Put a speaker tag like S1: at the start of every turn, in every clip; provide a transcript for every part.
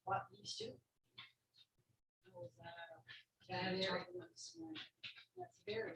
S1: What these two? That's very.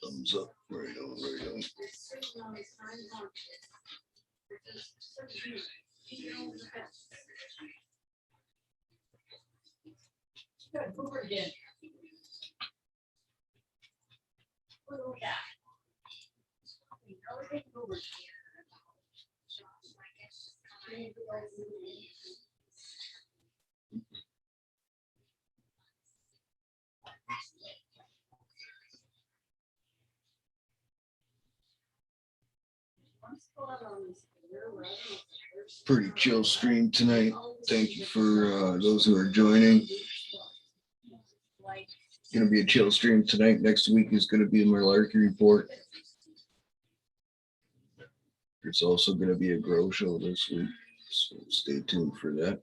S2: Thumbs up, right on, right on.
S1: Good, over again.
S2: Pretty chill stream tonight. Thank you for those who are joining. Gonna be a chill stream tonight. Next week is gonna be a Malarkey report. There's also gonna be a grow show this week, so stay tuned for that.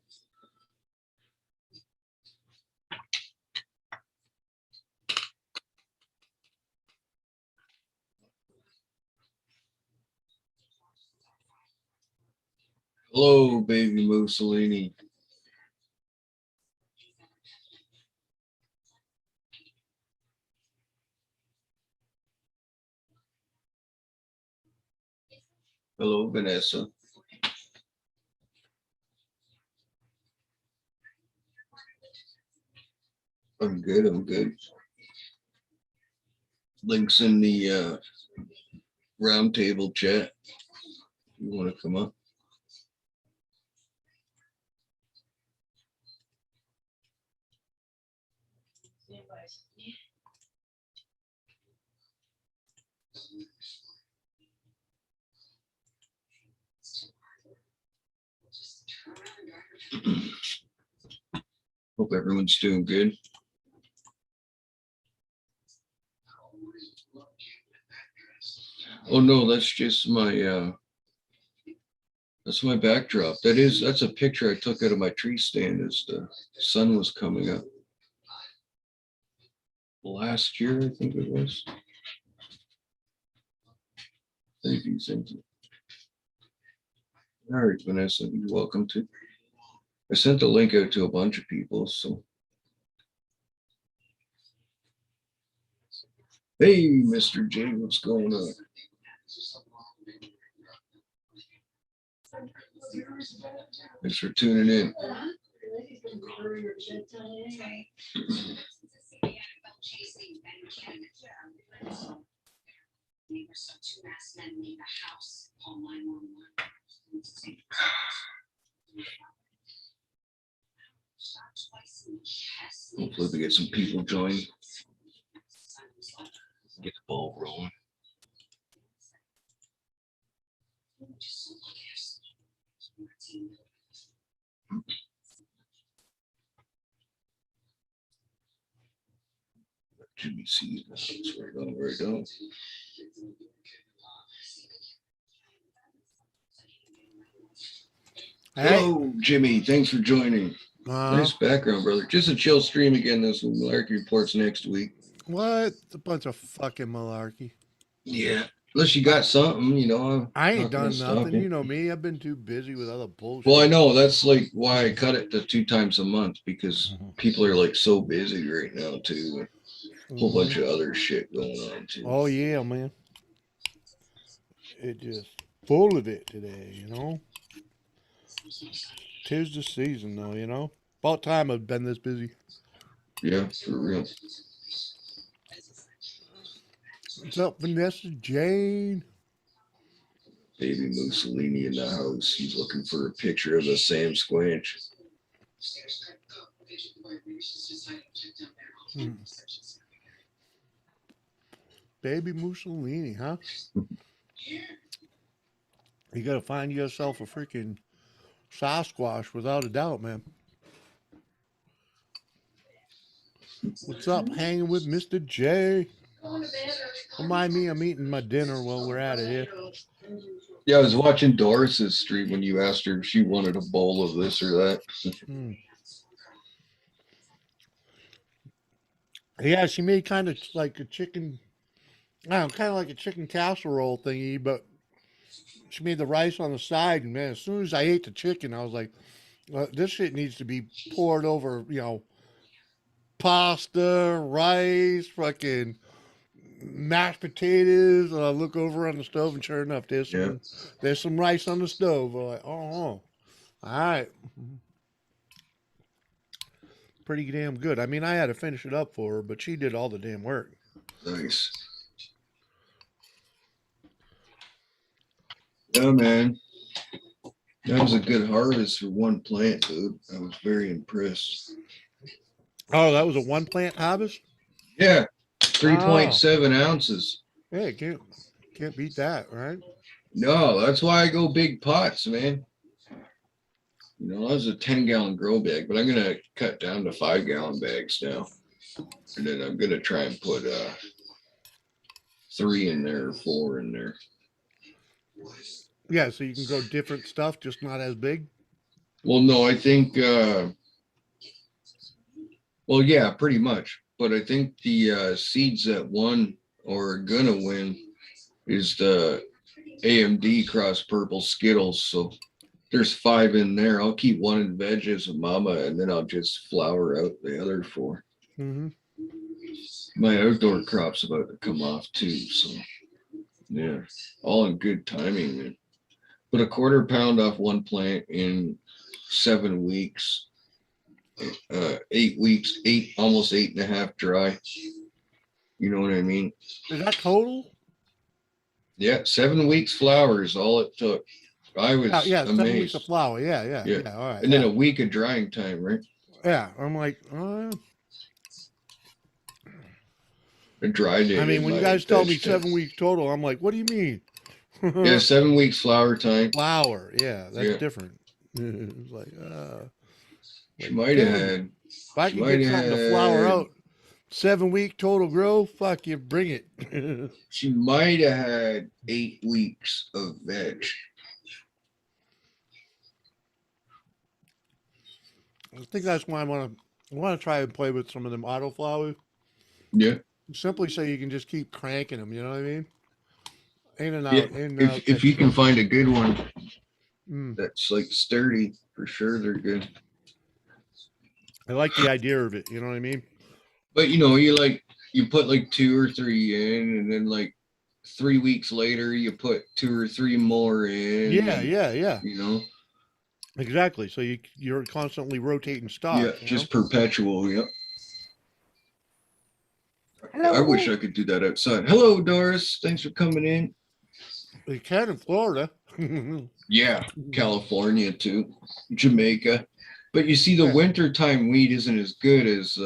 S2: Hello, baby Mussolini. Hello, Vanessa. I'm good, I'm good. Links in the roundtable chat. If you want to come up. Hope everyone's doing good. Oh no, that's just my backdrop. That's a picture I took out of my tree stand as the sun was coming up. Last year, I think it was. Thank you, thank you. All right, Vanessa, you're welcome to. I sent the link out to a bunch of people, so. Hey, Mr. J, what's going on? Thanks for tuning in.
S3: Two masked men leave the house, call 911.
S2: Hopefully we get some people join. Get the ball rolling. Jimmy C. Right on, right on. Hello, Jimmy. Thanks for joining. Nice background, brother. Just a chill stream again. This Malarkey reports next week.
S4: What? A bunch of fucking malarkey.
S2: Yeah. Unless you got something, you know, I'm
S4: I ain't
S2: not gonna
S4: done
S2: stop
S4: nothing.
S2: you.
S4: You know me. I've been too busy with other bullshit.
S2: Well, I know that's like why I cut it to 2 times a month because people are like so busy right now too. A whole bunch of other shit going on too.
S4: Oh yeah, man. It just full of it today, you know. Tis the season though, you know. About time I've been this busy.
S2: Yeah, for real.
S4: What's up, Vanessa Jane?
S2: Baby Mussolini in the house. He's looking for a picture of the Sam Squinch.
S4: Hmm. Baby Mussolini, huh? You gotta find yourself a freaking Sasquatch without a doubt, man. What's up, hanging with Mr. J? Don't mind me, I'm eating my dinner while we're at it here.
S2: Yeah, I was watching Doris's stream when you asked her if she wanted a bowl of this or that.
S4: Hmm. Yeah, she made kind of like a chicken, I don't know, kind of like a chicken casserole thingy, but she made the rice on the side. And man, as soon as I ate the chicken, I was like, this shit needs to be poured over, you know, pasta, rice, fucking mashed potatoes. And I look over on the stove, and sure enough,
S2: Yeah,
S4: there's some rice on the stove. I'm like, oh, all right, pretty damn good. I mean, I had to finish it up for her, but she did all the damn work.
S2: nice. Yeah, man. That was a good harvest for one plant, dude. I was very impressed.
S4: Oh, that was a one plant harvest.
S2: Yeah,
S4: Oh,
S2: 3.7 ounces.
S4: hey, can't beat that, right?
S2: No, that's why I go big pots, man. You know, that was a 10-gallon grow bag, but I'm gonna cut down to 5-gallon bags now. And then I'm gonna try and put 3 in there or 4 in there.
S4: Yeah, so you can grow different stuff, just not as big.
S2: Well, no, I think well, yeah, pretty much. But I think the seeds that won or are gonna win is the AMD cross purple Skittles. So there's 5 in there. I'll keep one in veg as a mama, and then I'll just flower out the other 4.
S4: Mm-hmm.
S2: My outdoor crop's about to come off too, so yeah, all in good timing, man. Put a quarter pound off one plant in 7 weeks. 8 weeks, almost 8.5 dry. You know what I mean?
S4: Is that total?
S2: Yeah, 7 weeks flower is all it took. I was
S4: Yeah, 7 weeks of
S2: amazed.
S4: flower. Yeah, yeah,
S2: Yeah.
S4: yeah. All right.
S2: And then
S4: Yeah,
S2: a week of drying time, right?
S4: yeah. I'm like,
S2: A dry day
S4: I mean,
S2: in
S4: when you
S2: my
S4: guys tell me
S2: veg tent.
S4: 7 weeks total, I'm like, what do you mean?
S2: Yeah, 7 weeks flower time.
S4: Flower. Yeah, that's
S2: Yeah.
S4: different. It's
S2: She
S4: like,
S2: might have
S4: damn it.
S2: had.
S4: If I
S2: She
S4: could
S2: might
S4: get
S2: have
S4: something to flower
S2: had.
S4: out, 7 week total grow, fuck you, bring it.
S2: She might have had 8 weeks of veg.
S4: I think that's why I want to try and play with some of them auto flowers.
S2: Yeah.
S4: Simply so you can just keep cranking them. You know what I mean? In and
S2: Yeah.
S4: out, in and out
S2: If
S4: type
S2: you can
S4: stuff.
S2: find a good one
S4: Mm.
S2: that's like sturdy, for sure they're good.
S4: I like the idea of it. You know what I mean?
S2: But you put like 2 or 3 in, and then like 3 weeks later you put 2 or 3 more in,
S4: Yeah,
S2: and
S4: yeah, yeah.
S2: you know,
S4: Exactly. So you're constantly rotating
S2: yeah,
S4: stock. You know.
S2: just perpetual. Yep. I wish
S4: Hello.
S2: I could do that outside. Hello, Doris. Thanks for coming in.
S4: You can in Florida.
S2: Yeah, California too, Jamaica. But you see, the
S4: Yeah.
S2: wintertime weed isn't as good as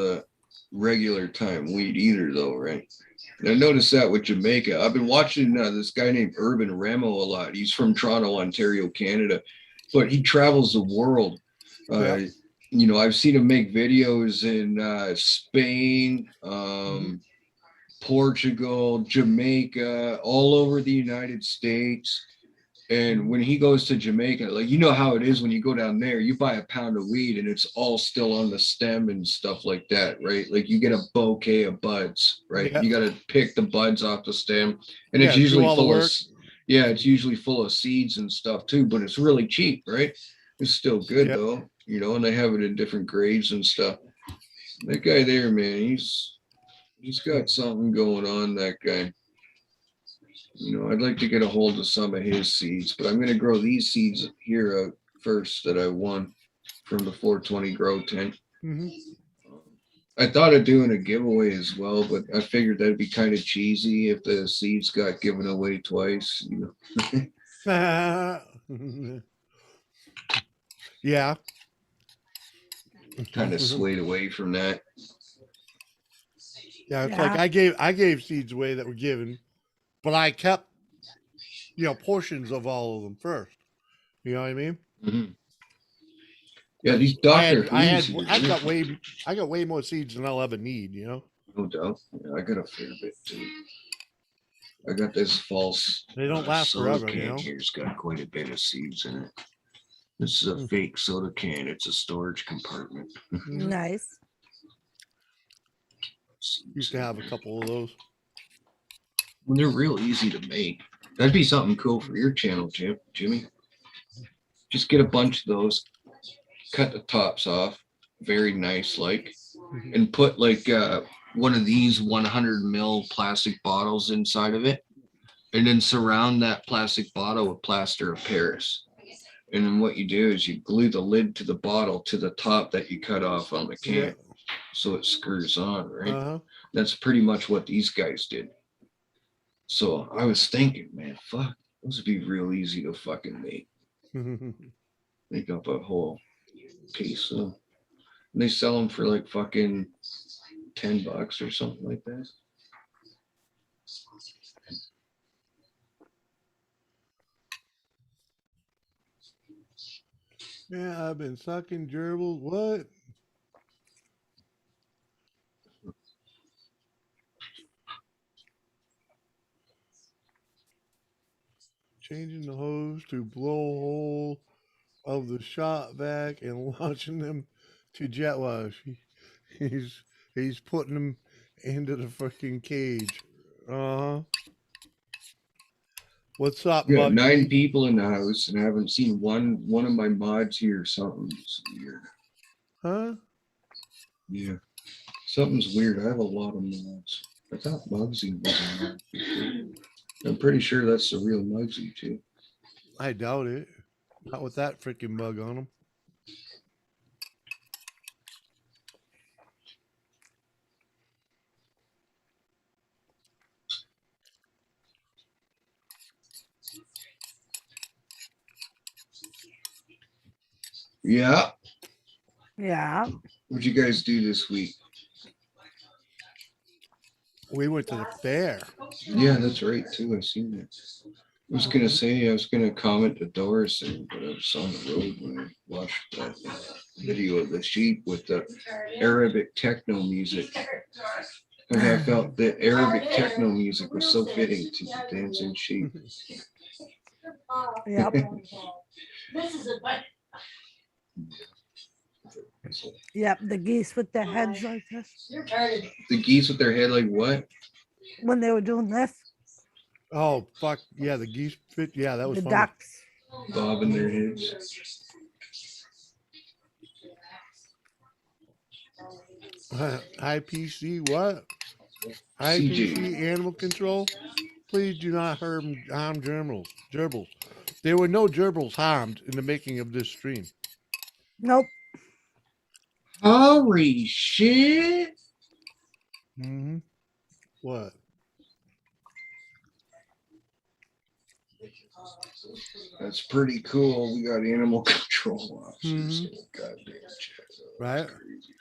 S2: regular time weed either, though, right? And I noticed that with Jamaica. I've been watching this guy named Urban Ramo a lot. He's from Toronto, Ontario, Canada, but he travels the world.
S4: Yeah.
S2: Uh, I've seen him make videos in Spain,
S4: Hmm.
S2: Portugal, Jamaica, all over the United States. And when he goes to Jamaica, like you know how it is when you go down there, you buy a pound of weed and it's all still on the stem and stuff like that, right? Like you get a bouquet of buds, right?
S4: Yeah.
S2: You got to pick the buds off the stem, and it's
S4: Yeah, do
S2: usually
S4: all the
S2: full of,
S4: work.
S2: yeah, it's usually full of seeds and stuff too, but it's really cheap, right? It's still good
S4: Yeah.
S2: though, you know, and they have it in different grades and stuff. That guy there, man, he's got something going on, that guy. You know, I'd like to get a hold of some of his seeds, but I'm going to grow these seeds here out first that I won from the 420 grow tent.
S4: Hmm.
S2: I thought of doing a giveaway as well, but I figured that'd be kind of cheesy if the seeds got given away twice. You know,
S4: Yeah.
S2: kind of swayed away from that.
S4: Yeah, it's like I gave seeds away that were given, but I kept portions of all of them first. You know what I mean?
S2: Mhm. Yeah,
S4: 'Cause
S2: these Doctor Who's here,
S4: I got way more seeds than I'll ever need. You know,
S2: no doubt. Yeah, I got a fair bit too. I got this false
S4: they don't last
S2: soda
S4: forever. You
S2: can
S4: know.
S2: here. It's got quite a bit of seeds in it. This is a
S4: Mm.
S2: fake soda can. It's a storage compartment.
S4: Mhm.
S5: Nice.
S4: Used to have a couple of those.
S2: Well, they're real easy to make. That'd be something cool for your channel, Jimmy. Just get a bunch of those, cut the tops off, very nice, like,
S4: Mhm.
S2: and put like one of these 100 ml plastic bottles inside of it, and then surround that plastic bottle with plaster of Paris. And then what you do is you glue the lid to the bottle to the top that you cut off on the
S4: Yeah.
S2: can, so it screws on, right?
S4: Uh
S2: That's pretty much what these guys did. So I was thinking, man, fuck, those would be real easy to fucking make.
S4: huh.
S2: Make up a whole piece. So they sell them for like fucking $10 or something like that.
S4: Yeah, I've been sucking gerbils. What? Changing the hose to blowhole of the shop vac and launching them to jet wash. He's he's putting them into the freaking cage. Uh huh. What's up,
S2: We got 9
S4: Muggy?
S2: people in the house, and I haven't seen one of my mods here. Something's weird.
S4: Huh?
S2: Yeah, something's weird. I have a lot of mods. I thought Muggsy was a mod. I'm pretty sure that's the real Muggsy too.
S4: I doubt it. Not with that freaking bug on him.
S2: Yeah.
S5: Yeah.
S2: What'd you guys do this week?
S4: We went to the fair.
S2: Yeah, that's right too. I seen that. I was gonna say I was gonna comment to Doris, but I was on the road when I watched that video of the sheep with the Arabic techno music. And I felt that Arabic techno music was so fitting to the dancing sheep.
S5: Yep.
S1: This is a button.
S5: Yep. The geese with their heads like this.
S1: You're tired.
S2: The geese with their head like what?
S5: When they were doing this,
S4: Oh fuck yeah, the geese fit. Yeah, that was
S5: the
S4: funny.
S5: ducks.
S2: Bobbing their heads.
S4: IPC what?
S2: CG.
S4: IPC animal control. Please do not harm gerbils. There were no gerbils harmed in the making of this stream.
S5: Nope.
S2: Holy shit!
S4: Mm-hmm. What?
S2: That's pretty cool. We got animal control officers.
S4: Mhm.
S2: Goddamn chat.
S4: Right?
S2: Crazy.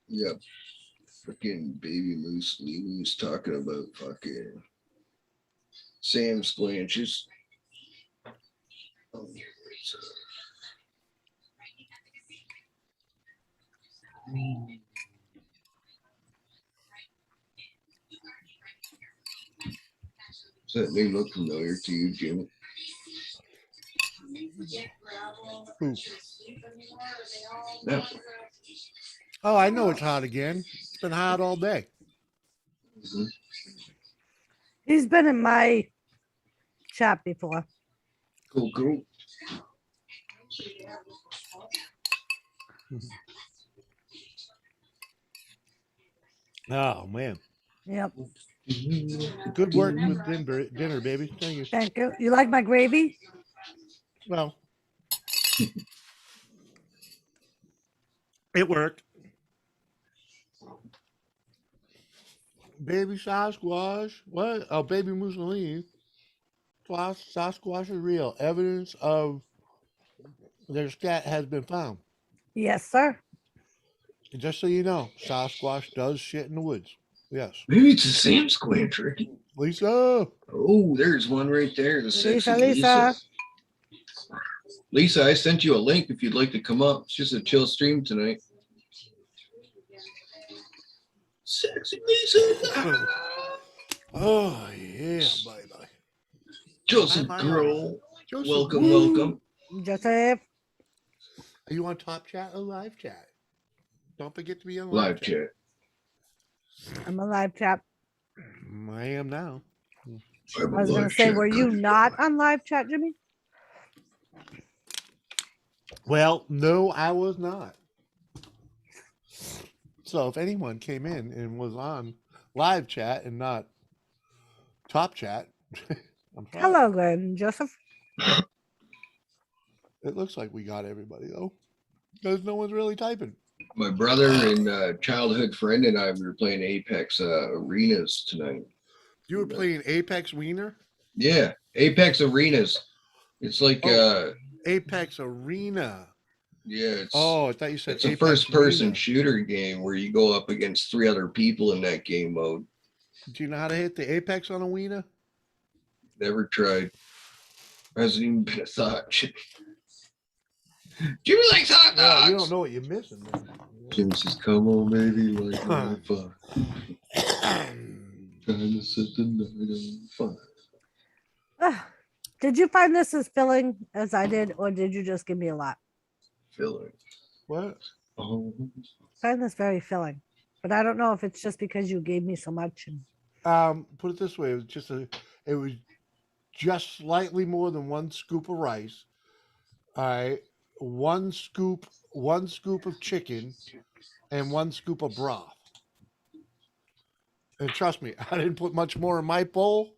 S2: Yep. Freaking baby moose Lee was talking about fucking Sam Squanches. Oh, it's, Does that name look familiar to you, Jim?
S4: Who?
S2: No.
S4: Oh, I know it's hot again. It's been hot all day.
S2: Mhm.
S5: He's been in my chat before.
S2: Cool.
S4: Oh man,
S5: Yep.
S4: good work with dinner, baby. Thank you.
S5: Thank you. You like my gravy?
S4: Well, it worked. Baby Sasquatch. What? Oh, baby Mussolini. Sasquatch is real. Evidence of their scat has been found.
S5: Yes, sir.
S4: Just so you know, Sasquatch does shit in the woods. Yes.
S2: Maybe it's the same squint, Ricky.
S4: Lisa.
S2: Oh, there's one right there. The sexy
S5: Lisa.
S2: Lisa. Lisa, I sent you a link if you'd like to come up. It's just a chill stream tonight. Sexy Lisa.
S4: Oh, yeah. Bye-bye.
S2: Joseph
S4: Bye-bye.
S2: Girl.
S4: Joseph,
S2: Welcome,
S4: woo.
S2: welcome.
S5: Joseph.
S4: Are you on top chat or live chat? Don't forget to be on
S2: Live chat.
S5: I'm a live chat.
S4: I am now.
S5: I was going to say, were you not on live chat, Jimmy?
S4: Well, no, I was not. So if anyone came in and was on live chat and not top chat, I'm sorry.
S5: Hello, Glenn. Joseph.
S4: It looks like we got everybody though, because no one's really typing.
S2: My brother and childhood friend and I were playing Apex Arenas tonight.
S4: You were playing Apex Wiener?
S2: Yeah, Apex Arenas. It's like
S4: Apex Arena.
S2: yeah, it's
S4: I thought you said
S2: it's a
S4: Apex
S2: first-person
S4: Arena.
S2: shooter game where you go up against 3 other people in that game mode.
S4: Do you know how to hit the Apex on a Wiener?
S2: Never tried. Hasn't even been a thought. Jimmy likes hot
S4: Well,
S2: dogs.
S4: you don't know what you're missing. Then.
S2: Jimmy says, "Come on, baby, like fun. Trying to set the night on fire."
S5: Did you find this as filling as I did, or did you just give me a lot?
S2: Filling.
S4: What?
S2: Oh,
S5: I find this very filling, but I don't know if it's just because you gave me so much. And
S4: Put it this way: it was just slightly more than 1 scoop of rice. All right, 1 scoop of chicken, and 1 scoop of broth. And trust me, I didn't put much more in my bowl.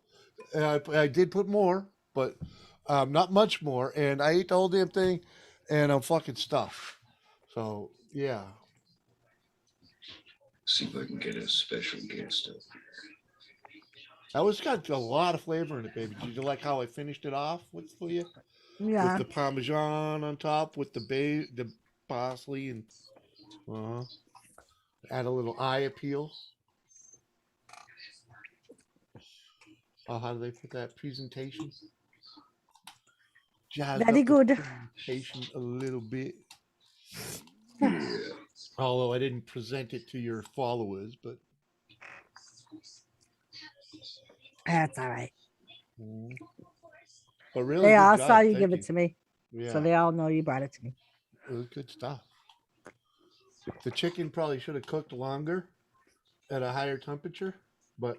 S4: I did put more, but not much more. And I ate the whole damn thing, and I'm fucking stuffed. So yeah.
S2: see if I can get a special guest up.
S4: That was got a lot of flavor in it, baby. Did you like how I finished it off for you?
S5: yeah,
S4: With the Parmesan on top, with the parsley, and add a little eye appeal. Oh, how do they put that presentation? Jazz
S5: very
S4: up the
S5: good.
S4: presentation a little bit.
S2: Yeah.
S4: Although I didn't present it to your followers, but
S5: That's all right.
S4: but really,
S5: They
S4: good
S5: all
S4: job.
S5: saw you
S4: Thank
S5: give it to me,
S4: Yeah,
S5: so they all know you brought it to me.
S4: it was good stuff. The chicken probably should have cooked longer at a higher temperature, but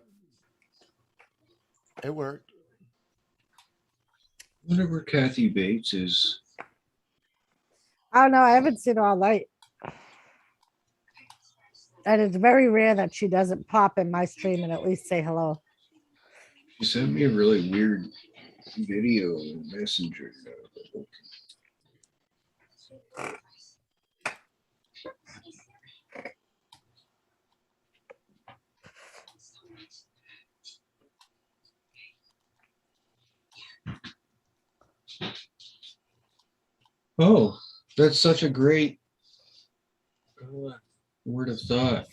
S4: it worked.
S2: I wonder where Kathy Bates is.
S5: I don't know. I haven't seen her all night. And it's very rare that she doesn't pop in my stream and at least say hello.
S2: She sent me a really weird video on Messenger. Oh, that's such a great word of thought.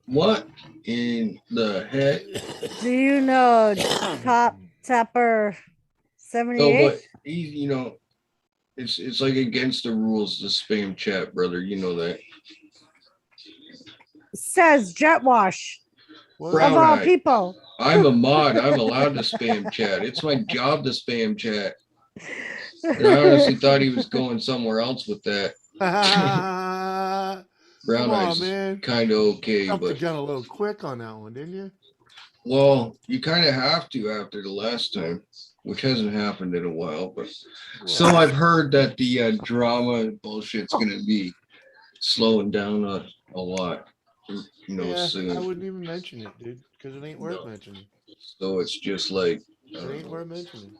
S2: What in the heck?
S5: Do you know Top Tapper
S2: Oh,
S5: 78?
S2: but it's like against the rules to spam chat, brother. You know that.
S5: Says Jet Wash
S4: What?
S5: of
S2: Brown
S5: all
S2: eye.
S5: people.
S2: I'm a mod. I'm allowed to spam chat. It's my job to spam chat. And I honestly thought he was going somewhere else with that. Brown
S4: Come on,
S2: eyes is
S4: man.
S2: kind of okay,
S4: Jumped the
S2: but
S4: gun a little quick on that one, didn't you?
S2: well, you kind of have to after the last time, which hasn't happened in a while. But so I've heard that the drama bullshit's gonna be slowing down a lot,
S4: Yeah, I
S2: soon.
S4: wouldn't even mention it, dude, because it ain't worth
S2: No.
S4: mentioning.
S2: So it's just like, I
S4: It
S2: don't
S4: ain't
S2: know,
S4: worth mentioning.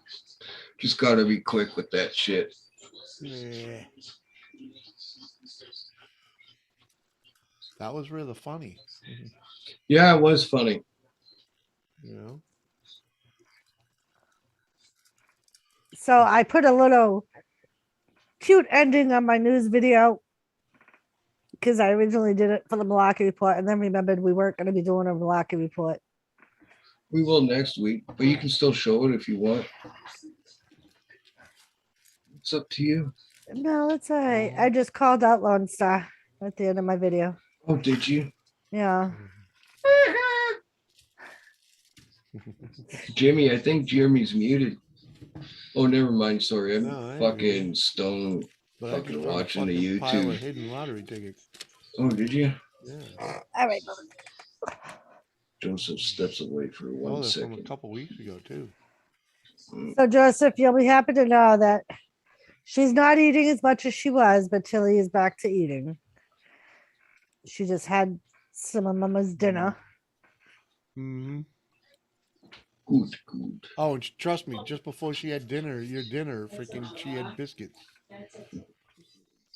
S2: just gotta be quick with that shit.
S4: Yeah. That was really funny.
S2: Yeah, it was funny.
S4: You know?
S5: So I put a little cute ending on my news video because I originally did it for the Malaki report and then remembered we weren't going to be doing a Malaki report.
S2: We will next week, but you can still show it if you want. It's up to you.
S5: No, that's all right. I just called out Lone Star at the end of my video.
S2: Oh, did you?
S5: Yeah.
S2: Jimmy, I think Jeremy's muted. Oh, never mind. Sorry, I'm
S4: No, I ain't
S2: fucking
S4: muted.
S2: stoned.
S4: But I
S2: Fucking
S4: just found a
S2: watching the
S4: fucking pile
S2: YouTube.
S4: of hidden lottery tickets.
S2: Oh, did you?
S4: Yeah.
S5: All right.
S2: Joseph steps away for
S4: Oh,
S2: one
S4: they're from a
S2: second.
S4: couple weeks ago, too.
S5: So, Joseph, you'll be happy to know that she's not eating as much as she was, but Tilly is back to eating. She just had some of Mama's dinner.
S4: Mm-hmm.
S2: Good.
S4: Oh, and trust me, just before she had dinner, freaking, she had biscuits.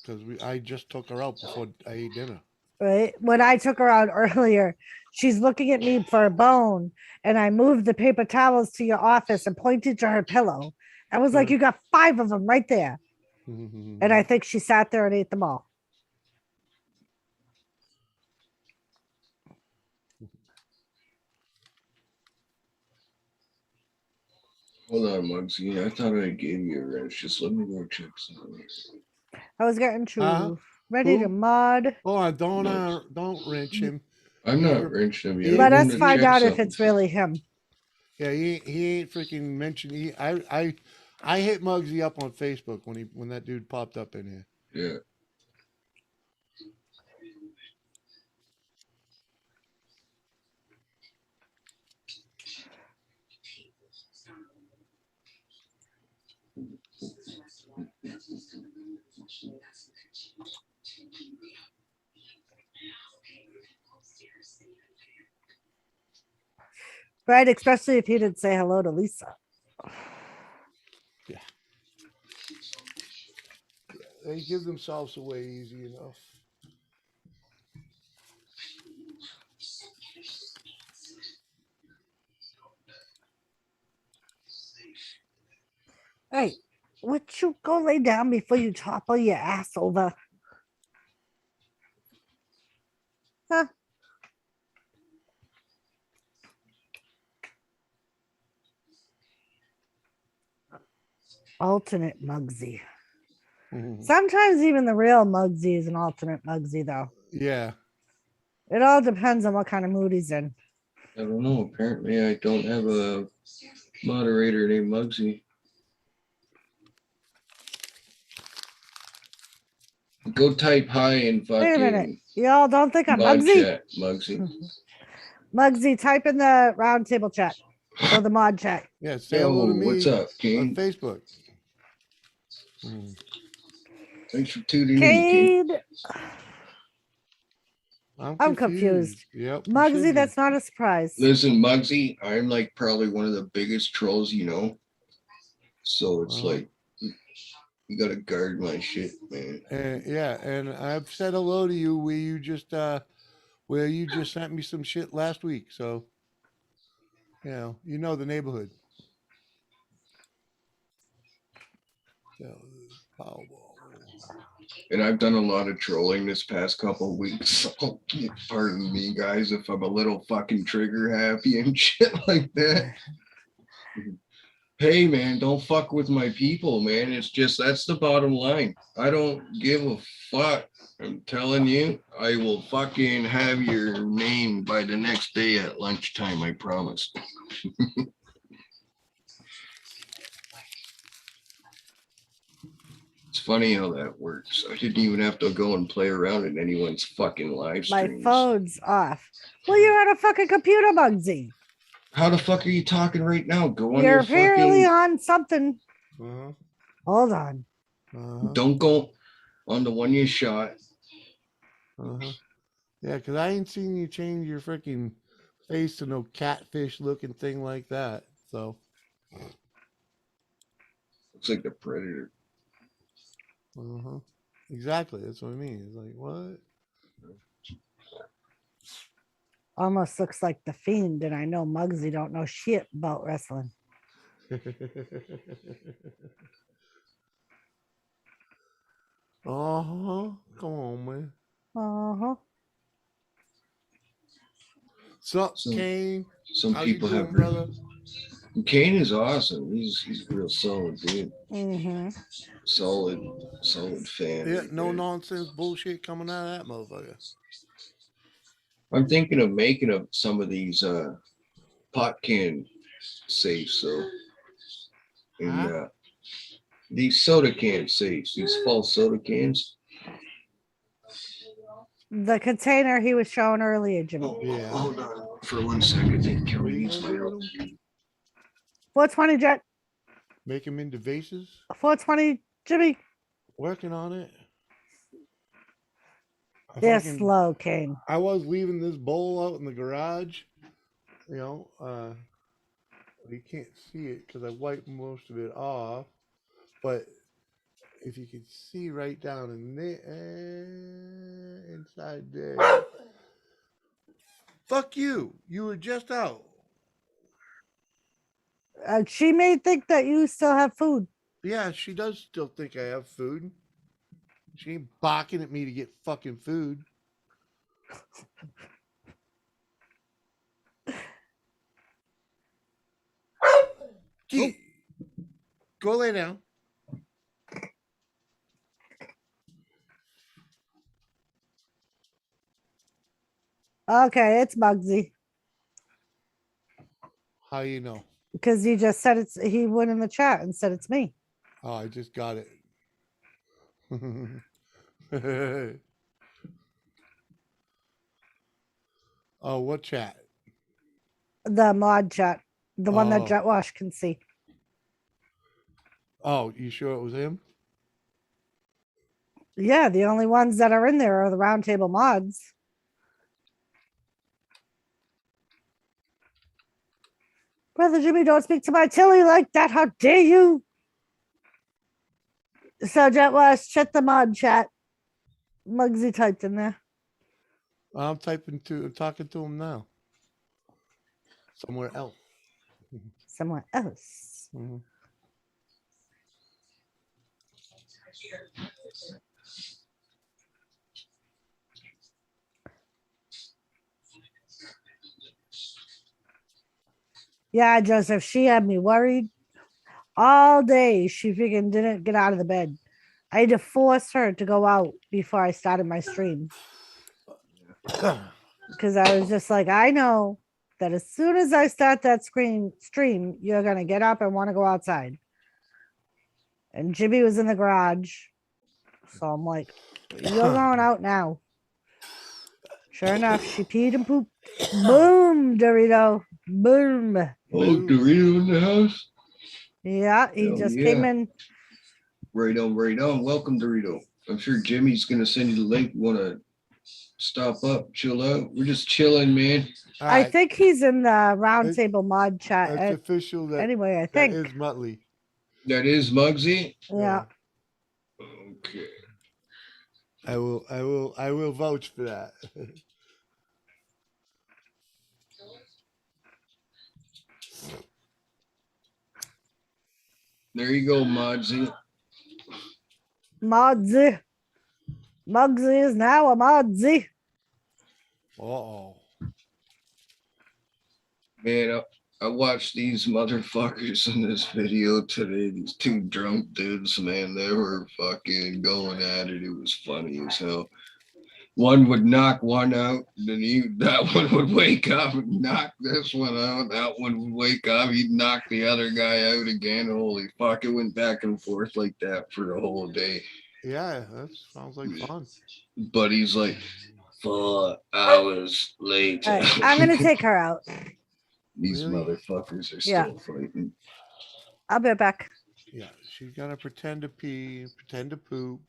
S4: Because I just took her out before I ate dinner.
S5: Right? When I took her out earlier, she's looking at me for a bone, and I moved the paper towels to your office and pointed to her pillow. I was like,
S4: Mhm.
S5: "You got 5 of them right there," and I think she sat there and ate them all.
S2: Hold on, Muggsy. I thought I gave you a wrench. Just let me go check something.
S5: I was getting
S4: Huh?
S5: ready to
S4: Who?
S5: mod.
S4: Hold on, don't wrench him.
S2: I'm
S4: He
S2: not
S4: rep-
S2: wrenching him.
S4: he
S2: You
S5: Let
S2: I
S5: us
S2: wanted to
S5: find
S2: check
S5: out if
S2: something.
S5: it's really him.
S4: Yeah, he ain't freaking mentioned. I hit Muggsy up on Facebook when that dude popped up in here.
S2: Yeah.
S5: Right, especially if he didn't say hello to Lisa.
S4: They give themselves away easy enough.
S5: Hey, would you go lay down before you topple your ass over? Huh? Alternate Muggsy. Sometimes even the real Muggsy is an alternate Muggsy, though.
S4: Yeah.
S5: It all depends on what kind of mood he's in.
S2: I don't know. Apparently, I don't have a moderator named Muggsy. Go type hi and
S5: Wait a minute.
S2: fucking
S5: Y'all don't think I'm
S2: mod
S5: Muggsy?
S2: chat, Muggsy.
S5: Muggsy, type in the round table chat or the mod chat.
S4: Yeah, say hello to
S2: Yo,
S4: me
S2: what's up,
S4: on
S2: King?
S4: Facebook.
S2: Thanks for tuning in, King.
S5: Cade,
S4: I'm
S5: confused.
S4: Yep. you should
S5: Muggsy,
S4: be.
S5: that's not a surprise.
S2: Listen, Muggsy, I'm like probably one of the biggest trolls you know. So it's
S4: Uh-huh.
S2: like you gotta guard my shit, man.
S4: Yeah, and I've said hello to you where you just sent me some shit last week. So you know the neighborhood. So, Powerball.
S2: And I've done a lot of trolling this past couple of weeks. So pardon me, guys, if I'm a little fucking trigger happy and shit like that. Hey man, don't fuck with my people, man. It's just that's the bottom line. I don't give a fuck. I'm telling you, I will fucking have your name by the next day at lunchtime, I promise. It's funny how that works. I didn't even have to go and play around in anyone's fucking live
S5: My
S2: streams.
S5: phone's off. Well, you're on a fucking computer, Bugsy.
S2: How the fuck are you talking right now? Go on
S5: You're
S2: your
S5: apparently
S2: fucking.
S5: on something.
S4: Uh-huh.
S5: Hold on.
S4: Uh-huh.
S2: Don't go on the one you shot.
S4: Uh-huh. Yeah, because I ain't seen you change your freaking face to no catfish looking thing like that. So,
S2: Looks like the predator.
S4: uh-huh. Exactly. That's what I mean. It's like, what?
S5: Almost looks like the Fiend, and I know Muggsy don't know shit about wrestling.
S4: Uh-huh. Come on, man.
S5: Uh-huh.
S4: Sup,
S2: Some-
S4: Kane?
S2: Some
S4: How you
S2: people
S4: doing,
S2: have
S4: brother?
S2: Kane is awesome. He's a real solid dude.
S5: Mm-hmm.
S2: Solid fan.
S4: Yeah,
S2: right
S4: no
S2: there.
S4: nonsense bullshit coming out of that motherfucker.
S2: I'm thinking of making up some of these pot can safes. So, and
S4: Huh?
S2: these soda can safes, these false soda cans.
S5: The container he was showing earlier, Jimmy.
S2: Oh,
S4: Yeah.
S2: hold on for 1 second. Can
S4: What
S2: we
S4: are you
S2: use
S4: gonna
S2: my
S4: do with them?
S5: 420, Jet.
S4: Make them into vases?
S5: 420, Jimmy.
S4: Working on it.
S5: They're
S4: Fucking-
S5: slow, Kane.
S4: I was leaving this bowl out in the garage. You know, you can't see it because I wiped most of it off. But if you can see right down in there, inside there. Fuck you. You were just out.
S5: She may think that you still have food.
S4: Yeah, she does still think I have food. She ain't barking at me to get fucking food. Gee, go lay down.
S5: Okay, it's Muggsy.
S4: How you know?
S5: Because he just said he went in the chat and said it's me.
S4: Oh, I just got it. Oh, what chat?
S5: The mod chat. The one that
S4: Oh.
S5: Jet Wash can see.
S4: Oh, you sure it was him?
S5: Yeah, the only ones that are in there are the roundtable mods. Brother Jimmy, don't speak to my Tilly like that. How dare you? So Jet Wash, check the mod chat. Muggsy typed in there.
S4: I'm talking to him now. Somewhere else.
S5: Somewhere else.
S4: Mhm.
S5: Yeah, Joseph, she had me worried all day. She freaking didn't get out of the bed. I had to force her to go out before I started my stream because I was just like, I know that as soon as I start that stream, you're gonna get up and want to go outside. And Jimmy was in the garage, so I'm like, you're going out now. Sure enough, she peed and pooped. Boom, Dorito. Boom.
S2: Oh,
S4: Boom.
S2: Dorito in the house.
S5: Yeah, he
S2: Hell
S5: just
S2: yeah.
S5: came in.
S2: Right on, right on. Welcome, Dorito. I'm sure Jimmy's gonna send you the link. Want to stop up, chill out? We're just chilling, man.
S4: All
S5: I
S4: right,
S5: think he's in the roundtable mod chat.
S4: it's official that
S5: Anyway, I
S4: that
S5: think.
S4: is Muttley.
S2: That is Muggsy.
S5: Yeah.
S2: Okay.
S4: I will vouch for that.
S2: There you go, Muggsy.
S5: Modsy. Muggsy is now a Modsy.
S4: Uh-oh.
S2: Man, I watched these motherfuckers in this video today. These two drunk dudes, man, they were fucking going at it. It was funny as hell. One would knock one out, then that one would wake up and knock this one out. That one would wake up, he'd knock the other guy out again. Holy fuck, it went back and forth like that for the whole day.
S4: Yeah, that sounds like fun.
S2: But he's like, 4 hours later.
S5: All right, I'm gonna take her out.
S2: These
S4: Really?
S2: motherfuckers are
S5: Yeah.
S2: still fighting.
S5: I'll be right back.
S4: Yeah, she's gonna pretend to pee, pretend to poop.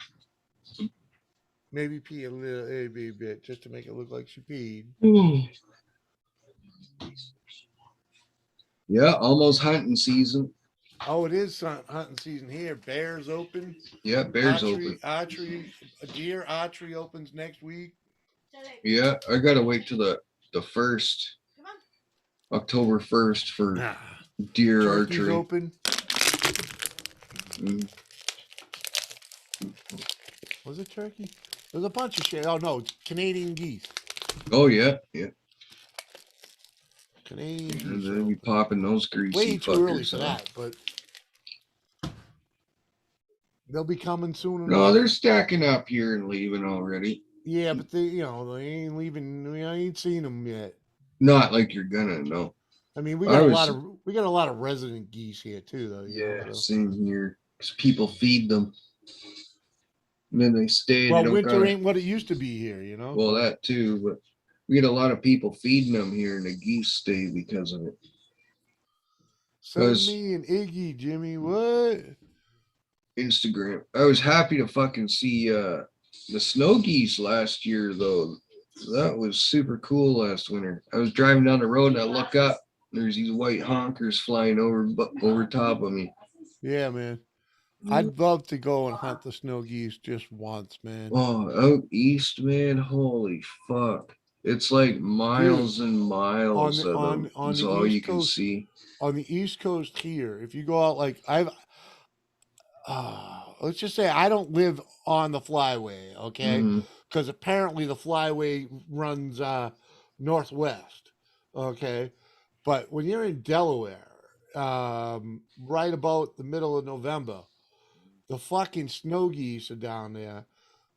S4: Maybe pee a bit just to make it look like she peed.
S2: Yeah, almost hunting season.
S4: Oh, it is hunting season here. Bears open.
S2: Yeah, bears
S4: archery,
S2: open.
S4: Archery, deer archery opens next week.
S2: Yeah, I gotta wait till the 1st, October 1st for
S4: Nah,
S2: deer
S4: turkey's
S2: archery.
S4: open.
S2: Mm.
S4: Was it turkey? There's a bunch of shit. Oh no, it's Canadian geese.
S2: Oh yeah, yeah.
S4: Canadian geese.
S2: And
S4: are
S2: then you popping those greasy
S4: way too early
S2: fuckers.
S4: for
S2: Huh?
S4: that, but they'll be coming soon
S2: No,
S4: enough.
S2: they're stacking up here and leaving already.
S4: Yeah, but they ain't leaving. I ain't seen them yet.
S2: Not like you're gonna know.
S4: I mean, we
S2: I
S4: got
S2: was-
S4: a lot of resident geese here too, though. you know, so.
S2: Same here. 'Cause people feed them. And then they stay.
S4: Well,
S2: they don't
S4: winter
S2: gotta-
S4: ain't what it used to be here, you know.
S2: Well, that too, but we get a lot of people feeding them here, and the geese stay because of it.
S4: Send
S2: 'cause-
S4: me and Iggy, Jimmy. What?
S2: Instagram. I was happy to fucking see the snow geese last year, though. That was super cool last winter. I was driving down the road and I look up. There's these white honkers flying over top of me.
S4: Yeah, man. I'd love to go and hunt the snow geese just once, man.
S2: Oh, out east, man. Holy fuck. It's like miles and miles
S4: on the-
S2: of
S4: on-
S2: them.
S4: on
S2: That's
S4: the
S2: all
S4: East
S2: you can
S4: Coast,
S2: see.
S4: On the East Coast here, if you go out, like let's just say I don't live on the flyway, okay?
S2: Mhm.
S4: Because apparently the flyway runs northwest, okay? But when you're in Delaware, right about the middle of November, the fucking snow geese are down there,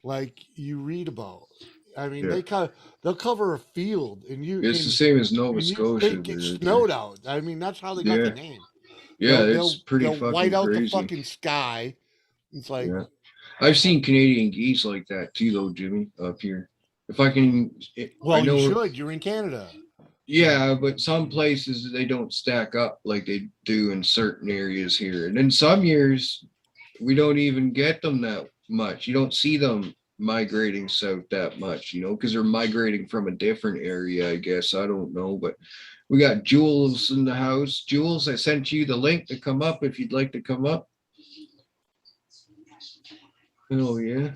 S4: like you read about. I mean,
S2: Yeah.
S4: they'll cover a field, and
S2: It's the same as Nova
S4: and you
S2: Scotia.
S4: think it
S2: there.
S4: snowed out. I mean, that's how they got the
S2: Yeah.
S4: name.
S2: Yeah,
S4: They'll-
S2: it's pretty
S4: they'll
S2: fucking
S4: white out
S2: crazy.
S4: the fucking sky. It's like,
S2: Yeah. I've seen Canadian geese like that too, though, Jimmy, up here. If I can,
S4: well,
S2: I know,
S4: you should. You're in Canada.
S2: yeah, but some places they don't stack up like they do in certain areas here. And then some years we don't even get them that much. You don't see them migrating south that much, because they're migrating from a different area, I guess. I don't know, but we got Jules in the house. Jules, I sent you the link to come up if you'd like to come up. Oh, yeah.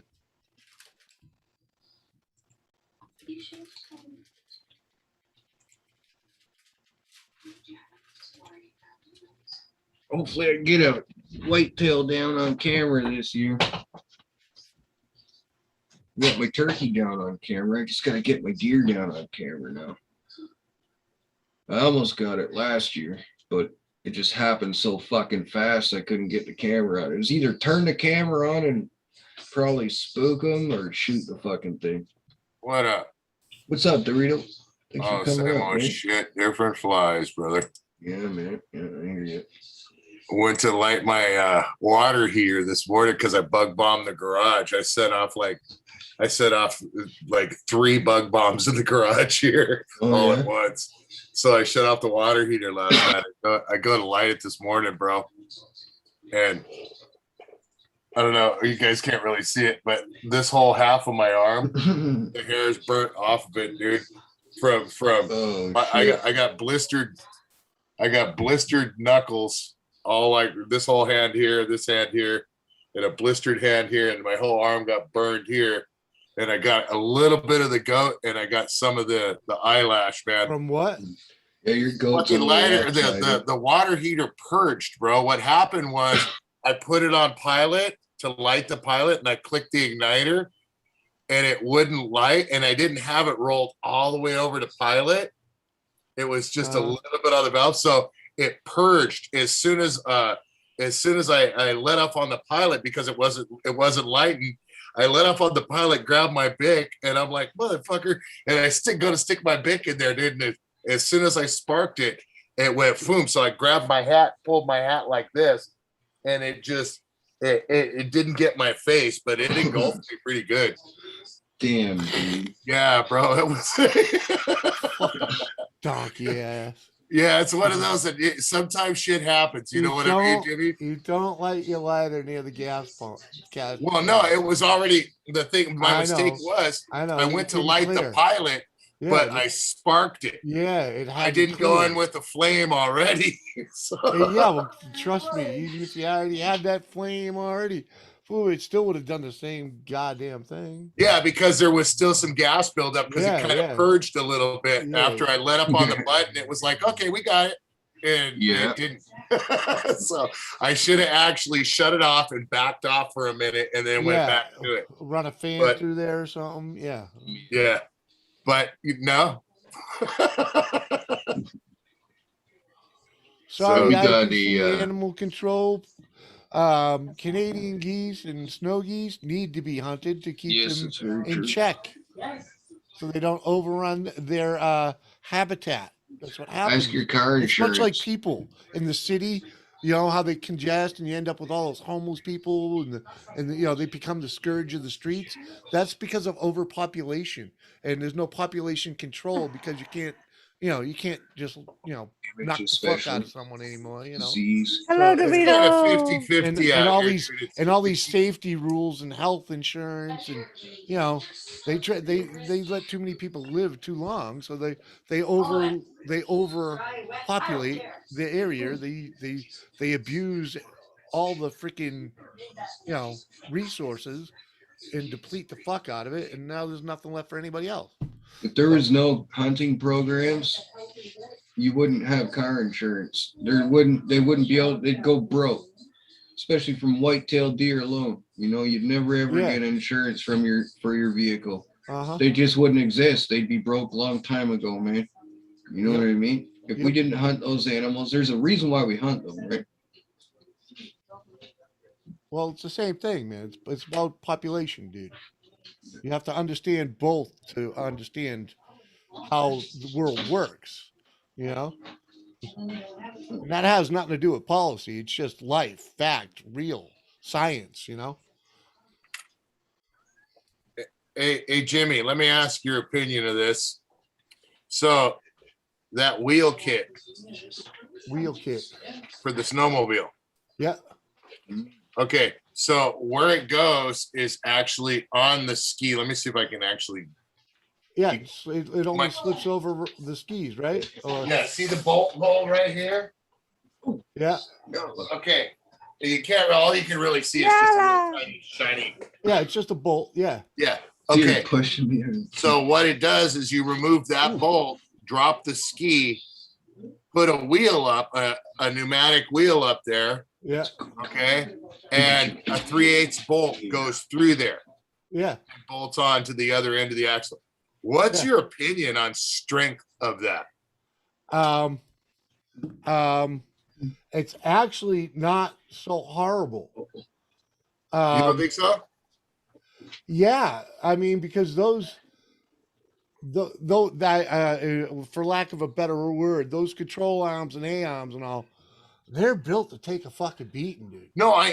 S2: Hopefully I can get a whitetail down on camera this year. Got my turkey down on camera. I just gotta get my deer down on camera now. I almost got it last year, but it just happened so fucking fast I couldn't get the camera on. It was either turn the camera on and probably spook them or shoot the fucking thing.
S6: What up?
S2: What's up, Dorito? Thanks
S6: Oh,
S2: for coming
S6: same
S2: up,
S6: old
S2: man.
S6: shit, different flies, brother.
S2: Yeah, man. Yeah, I hear you.
S6: Went to light my water heater this morning because I bug bombed the garage. I set off like 3 bug bombs in the garage here
S2: Oh,
S6: all
S2: yeah?
S6: at once. So I shut off the water heater last night. I go to light it this morning, bro. And I don't know, you guys can't really see it, but this whole half of my arm, the hair is burnt off of it, dude. From
S2: Oh,
S6: I
S2: shit.
S6: got blistered knuckles, all like this whole hand here, this hand here, and a blistered hand here, and my whole arm got burned here. And I got a little bit of the goat, and I got some of the eyelash, man.
S4: From what?
S2: Yeah, your goat's
S6: Fucking
S2: on the
S6: lighter,
S2: outside.
S6: the water heater purged, bro. What happened was I put it on pilot to light the pilot, and I clicked the igniter, and it wouldn't light, and I didn't have it rolled all the way over to pilot. It was just a little bit on the valve. So it purged as soon as I let off on the pilot because it wasn't lighting. I let off on the pilot, grabbed my Bic, and I'm like, motherfucker. And I go to stick my Bic in there, dude. And as soon as I sparked it, it went boom. So I grabbed my hat, pulled my hat like this, and it just it didn't get my face, but it engulfed me pretty good.
S2: Damn, dude.
S6: Yeah, bro. It was
S4: Donkey ass.
S6: yeah, it's one of those that sometimes shit happens. You know what I mean, Jimmy?
S4: You don't light your lighter near the gas pump.
S6: Well, no, it was already the thing. My
S4: I
S6: mistake
S4: know.
S6: was
S4: I know.
S6: I
S4: you
S6: went to
S4: didn't
S6: light
S4: clear.
S6: the pilot,
S4: Yeah,
S6: but I sparked it.
S4: yeah, it had
S6: I didn't go in with the flame already. So-
S4: Yeah, well, trust me, even if you already had that flame already, fool, it still would have done the same goddamn thing.
S6: yeah, because there was still some gas buildup because
S4: Yeah,
S6: it kind
S4: yeah.
S6: of purged a little bit
S4: Yeah.
S6: after I let up on the button. It was like, okay, we got it. And
S2: Yeah.
S6: it didn't. So I should have actually shut it off and backed off for a minute and then went back to it.
S4: Run a fan
S6: But-
S4: through there or something. Yeah.
S6: Yeah. But no.
S4: Sorry,
S2: we
S4: I
S2: got
S4: IPC
S2: the,
S4: animal control. Canadian geese and snow geese need to be hunted to keep
S2: Yes,
S4: them
S2: it's very
S4: in
S2: true.
S4: check so they don't overrun their habitat. That's what happens.
S2: Ask your car
S4: It's
S2: insurance.
S4: much like people in the city. You know how they congest and you end up with all those homeless people and you know they become the scourge of the streets. That's because of overpopulation and there's no population control because you can't just knock the fuck out of someone anymore. You know.
S2: Disease.
S5: Hello,
S4: So-
S6: It's kind of
S5: DeVito.
S6: 50-50
S4: and
S6: out
S4: all
S6: here,
S4: these
S6: dude. It's
S4: and all these safety rules and health insurance and they let too many people live too long, so they overpopulate the area. They abuse all the freaking resources and deplete the fuck out of it, and now there's nothing left for anybody else.
S2: If there was no hunting programs, you wouldn't have car insurance. They wouldn't be able, they'd go broke, especially from white-tailed deer alone. You know, you'd never ever
S4: Yeah.
S2: get insurance for your vehicle.
S4: Uh-huh.
S2: They just wouldn't exist. They'd be broke a long time ago, man. You know
S4: Yep.
S2: what I mean? If we
S4: Yep.
S2: didn't hunt those animals, there's a reason why we hunt them, right?
S4: Well, it's the same thing, man. It's about population, dude. You have to understand both to understand how the world works, you know? And that has nothing to do with policy. It's just life, fact, real, science, you know?
S6: Hey, Jimmy, let me ask your opinion of this. So that wheel kit
S4: Wheel kit.
S6: for the snowmobile.
S4: Yeah.
S6: Okay, so where it goes is actually on the ski. Let me see if I can actually.
S4: Yeah. It only slips over the skis, right? Or,
S6: Yeah, see the bolt hole right here?
S4: yeah.
S6: Okay, you can't. All you can really see is just a little tiny shiny.
S4: Yeah. It's just a bolt. Yeah.
S6: Yeah.
S2: See her
S6: Okay.
S2: pushing me.
S6: So what it does is you remove that bolt, drop the ski, put a wheel up, a pneumatic wheel up there.
S4: Yeah.
S6: Okay, and a 3/8 bolt goes through there
S4: Yeah.
S6: and bolts on to the other end of the axle. What's
S4: Yeah.
S6: your opinion on strength of that?
S4: It's actually not so horrible.
S6: You don't think so?
S4: Yeah, I mean, because those, for lack of a better word, those control arms and A arms and all, they're built to take a fucking beating, dude.
S6: No, I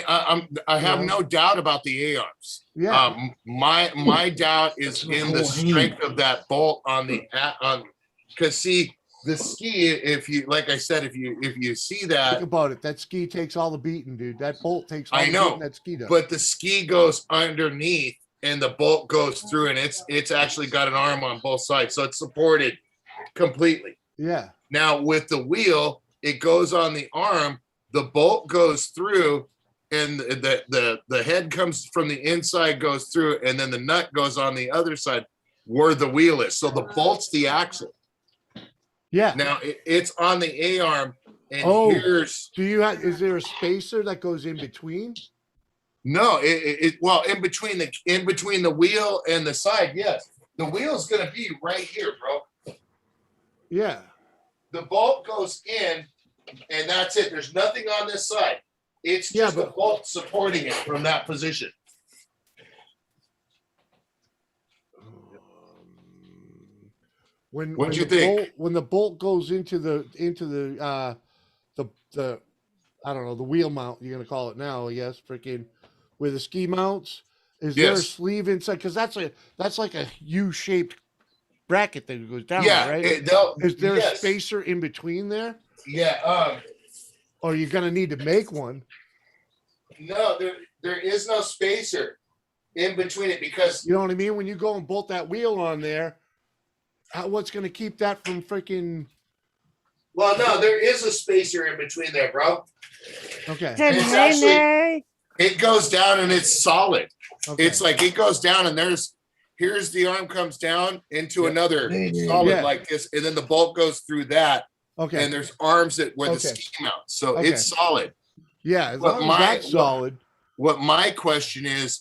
S6: have
S4: Yeah.
S6: no doubt about the A-arms.
S4: Yeah.
S6: My doubt is
S2: That's
S6: in
S2: the
S6: the
S2: whole
S6: strength of that bolt on because see the ski. If you like I said, if you see
S4: Think
S6: that,
S4: about it. That ski takes all the beating, dude. That bolt takes all
S6: I
S4: the
S6: know,
S4: beating that ski does.
S6: but the ski goes underneath and the bolt goes through, and it's actually got an arm on both sides, so it's supported completely.
S4: Yeah.
S6: Now with the wheel, it goes on the arm, the bolt goes through, and the head comes from the inside, goes through, and then the nut goes on the other side where the wheel is. So the bolt's the axle.
S4: Yeah.
S6: Now it's on the A arm, and
S4: Oh.
S6: here's
S4: Is there a spacer that goes in between?
S6: no, well in between the wheel and the side, yes. The wheel's gonna be right here, bro.
S4: Yeah.
S6: The bolt goes in and that's it. There's nothing on this side. It's
S4: Yeah,
S6: just a
S4: but-
S6: bolt supporting it from that position.
S4: When
S6: What'd
S4: when
S6: you
S4: the
S6: think?
S4: bolt when the bolt goes into the I don't know, the wheel mount, you're gonna call it now, I guess, freaking with the ski mounts. Is there a
S6: Yes.
S4: sleeve inside? Because that's like a U-shaped bracket that goes down,
S6: Yeah,
S4: right?
S6: they'll-
S4: Is there
S6: yes.
S4: a spacer in between there?
S6: Yeah.
S4: Or you're gonna need to make one?
S6: No, there is no spacer in between it because
S4: You know what I mean? When you go and bolt that wheel on there, what's gonna keep that from freaking?
S6: well, no, there is a spacer in between there, bro.
S4: Okay.
S6: It's actually-
S5: Nay.
S6: It goes down and it's solid.
S4: Okay.
S6: It's like it goes down and here's the arm comes down into
S2: Yeah.
S6: another
S2: Yeah.
S6: solid
S4: Yeah.
S6: like this, and then the bolt goes through that,
S4: Okay.
S6: and there's arms that where the
S4: Okay.
S6: ski mount. So
S4: Okay.
S6: it's solid.
S4: Yeah, as
S6: But
S4: long
S6: my-
S4: as that's solid.
S6: What my question is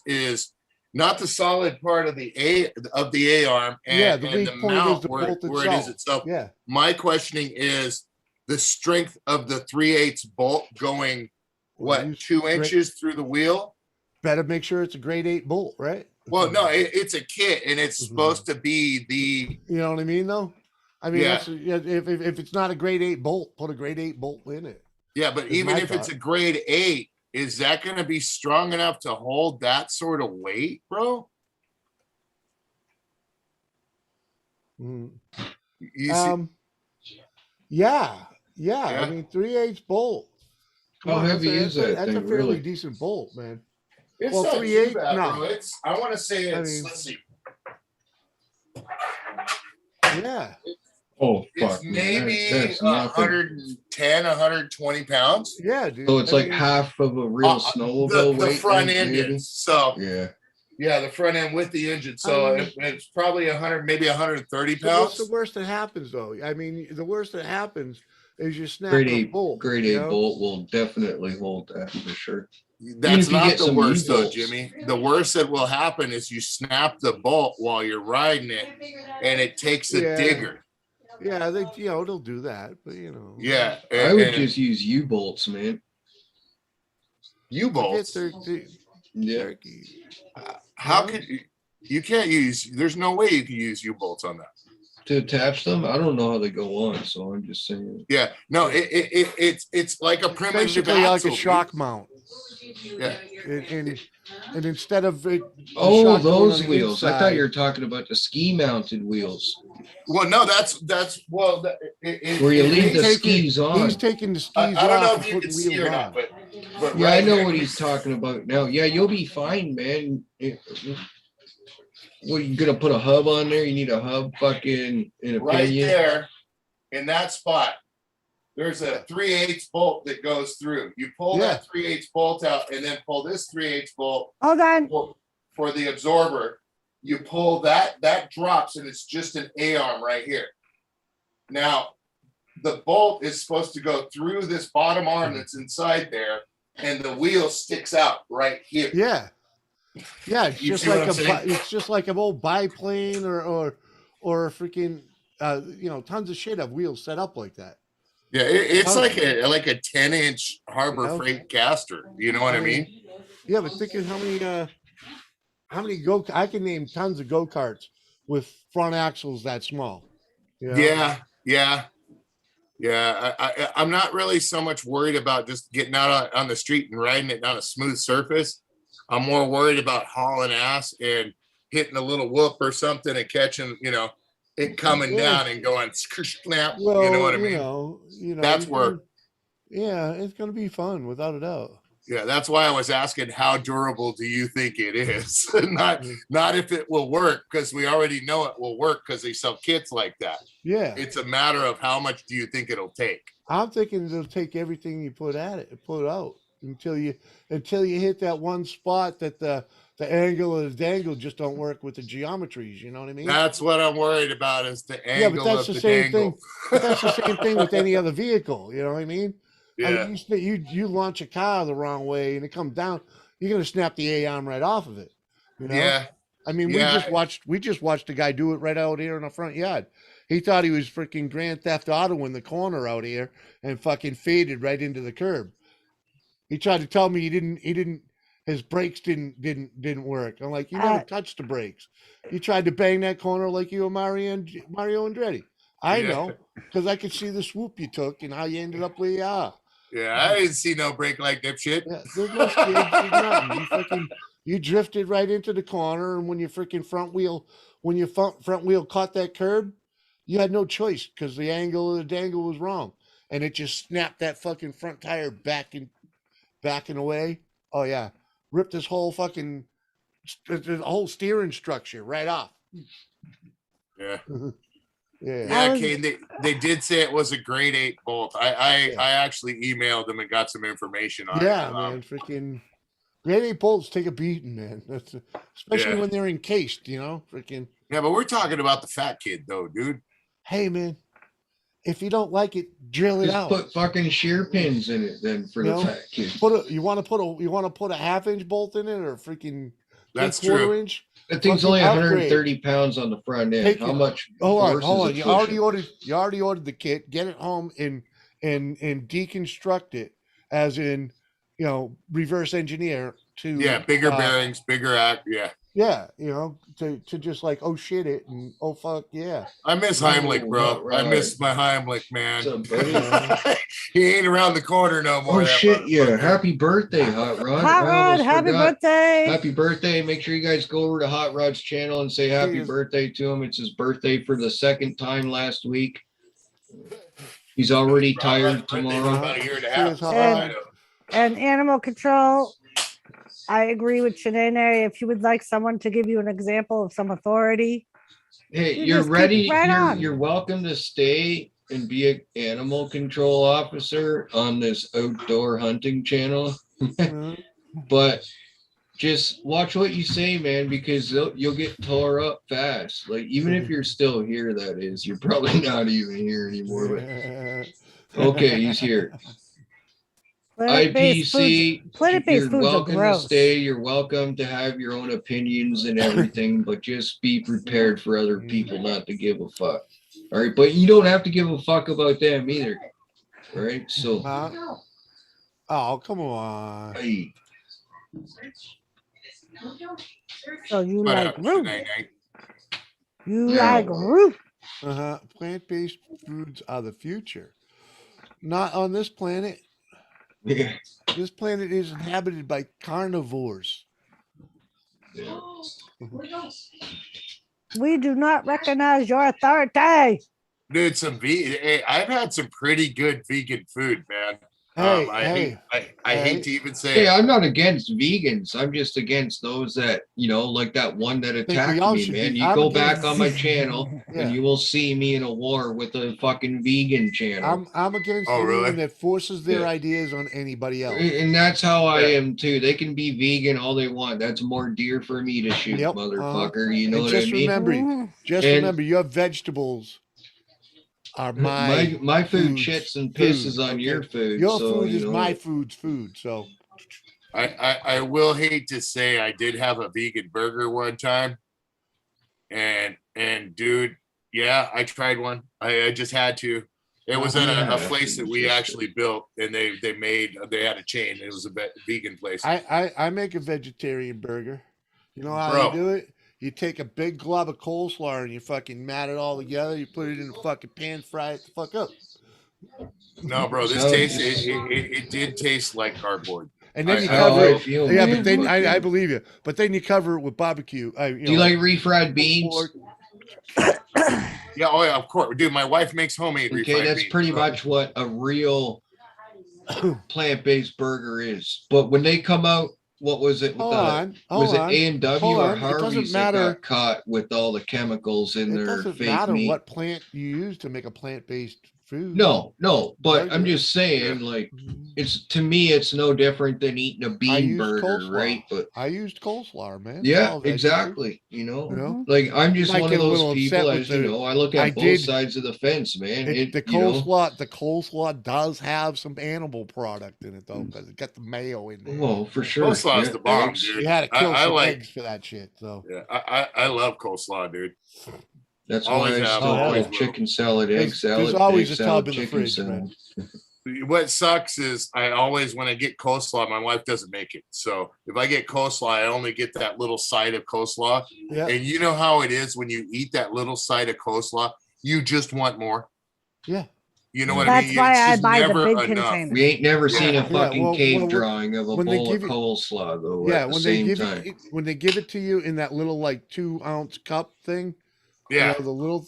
S6: not the solid part of the A arm and,
S4: Yeah, the
S6: and
S4: weak
S6: the
S4: point is
S6: mount
S4: the
S6: where,
S4: bolt
S6: where it is
S4: itself.
S6: itself.
S4: Yeah.
S6: My questioning is the strength of the 3/8 bolt going
S4: Well,
S6: what 2 inches through the wheel.
S4: Better make sure it's a grade 8 bolt, right?
S6: Well, no, it's a kit and it's
S4: Mhm.
S6: supposed to be the
S4: You know what I mean, though. I mean,
S6: Yeah.
S4: that's if it's not a grade 8 bolt, put a grade 8 bolt in it.
S6: yeah, but
S4: Is
S6: even
S4: my
S6: if it's a
S4: thought.
S6: grade 8, is that going to be strong enough to hold that sort of weight, bro?
S4: Mhm.
S6: You see,
S4: Yeah. I
S6: Yeah.
S4: mean, 3/8 bolt. Come
S2: How
S4: on,
S2: heavy is that
S4: That's a
S2: thing,
S4: fairly
S2: really?
S4: decent bolt, man.
S6: it's
S4: well,
S6: not
S4: 3/8,
S6: too bad,
S4: no.
S6: bro. It's I want to say
S4: I
S6: it's
S4: mean-
S6: let's see,
S4: Yeah.
S2: Oh,
S6: it's
S2: fuck. man,
S6: maybe
S2: that's nothing.
S6: 110, 120 pounds.
S4: Yeah, dude.
S2: So it's
S4: I
S2: like
S4: mean,
S2: half of a real snowmobile
S6: The
S2: weight.
S6: front
S2: then,
S6: end
S2: maybe?
S6: is so
S2: Yeah.
S6: the front end with the engine. So
S4: I mean-
S6: it's probably 100, maybe 130
S4: so what's
S6: pounds.
S4: the worst that happens, though? I mean, the worst that happens is you snap
S2: Grade
S4: a
S2: 8
S4: bolt.
S2: grade
S4: you
S2: 8
S4: know?
S2: bolt will definitely hold that for sure.
S6: That's
S2: if you
S6: not
S2: get
S6: the
S2: some
S6: worst though,
S2: U-bolts.
S6: Jimmy. The worst that will happen is you snap the bolt while you're riding it and it takes a
S4: Yeah.
S6: digger.
S4: Yeah, they'll do that, but you know.
S6: Yeah.
S2: I would
S6: and
S2: just use U-bolts, man.
S6: U-bolts.
S2: Yeah.
S4: Turkey.
S6: How
S4: Yeah.
S6: could you can't use there's no way you can use U-bolts on that.
S2: To attach them, I don't know how they go on, so I'm just saying.
S6: Yeah, no, it's like a primitive
S4: Basically, like
S6: axle,
S4: a
S6: dude.
S4: shock mount.
S6: Yeah.
S4: And instead of it, the
S2: Oh,
S4: shock going
S2: those
S4: on the
S2: wheels. I thought
S4: inside-
S2: you were talking about the ski mounted wheels
S6: Well, no, that's well,
S2: where you leave the
S4: taking-
S2: skis on.
S4: He's taking the skis
S6: I don't know
S4: off
S6: if
S4: and
S6: you
S4: putting
S6: can see
S4: wheels
S6: or
S4: on.
S6: not, but
S2: Yeah, I
S6: right
S2: know
S6: there,
S2: what he's talking about now. Yeah, you'll be fine, man. What, you gonna put a hub on there? You need a hub fucking in a
S6: right
S2: pinion?
S6: there in that spot. There's a 3/8 bolt that goes through. You pull
S4: Yeah.
S6: that 3/8 bolt out and then pull this 3/8 bolt
S5: Hold on.
S6: for the absorber. You pull that drops and it's just an A arm right here. Now, the bolt is supposed to go through this bottom arm that's inside there, and the wheel sticks out right here.
S4: Yeah. Yeah, it's
S6: You
S4: just
S6: see what
S4: like
S6: I'm saying?
S4: it's just like an old biplane or a freaking tons of shit have wheels set up like that.
S6: Yeah, it's
S4: Oh.
S6: like a 10-inch Harbor
S4: You know?
S6: Freight caster. You know what I mean?
S4: Yeah, but think of how many I can name tons of go-karts with front axles that small. you know?
S6: Yeah. I'm not really so much worried about just getting out on the street and riding it on a smooth surface. I'm more worried about hauling ass and hitting a little whoop or something and catching, it coming
S4: Yeah.
S6: down and going snap.
S4: Well,
S6: You know what I mean?
S4: you
S6: That's where-
S4: can- Yeah, it's gonna be fun without a doubt.
S6: Yeah, that's why I was asking how durable do you think it is? not
S4: Mm.
S6: not if it will work, because we already know it will work because they sell kits like that.
S4: Yeah,
S6: It's a matter of how much do you think it'll take?
S4: I'm thinking it'll take everything you put out until you hit that one spot that the angle of the dangle just don't work with the geometries. You know what I mean?
S6: That's what I'm worried about is the
S4: Yeah,
S6: angle
S4: but that's
S6: of
S4: the
S6: the
S4: same
S6: dangle.
S4: thing. But that's the same thing with any other vehicle. You know what I mean? I
S6: Yeah,
S4: mean, you launch a car the wrong way and it comes down, you're gonna snap the A arm right off of it. You know?
S6: yeah,
S4: I mean,
S6: Yeah.
S4: we just watched a guy do it right out here in the front yard. He thought he was freaking Grand Theft Auto in the corner out here and fucking faded right into the curb. He tried to tell me his brakes didn't work. I'm like, you never touched the brakes. You tried to bang that corner like you were Mario Andretti. I
S6: Yeah.
S4: know, because I could see the swoop you took and how you ended up where you are.
S6: Yeah, I didn't see no brake light, dipshit.
S4: Yeah, there's no skids, there's nothing. You drifted right into the corner, and when your freaking front wheel caught that curb, you had no choice because the angle of the dangle was wrong, and it just snapped that fucking front tire backing away. Oh yeah, ripped this whole fucking the whole steering structure right off.
S6: Yeah.
S4: Yeah.
S6: Yeah, Kane, they did say it was a grade 8 bolt. I
S4: Yeah.
S6: actually emailed them and got some information on
S4: Yeah,
S6: it.
S4: man, freaking grade 8 bolts take a beating, man. That's especially
S6: Yeah.
S4: when they're encased, you know, freaking.
S6: Yeah, but we're talking about the fat kid though, dude.
S4: Hey, man, if you don't like it, drill it
S2: Just
S4: out.
S2: put fucking shear pins in it then for the
S4: No.
S2: fat kid.
S4: You want to put a half-inch bolt in it or freaking
S6: That's
S4: 3/4
S6: true.
S4: inch?
S2: That thing's
S4: Fucking
S2: only
S4: upgrade.
S2: 130 pounds on the front end.
S4: Take
S2: How
S4: it.
S2: much?
S4: Hold on.
S2: force is it
S4: You already
S2: pushing?
S4: ordered the kit. Get it home and deconstruct it, as in, you know, reverse engineer to
S6: Yeah, bigger bearings, bigger act. Yeah.
S4: Yeah, you know, to just like, oh shit it and oh fuck yeah.
S6: I miss
S2: No,
S6: Heimlich, bro.
S2: not
S6: I miss
S2: right.
S6: my Heimlich, man.
S2: What's up, buddy?
S6: He ain't around the corner no more.
S2: Oh
S6: that
S2: shit, yeah.
S6: motherfucker.
S2: Happy birthday, Hot Rod.
S5: Hot
S2: I
S5: Rod,
S2: almost
S5: happy
S2: forgot.
S5: birthday.
S2: Happy birthday. Make sure you guys go over to Hot Rod's channel and say happy
S4: Cheers.
S2: birthday to him. It's his birthday for the second time last week. He's already tired tomorrow.
S6: About a year and a half.
S4: Cheers, Hot
S5: And-
S4: Rod.
S5: And animal control, I agree with Shanae. If you would like someone to give you an example of some authority,
S2: Hey,
S5: You
S2: you're
S5: just keep
S2: ready.
S5: right on.
S2: You're welcome to stay and be an animal control officer on this outdoor hunting channel.
S4: Mhm.
S2: But just watch what you say, man, because you'll get tore up fast. Like, even if you're still here, that is, you're probably not even here anymore. But okay, he's here.
S5: plant-based foods,
S2: IPC,
S5: plant-based
S2: you're
S5: foods are
S2: welcome to
S5: gross.
S2: stay. You're welcome to have your own opinions and everything, but just be prepared for other people not to give a fuck. All right, but you don't have to give a fuck about them either. All right, so
S4: Oh, come on.
S2: hey,
S5: So you
S6: What
S5: like
S6: up,
S5: root.
S6: Shanae?
S5: You
S2: Yeah.
S5: like root.
S4: Plant-based foods are the future. Not on this planet.
S2: yeah,
S4: This planet is inhabited by carnivores.
S2: yeah.
S5: We do not recognize your authority.
S6: Dude, hey, I've had some pretty good vegan food, man.
S4: Hey,
S6: I
S4: hey,
S6: hate to even say
S2: Hey,
S6: it.
S2: I'm not against vegans. I'm just against those that, you know, like that one that
S4: we
S2: attacked
S4: all
S2: me,
S4: should
S2: man.
S4: be.
S2: You
S4: I'm
S2: go
S4: against-
S2: back on my channel
S4: Yeah.
S2: and you will see me in a war with a fucking vegan channel.
S4: I'm against
S6: Oh, really?
S4: anyone that forces their
S2: Yeah.
S4: ideas on anybody else.
S2: And that's how I
S6: Yeah.
S2: am too. They can be vegan all they want. That's more deer for me to shoot,
S4: Yep,
S2: motherfucker. You know
S4: And
S2: what I
S4: just
S2: mean?
S4: remember,
S5: Mhm.
S2: And-
S4: your vegetables are
S2: My food
S4: food's
S2: shits and pisses
S4: food,
S2: on your
S4: okay?
S2: food.
S4: Your
S2: so,
S4: food
S2: you
S4: is
S2: know,
S4: my food's food. So
S6: I will hate to say I did have a vegan burger one time. And dude, yeah, I tried one. I just had to. It was at
S2: Yeah,
S6: a place that we
S2: just-
S6: actually built, and they had a chain. It was a vegan place.
S4: I make a vegetarian burger. You know how
S6: Bro.
S4: you do it? You take a big glob of coleslaw and you fucking mat it all together. You put it in a fucking pan, fry it the fuck up.
S6: No, bro, this
S2: So-
S6: tastes it did taste like cardboard.
S4: And then you
S6: I-
S4: cover
S2: I
S4: it.
S2: feel
S4: Yeah,
S2: man,
S4: but then I
S2: fucking-
S4: believe you. But then you cover it with barbecue.
S2: Do you like refried beans?
S4: pork.
S6: Yeah, oh yeah, of course, dude. My wife makes homemade.
S2: Okay,
S6: refried
S2: that's
S6: beans,
S2: pretty
S6: bro.
S2: much what a real plant-based burger is. But when they come out, what was it? With
S4: Hold
S2: the,
S4: on.
S2: was
S4: Hold
S2: it
S4: on.
S2: A&W
S4: Hold
S2: or
S4: on. It doesn't
S2: Harvey's that
S4: matter.
S2: got caught with all the chemicals in
S4: It
S2: their
S4: doesn't
S2: fake
S4: matter
S2: meat?
S4: what plant you use to make a plant-based food.
S2: No, but I'm
S4: Burger.
S2: just saying, like, it's to me, it's no different than eating a bean
S4: use
S2: burger,
S4: coleslaw.
S2: right? But
S4: I used coleslaw, man. It's
S2: yeah,
S4: all vegetable,
S2: exactly. You know,
S4: You know,
S2: like I'm just
S4: Might
S2: one
S4: get
S2: of
S4: a
S2: those
S4: little upset
S2: people,
S4: with
S2: as you
S4: the-
S2: know, I look
S4: I
S2: at both
S4: did-
S2: sides of the fence, man.
S4: the
S2: You know,
S4: coleslaw does have some animal product in it though, because it got the mayo in there.
S2: well, for sure.
S6: Coleslaw's the bomb,
S2: eggs.
S6: dude.
S4: You had to kill
S6: I
S4: some
S6: like-
S4: eggs for that shit. So
S6: Yeah, I love coleslaw, dude.
S2: That's
S6: Always
S2: why I
S6: have,
S2: still
S4: always
S2: put
S6: will.
S2: chicken salad, egg
S4: There's
S2: salad,
S4: always
S2: egg
S4: a
S2: salad,
S4: tub in the
S2: chicken
S4: fridge,
S2: salad.
S4: man.
S6: What sucks is I always, when I get coleslaw, my wife doesn't make it. So if I get coleslaw, I only get that little side of coleslaw.
S4: Yeah,
S6: And you know how it is when you eat that little side of coleslaw, you just want more.
S4: yeah.
S6: You know what I
S5: That's
S6: mean?
S5: why
S6: It's
S5: I
S6: just
S5: buy the
S6: never
S5: big
S6: enough.
S5: container.
S2: We ain't never seen a
S6: Yeah.
S2: fucking
S4: well,
S2: cave drawing of a
S4: when they
S2: bowl of
S4: give you-
S2: coleslaw though.
S4: Yeah,
S2: at the
S4: when they
S2: same
S4: give
S2: time.
S4: it when they give it to you in that little like 2-ounce cup thing,
S6: Yeah.
S4: the little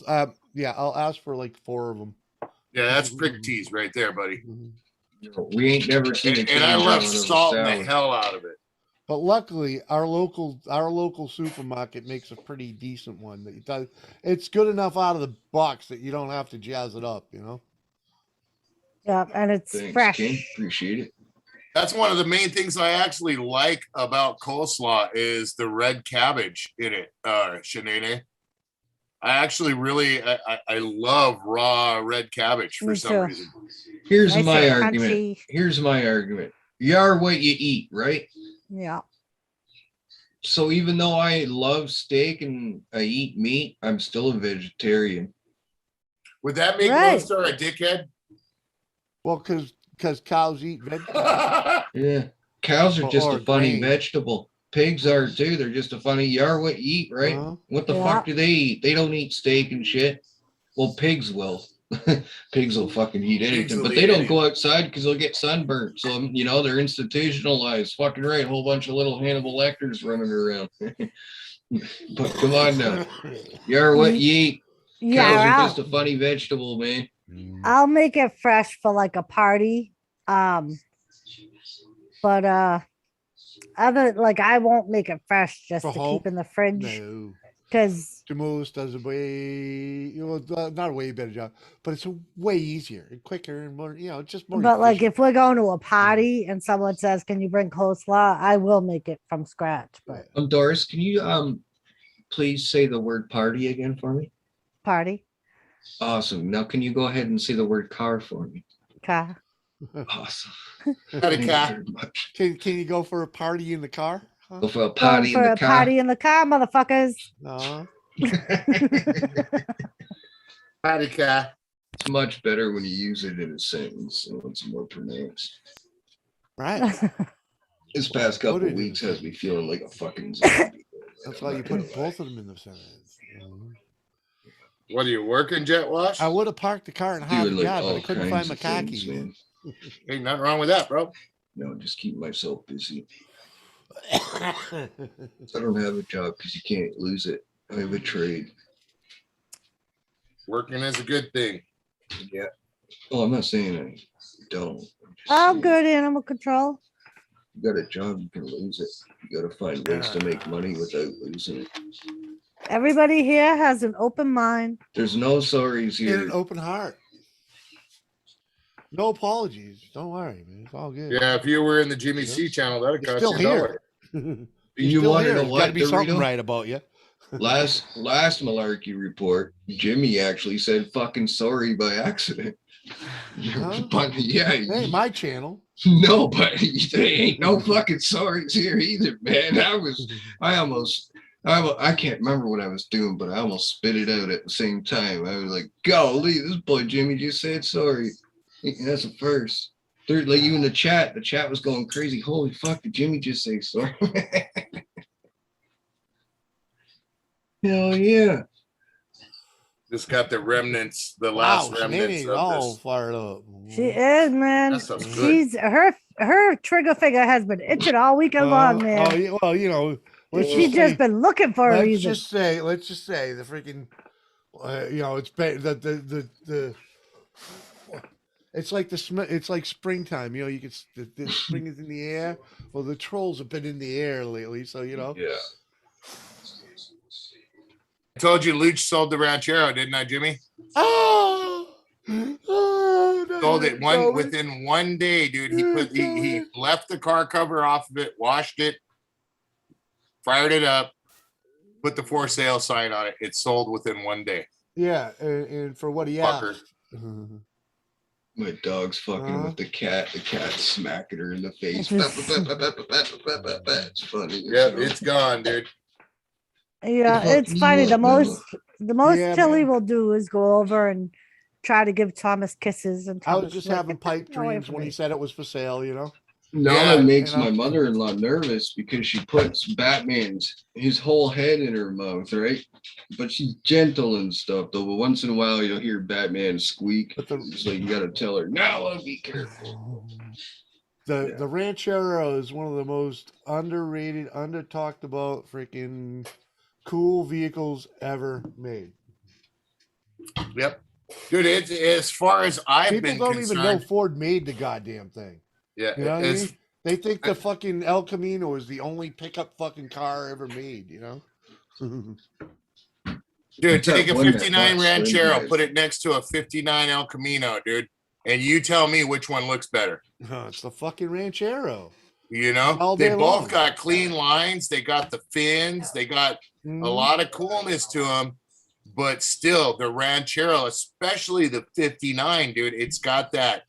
S4: yeah, I'll ask for like 4 of them.
S6: Yeah, that's prick tease right there, buddy.
S2: We ain't never seen a
S6: And
S2: cave
S6: I
S2: drawing
S6: love
S2: of a
S6: salting the
S2: salad.
S6: hell out of it.
S4: But luckily, our local supermarket makes a pretty decent one that does. It's good enough out of the box that you don't have to jazz it up, you know.
S5: Yeah, and it's
S2: Thanks,
S5: fresh.
S2: King. Appreciate it.
S6: That's one of the main things I actually like about coleslaw is the red cabbage in it, Shanae. I actually really, I love raw red cabbage for
S5: Me
S6: some
S5: too.
S6: reason.
S2: Here's
S5: Nice
S2: my
S5: and
S2: argument.
S5: crunchy.
S2: Here's my argument. You are what you eat, right?
S5: Yeah.
S2: So even though I love steak and I eat meat, I'm still a vegetarian.
S6: Would that make
S5: Right.
S6: Lone Star a dickhead?
S4: Well, because cows eat vegetables.
S2: Yeah. Cows are just
S4: Or
S2: a funny
S4: grain.
S2: vegetable. Pigs are too. They're just a funny, you are what you eat, right?
S4: Uh-huh.
S2: What the
S5: Yeah.
S2: fuck do they eat? They don't eat steak and shit. Well, pigs will. Pigs will fucking eat anything,
S6: will
S2: but
S6: eat
S2: they don't
S6: anything.
S2: go outside because they'll get sunburned. So, you know, they're institutionalized. Fucking right. A whole bunch of little Hannibal Lecters running around. But come on now. You are what you eat. Cows
S5: Yeah,
S2: are just a funny vegetable, man.
S5: I'll make it fresh for like a party. But other like I won't make it fresh just
S4: For
S5: to
S4: home?
S5: keep in the fridge
S4: No.
S5: because
S4: Jamoose does a way, not a way better job, but it's a way easier and quicker and more, just more.
S5: but like
S4: efficient.
S5: if we're going to a party and someone says, "Can you bring coleslaw?" I will make it from scratch. But
S2: Doris, can you please say the word party again for me?
S5: party,
S2: Awesome. Now can you go ahead and say the word car for me?
S5: okay.
S2: Awesome.
S6: Got a
S2: Thank you
S6: cat.
S2: very much.
S4: Can you go for a party in the car? Huh?
S2: Go for a
S5: Going
S2: party in
S5: for
S2: the
S5: a
S2: car.
S5: party in the car, motherfuckers.
S4: No.
S6: Patty cat.
S2: It's much better when you use it in a sentence, so it's more pronounced.
S4: Right.
S2: This past
S4: Put
S2: couple
S4: it in
S2: weeks
S4: a
S2: has me feeling like a fucking zombie.
S4: That's why you put both of them in the sentence.
S6: What are you working, Jet Wash?
S4: I would have parked the car in half
S2: Doing like
S4: yard, but I
S2: all
S4: couldn't find
S2: kinds
S4: my
S2: of
S4: car
S2: things,
S4: keys.
S2: man.
S6: Ain't nothing wrong with that, bro.
S2: No, just keep myself busy. I don't have a job because you can't lose it. I have a trade.
S6: Working is a good thing.
S2: Yeah. Oh, I'm not saying I don't. I'm just
S5: Oh,
S2: saying
S5: good animal control.
S2: You got a job, you can lose it. You got to find ways to make money without losing it.
S5: Everybody here has an open mind.
S2: There's no sorries
S4: In
S2: here.
S4: an open heart. No apologies. Don't worry, man. It's all good.
S6: Yeah, if you were in the Jimmy C channel, that'd
S4: You're
S6: cost
S4: still
S6: you a
S4: here.
S6: dollar.
S4: You're
S2: You
S4: still
S2: wanna
S4: here.
S2: know
S4: There's
S2: what,
S4: got to be something
S2: Dorito?
S4: right about you.
S2: Last malarkey report, Jimmy actually said fucking sorry by accident.
S4: Huh?
S2: But yeah,
S4: Hey, my channel.
S2: no, but there ain't no fucking sorries here either, man. I can't remember what I was doing, but I almost spit it out at the same time. I was like, golly, this boy Jimmy just said sorry. That's a first. Third, like you in the chat was going crazy. Holy fuck, did Jimmy just say sorry? Hell yeah.
S6: Just got the remnants, the
S4: Wow,
S6: last remnants
S4: Shanany's
S6: of
S4: all
S6: this.
S4: fired up.
S5: She is, man.
S6: That sounds good.
S5: She's her trigger finger has been itching all weekend long, man.
S4: Oh, yeah, well, let's
S5: She's
S4: just
S5: just
S4: say,
S5: been looking for a reason.
S4: let's just say the freaking, it's the it's like it's like springtime. You can the spring is in the air. Well, the trolls have been in the air lately, so
S2: Yeah.
S6: I told you Luch sold the ranchero, didn't I, Jimmy?
S4: Oh,
S6: Sold it within 1 day, dude. He left the car cover off of it, washed it, fired it up, put the for sale sign on it. It sold within 1 day.
S4: Yeah, and for what he
S6: Fucker.
S4: asked.
S2: My dog's fucking
S4: Uh-huh.
S2: with the cat. The cat's smacking her in the face. It's funny.
S6: Yep, it's gone, dude.
S5: Yeah,
S2: Fuck
S5: it's funny.
S2: you
S5: The
S2: up,
S5: most The most
S4: Yeah,
S5: Tilly
S4: man.
S5: will do is go over and try to give Thomas kisses, and
S4: I was
S5: Thomas
S4: just
S5: is like,
S4: having
S5: "Get that
S4: pipe
S5: away
S4: dreams
S5: from
S4: when he
S5: me."
S4: said it was for sale, you know?
S2: Now
S6: Yeah,
S2: that makes
S4: you know?
S2: my mother-in-law nervous because she puts his whole head in her mouth, right? But she's gentle and stuff, though. But once in a while, you'll hear Batman squeak.
S4: But the
S2: It's like you got to tell her, now I'll be careful.
S4: the Ranchero is one of the most underrated, under talked about freaking cool vehicles ever made.
S6: yep, dude. It's as far as I've
S4: People
S6: been
S4: don't even know
S6: concerned.
S4: Ford made the goddamn thing.
S6: Yeah,
S4: You know what I
S6: it's
S4: mean? They think the fucking El Camino is the only pickup fucking car ever made, you know?
S6: dude.
S2: That
S6: Take a
S2: one that
S6: 59
S2: Not Slim
S6: Ranchero,
S2: had.
S6: put it next to a 59 El Camino, dude, and you tell me which one looks better.
S4: It's the fucking Ranchero.
S6: You know,
S4: All
S6: they
S4: day
S6: both
S4: long.
S6: got clean lines. They got the fins. They got a
S4: Mhm.
S6: lot of coolness to them. But still, the Ranchero, especially the 59, dude, it's got that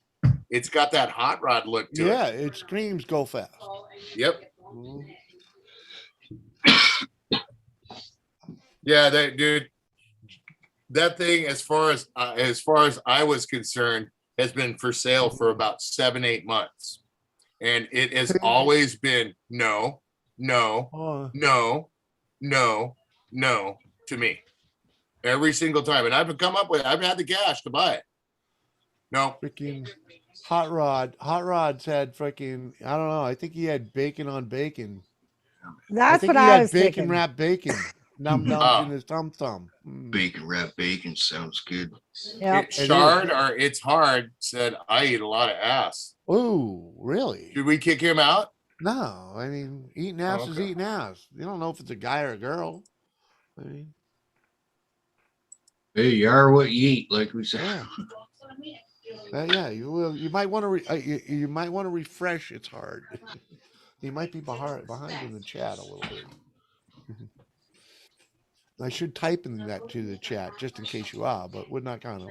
S6: hot rod look to
S4: Yeah,
S6: it.
S4: it screams go fast.
S6: Yep.
S4: Mhm.
S6: Yeah, that dude, that thing, as far as I was concerned, has been for sale for about 7-8 months, and it has always been no, no,
S4: Oh,
S6: no, no, no to me every single time, and I've had the cash to buy it. No,
S4: freaking Hot Rod. Hot Rod's had freaking, I don't know. I think he had bacon on bacon. I
S5: That's
S4: think
S5: what
S4: he
S5: I
S4: had
S5: was
S4: bacon
S5: thinking.
S4: wrapped bacon. Num nums in his tum tum.
S2: Bacon wrap bacon sounds good.
S5: Yep.
S6: Shard or It's Hard said I eat a lot of ass.
S4: Ooh, really?
S6: Should we kick him out?
S4: No, I mean, eating ass is
S6: okay.
S4: eating ass. You don't know if it's a guy or a girl. I mean,
S2: Hey, you are what you eat, like we said.
S4: yeah. Yeah, you will. You might want to. You might want to refresh. It's hard. You might be behind in the chat a little bit. I should type in that to the chat just in case you are, but we're not gonna.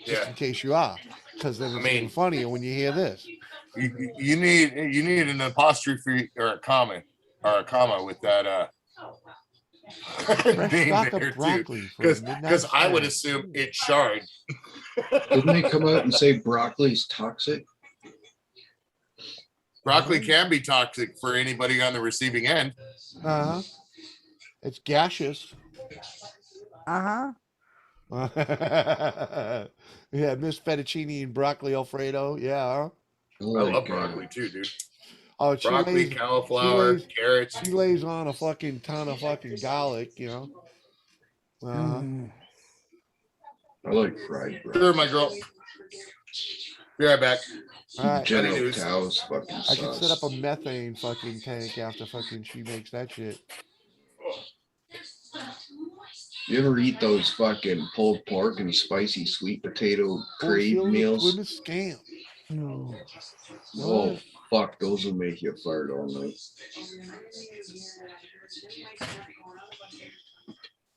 S4: Just
S6: Yeah.
S4: in case you are, because then it's even funnier when you hear this.
S6: You need an apostrophe or a comma with that
S4: Fresh
S6: name
S4: stock
S6: there
S4: of
S6: too,
S4: broccoli for a midnight
S6: because I would
S4: snack.
S6: assume it's Shard.
S2: Didn't they come out and say broccoli's toxic?
S6: Broccoli can be toxic for anybody on the receiving end.
S4: Uh huh. It's gaseous.
S5: Uh huh.
S4: Yeah, Miss Fettuccine and broccoli Alfredo. Yeah.
S6: I love broccoli too, dude.
S4: Oh,
S6: Broccoli, cauliflower, carrots.
S4: She lays on a fucking ton of fucking garlic, you know.
S5: Mhm.
S2: I like fried broccoli.
S6: Sure, my girl. Be right back.
S4: All right.
S2: General
S6: news.
S2: Tao's fucking
S4: I could set up
S2: sauce.
S4: a methane fucking tank after fucking she makes that shit.
S2: You ever eat those fucking pulled pork and spicy sweet potato crave
S4: Filled with
S2: meals?
S4: Plymouth scam.
S5: No.
S2: Oh,
S4: What?
S2: fuck, those will make you fart all night.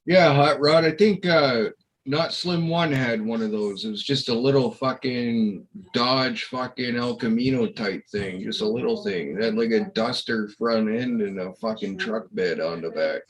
S2: Yeah, Hot Rod, I think Not Slim One had one of those. It was just a little fucking Dodge fucking El Camino type thing, just a little thing. It had like a duster front end and a fucking truck bed on the back.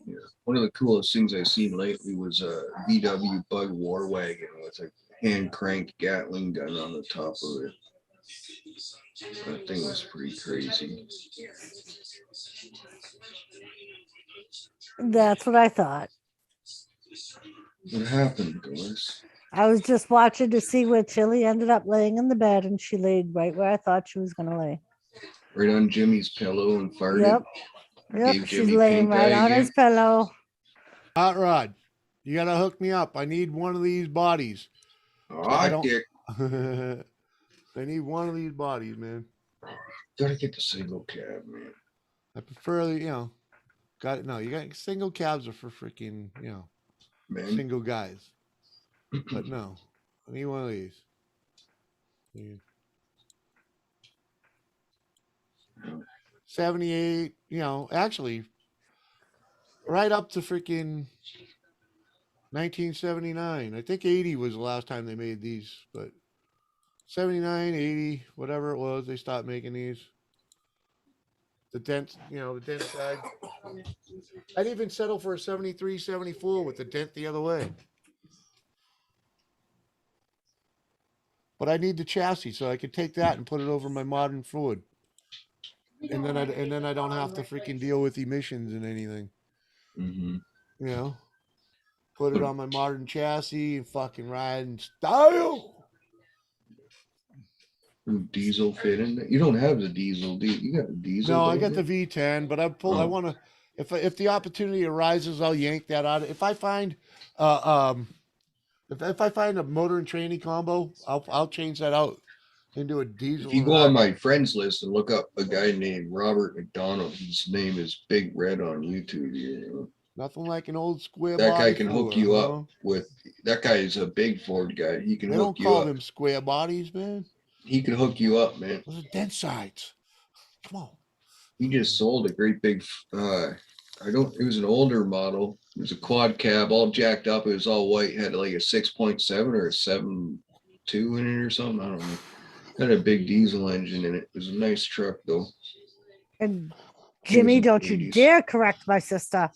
S2: Yeah. One of the coolest things I've seen lately was a VW Bug War Wagon with a hand cranked Gatling gun on the top of it. That thing was pretty crazy.
S5: That's what I thought.
S2: What happened, Doris?
S5: I was just watching to see where Chili ended up laying in the bed, and she laid right where I thought she was going to lay.
S2: Right on Jimmy's pillow and farted.
S5: Yep. Yep.
S2: Gave
S5: She's
S2: Jimmy
S5: laying
S2: pink
S5: right
S2: eye
S5: on
S2: again.
S5: his pillow.
S4: Hot Rod, you gotta hook me up. I need one of these bodies. I
S2: Oh,
S4: don't-
S2: dick.
S4: I need one of these bodies, man.
S2: Gotta get the single cab, man.
S4: I prefer, you know, got it. No, you got single cabs are for freaking, you know,
S2: Man.
S4: single guys. But no, I need one of these. Yeah. 78, you know, actually, right up to freaking 1979. I think 80 was the last time they made these, but 79, 80, whatever it was, they stopped making these. The dent, the dent side. I'd even settle for a 73, 74 with the dent the other way. But I need the chassis so I could take that and put it over my modern Ford. And then I don't have to freaking deal with emissions and anything.
S2: Mm-hmm.
S4: You know? Put it on my modern chassis and fucking ride in style.
S2: Diesel fit in there. You don't have the diesel, do you? You got the diesel.
S4: No, I
S2: don't
S4: got
S2: you?
S4: the V10, but I
S2: Oh.
S4: want to. If the opportunity arises, I'll yank that out. If I find, if I find a motor and tranny combo, I'll change that out into a diesel.
S2: If you go on my friends list and look up a guy named Robert McDonald, his name is Big Red on YouTube.
S4: Nothing like an old square.
S2: That guy
S4: body
S2: can
S4: Ford,
S2: hook you
S4: huh?
S2: up with. That guy is a big Ford guy. He can
S4: They
S2: hook
S4: don't
S2: you
S4: call
S2: up.
S4: them square bodies, man.
S2: He can hook you up, man.
S4: Those are dent sides. Come on.
S2: He just sold a great big. It was an older model. It was a quad cab, all jacked up. It was all white. Had like a 6.7 or a 7.2 in it or something. I don't know. Had a big diesel engine in it. It was a nice truck though.
S5: And
S2: It was
S5: Jimmy,
S2: in the
S5: don't you
S2: 80s.
S5: dare correct my sister.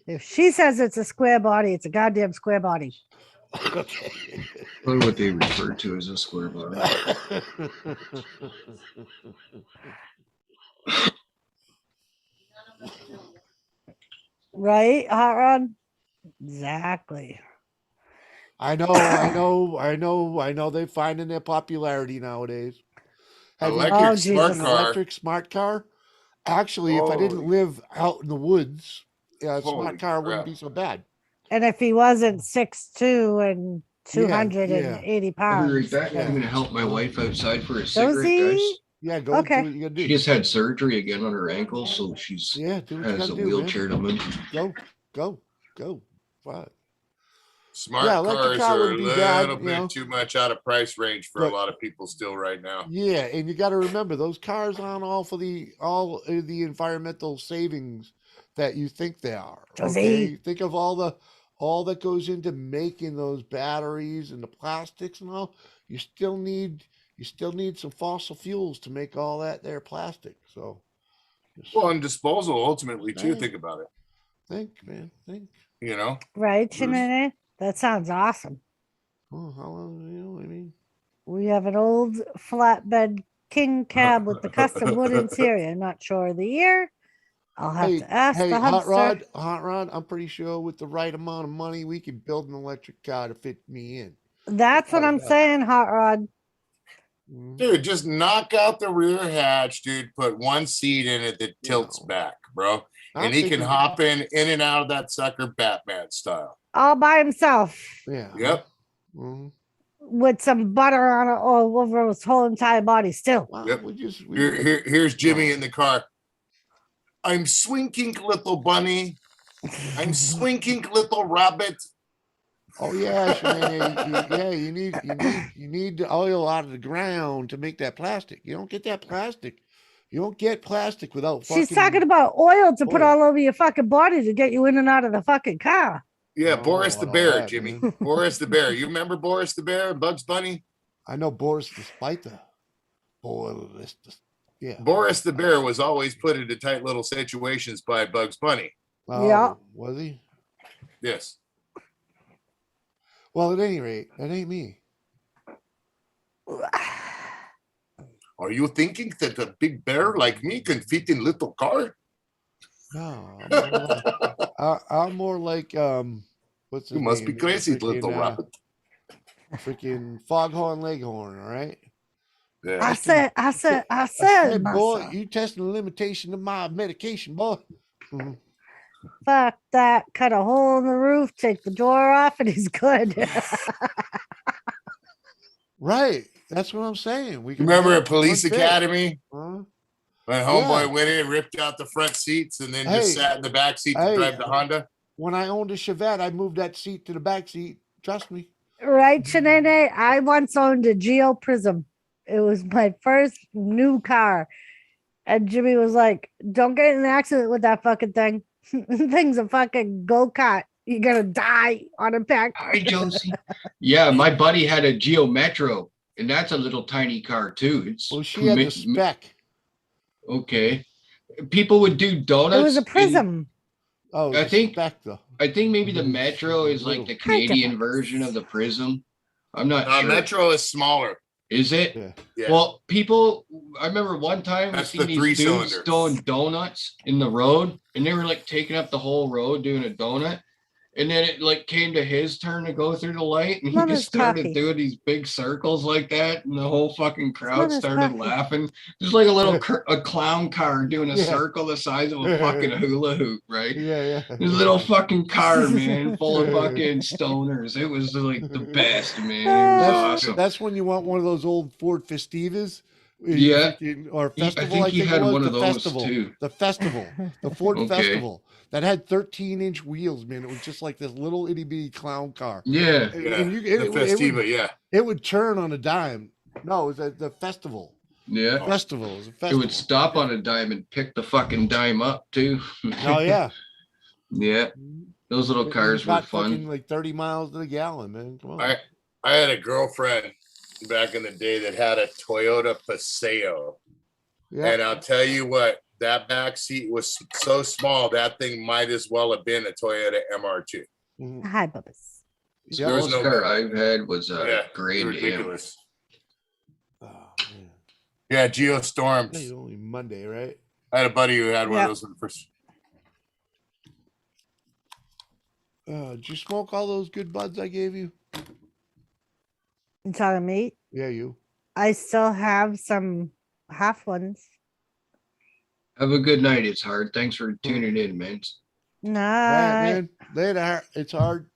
S5: If she says it's a square body, it's a goddamn square body.
S4: Okay.
S2: Probably what they refer to as a square body.
S5: Right, Hot Rod? Exactly.
S4: I know. They're finding their popularity nowadays. Have you
S6: Electric
S5: Oh,
S6: smart
S5: Jesus.
S4: an
S6: car.
S4: electric smart car? Actually, if I didn't
S6: Holy-
S4: live out in the woods, a
S6: Holy
S4: smart car wouldn't
S6: crap.
S4: be so bad.
S5: And if he wasn't 6'2" and
S4: Yeah,
S5: 280
S2: I'll be
S5: pounds.
S2: right back.
S4: Yeah.
S2: I'm gonna help my wife outside for a cigarette, guys.
S5: Josie?
S4: Yeah, go
S5: Okay.
S4: do what you gotta
S2: She
S4: do.
S2: just had surgery again on her ankle, so she's
S4: Yeah, do what you
S2: has
S4: gotta
S2: a
S4: do,
S2: wheelchair to move.
S4: man. Go. Fine.
S6: Smart
S4: Yeah, electric
S6: cars
S4: car
S6: are a
S4: wouldn't be bad,
S6: little bit too much out of price range for
S4: But-
S6: a lot of people still right now.
S4: Yeah, and you got to remember those cars aren't all for all of the environmental savings that you think they are.
S5: Josie.
S4: Okay, think of all that goes into making those batteries and the plastics and all. You still need some fossil fuels to make all that there plastic. So, just
S6: Well, and disposal ultimately too.
S4: Right.
S6: Think about it.
S4: think, man, think.
S6: You know,
S5: Right, Shanene? That sounds awesome.
S4: Oh, how long? I mean,
S5: We have an old flatbed king cab with the custom wood interior. Not sure of the year. I'll have to ask
S4: hey,
S5: the
S4: hot
S5: hubster.
S4: rod. I'm pretty sure with the right amount of money, we can build an electric car to fit me in.
S5: That's what
S4: Without a
S5: I'm
S4: doubt.
S5: saying, Hot Rod.
S4: Mhm.
S6: dude, just knock out the rear hatch, dude. Put one seat in it that tilts
S4: No.
S6: back, bro,
S4: I'm
S6: and he can
S4: thinking-
S6: hop in and out of that sucker Batman style.
S5: All by himself
S4: Yeah.
S6: Yep.
S4: Mhm.
S5: with some butter on it all over his whole entire body still.
S4: Wow,
S6: Yep.
S4: we
S6: Here's Jimmy
S4: Oh.
S6: in the car. I'm swinking, little bunny. I'm swinking, little rabbit.
S4: Oh yeah, Shanae, you need the oil out of the ground to make that plastic. You don't get that plastic. You don't get plastic without
S5: She's
S4: fucking.
S5: talking about oil to put
S4: oil.
S5: all over your fucking body to get you in and out of the fucking car.
S6: Yeah,
S4: Oh,
S6: Boris the
S4: all
S6: Bear,
S4: that,
S6: Jimmy.
S4: man.
S6: Boris the Bear. You remember Boris the Bear and Bugs Bunny?
S4: I know Boris the Spider. Yeah.
S6: Boris the Bear was always put into tight little situations by Bugs Bunny.
S5: Yeah.
S4: Oh, was he?
S6: Yes.
S4: Well, at any rate, that ain't me.
S6: Are you thinking that a big bear like me can fit in little car?
S4: No, I'm more like what's his
S6: You must
S4: name?
S6: be crazy,
S4: Freaking,
S6: little rabbit.
S4: freaking Foghorn Leghorn, all right?
S6: Yeah.
S5: I said,
S4: I said,
S5: my
S4: boy,
S5: son.
S4: you testing the limitation of my medication, boy. Mhm.
S5: Fuck that. Cut a hole in the roof, take the door off, and he's good.
S4: Right. That's what I'm saying. We can
S6: Remember
S4: make
S6: at Police
S4: one fit.
S6: Academy
S4: Huh?
S6: when Homeboy
S4: Yeah.
S6: went in, ripped out the front seats, and then
S4: Hey.
S6: just sat in the back seat to
S4: Hey.
S6: drive the Honda?
S4: When I owned a Chevette, I moved that seat to the back seat. Trust me.
S5: Right, Shanene? I once owned a Geo Prism. It was my first new car. And Jimmy was like, don't get in an accident with that fucking thing. Thing's a fucking go-kart. You're gonna die on impact.
S2: Hi, Josie. Yeah, my buddy had a Geo Metro, and that's a little tiny car too. It's
S4: Well, she had the spec.
S2: okay. People would do
S5: It
S2: donuts.
S5: was a
S2: in-
S5: prism.
S4: Oh,
S2: I
S4: the
S2: think-
S4: spec though.
S2: I think maybe the
S4: Mhm.
S2: Metro is like the
S5: Kind of.
S2: Canadian version of the Prism. I'm not sure.
S6: Metro is smaller.
S2: Is it?
S4: Yeah.
S6: Yeah.
S2: Well, people, I remember one time I
S6: That's
S2: seen
S6: the
S2: these
S6: three-cylinder.
S2: dudes throwing donuts in the road, and they were like taking up the whole road doing a donut. And then it like came to his turn to go through the light, and he
S5: Mama's
S2: just started
S5: coffee.
S2: doing these big circles like that, and the whole fucking crowd
S5: Mama's
S2: started
S5: coffee.
S2: laughing, just like a little a clown car doing a
S4: Yeah.
S2: circle the size of a fucking hula hoop, right?
S4: Yeah.
S2: This little fucking car, man, full of fucking stoners. It was like the best, man. It was
S4: That's,
S2: awesome.
S4: that's when you want one of those old Ford Festivas.
S2: Yeah.
S4: Or
S2: I
S4: festival.
S2: think he had
S4: it was,
S2: one of
S4: the
S2: those
S4: festival.
S2: too.
S4: The festival, the Ford
S2: Okay.
S4: Festival that had 13-inch wheels, man. It was just like this little itty bitty clown car.
S2: Yeah.
S4: And-
S6: Yeah.
S4: and you-
S6: The
S4: it would-
S6: Festiva, yeah.
S4: it would turn on a dime. No, it was at the festival.
S2: Yeah.
S4: Festival. It was a
S2: It
S4: festival.
S2: would stop on a dime and pick the fucking dime up too.
S4: Oh yeah.
S2: Yeah. Those little
S4: It
S2: cars were
S4: got
S2: fun.
S4: fucking like 30 miles to the gallon, man. Come on.
S6: I had a girlfriend back in the day that had a Toyota Paseo.
S4: Yeah.
S6: And I'll tell you what, that back seat was so small, that thing might as well have been a Toyota MR2.
S4: Mhm.
S5: Hi, Bubba's.
S2: The
S4: Yeah.
S6: There's
S2: smallest
S6: no
S2: car
S6: better.
S2: I've had was a
S6: Yeah,
S2: Grand Am.
S6: ridiculous.
S4: Oh, man.
S6: Yeah, Geostorms.
S4: Today's only Monday, right?
S6: I had a buddy who had one
S5: Yeah.
S6: of those in the first.
S4: Did you smoke all those good buds I gave you?
S5: You talking to me?
S4: Yeah, you.
S5: I still have some half ones.
S2: Have a good night. It's hard. Thanks for tuning in, man.
S4: All right,
S5: Nah.
S4: man. Later. It's hard.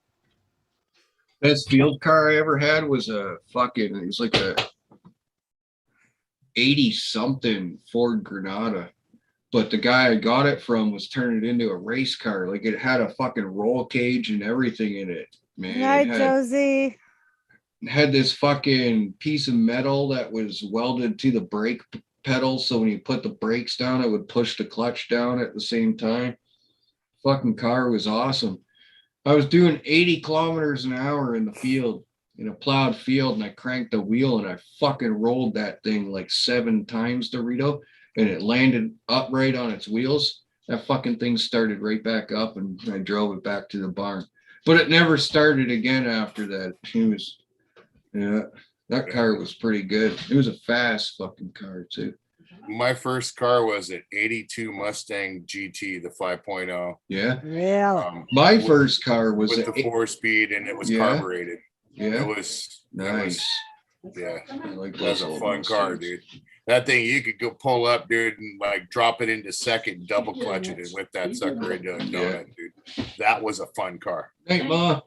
S2: Best field car I ever had was a fucking, it was like a 80 something Ford Granada. But the guy I got it from was turning it into a race car. Like it had a fucking roll cage and everything in it, man.
S5: Hi,
S2: It
S5: Josie.
S2: had this fucking piece of metal that was welded to the brake pedal. So when you put the brakes down, it would push the clutch down at the same time. Fucking car was awesome. I was doing 80 kilometers an hour in the field, in a plowed field, and I cranked the wheel and I fucking rolled that thing like 7 times, Dorito, and it landed upright on its wheels. That fucking thing started right back up and I drove it back to the barn. But it never started again after that. It was, yeah, that car was pretty good. It was a fast fucking car too.
S6: My first car was an 82 Mustang GT, the 5.0.
S2: Yeah.
S5: Real.
S2: My
S6: with-
S2: first car was
S6: with
S2: a,
S6: the 4-speed, and it was
S2: Yeah.
S6: carbureted.
S2: yeah,
S6: It was
S2: nice.
S6: yeah.
S2: I like
S6: That was
S2: those
S6: a
S2: old
S6: fun car,
S2: Mustangs.
S6: dude. That thing you could go pull up, dude, and like drop it into second, double clutch it, and whip that sucker into a donut, dude. That was a fun car.
S2: Hey, Ma.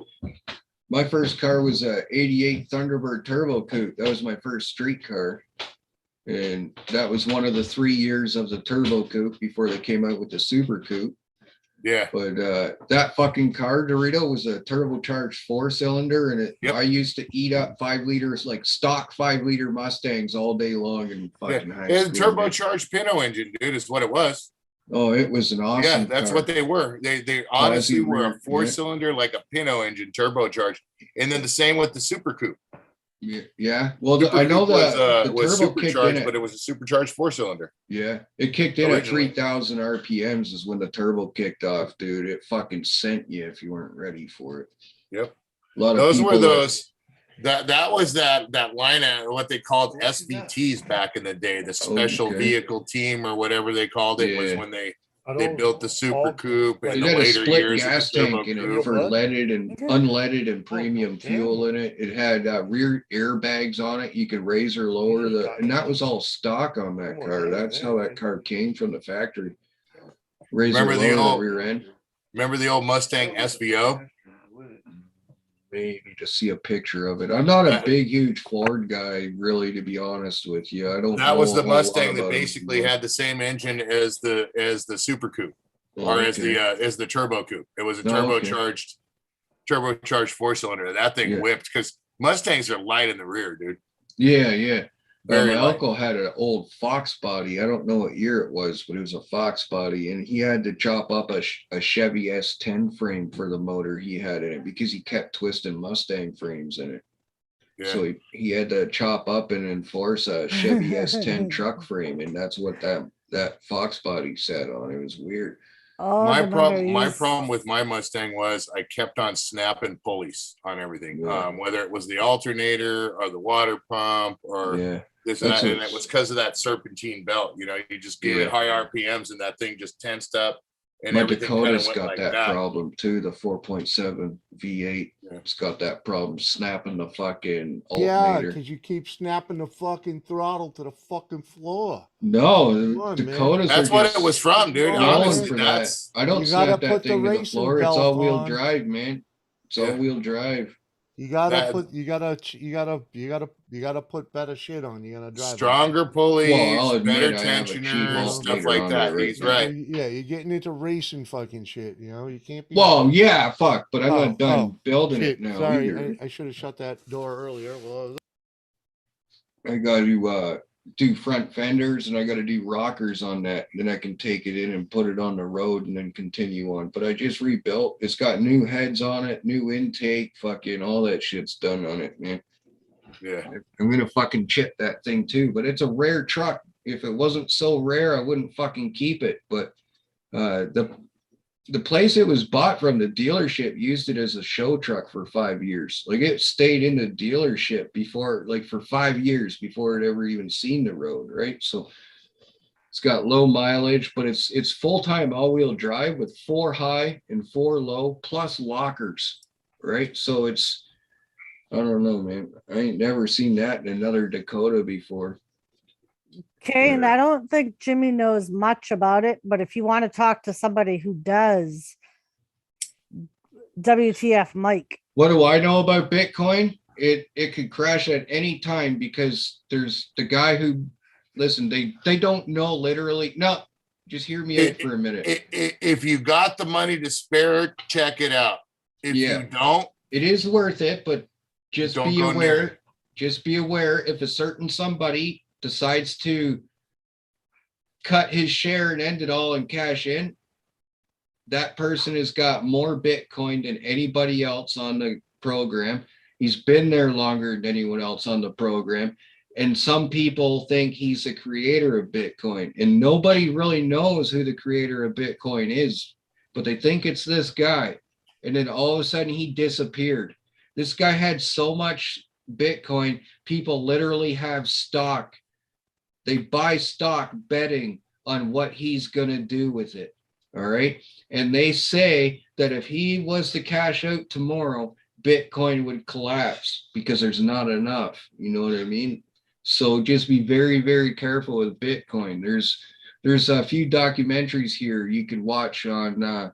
S2: My first car was a 88 Thunderbird Turbo Coupe. That was my first street car. And that was one of the 3 years of the Turbo Coupe before they came out with the Super Coupe.
S6: Yeah,
S2: But that fucking car, Dorito, was a turbocharged 4-cylinder, and
S6: Yep.
S2: I used to eat up 5 liters, like stock 5-liter Mustangs all day long and fucking high
S6: it's a
S2: speed.
S6: turbocharged Pinto engine, dude, is what it was.
S2: Oh, it was an awesome
S6: Yeah, that's
S2: car.
S6: what they were. They honestly were
S2: rear,
S6: a 4-cylinder, like a Pinto engine, turbocharged, and then the same with the Super Coupe.
S2: Yeah. Well,
S6: Super
S2: I know
S6: Coupe was,
S2: the
S6: was
S2: turbo kicked in
S6: supercharged,
S2: at,
S6: but it was a supercharged 4-cylinder.
S2: yeah, it kicked in at
S6: Originally.
S2: 3,000 RPMs is when the turbo kicked off, dude. It fucking sent you if you weren't ready for it.
S6: Yep.
S2: A lot of
S6: Those were
S2: people
S6: those. That was that line at what they called SVTs back in the day, the special
S2: Okay.
S6: vehicle team or whatever they called it, was
S2: Yeah.
S6: when they built the Super Coupe
S2: It
S6: in the
S2: had a
S6: later
S2: split
S6: years. of
S2: gas
S6: the Turbo
S2: tank in it
S6: Coupe.
S2: for leaded and
S5: Yeah.
S2: unleaded and premium fuel in it. It had rear airbags on it. You could raise or lower and that was all stock on that car. That's how that car came from the factory. Raise or
S6: Remember the
S2: lower
S6: old-
S2: the rear end.
S6: Remember the old Mustang SVO?
S2: Maybe to see a picture of it. I'm not a big, huge Ford guy, really, to be honest with you. I don't.
S6: That
S2: know
S6: was
S2: a
S6: the
S2: whole lot
S6: Mustang that
S2: about it.
S6: basically had the same engine as the Super Coupe, or as the Turbo Coupe. It was a
S2: Oh, okay.
S6: turbocharged 4-cylinder. That thing
S2: Yeah.
S6: whipped because Mustangs are light in the rear, dude.
S2: Yeah, yeah.
S6: Very
S2: my
S6: light.
S2: uncle had an old Fox body. I don't know what year it was, but it was a Fox body, and he had to chop up a Chevy S10 frame for the motor he had in it because he kept twisting Mustang frames in it.
S6: Yeah.
S2: So he had to chop up and enforce a Chevy S10 truck frame, and that's what that Fox body sat on. It was weird.
S5: Oh,
S6: my
S5: the
S6: problem
S5: memories.
S6: with my Mustang was I kept on snapping pulleys on everything.
S2: Yeah.
S6: Whether it was the alternator or the water pump or
S2: Yeah,
S6: this and
S2: that's
S6: that, and it
S2: what's-
S6: was because of that serpentine belt. You know, you just gave it
S2: Yeah.
S6: high RPMs and that thing just tensed up and
S2: My
S6: everything kind of
S2: Dakota's
S6: went
S2: got
S6: like
S2: that
S6: that.
S2: problem too. The 4.7 V8.
S6: Yeah.
S2: It's got that problem snapping the fucking
S4: Yeah,
S2: alternator.
S4: because you keep snapping the fucking throttle to the fucking floor.
S2: No,
S4: Come on,
S2: Dakotas
S6: That's
S2: are
S6: what
S2: just
S6: it was from, dude.
S4: Oh,
S2: known
S6: Honestly,
S2: for
S6: that's
S2: that. I don't
S4: You gotta
S2: snap that
S4: put the
S2: thing to the
S4: racing
S2: floor. It's
S4: belt
S2: all-wheel
S4: on.
S2: drive, man. It's
S6: Yeah.
S2: all-wheel drive.
S4: You gotta
S6: That-
S4: put you gotta put better shit on. You gotta drive it.
S6: stronger pulleys,
S2: Well, I'll admit
S6: better
S2: I have a cheap
S6: tensioners, stuff
S2: alternator
S6: like
S2: on
S6: that.
S2: there right
S6: He's
S2: now.
S6: right.
S4: Yeah, you're getting into racing fucking shit. You know, you can't be.
S2: Well, yeah, fuck, but I'm
S4: Oh,
S2: not done building
S4: shit.
S2: it now
S4: Sorry,
S2: either.
S4: I should have shut that door earlier. Well,
S2: I got to do front fenders and I got to do rockers on that. Then I can take it in and put it on the road and then continue on. But I just rebuilt. It's got new heads on it, new intake, fucking all that shit's done on it, man.
S6: Yeah.
S2: I'm gonna fucking chip that thing too. But it's a rare truck. If it wasn't so rare, I wouldn't fucking keep it. But the place it was bought from, the dealership, used it as a show truck for 5 years. Like it stayed in the dealership before, like for 5 years before it ever even seen the road, right? So it's got low mileage, but it's full-time all-wheel drive with 4 high and 4 low plus lockers, right? So it's, I don't know, man. I ain't never seen that in another Dakota before.
S5: Kane,
S2: Yeah.
S5: I don't think Jimmy knows much about it, but if you want to talk to somebody who does, WTF Mike.
S2: What do I know about Bitcoin? It could crash at any time because there's the guy who, listen, they don't know literally. No, just hear me out for a minute.
S6: If you got the money to spare, check it out. If
S2: Yeah.
S6: you don't,
S2: It is worth it, but just
S6: Don't
S2: be
S6: go near
S2: aware. Just be aware if a certain somebody decides to cut his share and end it all and cash in, that person has got more Bitcoin than anybody else on the program. He's been there longer than anyone else on the program. And some people think he's the creator of Bitcoin. And nobody really knows who the creator of Bitcoin is, but they think it's this guy. And then all of a sudden he disappeared. This guy had so much Bitcoin, people literally have stock. They buy stock betting on what he's going to do with it. All right. And they say that if he was to cash out tomorrow, Bitcoin would collapse because there's not enough. You know what I mean? So just be very, very careful with Bitcoin. There's a few documentaries here you could watch on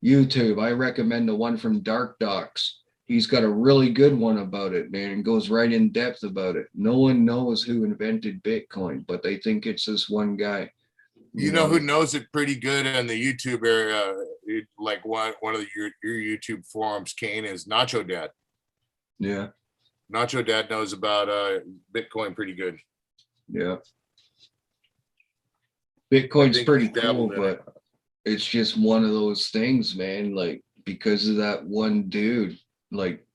S2: YouTube. I recommend the one from Dark Docs. He's got a really good one about it, man, and goes right in depth about it. No one knows who invented Bitcoin, but they think it's this one guy.
S6: you know who knows it pretty good in the YouTube area, like one of your YouTube forums, Kane, is Nacho Dad.
S2: Yeah,
S6: Nacho Dad knows about Bitcoin pretty good.
S2: yeah.
S6: I
S2: Bitcoin's
S6: think
S2: pretty
S6: he's dabbled
S2: cool,
S6: in it.
S2: but it's just one of those things, man. Like because of that one dude, like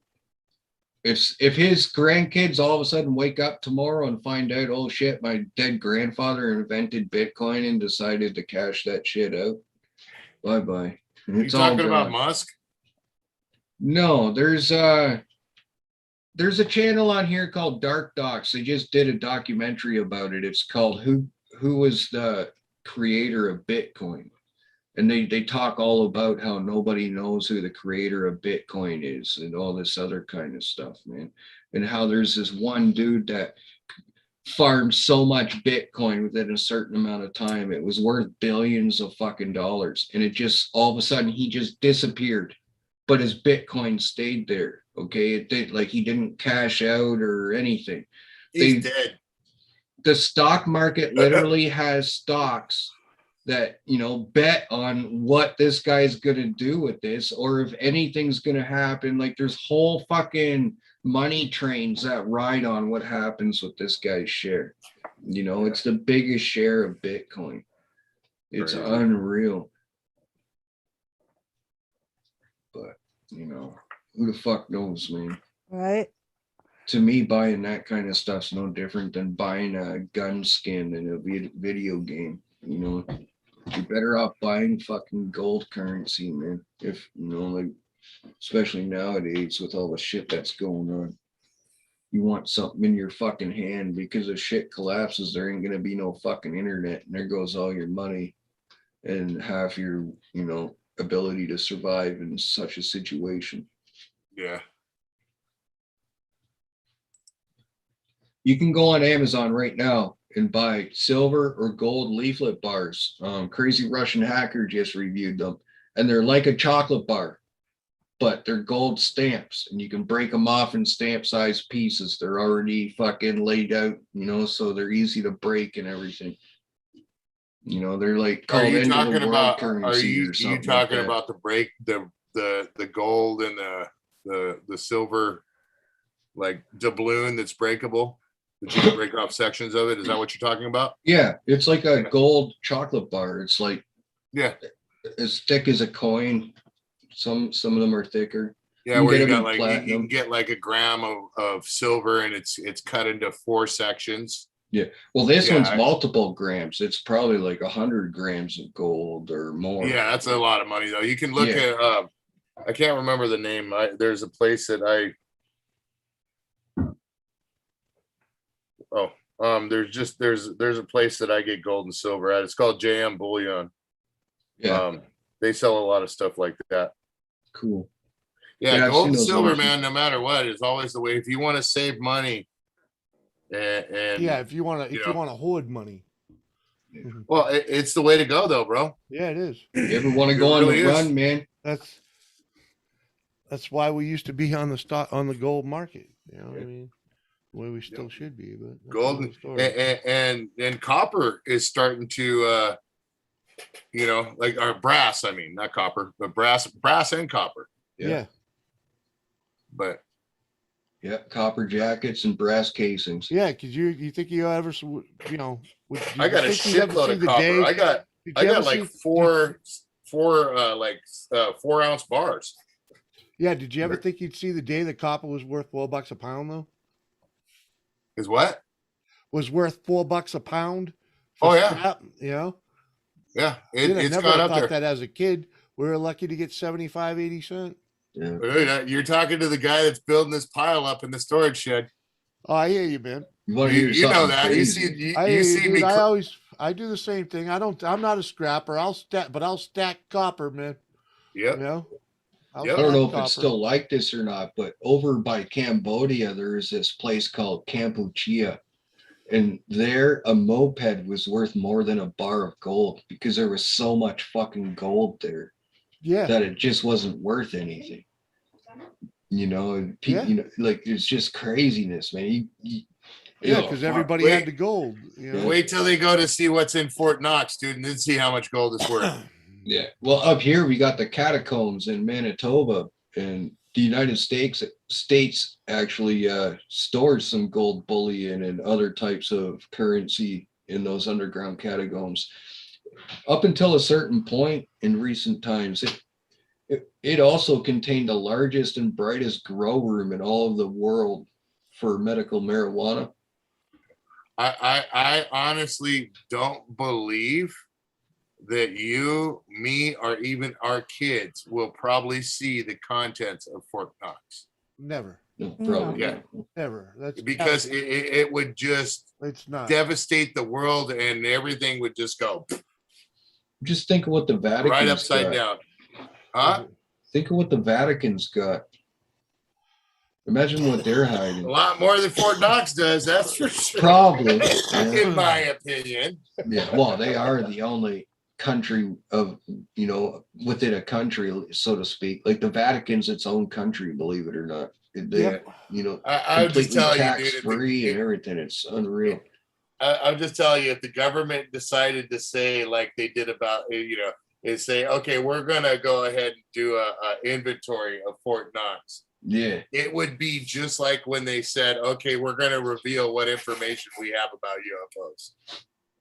S2: if his grandkids all of a sudden wake up tomorrow and find out, oh shit, my dead grandfather invented Bitcoin and decided to cash that shit out, bye bye.
S6: You
S2: It's all
S6: talking about
S2: gone.
S6: Musk?
S2: No, there's a channel on here called Dark Docs. They just did a documentary about it. It's called Who was the Creator of Bitcoin? And they talk all about how nobody knows who the creator of Bitcoin is and all this other kind of stuff, man. And how there's this one dude that farmed so much Bitcoin within a certain amount of time. It was worth billions of fucking dollars. And it just all of a sudden he just disappeared. But his Bitcoin stayed there. Okay. It did, like he didn't cash out or anything.
S6: He's dead.
S2: The stock market literally has stocks that, you know, bet on what this guy's going to do with this, or if anything's going to happen. Like there's whole fucking money trains that ride on what happens with this guy's share. You know, it's the biggest share of Bitcoin. It's
S6: Crazy.
S2: unreal. But, you know, who the fuck knows, man?
S5: Right?
S2: To me, buying that kind of stuff's no different than buying a gun skin in a video game. You know, you're better off buying fucking gold currency, man. If, you know, like, especially nowadays with all the shit that's going on. You want something in your fucking hand, because if shit collapses, there ain't gonna be no fucking internet, and there goes all your money and half your, you know, ability to survive in such a situation.
S6: Yeah.
S2: You can go on Amazon right now and buy silver or gold leaflet bars. Crazy Russian Hacker just reviewed them, and they're like a chocolate bar, but they're gold stamps, and you can break them off in stamp size pieces. They're already fucking laid out, you know, so they're easy to break and everything. You know, they're like
S6: Are
S2: called
S6: you
S2: end of the
S6: talking
S2: world
S6: about?
S2: currency or
S6: You
S2: something.
S6: talking
S2: like that.
S6: about the gold and the silver, like doubloon that's breakable, that you can break off sections of it? Is that what you're talking about?
S2: Yeah, it's like a gold chocolate bar. It's like
S6: Yeah.
S2: as thick as a coin. Some of them are thicker.
S6: Yeah,
S2: You
S6: where
S2: get
S6: you
S2: them
S6: got
S2: in
S6: like you
S2: platinum.
S6: can get like a gram of silver, and it's cut into 4 sections.
S2: Well, this
S6: Yeah,
S2: one's multiple grams. It's probably like 100 grams of gold or more.
S6: Yeah, that's a lot of money though. You can look at I can't remember the name. There's a place that there's a place that I get gold and silver at. It's called JM Bullion.
S2: Yeah,
S6: They sell a lot of stuff like that.
S2: cool.
S6: Yeah,
S2: Yeah, I've
S6: gold
S2: seen
S6: and
S2: those
S6: silver,
S2: ones.
S6: man, no matter what, is always the way. If you want to save money, and
S4: Yeah, if you want
S6: you
S4: to,
S6: know.
S4: hoard money.
S6: Well, it's the way to go, though, bro.
S4: Yeah, it is.
S2: You ever want to
S6: It
S2: go on
S6: really
S2: the
S6: is.
S2: run, man?
S4: That's why we used to be on the gold market. You know, what I mean, the way we still should be, but that's
S6: Gold
S4: another story.
S6: and copper is starting to, you know, like our brass. I mean, not copper, but brass and copper.
S4: Yeah.
S6: But
S2: Yeah, copper jackets and brass casings.
S4: Yeah, because you think you ever, you know,
S6: I got a shitload of copper. I got like four 4-ounce bars.
S4: Yeah, did you ever think you'd see the day that copper was worth $4 a pound though?
S6: Is what?
S4: Was worth $4 a pound?
S6: Oh yeah,
S4: scrap, you know.
S6: Yeah,
S4: I
S6: it's
S4: never
S6: gone up
S4: thought
S6: there.
S4: that as a kid. We were lucky to get 75, 80 cents.
S2: Yeah.
S6: You're talking to the guy that's building this pile up in the storage shed.
S4: Oh, I hear you, man.
S2: You want to hear
S6: You know
S2: something
S6: that.
S2: crazy?
S4: I hear
S6: You
S4: you,
S6: see
S4: dude.
S6: me.
S4: I do the same thing. I'm not a scrapper. I'll stack copper, man.
S6: Yep.
S4: You know.
S2: I don't know if it's still like this or not, but over by Cambodia, there is this place called Kampuchea. And there, a moped was worth more than a bar of gold because there was so much fucking gold there.
S4: Yeah.
S2: That it just wasn't worth anything. You know, and
S4: Yeah.
S2: you know, like it's just craziness, man.
S4: Yeah, because everybody had the gold. You know?
S6: Wait till they go to see what's in Fort Knox, dude, and then see how much gold is worth.
S2: Yeah. Well, up here we got the catacombs in Manitoba, and the United States actually stores some gold bullion and other types of currency in those underground catacombs. Up until a certain point in recent times, it also contained the largest and brightest grow room in all of the world for medical marijuana.
S6: I honestly don't believe that you, me, or even our kids will probably see the contents of Fort Knox.
S4: Never.
S2: No, probably
S6: Yeah.
S2: not.
S4: Never. That's
S6: Because it would just devastate the world, and everything would just go.
S2: Just think of what the Vatican's
S6: right upside down. Huh?
S2: Think of what the Vatican's got. Imagine what they're hiding.
S6: A lot more than Fort Knox does, that's for sure.
S2: Probably.
S6: In my opinion.
S2: Yeah, well, they are the only country of, you know, within a country, so to speak. Like the Vatican's its own country, believe it or not. They, you know,
S6: I just
S2: completely
S6: tell you,
S2: tax
S6: dude,
S2: free and everything. It's unreal.
S6: I'm just telling you, if the government decided to say like they did about, is say, okay, we're gonna go ahead and do a inventory of Fort Knox.
S2: Yeah.
S6: It would be just like when they said, okay, we're gonna reveal what information we have about UFOs.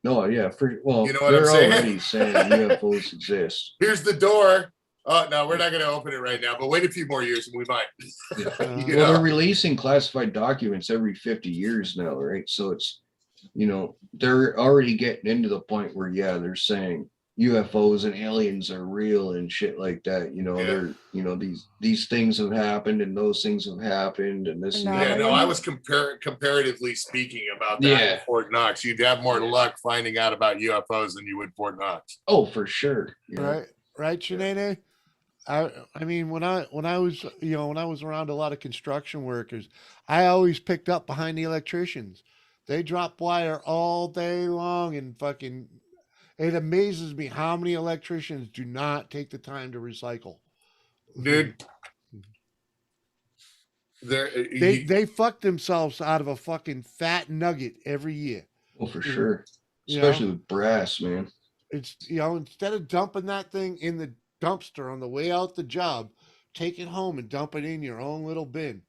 S2: No, yeah, well,
S6: You know what
S2: they're
S6: I'm saying?
S2: already saying UFOs exist.
S6: Here's the door. Oh no, we're not gonna open it right now, but wait a few more years and we might. You
S2: Well, they're
S6: know?
S2: releasing classified documents every 50 years now, right? So it's, they're already getting into the point where, yeah, they're saying UFOs and aliens are real and shit like that. They're, these things have happened and those things have happened and this.
S5: No,
S2: And
S6: Yeah,
S2: that.
S6: no, I was comparatively speaking about that
S2: Yeah.
S6: in Fort Knox. You'd have more luck finding out about UFOs than you would Fort Knox.
S2: Oh, for sure.
S4: Right, Sinead? I mean, when I was when I was around a lot of construction workers, I always picked up behind the electricians. They drop wire all day long, and fucking, it amazes me how many electricians do not take the time to recycle.
S6: Dude,
S4: They fuck themselves out of a fucking fat nugget every year.
S2: Oh, for sure.
S4: You know?
S2: Especially with brass, man.
S4: It's instead of dumping that thing in the dumpster on the way out the job, take it home and dump it in your own little bin.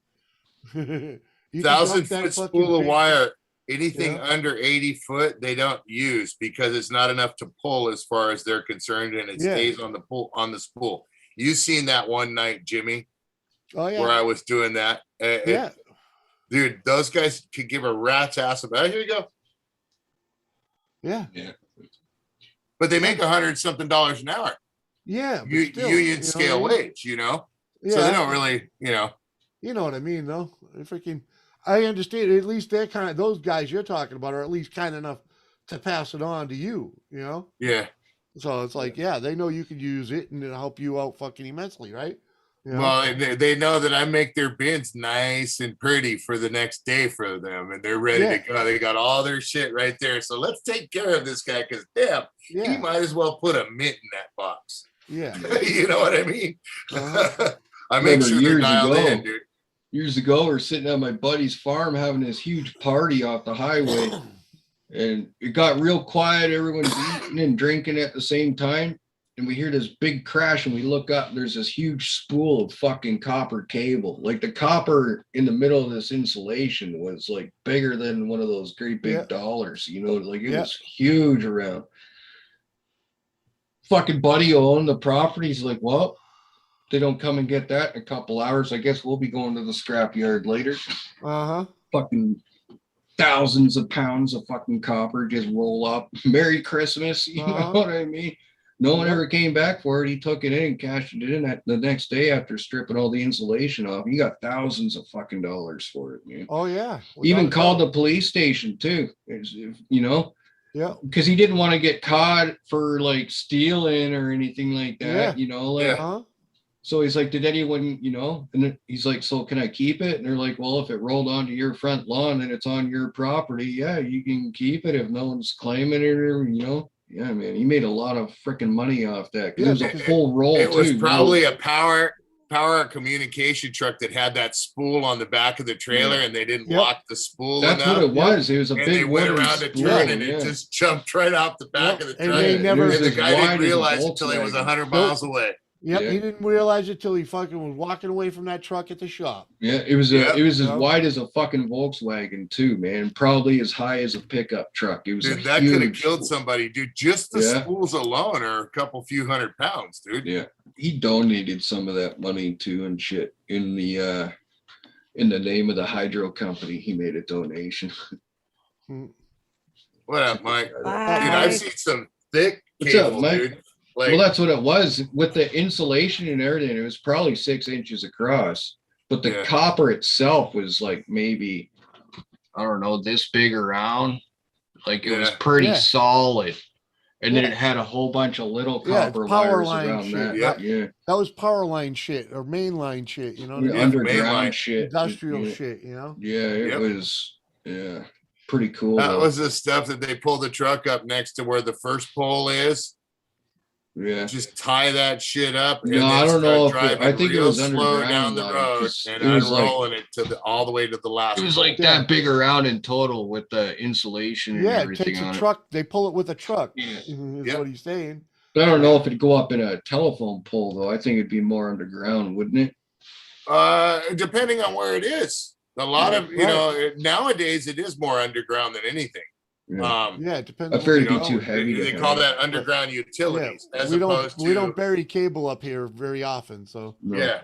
S4: You can dump
S6: 1,000
S4: that
S6: foot
S4: fucking
S6: spool of
S4: bin-
S6: wire, anything
S4: Yeah.
S6: under 80 foot, they don't use because it's not enough to pull as far as they're concerned, and it
S4: Yeah.
S6: stays on the spool. You seen that one night, Jimmy,
S4: Oh yeah,
S6: where I was doing that?
S4: yeah,
S6: Dude, those guys could give a rat's ass about. Here you go.
S4: yeah,
S6: But they make $100-something an hour.
S4: yeah. But still,
S6: Union scale wage,
S4: Yeah,
S6: So they don't really,
S4: You know what I mean, though. I understand. At least they're kind of, those guys you're talking about are at least kind enough to pass it on to you.
S6: Yeah.
S4: So it's like, yeah, they know you can use it and it'll help you out fucking immensely, right?
S6: Well, they know that I make their bins nice and pretty for the next day for them, and they're ready to go. They got all their shit right there. So let's take care of this guy because, damn, he might as well put a mint in that box.
S4: Yeah.
S6: You know what I mean?
S4: Uh-huh.
S6: I make
S2: Remember
S6: sure they're
S2: years
S6: dialed
S2: ago-
S6: in, dude.
S2: Years ago, we're sitting at my buddy's farm having this huge party off the highway, and it got real quiet. Everyone's eating and drinking at the same time, and we hear this big crash, and we look up, and there's this huge spool of fucking copper cable. Like the copper in the middle of this insulation was like bigger than one of those great big dollars. Like it was huge around. Fucking buddy who owned the property. He's like, well, they don't come and get that in a couple hours. I guess we'll be going to the scrap yard later.
S4: Uh-huh.
S2: Fucking thousands of pounds of fucking copper just roll up. Merry Christmas. You know what I mean? No one ever came back for it. He took it in and cashed it in the next day after stripping all the insulation off. He got thousands of fucking dollars for it, man.
S4: Oh, yeah.
S2: Even called the police station too.
S4: Yeah.
S2: Because he didn't want to get caught for like stealing or anything like that, So he's like, did anyone, and then he's like, so can I keep it? And they're like, well, if it rolled onto your front lawn and it's on your property, yeah, you can keep it if no one's claiming it or, Yeah, man, he made a lot of freaking money off that. It was a full roll.
S6: It was probably a power communication truck that had that spool on the back of the trailer, and they didn't lock the spool.
S2: That's what it was. It was a
S6: and
S2: big.
S6: They went around to turn, and it just jumped right off the back of the truck.
S4: And
S6: the guy didn't realize it until he was 100 miles away.
S4: Yep, he didn't realize it till he fucking was walking away from that truck at the shop.
S2: Yeah, it was as wide as a fucking Volkswagen too, man. Probably as high as a pickup truck. It was
S6: that could have killed somebody, dude. Just the spools alone are a couple few $100, dude.
S2: Yeah, he donated some of that money to and shit in the name of the hydro company. He made a donation.
S6: What up, Mike? Dude,
S5: Bye.
S6: I've seen some thick
S2: What's up,
S6: cable,
S2: Mike?
S6: dude. Like,
S2: Well, that's what it was with the insulation and everything. It was probably 6 inches across, but the copper itself was like maybe, I don't know, this big around. Like it was pretty solid. And then it had a whole bunch of little copper
S4: power
S2: wires
S4: line
S2: around
S4: shit.
S2: that. Yeah.
S4: That was power line shit or main line shit,
S2: Underground shit.
S4: Industrial shit,
S2: Yeah, it was pretty cool.
S6: That was the stuff that they pulled the truck up next to where the first pole is.
S2: Yeah.
S6: Just tie that shit up and
S2: No,
S6: then
S2: I don't
S6: start
S2: know if
S6: driving
S2: I think it
S6: real
S2: was
S6: slow down
S2: underground
S6: the
S2: line,
S6: road
S2: 'cause
S6: and
S2: it was like
S6: unrolling it to the all the way to the last.
S2: it was
S6: pole.
S2: like
S4: Yeah.
S2: that big around in total with the insulation and
S4: Yeah, it
S2: everything
S4: takes a
S2: on
S4: truck. They pull it with a truck.
S2: Yeah.
S4: Is
S6: Yep.
S4: what he's saying.
S2: But I don't know if it'd go up in a telephone pole though. I think it'd be more underground, wouldn't it?
S6: Depending on where it is. A lot
S2: Yeah.
S6: of nowadays it is more underground than anything.
S2: Yeah.
S4: Yeah, it depends.
S2: I
S4: on
S2: figured
S4: where
S2: it'd be
S4: you're
S2: too
S4: going.
S2: heavy.
S6: They
S2: to
S6: call
S2: have.
S6: that underground utilities as
S4: we
S6: opposed to
S4: we don't bury cable up here very often. So
S2: No.
S6: yeah.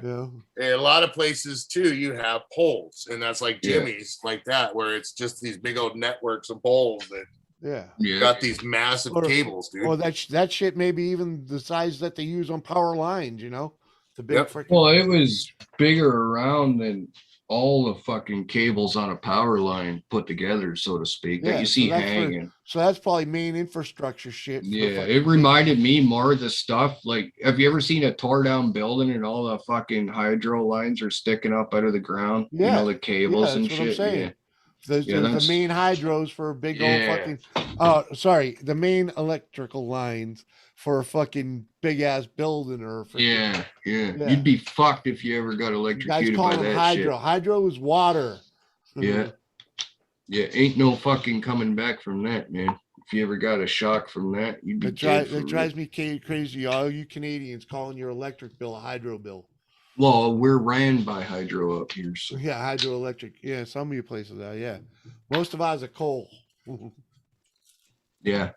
S4: yeah,
S6: A lot of places too, you have poles, and that's like
S2: Yeah.
S6: Jimmy's, like that, where it's just these big old networks of poles that
S4: yeah.
S2: Yeah.
S6: got these massive cables, dude.
S4: Or that shit maybe even the size that they use on power lines. You know, the big
S6: Yep.
S4: freaking.
S2: Well, it was bigger around than all the fucking cables on a power line put together, so to speak, that you see hanging.
S4: So that's probably main infrastructure shit.
S2: Yeah, it reminded me more of the stuff. Like, have you ever seen a tore down building and all the fucking hydro lines are sticking up out of the ground?
S4: Yeah.
S2: You know, the cables
S4: Yeah,
S2: and
S4: that's what I'm
S2: shit.
S4: saying.
S2: Yeah.
S4: There's the
S2: that's-
S4: main hydros for big old
S2: Yeah.
S4: fucking the main electrical lines for a fucking big ass building or freaking,
S2: Yeah. You'd be fucked if you ever got
S4: you guys
S2: electrocuted
S4: call
S2: by
S4: them
S2: that
S4: hydro.
S2: shit.
S4: Hydro is water.
S2: Yeah. Yeah, ain't no fucking coming back from that, man. If you ever got a shock from that, you'd be dead for
S4: That
S2: real.
S4: drives me crazy. All you Canadians calling your electric bill a hydro bill.
S2: Well, we're ran by hydro up here, so
S4: Yeah, hydroelectric. Yeah, some of your places are. Yeah, most of ours are coal.
S2: yeah.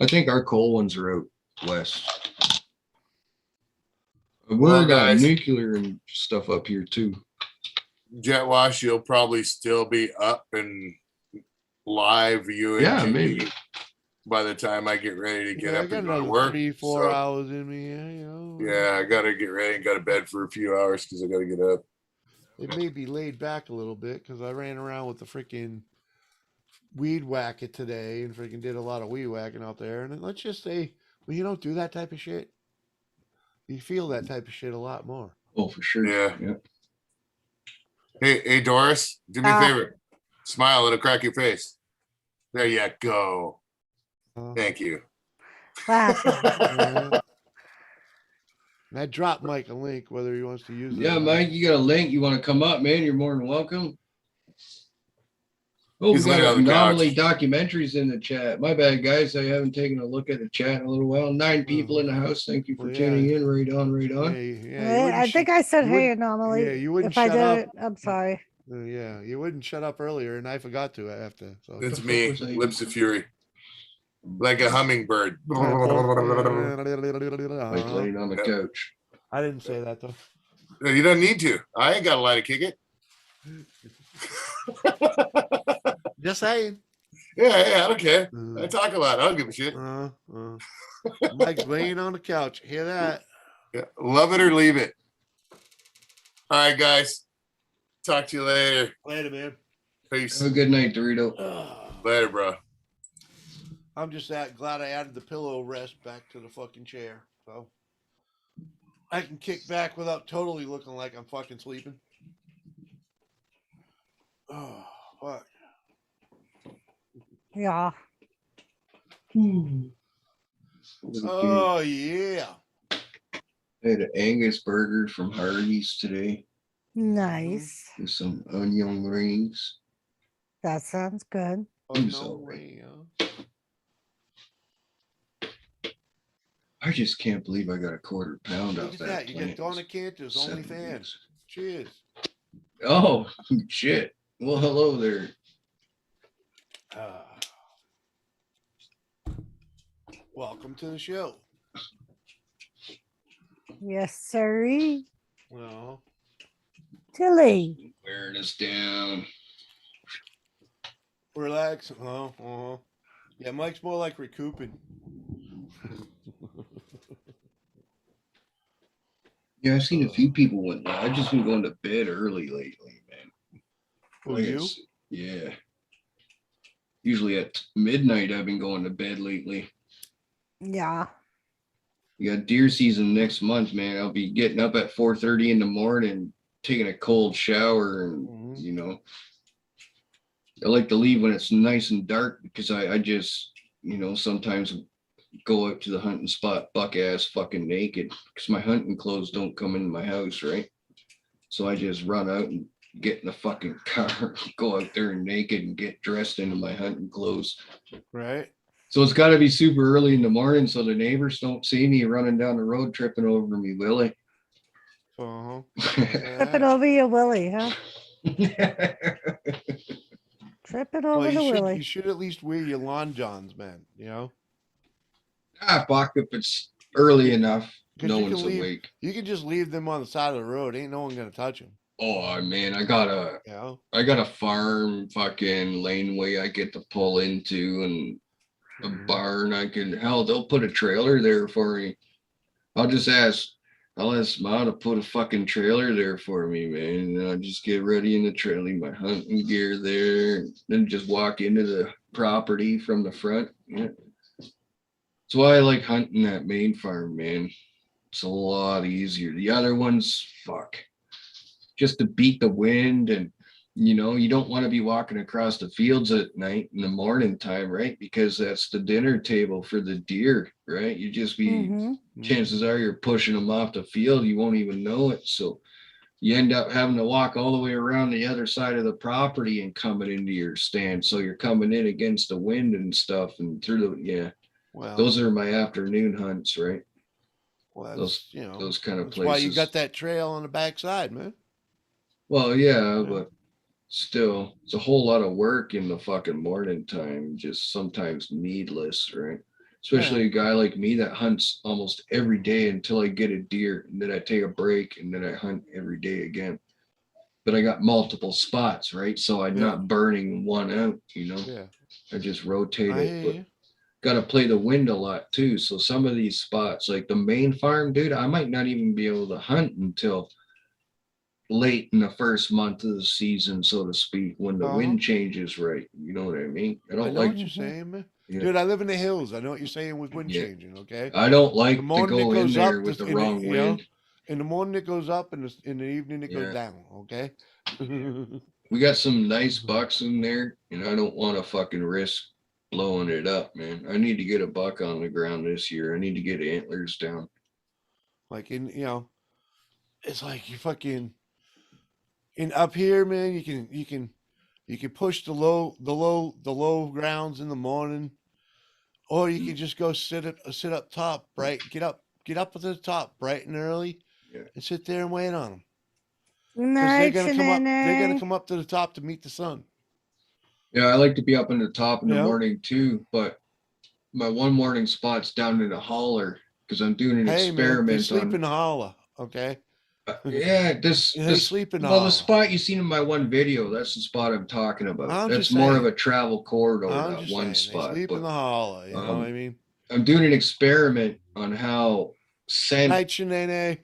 S2: I think our coal ones are out west. We're
S6: Well,
S2: got
S6: guys.
S2: nuclear and stuff up here too.
S6: Jet Wash, you'll probably still be up and live, you and
S2: Yeah,
S6: Jimmy,
S2: maybe.
S6: by the time I get ready to get
S4: I
S6: up
S4: got
S6: and go to
S4: another
S6: work.
S4: 3-4
S6: So,
S4: hours in me. You know.
S6: yeah, I gotta get ready and go to bed for a few hours because I gotta get up.
S4: It may be laid back a little bit because I ran around with the freaking weed whacker today and freaking did a lot of weed whacking out there. And then let's just say, when you don't do that type of shit, you feel that type of shit a lot more.
S2: Oh, for sure.
S6: Yeah. Hey, Doris, do me a favor. Smile, it'll crack your face. There you go. Thank you.
S4: And I dropped Mike a link, whether he wants to use it.
S2: Yeah,
S4: or not.
S2: Mike, you got a link. You want to come up, man? You're more than welcome. Oh, we
S6: He's laying
S2: got
S6: on the
S2: anomaly documentaries in the chat. My bad, guys. I haven't taken a look at the chat in a little while. 9 people in the house. Thank you for
S4: Well,
S2: tuning in. Right on, right on.
S4: Yeah,
S5: I think I said
S4: you
S5: hey
S4: wouldn't-
S5: anomaly.
S4: yeah, you wouldn't
S5: if I
S4: shut
S5: did
S4: up.
S5: it, I'm sorry.
S4: Yeah, you wouldn't shut up earlier, and I forgot to after. So
S6: It's
S2: fuck
S6: me,
S2: was I even-
S6: Lips of Fury. Like a hummingbird.
S2: Like laying on the couch.
S4: I didn't say that though.
S6: You don't need to. I ain't got a lie to kick it.
S4: Just saying.
S6: Yeah, I don't care. I talk a lot. I don't give a shit.
S4: Mike's laying on the couch. Hear that?
S6: Yeah, love it or leave it. All right, guys. Talk to you later.
S4: Later, man.
S6: Peace.
S2: Have a good night, Dorito.
S6: Later, bro.
S4: I'm just glad I added the pillow rest back to the fucking chair. So I can kick back without totally looking like I'm fucking sleeping. Oh, fuck.
S5: Yeah.
S4: Oh, yeah.
S2: I had an Angus burger from Hardee's today
S5: Nice.
S2: with some onion rings.
S5: That sounds good.
S4: Oh,
S2: I'm
S4: no
S2: sorry.
S4: way.
S2: I just can't believe I got a quarter pound
S4: Look
S2: off
S4: at
S2: that.
S4: that. You got
S2: plant.
S4: Donna Cantor's
S2: Seven
S4: OnlyFans.
S2: weeks.
S4: Cheers.
S2: Oh, shit. Well, hello there.
S4: Welcome to the show.
S5: Yes, sirree.
S4: Well,
S5: Tilly.
S2: Wearing us down.
S4: relax. Yeah, Mike's more like recouping.
S2: Yeah, I've seen a few people went. I've just been going to bed early lately, man.
S4: Who,
S2: Like
S4: you?
S2: it's- Yeah. Usually at midnight, I've been going to bed lately.
S5: Yeah.
S2: You got deer season next month, man. I'll be getting up at 4:30 in the morning, taking a cold shower, and
S4: Mhm.
S2: you know, I like to leave when it's nice and dark because I just, you know, sometimes go out to the hunting spot buck ass fucking naked because my hunting clothes don't come into my house, right? So I just run out and get in the fucking car, go out there and naked and get dressed into my hunting clothes.
S4: Right.
S2: So it's got to be super early in the morning so the neighbors don't see me running down the road tripping over me, Willie.
S4: Uh-huh.
S5: Tripping over your willy, huh? Tripping over
S4: Well,
S5: the
S4: you
S5: willy.
S4: should at least wear your lawn johns, man. You know,
S2: Fuck, if it's early enough,
S4: 'cause
S2: no
S4: you
S2: one's
S4: can leave.
S2: awake.
S4: You can just leave them on the side of the road. Ain't no one gonna touch them.
S2: Oh man, I got
S4: You know.
S2: a farm fucking laneway I get to pull into and a
S4: Mhm.
S2: barn I can, hell, they'll put a trailer there for me. I'll ask Ma to put a fucking trailer there for me, man. And I'll just get ready in the trailer, leave my hunting gear there, and then just walk into the property from the front. Yeah. That's why I like hunting that main farm, man. It's a lot easier. The other ones, fuck. Just to beat the wind, and you don't want to be walking across the fields at night in the morning time, right? Because that's the dinner table for the deer, right? You just be
S5: Mm-hmm.
S2: chances are you're pushing them off the field, you won't even know it. So you end up having to walk all the way around the other side of the property and coming into your stand. So you're coming in against the wind and stuff and through
S4: Well,
S2: those are my afternoon hunts, right?
S4: well,
S2: Those
S4: that's,
S2: those kind of
S4: that's why you
S2: places.
S4: got that trail on the backside, man.
S2: Well, yeah, but still, it's a whole lot of work in the fucking morning time, just sometimes needless, right? Especially a guy like me that hunts almost every day until I get a deer, and then I take a break, and then I hunt every day again. But I got multiple spots, right? So I'm
S4: Yeah.
S2: not burning one out,
S4: Yeah.
S2: I just rotate
S4: I
S2: it.
S4: hear
S2: But
S4: you.
S2: got to play the wind a lot too. So some of these spots, like the main farm, dude, I might not even be able to hunt until late in the first month of the season, so to speak, when the wind changes right. You know what I mean? I
S4: I
S2: don't
S4: know
S2: like,
S4: what you're saying, man.
S2: yeah,
S4: Dude, I live in the hills. I know what you're saying with wind
S2: yeah.
S4: changing. Okay.
S2: I don't
S4: In the
S2: like to
S4: morning it
S2: go in
S4: goes
S2: there
S4: up.
S2: with the
S4: In the,
S2: wrong wind.
S4: in the morning it goes up, and in the evening it goes
S2: Yeah.
S4: down. Okay.
S2: We got some nice bucks in there, and I don't want to fucking risk blowing it up, man. I need to get a buck on the ground this year. I need to get antlers down.
S4: Like it's like you fucking in up here, man. You can push the low grounds in the morning, or you can just go sit up top, right? Get up to the top bright and early,
S2: Yeah.
S4: and sit there and wait on them because
S5: Night,
S4: they're gonna
S5: Shanana.
S4: come up to the top to meet the sun.
S2: Yeah, I like to be up in the top in the
S4: Yeah.
S2: morning too, but my one morning spot's down in a holler because I'm doing an
S4: Hey man, they
S2: experiment
S4: sleep
S2: on.
S4: in the holler. Okay.
S2: Yeah,
S4: They sleep in the
S2: well, the
S4: holler.
S2: spot you seen in my one video, that's the spot I'm talking about.
S4: I'm
S2: That's
S4: just
S2: more of
S4: saying.
S2: a travel corridor,
S4: I'm
S2: that
S4: just
S2: one
S4: saying they
S2: spot.
S4: sleep in the
S2: But
S4: holler. You know what I mean?
S2: I'm doing an experiment on how
S4: Night, Shanana.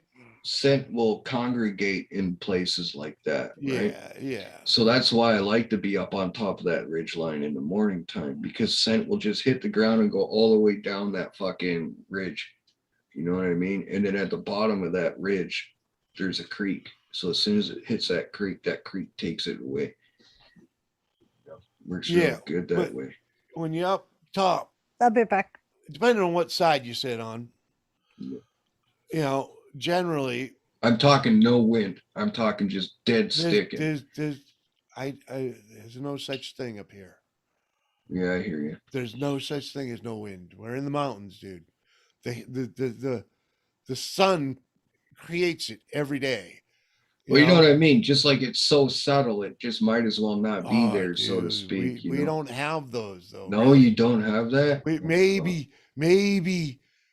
S2: scent will congregate in places like that, right?
S4: Yeah, yeah.
S2: So that's why I like to be up on top of that ridge line in the morning time, because scent will just hit the ground and go all the way down that fucking ridge. You know what I mean? And then at the bottom of that ridge, there's a creek. So as soon as it hits that creek takes it away. Works
S4: Yeah,
S2: real good that
S4: but-
S2: way.
S4: When you're up top,
S5: I'll be back.
S4: depending on what side you sit on,
S2: Yeah.
S4: Generally
S2: I'm talking no wind. I'm talking just dead sticking.
S4: there's no such thing up here.
S2: Yeah, I hear you.
S4: There's no such thing as no wind. We're in the mountains, dude. The sun creates it every day.
S2: Well, you know what I mean? Just like it's so subtle, it just might as well not be
S4: Oh,
S2: there, so to
S4: dude,
S2: speak.
S4: We don't have those though.
S2: No,
S4: really.
S2: you don't have that.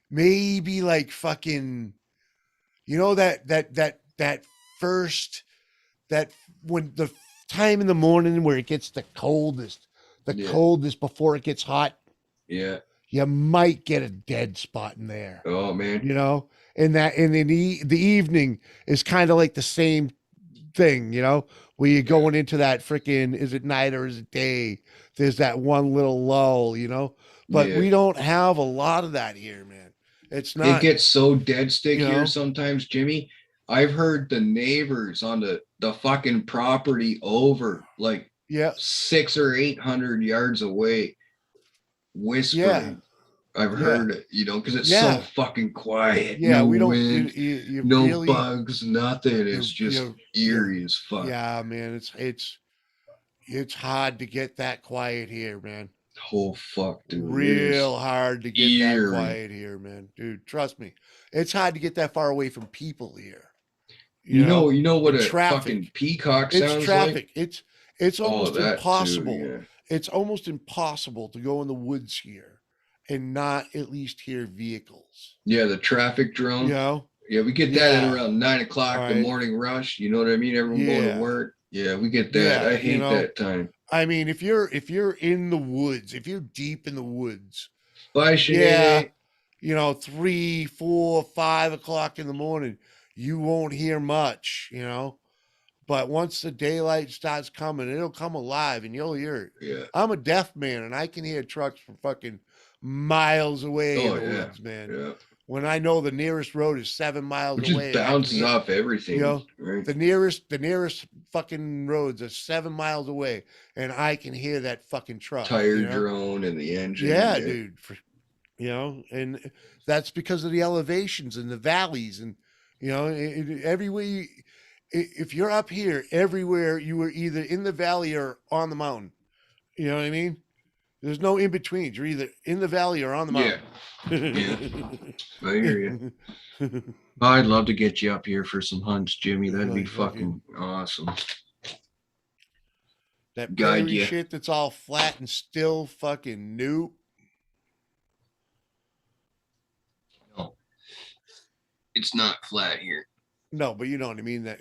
S4: Maybe like fucking, that first, that when the time in the morning where it gets the coldest before it gets hot,
S2: Yeah.
S4: you might get a dead spot in there.
S2: Oh man.
S4: And in the evening is kind of like the same thing, where you're going into that freaking, is it night or is it day? There's that one little lull, but
S2: Yeah.
S4: we don't have a lot of that here, man. It's not.
S2: It gets so dead stick
S4: You know?
S2: here sometimes, Jimmy. I've heard the neighbors on the fucking property over like
S4: Yeah.
S2: 600 or 800 yards away whispering I've
S4: Yeah.
S2: heard it, you know, because it's
S4: Yeah.
S2: so fucking quiet.
S4: Yeah,
S2: No
S4: we don't.
S2: wind,
S4: You
S2: no
S4: really,
S2: bugs, nothing. It's just eerie as fuck.
S4: Yeah, man. It's hard to get that quiet here, man.
S2: Oh fuck, dude. It is
S4: Real hard to get that
S2: eerie.
S4: quiet here, man. Dude, trust me. It's hard to get that far away from people here.
S2: You know what
S4: And
S2: a fucking peacock
S4: It's
S2: sounds
S4: traffic.
S2: like?
S4: It's almost
S2: That
S4: impossible.
S2: too, yeah.
S4: It's almost impossible to go in the woods here and not at least hear vehicles.
S2: Yeah, the traffic drone.
S4: You know?
S2: Yeah, we get that at
S4: Yeah.
S2: around 9 o'clock, the
S4: Right.
S2: morning rush. You know what I mean? Everyone going
S4: Yeah.
S2: to work. Yeah, we get that.
S4: Yeah,
S2: I hate that time.
S4: I mean, if you're in the woods, if you're deep in the woods,
S2: Bye, Sinead.
S4: yeah, 3, 4, 5 o'clock in the morning, you won't hear much, But once the daylight starts coming, it'll come alive and you'll hear it.
S2: Yeah.
S4: I'm a deaf man and I can hear trucks from fucking miles away in the woods, man.
S2: Yeah.
S4: When I know the nearest road is 7 miles
S2: It
S4: away.
S2: just bounces off everything. Right?
S4: The nearest fucking roads are 7 miles away, and I can hear that fucking truck.
S2: Tire drone and the engine.
S4: Yeah, dude. And that's because of the elevations and the valleys, and everywhere. If you're up here, everywhere you were either in the valley or on the mountain. You know what I mean? There's no in between. You're either in the valley or on the mountain.
S2: I hear you. I'd love to get you up here for some hunts, Jimmy. That'd be fucking awesome.
S4: That
S2: Guide
S4: prairie
S2: ya.
S4: shit that's all flat and still fucking new.
S2: No, it's not flat here.
S4: No, but you know what I mean. That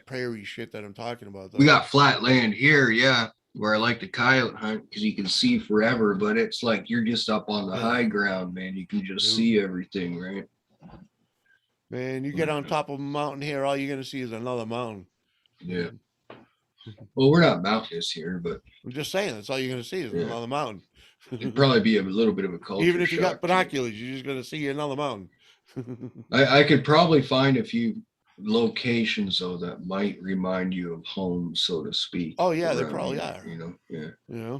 S4: prairie shit that I'm talking about. Though.
S2: We got flat land here, yeah, where I like to coyote hunt because you can see forever, but it's like you're just up on the high ground, man. You can just see everything, right?
S4: Man, you get on top of a mountain here, all you're gonna see is another mountain.
S2: Yeah. Well, we're not mountainous here, but
S4: I'm just saying that's all you're gonna see is another mountain.
S2: it'd probably be a little bit of a culture
S4: Even if you got
S2: shock,
S4: binoculars, you're just gonna see another mountain.
S2: I could probably find a few locations though that might remind you of home, so to speak.
S4: Oh yeah, they
S2: around
S4: probably
S2: here,
S4: are.
S2: Yeah.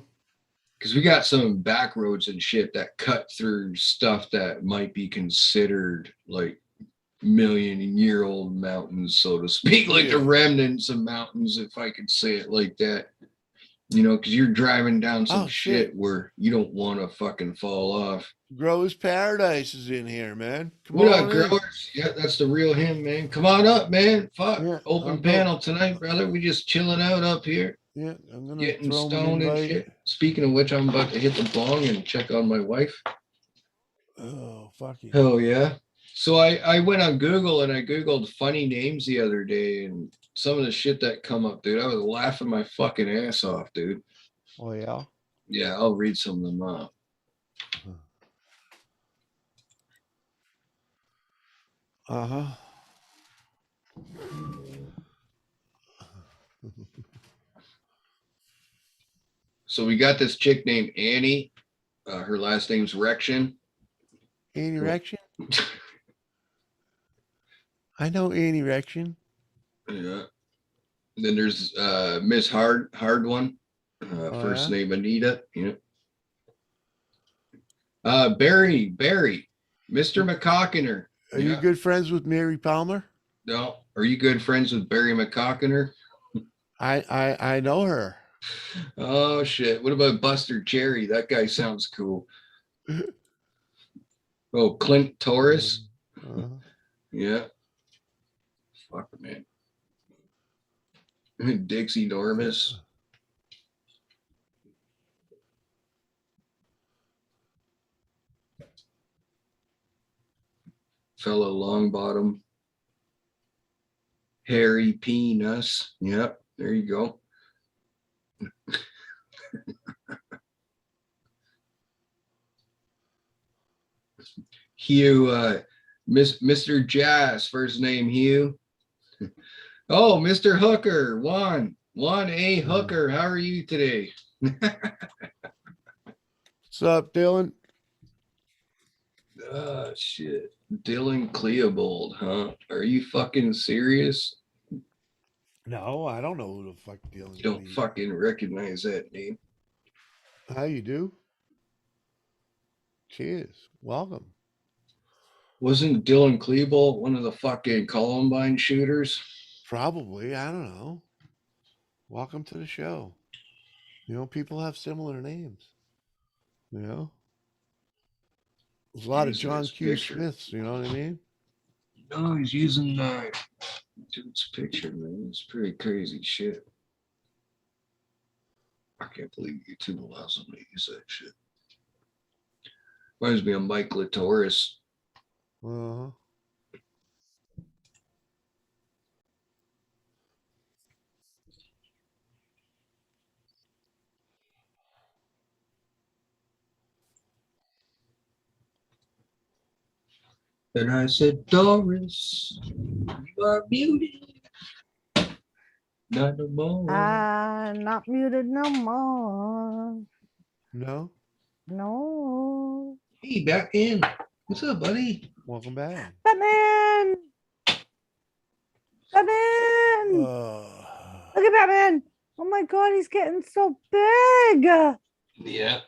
S2: Because we got some back roads and shit that cut through stuff that might be considered like million-year-old mountains, so to speak, like the remnants of mountains, if I could say it like that. Because you're driving down some shit where you don't want to fucking fall off.
S4: Growers Paradise is in here, man. Come
S2: What
S4: on
S2: up,
S4: in.
S2: Growers? Yeah, that's the real him, man. Come on up, man. Fuck.
S4: Yeah,
S2: Open panel tonight, brother. We just chilling out up here.
S4: Yeah, I'm gonna
S2: Getting
S4: throw 'em an
S2: stoned and
S4: invite.
S2: shit. Speaking of which, I'm about to hit the bong and check on my wife.
S4: Oh, fuck you.
S2: Oh, yeah. So I went on Google and I Googled funny names the other day, and some of the shit that come up, dude, I was laughing my fucking ass off, dude.
S4: Oh, yeah?
S2: Yeah, I'll read some of them up.
S4: Uh-huh.
S2: So we got this chick named Annie. Her last name's Rection.
S4: Annie Rection? I know Annie Rection.
S2: Yeah. And then there's Miss Hard One. First name Anita. Yeah. Barry, Mr. McCockiner.
S4: Are you good friends with Mary Palmer?
S2: No. Are you good friends with Barry McCockiner?
S4: I know her.
S2: Oh shit. What about Buster Cherry? That guy sounds cool. Oh, Clint Torres. Yeah. Fuck, man. Dixie Normus. Fella Longbottom. Harry Penis. Yep, there you go. Hugh, Mr. Jazz, first name Hugh. Oh, Mr. Hooker, Juan A. Hooker, how are you today?
S4: What's up, Dylan?
S2: Shit. Dylan Cleobold, huh? Are you fucking serious?
S4: No, I don't know who the fuck Dylan.
S2: You don't fucking recognize that name.
S4: How you do? Cheers. Welcome.
S2: Wasn't Dylan Klebold one of the fucking Columbine shooters?
S4: Probably. I don't know. Welcome to the show. You know, people have similar names. You know? There's a lot of
S2: Using
S4: John
S2: his
S4: Q.
S2: picture.
S4: Smiths, you know what I mean?
S2: No, he's using dude's picture, man. It's pretty crazy shit. I can't believe YouTube allows them to use that shit. Reminds me of Mike Latoris.
S4: Uh-huh.
S2: And I said, Doris, you are muted. Not no more.
S5: Not muted no more.
S4: No?
S5: No.
S2: Hey, back in. What's up, buddy?
S4: Welcome back.
S5: Batman! Batman! Look at Batman! Oh my god, he's getting so big!
S2: Yeah.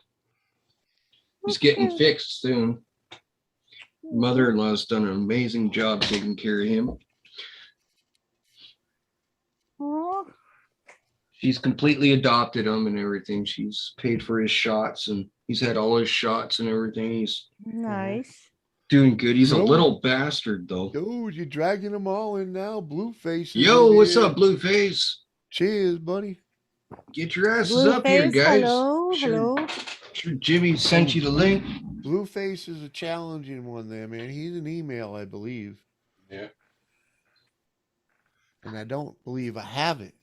S2: He's getting
S5: Okay.
S2: fixed soon. Mother-in-law's done an amazing job taking care of him.
S5: Aw,
S2: She's completely adopted him and everything. She's paid for his shots and he's had all his shots and everything. He's
S5: nice.
S2: doing good. He's a
S4: Yo.
S2: little bastard though.
S4: Dude, you're dragging them all in now. Blueface. is
S2: Yo,
S4: in
S2: what's
S4: here.
S2: up, Blueface?
S4: Cheers, buddy.
S2: Get your asses up here,
S5: Blueface,
S2: guys.
S5: hello, hello.
S2: Sure Jimmy sent you the link.
S4: Blueface is a challenging one there, man. He's an email, I believe.
S2: Yeah.
S4: And I don't believe I have it.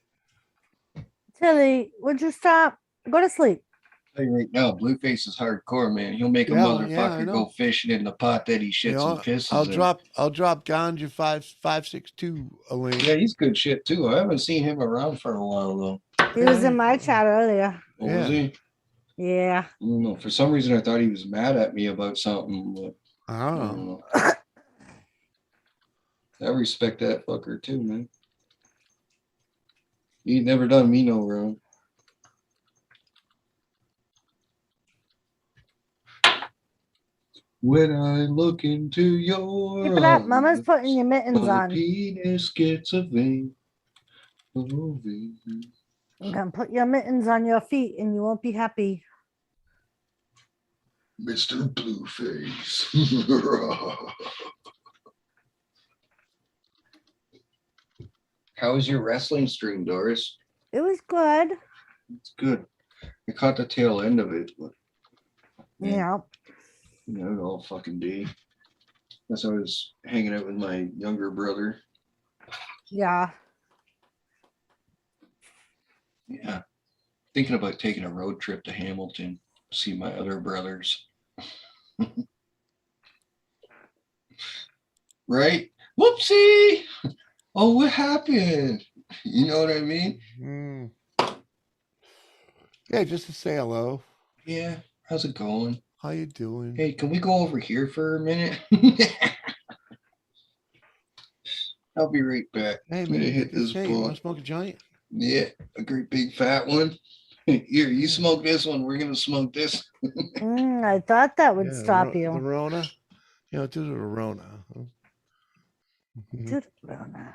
S5: Tilly, would you stop? Go to sleep.
S2: Tell you right now, Blueface is hardcore, man. He'll make a
S4: Yeah, I
S2: motherfucker
S4: know.
S2: go fishing in the pot that he shits
S4: You know,
S2: and pisses
S4: I'll
S2: in.
S4: drop Ganja 5562 a link.
S2: Yeah, he's good shit too. I haven't seen him around for a while though.
S5: He was
S4: Yeah.
S5: in my chat earlier.
S2: What was
S4: Yeah.
S2: he?
S5: Yeah.
S2: I don't know. For some reason, I thought he was mad at me about something, but
S4: I
S2: I
S4: don't
S2: don't
S4: know.
S2: know. I respect that fucker too, man. He ain't never done me no wrong. When I look into your
S5: Keep it up. Mama's
S2: eyes,
S5: putting your mittens
S2: my
S5: on.
S2: penis gets a vein. Oh, vein.
S5: I'm gonna put your mittens on your feet and you won't be happy.
S2: Mr. Blueface. How was your wrestling stream, Doris?
S5: It was good.
S2: It's good. I caught the tail end of it, but
S5: Yeah.
S2: not all fucking day. That's why I was hanging out with my younger brother.
S5: Yeah.
S2: Yeah. Thinking about taking a road trip to Hamilton, see my other brothers. Right? Whoopsie! Oh, what happened? You know what I mean?
S4: Mm. Yeah, just to say hello.
S2: Yeah. How's it going?
S4: How you doing?
S2: Hey, can we go over here for a minute? I'll be right back.
S4: Hey,
S2: I'm
S4: man,
S2: gonna
S4: you
S2: hit
S4: can
S2: this
S4: say, you want
S2: ball.
S4: to smoke a joint?
S2: Yeah, a great big fat one. Here, you
S4: Yeah.
S2: smoke this one. We're gonna smoke this.
S5: I thought that would
S4: Yeah,
S5: stop
S4: the
S5: you.
S4: Rona. You know, to the Rona. Huh? Mhm.
S5: Dude, Rona.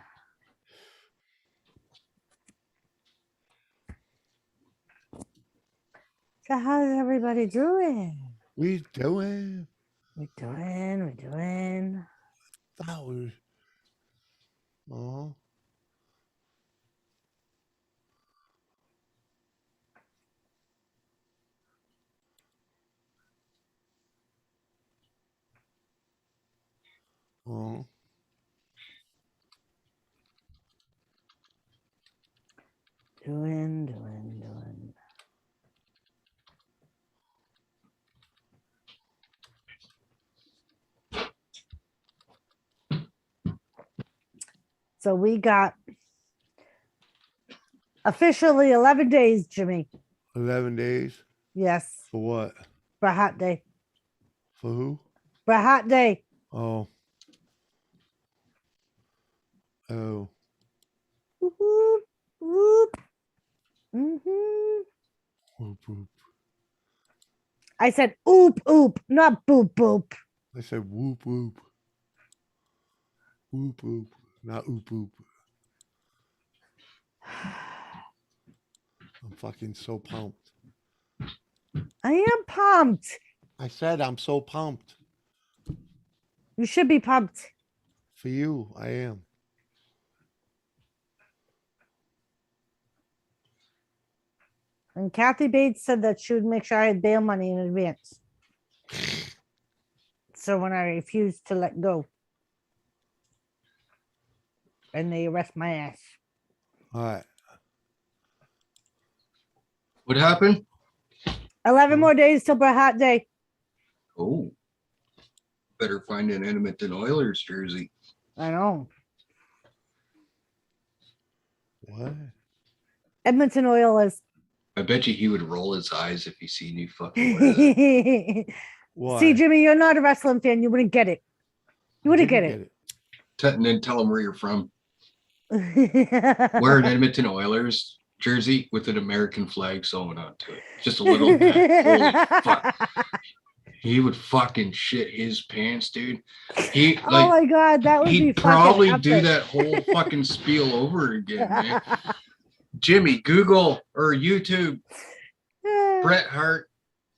S5: So how's everybody doing?
S4: We doing?
S5: We're doing.
S4: Thought we. Oh. Oh.
S5: Doing. So we got officially 11 days, Jimmy.
S4: 11 days.
S5: Yes,
S4: For what?
S5: for a hot day.
S4: For who?
S5: For a hot day.
S4: Oh. Oh.
S5: Whoop, whoop, whoop. Mm-hmm.
S4: Whoop, whoop.
S5: I said oop oop, not boop boop.
S4: I said whoop whoop. Whoop whoop. Not oop oop. I'm fucking so pumped.
S5: I am pumped.
S4: I said I'm so pumped.
S5: You should be pumped.
S4: For you, I am.
S5: And Kathy Bates said that she would make sure I had bail money in advance. So when I refused to let go, and they arrest my ass.
S4: All right.
S2: What happened?
S5: 11 more days till Bret Hart Day.
S2: Oh, better find an Edmonton Oilers jersey.
S5: I know.
S4: What?
S5: Edmonton Oilers.
S2: I bet you he would roll his eyes if he seen you fucking wear that.
S5: See,
S4: Why?
S5: Jimmy, you're not a wrestling fan. You wouldn't get it. You wouldn't get it.
S2: And then tell him where you're from.
S5: Wear
S2: Wear an Edmonton Oilers jersey with an American flag sewn onto it. Just a little bit. Holy fuck. He would fucking shit his pants, dude. He
S5: Oh
S2: like
S5: my god, that would be
S2: he'd
S5: fucking
S2: probably do
S5: epic.
S2: that whole fucking spiel over again, man. Jimmy, Google or YouTube Bret Hart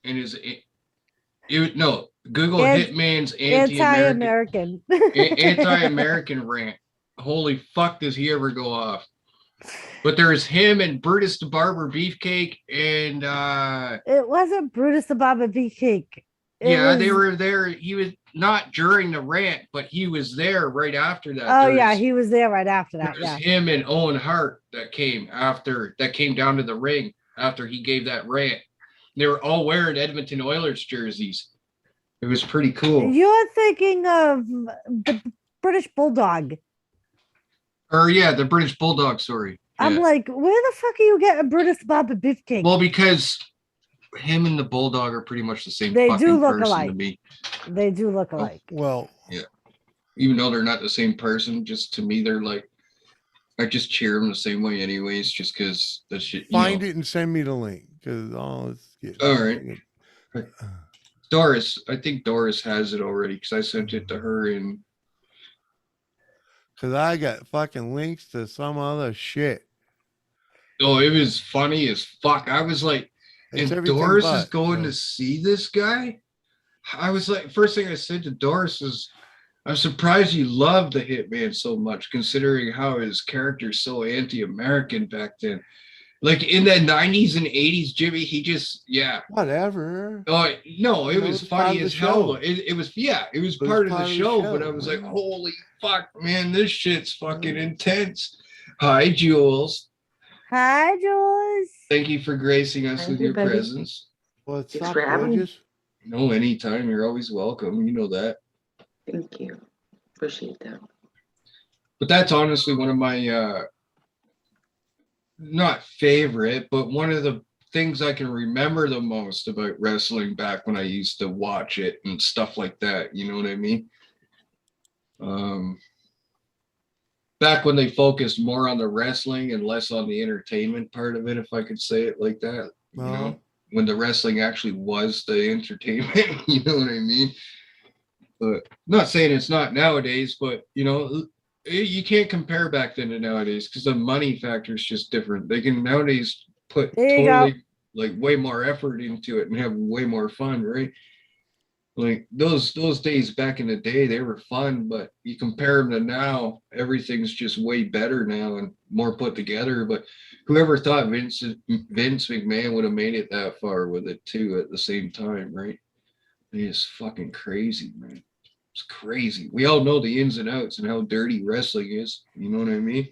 S2: and his Google Hitman's
S5: anti-American.
S2: anti-American rant. Holy fuck, does he ever go off? But there's him and Brutus the Barber Beefcake and
S5: It wasn't Brutus the Barber Beefcake.
S2: they were there. He was not during the rant, but he was there right after that.
S5: Oh yeah, he was there right after that.
S2: There's
S5: Yeah.
S2: him and Owen Hart that came down to the ring after he gave that rant. They were all wearing Edmonton Oilers jerseys. It was pretty cool.
S5: You're thinking of the British Bulldog.
S2: Or yeah, the British Bulldog, sorry.
S5: I'm
S2: Yeah.
S5: like, where the fuck are you getting Brutus the Barber Beefcake?
S2: Well, because him and the Bulldog are pretty much the same
S5: They
S2: fucking
S5: do look
S2: person
S5: alike.
S2: to me.
S5: They do look alike.
S4: Well,
S2: Even though they're not the same person, just to me, they're like, I just cheer them the same way anyways, just because that shit.
S4: find it and send me the link. Because let's get
S2: All right. Doris, I think Doris has it already because I sent it to her and
S4: Because I got fucking links to some other shit.
S2: oh, it was funny as fuck. I was like,
S4: It's
S2: and
S4: everything
S2: Doris is
S4: but,
S2: going
S4: so.
S2: to see this guy. I was like, first thing I said to Doris is, I'm surprised you loved the Hitman so much, considering how his character's so anti-American back then. Like in the 90s and 80s, Jimmy, he just, yeah.
S4: Whatever.
S2: Oh no, it was
S4: part
S2: funny
S4: of the
S2: as hell.
S4: show.
S2: It was, yeah, it was
S4: It was
S2: part of the show, but I was like,
S4: man.
S2: holy fuck, man, this shit's fucking intense. Hi, Jules.
S5: Hi, Jules.
S2: Thank you for gracing us
S7: Thank
S2: with
S7: you,
S2: your
S7: buddy.
S2: presence.
S4: What's
S7: Thanks
S4: up,
S7: for having me.
S4: gorgeous?
S2: No, anytime. You're always welcome. You know that.
S7: Thank you. Appreciate that.
S2: But that's honestly one of my not favorite, but one of the things I can remember the most about wrestling back when I used to watch it and stuff like that. You know what I mean? Back when they focused more on the wrestling and less on the entertainment part of it, if I could say it like that. You know, when the wrestling actually was the entertainment, you know what I mean? But not saying it's not nowadays, but you know, you can't compare back then to nowadays because the money factor is just different. They can nowadays put
S5: There you
S2: totally like way more effort into it and have way more fun, right? Like those days back in the day, they were fun, but you compare them to now, everything's just way better now and more put together. But whoever thought Vince McMahon would have made it that far with it too at the same time, right? It's fucking crazy, man. It's crazy. We all know the ins and outs and how dirty wrestling is. You know what I mean?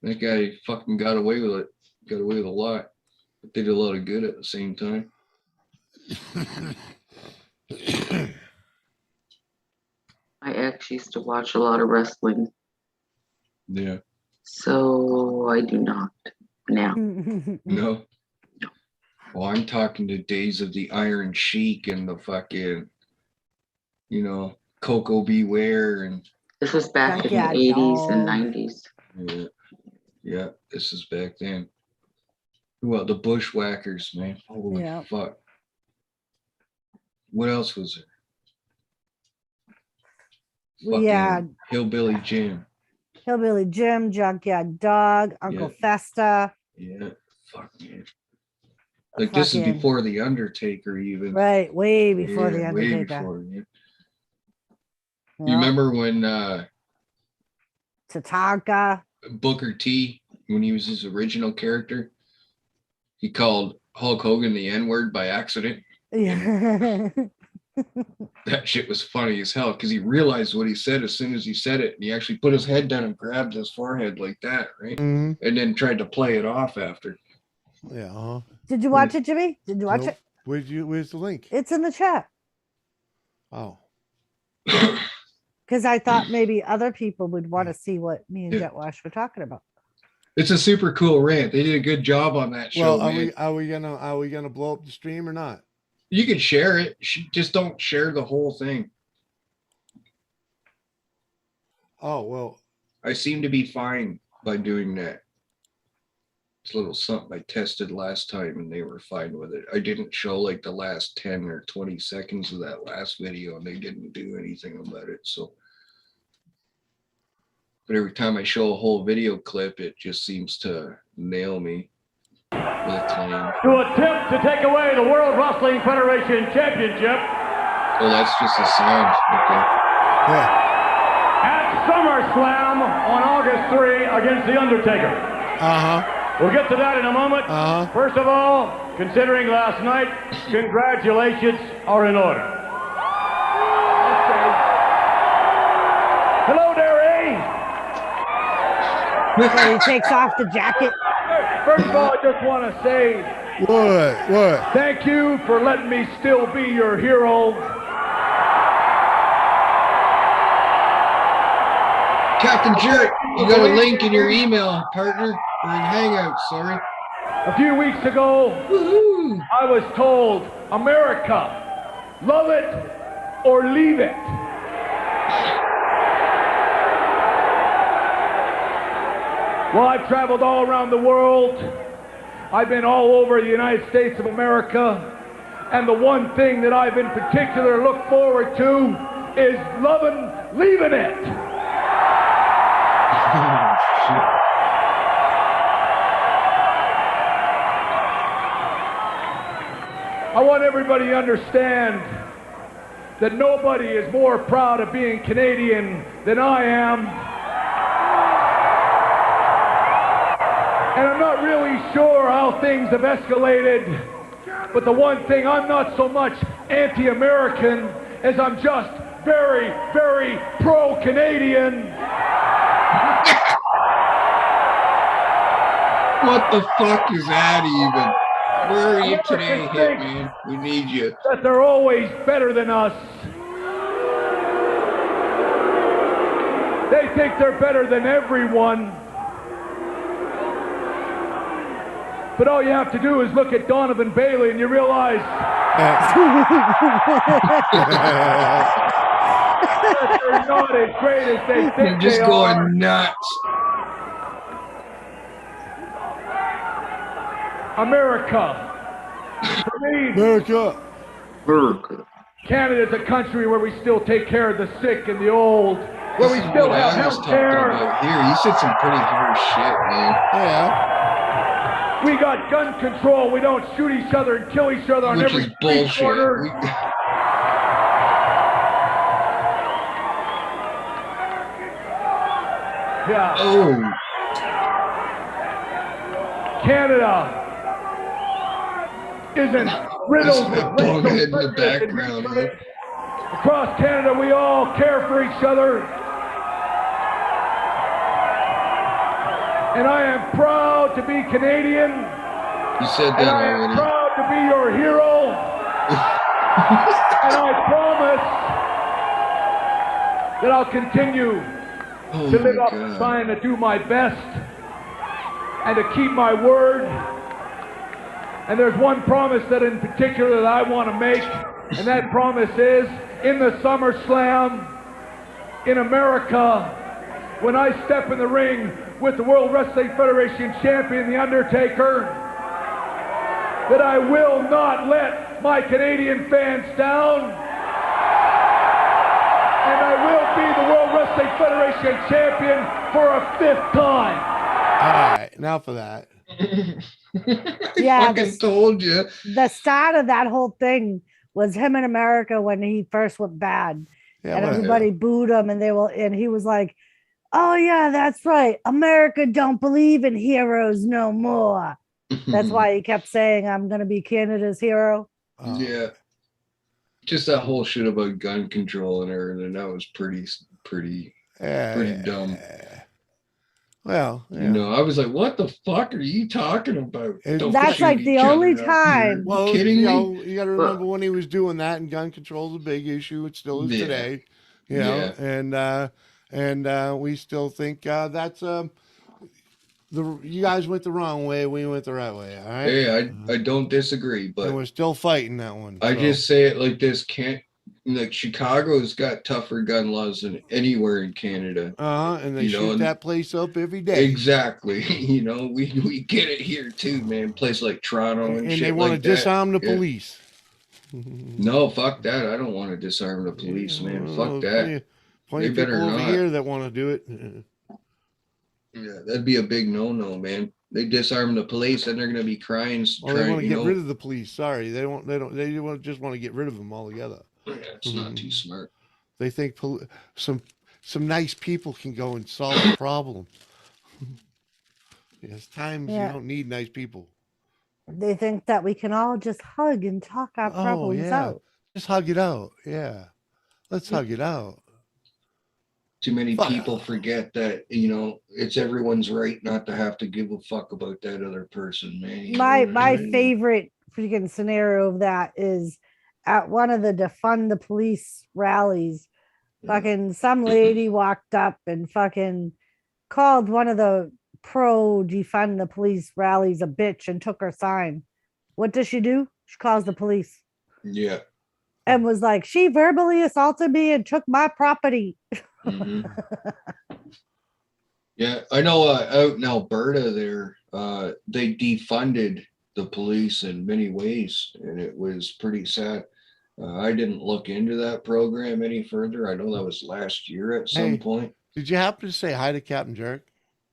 S2: That guy fucking got away with it. Got away with a lot. But did a lot of good at the same time.
S7: I actually used to watch a lot of wrestling,
S2: Yeah.
S7: so I do not now.
S2: No. Well, I'm talking the days of the Iron Sheik and the fucking, you know, Coco Beware and
S7: This was back in
S5: Backyard
S7: the 80s and
S5: dog.
S7: 90s.
S2: yeah. Yeah, this is back then. Well, the Bushwhackers, man. Holy
S5: Yeah.
S2: fuck. What else was there?
S5: We had
S2: Fucking Hillbilly Jim.
S5: Hillbilly Jim, Junkyard Dog, Uncle Festa.
S2: Yeah. Fuck man. Like this is
S5: fucking-
S2: before the Undertaker even.
S5: Right, way before the
S2: Yeah, way
S5: Undertaker.
S2: before, yeah.
S5: Yeah.
S2: You remember when
S5: Tatanka.
S2: Booker T, when he was his original character, he called Hulk Hogan the N-word by accident?
S5: Yeah.
S2: That shit was funny as hell because he realized what he said as soon as he said it, and he actually put his head down and grabbed his forehead like that, right?
S4: Mhm.
S2: And then tried to play it off after.
S4: Yeah.
S5: Did you watch it, Jimmy? Did you watch
S4: Nope.
S5: it?
S4: Where's the link?
S5: It's in the chat.
S4: Oh.
S5: Because I thought maybe other people would want to see what me and
S2: Yeah.
S5: Jet Wash were talking about.
S2: It's a super cool rant. They did a good job on that show,
S4: Well,
S2: man.
S4: are we gonna blow up the stream or not?
S2: You can share it. Just don't share the whole thing.
S4: Oh well.
S2: I seem to be fine by doing that. It's a little something I tested last time and they were fine with it. I didn't show like the last 10 or 20 seconds of that last video and they didn't do anything about it. So, but every time I show a whole video clip, it just seems to nail me with a claim.
S8: To attempt to take away the World Wrestling Federation Championship
S2: Oh, that's just a sound. Okay.
S4: Yeah.
S8: at SummerSlam on August 3 against The Undertaker.
S4: Uh-huh.
S8: We'll get to that in a moment.
S4: Uh-huh.
S8: First of all, considering last night, congratulations are in order. Okay. Hello there, A.
S5: So he takes off the jacket.
S8: First of all, I just want to say
S4: What?
S8: thank you for letting me still be your hero.
S2: Captain Jerk, you got a link in your email, partner, or in Hangouts, sorry.
S8: A few weeks ago,
S2: Woohoo!
S8: I was told, America, love it or leave it. Well, I've traveled all around the world. I've been all over the United States of America. And the one thing that I've in particular looked forward to is loving, leaving it. I want everybody to understand that nobody is more proud of being Canadian than I am. And I'm not really sure how things have escalated, but the one thing, I'm not so much anti-American as I'm just very, very pro-Canadian.
S2: What the fuck is that even? Where are you today,
S8: Americans think
S2: Hitman? We need you.
S8: that they're always better than us. They think they're better than everyone. But all you have to do is look at Donovan Bailey and you realize that they're not as great as they
S2: You're
S8: think
S2: just
S8: they
S2: going
S8: are.
S2: nuts.
S8: America. For me,
S4: America.
S7: America.
S8: Canada's a country where we still take care of the sick and the old, where we
S2: This is
S8: still
S2: what
S8: have
S2: I was
S8: health
S2: talking
S8: care.
S2: about here. You said some pretty harsh shit, man.
S4: Yeah.
S8: We got gun control. We don't shoot each other and kill each other on
S2: Which
S8: every
S2: is
S8: street
S2: bullshit.
S8: corner. Yeah.
S2: Oh,
S8: Canada isn't riddled with
S2: That's the bonehead in the
S8: racial prejudice and
S2: background,
S8: hatred. Across Canada, we all care for each other. And I am proud to be Canadian.
S2: you said
S8: And
S2: that
S8: I am
S2: already.
S8: proud to be your hero. And I promise that I'll continue
S2: Oh
S8: to live
S2: my
S8: up to
S2: god.
S8: trying to do my best and to keep my word. And there's one promise that in particular that I want to make, and that promise is in the SummerSlam in America, when I step in the ring with the World Wrestling Federation champion, The Undertaker, that I will not let my Canadian fans down. And I will be the World Wrestling Federation champion for a 5th time.
S4: All right, now for that.
S5: Yeah,
S2: Fucking
S5: this-
S2: told you.
S5: The start of that whole thing was him in America when he first went bad,
S4: Yeah,
S5: and
S4: whatever.
S5: everybody booed him, and he was like, "Oh yeah, that's right. America don't believe in heroes no more." That's why he kept saying, "I'm gonna be Canada's hero."
S2: Yeah. Just that whole shit about gun control and everything. That was pretty pretty dumb.
S4: Well,
S2: You know, I was like, what the fuck are you talking about? Don't
S5: That's
S2: shoot
S5: like
S2: each
S5: the only
S2: other up here.
S5: time.
S4: Well,
S2: You kidding
S4: you
S2: me?
S4: know, you got to remember when he was doing that, and gun control is a big issue. It still is
S2: Yeah.
S4: today. You know, and we still think that's you guys went the wrong way, we went the right way. All right.
S2: Hey, I don't disagree,
S4: And
S2: but
S4: we're still fighting that one.
S2: I
S4: so.
S2: just say it like this: like Chicago's got tougher gun laws than anywhere in Canada.
S4: And they
S2: you know,
S4: shoot
S2: and-
S4: that place up every day.
S2: Exactly. You know, we get it here too, man. Place like Toronto and
S4: And
S2: shit
S4: they want
S2: like
S4: to disarm the
S2: Yeah.
S4: police.
S2: No, fuck that. I don't want to disarm the police, man. Fuck that.
S4: Plenty
S2: They
S4: of people
S2: better
S4: over
S2: not.
S4: here that want to do it.
S2: Yeah, that'd be a big no-no, man. They disarm the police, and they're gonna be crying.
S4: Well, they
S2: trying,
S4: want to
S2: you
S4: get
S2: know,
S4: rid of the police. Sorry, they don't. They don't. They just want to get rid of them altogether.
S2: Yeah, it's not too smart.
S4: They think some nice people can go and solve the problem. There's times
S5: Yeah.
S4: you don't need nice people.
S5: They think that we can all just hug and talk our
S4: Oh,
S5: problems
S4: yeah.
S5: out.
S4: Just hug it out. Yeah, let's hug it out.
S2: Too many
S4: Fuck.
S2: people forget that, you know, it's everyone's right not to have to give a fuck about that other person, man. You
S5: My
S2: know what I mean?
S5: favorite freaking scenario of that is at one of the defund the police rallies. Fucking some lady walked up and fucking called one of the pro defund the police rallies a bitch and took her sign. What does she do? She calls the police
S2: Yeah.
S5: and was like, she verbally assaulted me and took my property.
S2: Mhm. Yeah, I know out in Alberta there, they defunded the police in many ways, and it was pretty sad. I didn't look into that program any further. I know that was last year at some
S4: Hey.
S2: point.
S4: Did you happen to say hi to Captain Jerk?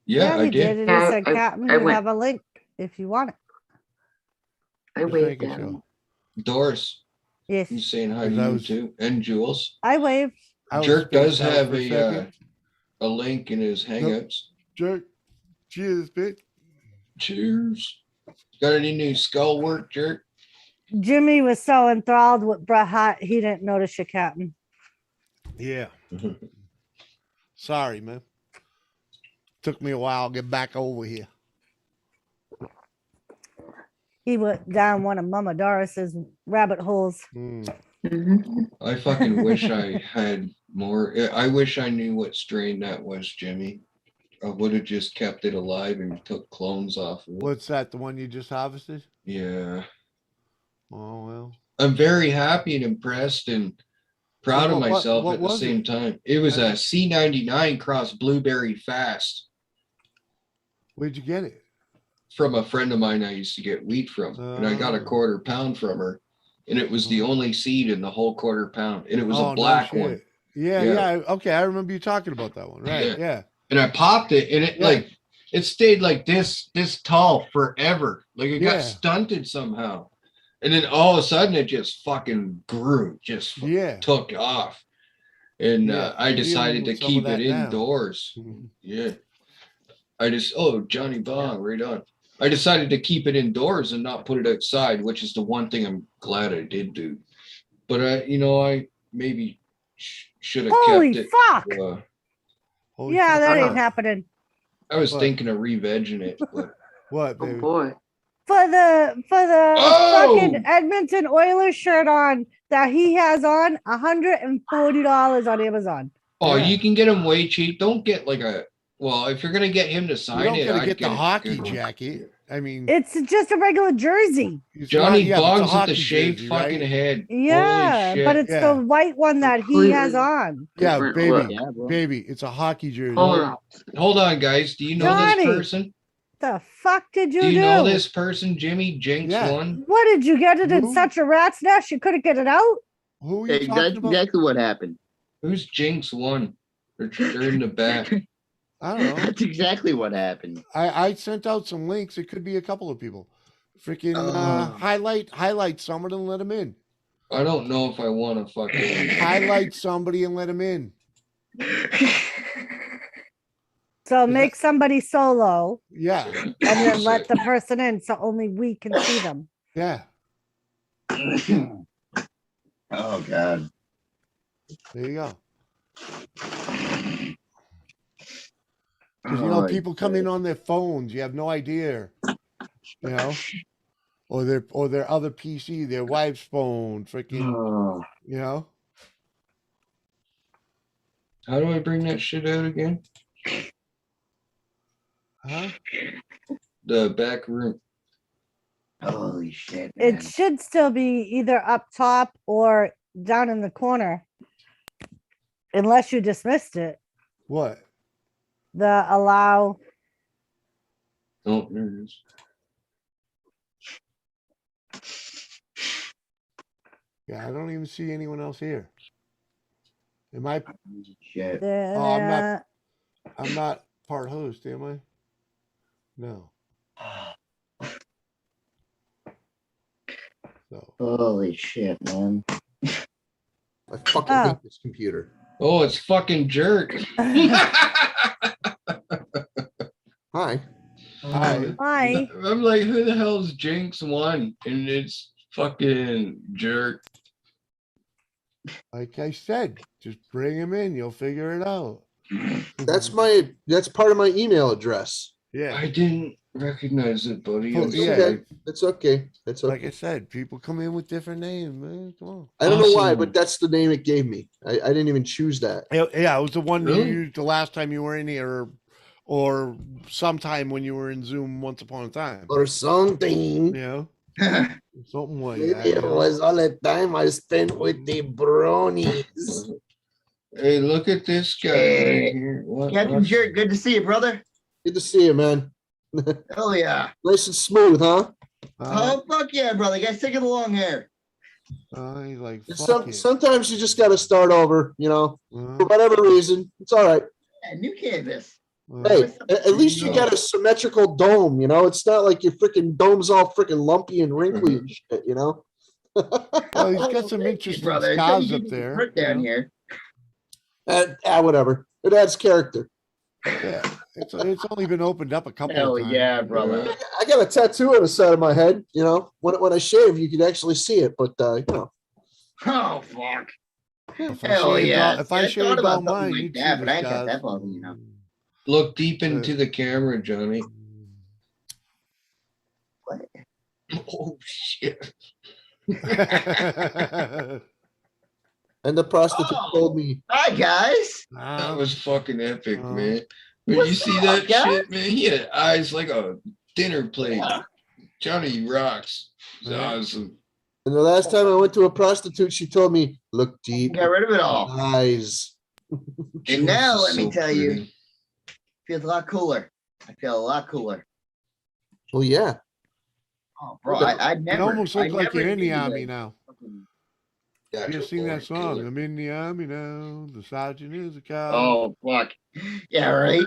S2: Yeah, I
S5: he
S2: did.
S5: And
S7: Yeah,
S5: he said, Captain,
S7: I
S5: you
S7: went-
S5: have a link if you want it.
S7: I
S4: Just
S7: waved
S4: making
S7: at
S4: sure.
S7: him.
S2: Doris,
S5: Yes,
S2: he's saying hi to
S4: That
S2: you
S4: was-
S2: too, and Jules.
S5: I waved.
S4: I was
S2: Jerk does
S4: spaced out
S2: have
S4: for a
S2: a
S4: second.
S2: link in his Hangouts.
S4: Jerk. Cheers, bitch.
S2: Cheers. Got any new skull work, Jerk?
S5: Jimmy was so enthralled with Bret Hart, he didn't notice you, Captain.
S4: Yeah. Sorry, man. Took me a while to get back over here.
S5: He went down one of Mama Doris's rabbit holes.
S4: Mm.
S7: Mhm.
S2: I fucking wish I had more. I wish I knew what strain that was, Jimmy. I would have just kept it alive and took clones off of it.
S4: What's that? The one you just harvested?
S2: Yeah.
S4: Oh well.
S2: I'm very happy and impressed and proud of
S4: What-
S2: myself
S4: what
S2: at the
S4: was
S2: same
S4: it?
S2: time. It was a C99 cross blueberry fast
S4: Where'd you get it?
S2: from a friend of mine I used to get wheat from. And I got a
S4: Oh.
S2: 1/4 pound from her. And it was the only seed in the whole 1/4 pound. And it was
S4: Oh,
S2: a
S4: no
S2: black
S4: shit.
S2: one.
S4: Yeah,
S2: Yeah.
S4: yeah. Okay, I remember you talking about that one. Right.
S2: Yeah.
S4: Yeah.
S2: And I popped it and it
S4: Yeah.
S2: like it stayed like this tall forever. Like it
S4: Yeah.
S2: got stunted somehow. And then all of a sudden it just fucking grew, just
S4: Yeah.
S2: took off. And
S4: Yeah,
S2: I
S4: I'm
S2: decided to
S4: dealing with some
S2: keep
S4: of that
S2: it
S4: now.
S2: indoors.
S4: Mhm.
S2: Yeah. Johnny Bong, right on. I decided to keep it indoors and not put it outside, which is the one thing I'm glad I did do. But I maybe should have
S5: Holy
S2: kept it.
S5: fuck!
S2: Uh,
S5: Yeah, that ain't
S7: fuck.
S5: happening.
S2: I was
S4: What?
S2: thinking of re-vegging it, but
S4: What,
S7: Oh
S4: baby?
S7: boy.
S5: For the
S2: Oh!
S5: fucking Edmonton Oilers shirt on that he has on, $140 on Amazon.
S2: oh,
S4: Yeah.
S2: you can get them way cheap. Don't get like if you're gonna get him to
S4: You
S2: sign
S4: don't
S2: it,
S4: gotta
S2: I'd
S4: get the
S2: a
S4: hockey
S2: good one.
S4: jacket. I mean,
S5: It's just a regular jersey.
S4: it's
S2: Johnny
S4: not- yeah, but it's a
S2: Bong's with
S4: hockey
S2: the shaved
S4: jersey,
S2: fucking
S4: right?
S2: head.
S5: Yeah,
S2: Holy
S5: but
S2: shit.
S5: it's
S4: Yeah.
S5: the white one that he has
S7: Completely.
S5: on.
S4: Yeah,
S7: Different
S4: baby,
S7: look.
S9: Yeah, bro.
S4: baby, it's a hockey jersey.
S7: Polar opposite.
S2: Hold on, guys. Do you know
S5: Johnny!
S2: this person?
S5: The fuck did you
S2: Do
S5: do?
S2: you know this person, Jimmy? Jinx
S4: Yeah.
S2: one?
S5: What did you get it in
S4: Who?
S5: such a rat's nest? You couldn't get it out?
S4: Who are you
S9: Hey,
S4: talking
S9: that's
S4: about?
S9: exactly what happened.
S2: Who's Jinx one? They're in the back.
S4: I don't know.
S9: That's exactly what happened.
S4: I sent out some links. It could be a couple of people. Freaking
S9: Oh.
S4: highlight someone and let them in.
S2: I don't know if I want to fucking.
S4: Highlight somebody and let them in.
S5: So make somebody solo
S4: Yeah,
S5: and then let the person in so only we can see them.
S4: yeah.
S9: Oh God.
S4: There you go. Because you know,
S9: Oh,
S4: people come in on their phones. You have no idea. You know, or their other PC, their wife's phone. Freaking,
S9: oh.
S4: you know.
S2: How do I bring that shit out again?
S4: Huh?
S2: The back room.
S9: Holy shit, man.
S5: It should still be either up top or down in the corner. Unless you dismissed it.
S4: What?
S5: The allow.
S2: Oh, there it is.
S4: Yeah, I don't even see anyone else here. Am I?
S9: Shit.
S4: Oh, I'm not part host, am I? No. So
S9: Holy shit, man.
S6: I fucking
S5: Oh.
S6: hate this computer.
S2: Oh, it's fucking jerk.
S6: Hi.
S4: hi.
S5: Hi.
S2: I'm like, who the hell's Jinx one? And it's fucking jerk.
S4: Like I said, just bring him in. You'll figure it out.
S6: That's part of my email address.
S4: Yeah.
S2: I didn't recognize it, buddy.
S4: Oh,
S2: I'm
S4: yeah.
S2: sorry.
S6: It's okay. It's okay.
S4: Like I said, people come in with different names, man. Come on.
S6: I don't know why,
S2: Awesome.
S6: but that's the name it gave me. I didn't even choose that.
S4: Yeah, it was the one
S2: Really?
S4: you used the last time you were in here, or sometime when you were in Zoom once upon a time.
S6: Or something.
S4: You know, something like
S6: Maybe
S4: that. you
S6: it
S4: know?
S6: was all the time I spent with the bronies.
S2: Hey, look at this guy
S9: Hey,
S2: right here.
S9: Captain Jerk, good to see you, brother.
S6: Good to see you, man.
S9: Hell yeah.
S6: Nice and smooth, huh?
S9: Oh, fuck yeah, brother. You guys sick of the long hair.
S4: He's like, fuck it.
S6: Sometimes you just got to start over, you know,
S4: Uh,
S6: for whatever reason. It's all right.
S9: Yeah, new canvas.
S6: Hey, at least you got a symmetrical dome, you know. It's not like your freaking dome's all freaking lumpy and wrinkly and shit, you know.
S4: well, he's got some
S9: Thank you,
S4: interesting
S9: brother.
S4: scars
S9: You
S4: up
S9: can
S4: there.
S9: hurt
S4: you
S9: down
S4: know?
S9: here.
S6: Whatever. It adds character.
S4: Yeah, it's only been opened up a couple
S9: Hell
S4: of times.
S9: yeah, brother.
S6: I got a tattoo on the side of my head, you know. When I shave, you can actually see it, but you know.
S9: Oh, fuck.
S4: If I
S9: Hell
S4: shaved
S9: yeah.
S4: all- if
S9: See,
S4: I
S9: thought
S4: shaved
S9: about
S4: all
S9: something
S4: mine,
S9: like
S4: you'd
S9: that,
S4: see
S9: but
S4: the
S9: I ain't got
S4: scars.
S9: that level, you know.
S2: Look deep into the camera, Johnny.
S9: What?
S2: Oh shit.
S6: And the prostitute
S9: Oh.
S6: told me,
S9: Hi, guys.
S2: That was fucking epic,
S4: Uh,
S2: man. When you
S9: what's
S2: see
S9: up,
S2: that
S9: guys?
S2: shit, man, he had eyes like a dinner plate.
S9: Yeah.
S2: Johnny rocks. It's
S4: Yeah.
S2: awesome.
S6: and the last time I went to a prostitute, she told me, look deep
S9: Got rid of it all.
S6: eyes.
S9: And now,
S2: Joyce
S9: let
S2: is
S9: me
S2: so
S9: tell you,
S2: pretty.
S9: feels a lot cooler. I feel a lot cooler.
S6: Well, yeah.
S9: Oh, bro, I'd
S4: it
S9: never.
S4: almost
S9: I
S4: looks like
S9: never
S4: you're in the
S9: knew
S4: army
S9: that
S4: now.
S9: fucking-
S2: Gotcha,
S4: You sing
S2: boy,
S4: that song.
S2: killer.
S4: I'm in the army now. The sergeant is a cow.
S9: Oh, fuck. Yeah, right.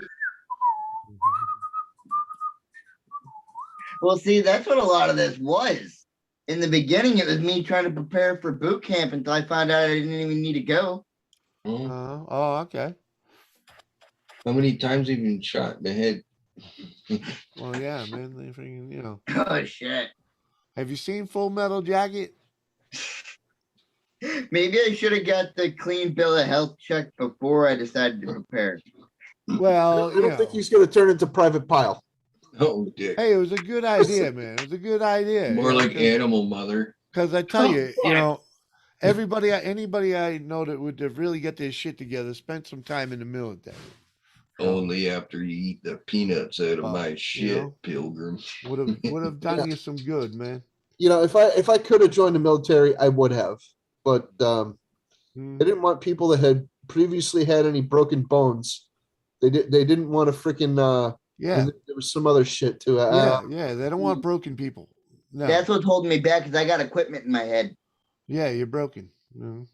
S9: Well, see, that's what a lot of this was. In the beginning, it was me trying to prepare for boot camp until I found out I didn't even need to go.
S2: Oh,
S4: Oh, okay.
S2: how many times have you been shot in the head?
S4: Well, yeah, man. They freaking, you know.
S9: Oh, shit.
S4: Have you seen Full Metal Jacket?
S9: Maybe I should have got the clean bill of health check before I decided to prepare.
S4: Well,
S6: I
S4: you
S6: don't think
S4: know.
S6: he's going to turn into Private Pile.
S2: Oh, dick.
S4: Hey, it was a good idea, man. It was a good idea.
S2: More like Animal Mother.
S4: Because I tell
S9: Oh,
S4: you, you
S9: fuck.
S4: know, anybody I know that would have really get their shit together spent some time in the military.
S2: Only after you eat the peanuts out of
S4: Well,
S2: my
S4: you
S2: shit,
S4: know.
S2: Pilgrim.
S4: Would have done you some good, man.
S6: You know, if I could have joined the military, I would have. But I
S4: Hmm.
S6: didn't want people that had previously had any broken bones. They didn't want to freaking
S4: Yeah.
S10: And there was some other shit too.
S4: Yeah. They don't want broken people. No.
S9: That's what's holding me back because I got equipment in my head.
S4: Yeah, you're broken. No.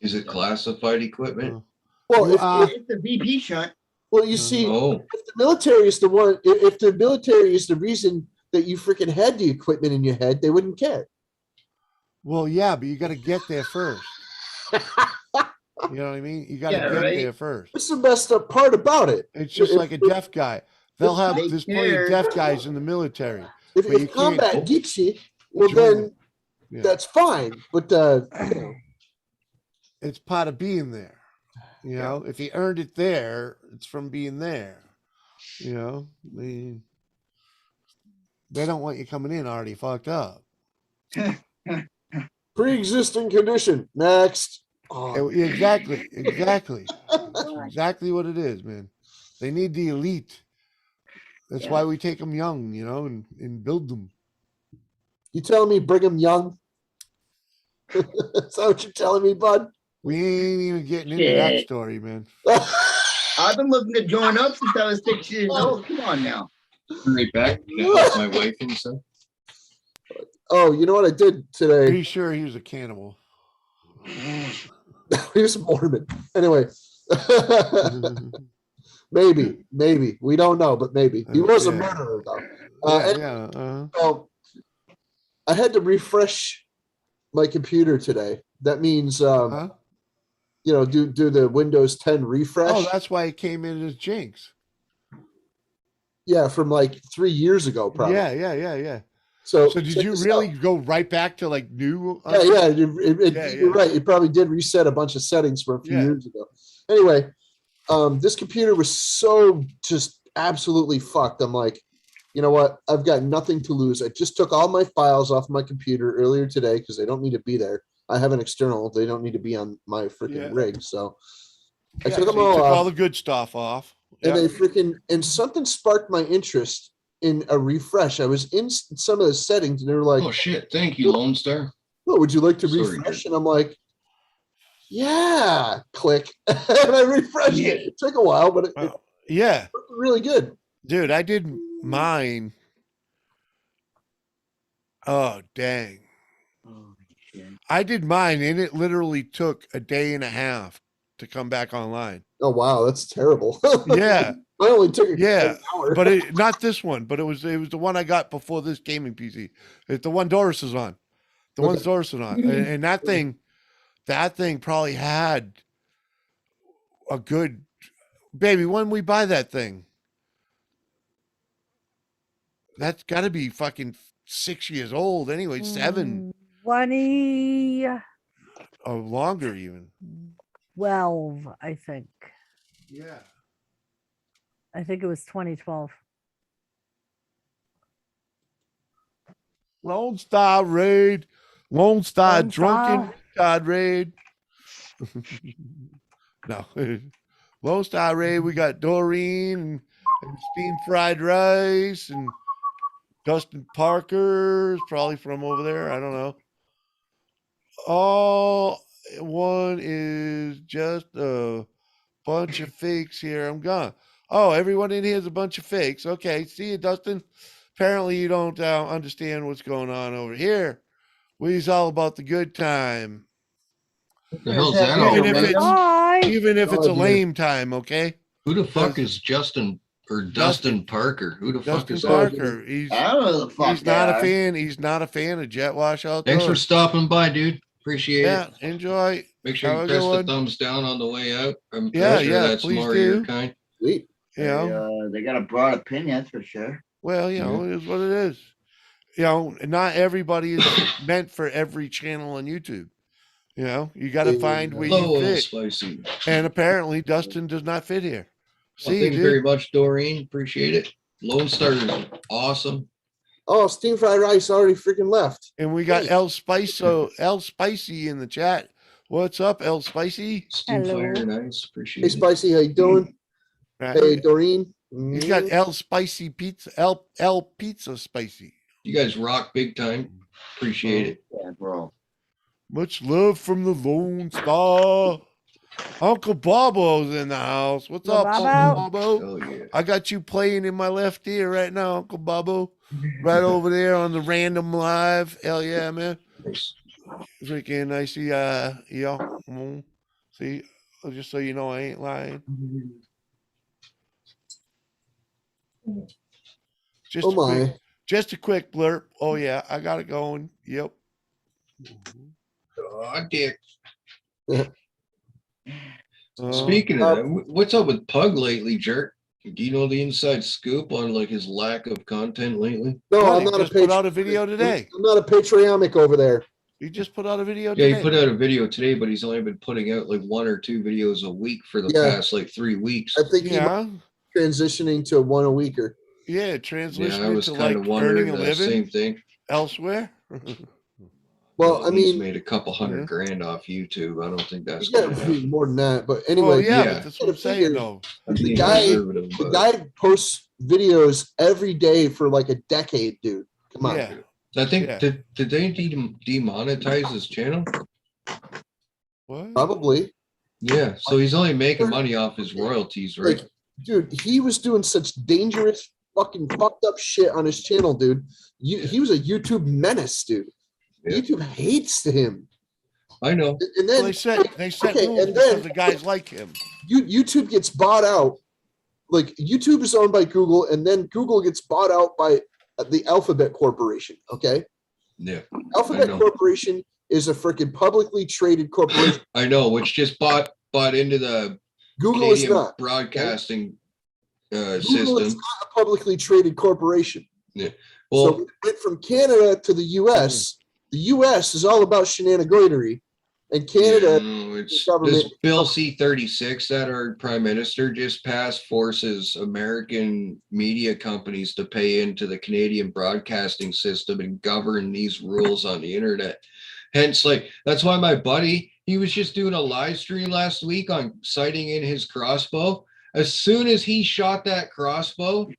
S2: Is it classified equipment?
S4: Oh.
S10: Well,
S9: It's the VP shunt.
S10: well, you see,
S2: Oh,
S10: if the military is the one, if the military is the reason that you freaking had the equipment in your head, they wouldn't care.
S4: Well, yeah, but you got to get there first. You know what I mean? You got to
S9: Yeah,
S4: get
S9: right.
S4: there first.
S10: What's the messed up part about it?
S4: It's just like a deaf guy. They'll have
S9: They
S4: there's plenty of
S9: care.
S4: deaf guys in the military.
S10: If,
S4: But you
S10: if combat
S4: can't-
S10: gets you, well,
S4: Join
S10: then
S4: it. Yeah.
S10: that's fine. But you know,
S4: It's part of being there. You know, if you earned it there, it's from being there. You know, they don't want you coming in already fucked up.
S10: pre-existing condition. Next. Oh,
S4: Exactly. Exactly what it is, man. They need the elite. That's why we take them young, you know, and build them.
S10: you telling me Brigham Young? Is that what you're telling me, bud?
S4: We ain't even getting into that story, man.
S9: I've been looking to join up since I was 6 years old. Come on now.
S2: right back. That's my wife and stuff.
S10: Oh, you know what I did today?
S4: Pretty sure he was a cannibal.
S10: He was a Mormon. Anyway. Maybe. We don't know, but maybe. He was a
S4: Yeah.
S10: murderer, though.
S4: Yeah.
S10: So I had to refresh my computer today. That means
S4: Huh?
S10: you know, do the Windows 10 refresh.
S4: Oh, that's why it came in as Jinx.
S10: Yeah, from like 3 years ago, probably.
S4: Yeah.
S10: So
S4: So did
S10: check
S4: you
S10: this
S4: really
S10: out.
S4: go right back to like new?
S10: Yeah.
S4: Yeah.
S10: You're right. It probably did reset a bunch of settings from a few
S4: Yeah.
S10: years ago. Anyway, this computer was so just absolutely fucked. I'm like, you know what? I've got nothing to lose. I just took all my files off my computer earlier today because they don't need to be there. I have an external. They don't need to be on my freaking
S4: Yeah.
S10: rig. So I
S4: Yeah,
S10: took
S4: so
S10: them
S4: you
S10: all
S4: took
S10: off.
S4: all the good stuff off.
S10: And
S4: Yeah.
S10: they freaking and something sparked my interest in a refresh. I was in some of the settings and they were like,
S2: Oh shit! Thank you, Lone Star.
S10: "Oh, would you like to
S2: Sorry,
S10: refresh?"
S2: dude.
S10: And I'm like, "Yeah." Click, and I refreshed it. It took a while, but it
S4: Yeah,
S10: worked really good.
S4: dude, I did mine. Oh dang! I did mine, and it literally took a day and a half to come back online.
S10: Oh wow, that's terrible.
S4: Yeah,
S10: I only took
S4: yeah,
S10: an hour.
S4: but not this one. But it was the one I got before this gaming PC. It's the one Doris is on. The one
S10: Okay.
S4: Doris is on, and that thing probably had a good baby. When we buy that thing, that's got to be fucking 6 years old anyway. 7
S5: 2012,
S4: or longer even.
S5: I think.
S4: Yeah.
S5: I think it was 2012.
S4: Lone Star Raid. Lone Star
S5: Lone
S4: Drunken
S5: Star.
S4: God Raid. No. Lone Star Raid. We got Doreen and steamed fried rice and Dustin Parker is probably from over there. I don't know. All one is just a bunch of fakes here. I'm gone. Oh, everyone in here is a bunch of fakes. Okay. See you, Dustin. Apparently you don't understand what's going on over here. We's all about the good time.
S2: What the hell's that all
S4: Even if
S2: about?
S4: it's
S5: Bye.
S4: even if it's a
S10: Oh, dear.
S4: lame time, okay?
S2: Who the fuck is Justin or Dustin Parker? Who the fuck
S4: Dustin
S2: is that?
S4: Parker. He's
S9: I don't know who the fuck
S4: he's not
S9: they
S4: a
S9: are.
S4: fan. He's not a fan of Jet Wash Outdoors.
S2: Thanks for stopping by, dude. Appreciate
S4: Yeah,
S2: it.
S4: enjoy.
S2: Make sure
S4: Have
S2: you
S4: a
S2: press
S4: good
S2: the
S4: one.
S2: thumbs down on the way out. I'm
S4: Yeah,
S2: sure
S4: yeah,
S2: that's
S4: please
S2: more of your
S4: do.
S2: kind.
S10: Sweet.
S4: You know,
S9: They got a broad opinion, that's for sure.
S4: well, you know, it is what it is. You know, not everybody is meant for every channel on YouTube. You know, you got to
S10: Yeah.
S4: find where
S2: Hello,
S4: you fit.
S2: Spicy.
S4: And apparently, Dustin does not fit here.
S2: Well,
S4: See,
S2: thank you
S4: dude.
S2: very much, Doreen. Appreciate it. Lone Star is awesome.
S10: Oh, steam fried rice already freaking left.
S4: And we got
S10: Hey.
S4: El Spicy in the chat. What's up, El Spicy?
S2: Steam
S5: Hello.
S2: fire and ice. Appreciate
S10: Hey,
S2: it.
S10: Spicy, how you doing?
S4: Right.
S10: Hey, Doreen.
S4: He's got El Spicy Pizza, El Pizza Spicy.
S2: You guys rock big time. Appreciate it.
S9: Yeah, bro.
S4: Much love from the Lone Star. Uncle Bobo's in the house. What's
S5: Uncle
S4: up,
S5: Bobo?
S4: Uncle Bobo?
S2: Oh yeah.
S4: I got you playing in my left ear right now, Uncle Bobo. Right over there on the random live. Hell yeah, man.
S2: Nice.
S4: Freaking I see see, just so you know I ain't lying. Just
S10: Oh
S4: a quick,
S10: my.
S4: just a quick blurb. Oh yeah, I got it going. Yep.
S2: Oh, dick.
S4: Uh,
S2: Speaking of that, what's up with Pug lately, Jerk? Do you know the inside scoop on like his lack of content lately?
S10: No,
S4: what,
S10: I'm
S4: he
S10: not a
S4: just put
S10: patron.
S4: out a video today.
S10: I'm not a Patreonic over there.
S4: He just put out a video
S2: Yeah,
S4: today.
S2: he put out a video today, but he's only been putting out like 1 or 2 videos a week for the
S10: Yeah.
S2: past like 3 weeks.
S10: I think he
S4: Yeah,
S10: transitioning to one a weeker.
S4: yeah,
S2: Yeah,
S4: transition
S2: I was
S4: into
S2: kind
S4: like
S2: of wondering
S4: earning a
S2: the
S4: living
S2: same thing.
S4: elsewhere.
S10: Well,
S2: No,
S10: I
S2: he's
S10: mean,
S2: made a couple hundred
S4: Yeah.
S2: grand off YouTube. I don't think that's
S10: yeah,
S2: gonna happen.
S10: more than that. But
S4: Well,
S10: anyway,
S4: yeah,
S2: yeah.
S4: but that's what I'm saying though.
S2: I'm
S10: the
S2: being
S10: guy-
S2: conservative
S10: the
S2: about it.
S10: guy posts videos every day for like a decade, dude. Come on.
S4: Yeah,
S2: I think
S4: Yeah.
S2: did they demonetize his channel?
S4: what?
S10: Probably.
S2: Yeah, so he's only making money off his royalties, right?
S10: Like, dude, he was doing such dangerous, fucking fucked up shit on his channel, dude. He was a YouTube menace, dude.
S2: Yeah.
S10: YouTube hates him.
S2: I know.
S10: And
S4: Well,
S10: then
S4: they set
S10: okay,
S4: rules
S10: and then-
S4: because the guys like him.
S10: YouTube gets bought out. Like YouTube is owned by Google, and then Google gets bought out by the Alphabet Corporation. Okay,
S2: Yeah,
S10: Alphabet
S2: know.
S10: Corporation is a freaking publicly traded corporation.
S2: I know. Which just bought into the
S10: Google is
S2: Canadian
S10: not.
S2: broadcasting
S10: Google is
S2: system.
S10: not a publicly traded corporation.
S2: Well,
S10: So it went from Canada to the U.S. The U.S. is all about shenanigoidery, and Canada.
S2: no, it's
S10: government-
S2: this Bill C-36 that our prime minister just passed forces American media companies to pay into the Canadian broadcasting system and govern these rules on the internet. Hence, like that's why my buddy, he was just doing a live stream last week on sighting in his crossbow. As soon as he shot that crossbow,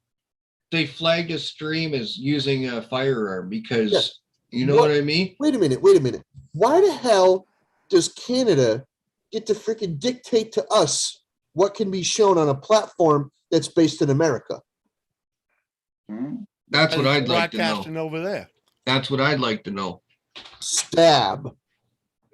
S2: they flagged his stream as using a firearm because you know what I mean?
S10: Wait a minute. Why the hell does Canada get to freaking dictate to us what can be shown on a platform that's based in America?
S2: That's what I'd like to know.
S4: Broadcasting over there.
S2: That's what I'd like to know.
S10: Stab.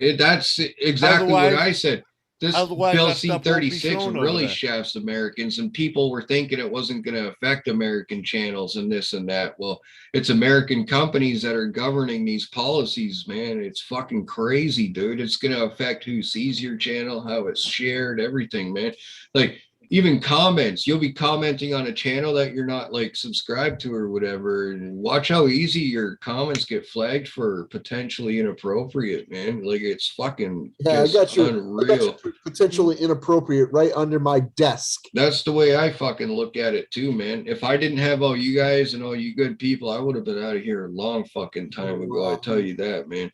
S2: That's exactly what
S4: Otherwise-
S2: I said. This
S4: otherwise
S2: Bill
S4: that stuff won't be
S2: C-36
S4: shown over
S2: really
S4: there.
S2: shafts Americans, and people were thinking it wasn't going to affect American channels and this and that. Well, it's American companies that are governing these policies, man. It's fucking crazy, dude. It's going to affect who sees your channel, how it's shared, everything, man. Like, even comments, you'll be commenting on a channel that you're not like subscribed to or whatever, and watch how easy your comments get flagged for potentially inappropriate, man. Like it's fucking
S10: Yeah, I
S2: just
S10: got you.
S2: unreal.
S10: Potentially inappropriate right under my desk.
S2: That's the way I fucking look at it too, man. If I didn't have all you guys and all you good people, I would have been out of here a long fucking time ago. I tell you that, man.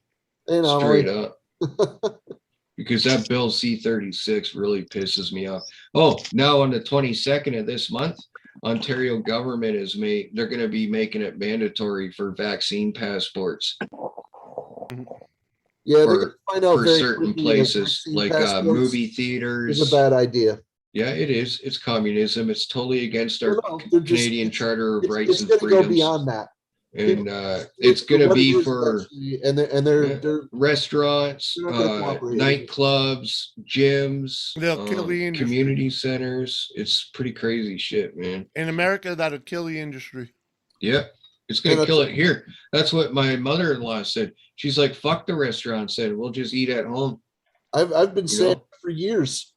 S10: You know,
S2: Straight up. Because that Bill C-36 really pisses me off. Oh, now on the 22nd of this month, Ontario government they're going to be making it mandatory for vaccine passports
S10: yeah, they're
S2: for-
S10: gonna find out
S2: for
S10: very
S2: certain
S10: quickly that
S2: places,
S10: vaccine
S2: like
S10: passports
S2: movie
S10: is
S2: theaters.
S10: a bad idea.
S2: Yeah, it is. It's communism. It's totally against our
S10: No, they're just-
S2: Canadian Charter of Rights
S10: It's
S2: and
S10: going to go
S2: Freedoms.
S10: beyond that.
S2: And it's going to be
S10: Whatever
S2: for
S10: is actually- and they're
S2: restaurants,
S10: They're not gonna cooperate.
S2: nightclubs, gyms,
S4: They'll kill the industry.
S2: community centers. It's pretty crazy shit, man.
S4: In America, that'll kill the industry.
S2: Yeah, it's gonna
S10: Yeah,
S2: kill it here. That's what my mother-in-law said. She's like, "Fuck the restaurant," said, "We'll just eat at home."
S10: I've been
S2: You
S10: saying
S2: know?
S10: for years.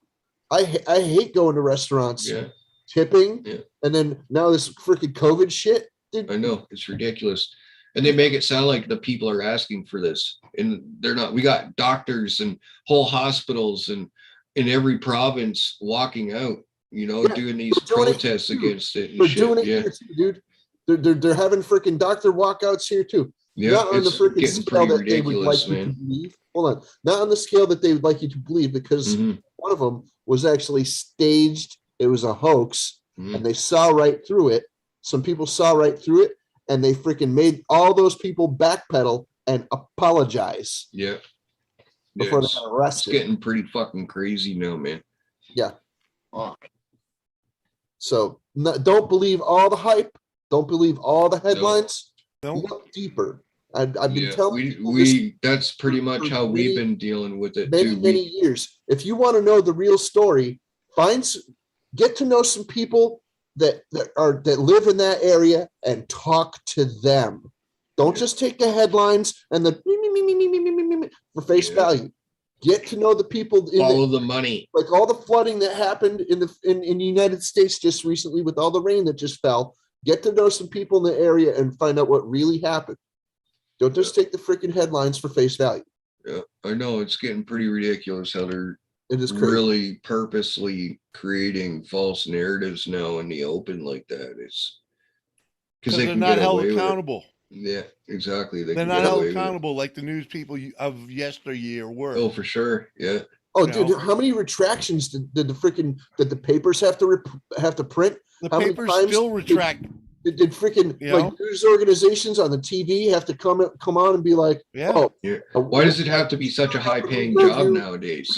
S10: I hate going to restaurants,
S2: Yeah,
S10: tipping,
S2: Yeah.
S10: and then now this freaking COVID shit. Dude,
S2: I know it's ridiculous, and they make it sound like the people are asking for this, and they're not. We got doctors and whole hospitals and in every province walking out. You know,
S10: Yeah,
S2: doing these
S10: they're doing it
S2: protests
S10: too.
S2: against it and
S10: they're
S2: shit.
S10: doing it
S2: Yeah,
S10: here too, dude. They're having freaking doctor walkouts here too.
S2: yeah,
S10: Not on the
S2: it's
S10: freaking
S2: getting
S10: scale
S2: pretty
S10: that they would like
S2: ridiculous,
S10: you to
S2: man.
S10: believe. Hold on, not on the scale that they would like you to believe, because
S2: Mhm,
S10: one of them was actually staged. It was a hoax,
S2: mhm.
S10: and they saw right through it. Some people saw right through it, and they freaking made all those people backpedal and apologize.
S2: Yeah,
S10: before they
S2: It's-
S10: got
S2: It's
S10: arrested.
S2: getting pretty fucking crazy now, man.
S9: Fuck.
S10: So don't believe all the hype. Don't believe all the headlines.
S4: Nope.
S10: Look deeper. I've been
S2: Yeah,
S10: telling people this
S2: that's pretty much how we've been dealing with it
S10: many,
S2: too.
S10: many years. If you want to know the real story, get to know some people that live in that area and talk to them. Don't just take the headlines and the me for face value. Get to know the people
S2: Follow the money.
S10: like all the flooding that happened in the United States just recently with all the rain that just fell. Get to know some people in the area and find out what really happened. Don't just take the freaking headlines for face value.
S2: Yeah, I know it's getting pretty ridiculous how they're
S10: It is crazy.
S2: really purposely creating false narratives now in the open like that. It's because they
S4: they're
S2: can
S4: not
S2: get
S4: held
S2: away with it.
S4: accountable.
S2: Yeah, exactly. They
S4: They're
S2: can
S4: not
S2: get
S4: held
S2: away with it.
S4: accountable like the news people of yesteryear were.
S2: Oh, for sure. Yeah.
S10: Oh,
S4: You
S10: dude,
S4: know?
S10: how many retractions did the papers have to print?
S4: The
S10: How many
S4: papers
S10: times
S4: still retract.
S10: Did freaking
S4: You
S10: like
S4: know?
S10: news organizations on the TV have to come on and be like,
S4: Yeah.
S10: oh,
S2: Yeah. Why does it have to be such a high-paying
S10: We
S2: job nowadays?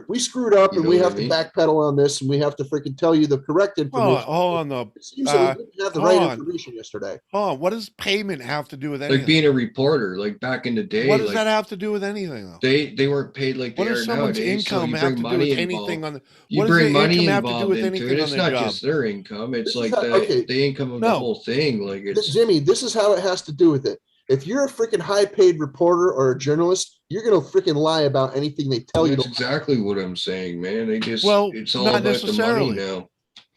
S10: we screwed up
S2: You
S10: and
S2: know
S10: we
S2: what I
S10: have to
S2: mean?
S10: backpedal on this and we have to freaking tell you the correct information.
S4: Hold on, though.
S10: It seems that we didn't have the
S4: hold
S10: right
S4: on.
S10: information yesterday.
S4: Hold on. What does payment have to do with anything?
S2: Like being a reporter, like back in the day,
S4: what does
S2: like
S4: that have to do with anything, though?
S2: they weren't paid like they
S4: What
S2: are
S4: does someone's
S2: nowadays. So
S4: income
S2: you
S4: have
S2: bring
S4: to do with
S2: money
S4: anything
S2: involved.
S4: on the?
S2: You
S4: What does
S2: bring
S4: their
S2: money
S4: income have to do
S2: involved
S4: with
S2: into
S4: anything
S2: it.
S4: on
S2: It's
S4: their
S2: not
S4: job?
S2: just their income. It's
S10: This is
S2: like
S10: how- okay.
S2: the income of the
S4: No.
S2: whole thing. Like it's
S10: Jimmy, this is how it has to do with it. If you're a freaking high paid reporter or a journalist, you're gonna freaking lie about anything they tell you.
S2: that's exactly what I'm saying, man. They just
S4: Well,
S2: it's all
S4: not
S2: about the money
S4: necessarily.
S2: now.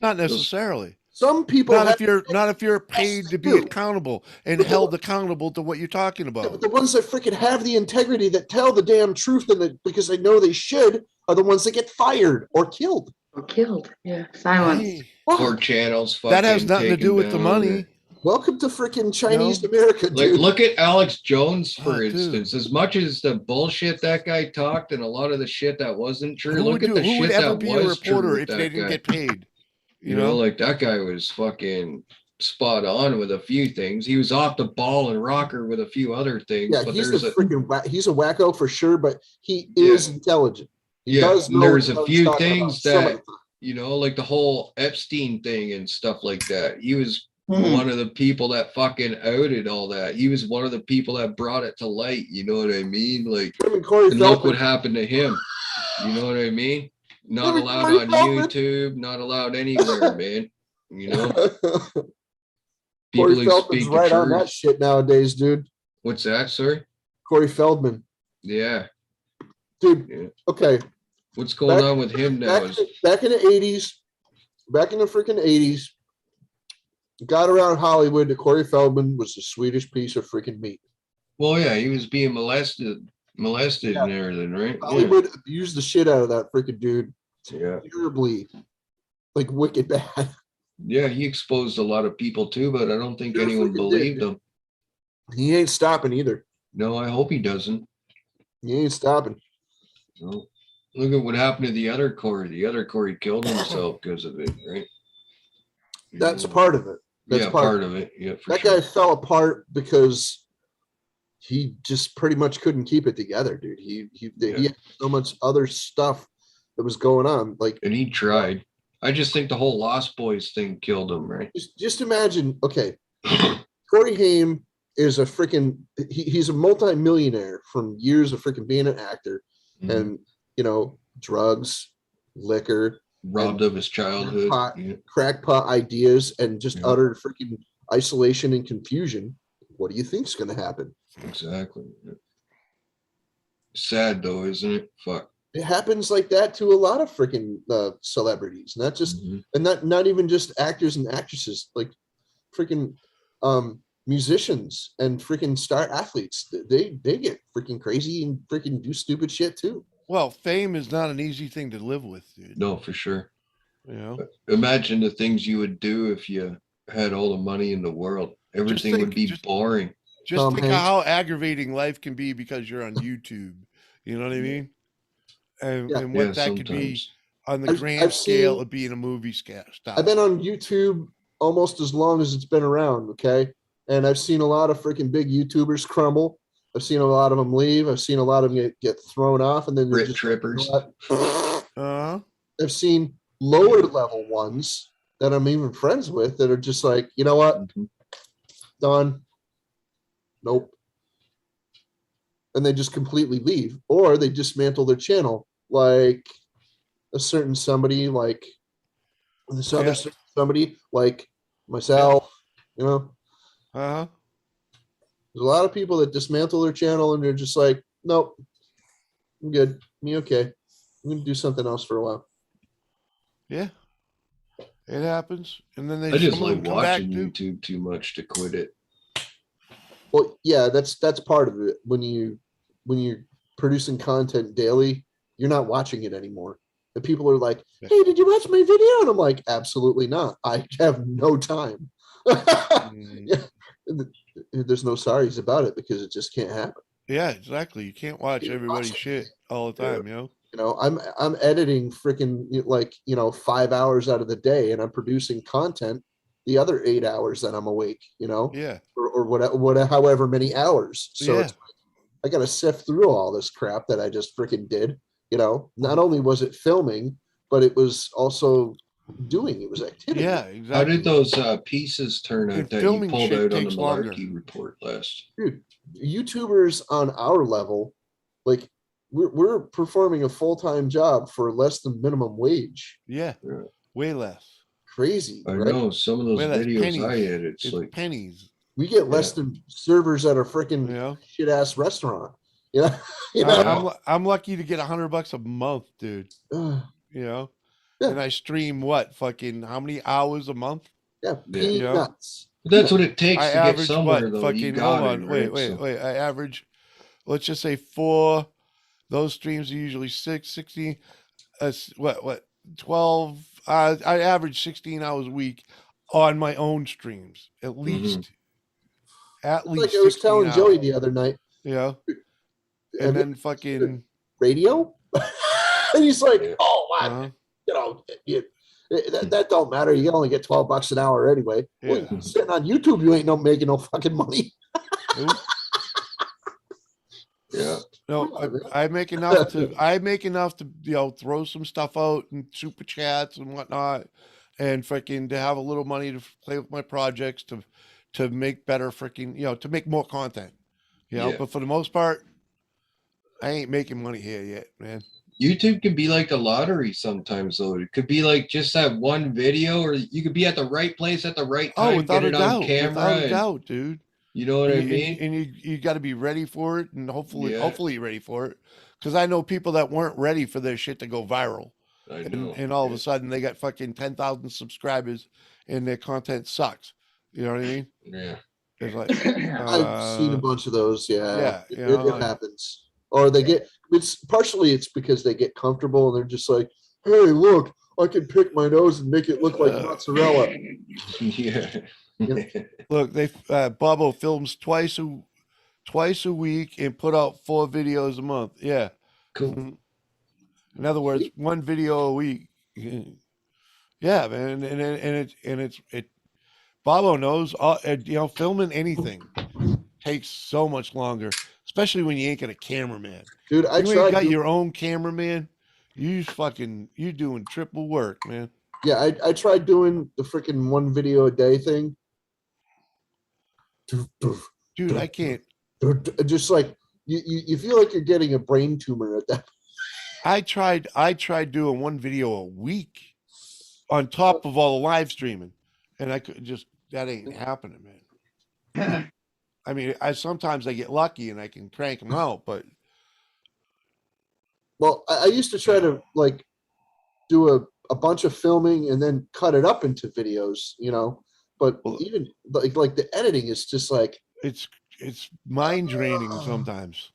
S4: Not necessarily.
S10: Some people
S4: Not
S10: have
S4: if you're paid to be
S10: do.
S4: accountable and held accountable to what you're talking
S10: but
S4: about.
S10: the ones that freaking have the integrity that tell the damn truth and because they know they should are the ones that get fired or killed.
S7: Or killed. Yeah. Silenced.
S4: Hey,
S2: Or channels fucking
S4: that has nothing to
S2: taken
S4: do with the
S2: down
S4: money.
S2: and-
S10: Welcome to freaking Chinese
S4: No.
S10: America,
S2: Like,
S10: dude.
S2: look at Alex Jones, for
S4: Oh, dude.
S2: instance. As much as the bullshit that guy talked and a lot of the shit that wasn't true,
S4: Who
S2: look
S4: would,
S2: at the
S4: who would
S2: shit
S4: ever
S2: that
S4: be a
S2: was true
S4: reporter
S2: with
S4: if
S2: that
S4: they didn't
S2: guy.
S4: get paid?
S2: You know, like that guy was fucking spot on with a few things. He was off the ball and rocker with a few other things.
S10: Yeah,
S2: but
S10: he's
S2: there's
S10: a
S2: a
S10: freaking he's a wacko for sure, but he is intelligent. He does know
S2: there's
S10: what
S2: a
S10: he's
S2: few
S10: talking about
S2: things
S10: some of
S2: that
S10: the time.
S2: you know, like the whole Epstein thing and stuff like that. He was
S9: Hmm.
S2: one of the people that fucking outed all that. He was one of the people that brought it to light. You know what I mean? Like,
S10: Him and Corey
S2: and look
S10: Feldman.
S2: what happened to him. You know what I mean? Not
S10: Him and
S2: allowed
S10: Corey
S2: on
S10: Feldman.
S2: YouTube, not allowed anywhere, man. You know, people
S10: Corey
S2: who
S10: Feldman's
S2: speak the
S10: right on that
S2: truth.
S10: shit nowadays, dude.
S2: What's that, sir?
S10: Corey Feldman,
S2: Yeah.
S10: dude.
S2: Yeah.
S10: Okay,
S2: What's going
S10: Back-
S2: on with him now?
S10: back in the 80s, back in the freaking 80s, got around Hollywood that Corey Feldman was the sweetest piece of freaking meat.
S2: Well, yeah, he was being molested
S10: Yeah.
S2: and everything, right? Yeah.
S10: Hollywood abused the shit out of that freaking dude
S2: Yeah.
S10: terribly, like wicked bad.
S2: Yeah, he exposed a lot of people too, but I don't think
S10: Sure
S2: anyone
S10: freaking
S2: believed
S10: did.
S2: him.
S10: He ain't stopping either.
S2: No, I hope he doesn't.
S10: He ain't stopping.
S2: No. Look at what happened to the other Corey. The other Corey killed himself because of it, right?
S10: That's part of it. That's
S2: yeah, part of it. Yeah, for
S10: That
S2: sure.
S10: guy fell apart because he just pretty much couldn't keep it together, dude. He had so much other stuff that was going on. Like,
S2: And he tried. I just think the whole Lost Boys thing killed him, right?
S10: just imagine. Okay, Corey Haim is a freaking. He's a multi-millionaire from years of freaking being an actor,
S2: Mhm.
S10: and you know, drugs, liquor,
S2: Robbed of his childhood.
S10: Pot.
S2: Yeah.
S10: crackpot ideas, and just
S2: Yeah.
S10: utter freaking isolation and confusion. What do you think's going to happen?
S2: Exactly. Yeah. Sad though, isn't it? Fuck.
S10: It happens like that to a lot of freaking celebrities, not just
S2: Mhm.
S10: and not even just actors and actresses, like freaking musicians and freaking star athletes. They get freaking crazy and freaking do stupid shit too.
S4: Well, fame is not an easy thing to live with, dude.
S2: No, for sure.
S4: You know,
S2: Imagine the things you would do if you had all the money in the world. Everything would be boring.
S4: just
S10: Tom
S4: think
S10: Hanks.
S4: of how aggravating life can be because you're on YouTube. You know what I mean? And,
S10: Yeah.
S4: and what
S2: Yeah,
S4: that could be
S2: sometimes.
S4: on the
S10: I've-
S4: grand
S10: I've
S4: scale
S10: seen-
S4: of being a movie style.
S10: I've been on YouTube almost as long as it's been around, okay? And I've seen a lot of freaking big YouTubers crumble. I've seen a lot of them leave. I've seen a lot of them get thrown off, and then they're
S2: Brit
S10: just
S2: trippers.
S4: Uh-huh.
S10: I've seen lower level ones that I'm even friends with that are just like, you know what,
S2: Mhm.
S10: done. Nope. And they just completely leave, or they dismantle their channel, like a certain somebody, like this other
S4: Yeah.
S10: somebody, like myself. You know,
S4: Uh-huh.
S10: there's a lot of people that dismantle their channel and they're just like, nope, I'm good. Me okay. I'm gonna do something else for a while.
S4: Yeah. It happens. And then
S2: I
S4: they
S2: just
S4: some of
S2: like
S4: them come back
S2: watching
S4: too.
S2: YouTube too much to quit it.
S10: Well, yeah, that's part of it. When you're producing content daily, you're not watching it anymore. And people are like, "Hey, did you watch my video?" And I'm like, "Absolutely not. I have no time." Yeah. There's no sorries about it because it just can't happen.
S4: Yeah, exactly. You can't watch everybody's shit all the time, you know?
S10: You know, I'm editing freaking like, 5 hours out of the day, and I'm producing content the other 8 hours that I'm awake,
S4: Yeah.
S10: or whatever, however many hours. So
S4: Yeah.
S10: it's like, I got to sift through all this crap that I just freaking did. Not only was it filming, but it was also it was activity.
S4: Yeah,
S2: How
S4: exactly.
S2: did those pieces turn out
S4: And
S2: that you
S4: filming
S2: pulled
S4: shit
S2: out on the
S4: takes longer.
S2: Malarkey report last?
S10: Dude, YouTubers on our level, like we're performing a full-time job for less than minimum wage.
S4: Yeah.
S2: Yeah.
S4: Way less.
S10: Crazy,
S2: I
S10: right?
S2: know some of those
S4: Way less.
S2: videos
S4: Pennies.
S2: I edit. It's
S4: It's
S2: like
S4: pennies.
S10: We get less
S2: Yeah.
S10: than servers at a freaking
S4: You know?
S10: shit ass restaurant. You know?
S4: I'm lucky to get $100 a month, dude.
S10: Uh,
S4: You know?
S10: Yeah.
S4: And I stream what? Fucking how many hours a month?
S10: yeah,
S4: You know?
S10: peanuts.
S2: that's what it takes
S4: I
S2: to get
S4: average
S2: somewhere,
S4: what?
S2: though. You
S4: Fucking
S2: got
S4: hold on.
S2: it.
S4: Wait,
S2: Right? So-
S4: I average, let's just say 4. Those streams are usually 16, what, 12. I average 16 hours a week on my own streams, at least. At least
S10: Like I was
S4: 16
S10: telling
S4: hours.
S10: Joey the other night,
S4: You know?
S10: Have
S4: And
S10: you
S4: then fucking,
S10: radio? And he's like,
S2: Yeah.
S10: "Oh, wow,
S4: uh-huh.
S10: that don't matter. You only get $12 an hour anyway." Well,
S4: Yeah.
S10: sitting on YouTube, you ain't making no fucking money.
S4: Nope.
S2: Yeah.
S4: No, I make enough to, throw some stuff out and super chats and whatnot, and freaking to have a little money to play with my projects to make better freaking, to make more content,
S2: Yeah.
S4: but for the most part, I ain't making money here yet, man.
S2: YouTube can be like a lottery sometimes, though. It could be like just that one video, or you could be at the right place at the right time,
S4: Without
S2: get
S4: a
S2: it on
S4: doubt,
S2: camera.
S4: without a
S2: and-
S4: doubt, dude.
S2: You know what I
S4: And you-
S2: mean?
S4: And you got to be ready for it, and hopefully
S2: Yeah.
S4: you're ready for it, because I know people that weren't ready for their shit to go viral.
S2: I know.
S4: And all of
S2: Yeah.
S4: a sudden they got fucking 10,000 subscribers and their content sucks. You know what I mean?
S2: Yeah.
S4: It's like,
S10: I've seen a bunch of those. Yeah,
S4: yeah,
S10: it happens. Or they get it's because they get comfortable and they're just like, "Hey, look, I can pick my nose and make it look like mozzarella."
S2: Yeah.
S4: look, they Bobo films twice a week and put out 4 videos a month. Yeah.
S2: Cool.
S4: In other words, 1 video a week. Yeah, man, and it's Bobo knows, filming anything takes so much longer, especially when you ain't got a cameraman.
S10: Dude, I
S4: You ain't
S10: tried.
S4: got your own cameraman. You doing triple work, man.
S10: Yeah, I tried doing the freaking 1 video a day thing.
S4: Dude, I can't.
S10: Just like you feel like you're getting a brain tumor at that.
S4: I tried doing 1 video a week on top of all the live streaming, and I could just, that ain't happening, man. I mean, sometimes I get lucky and I can crank them out, but
S10: Well, I used to try to like do a bunch of filming and then cut it up into videos, but even like the editing is just like,
S4: it's mind draining sometimes.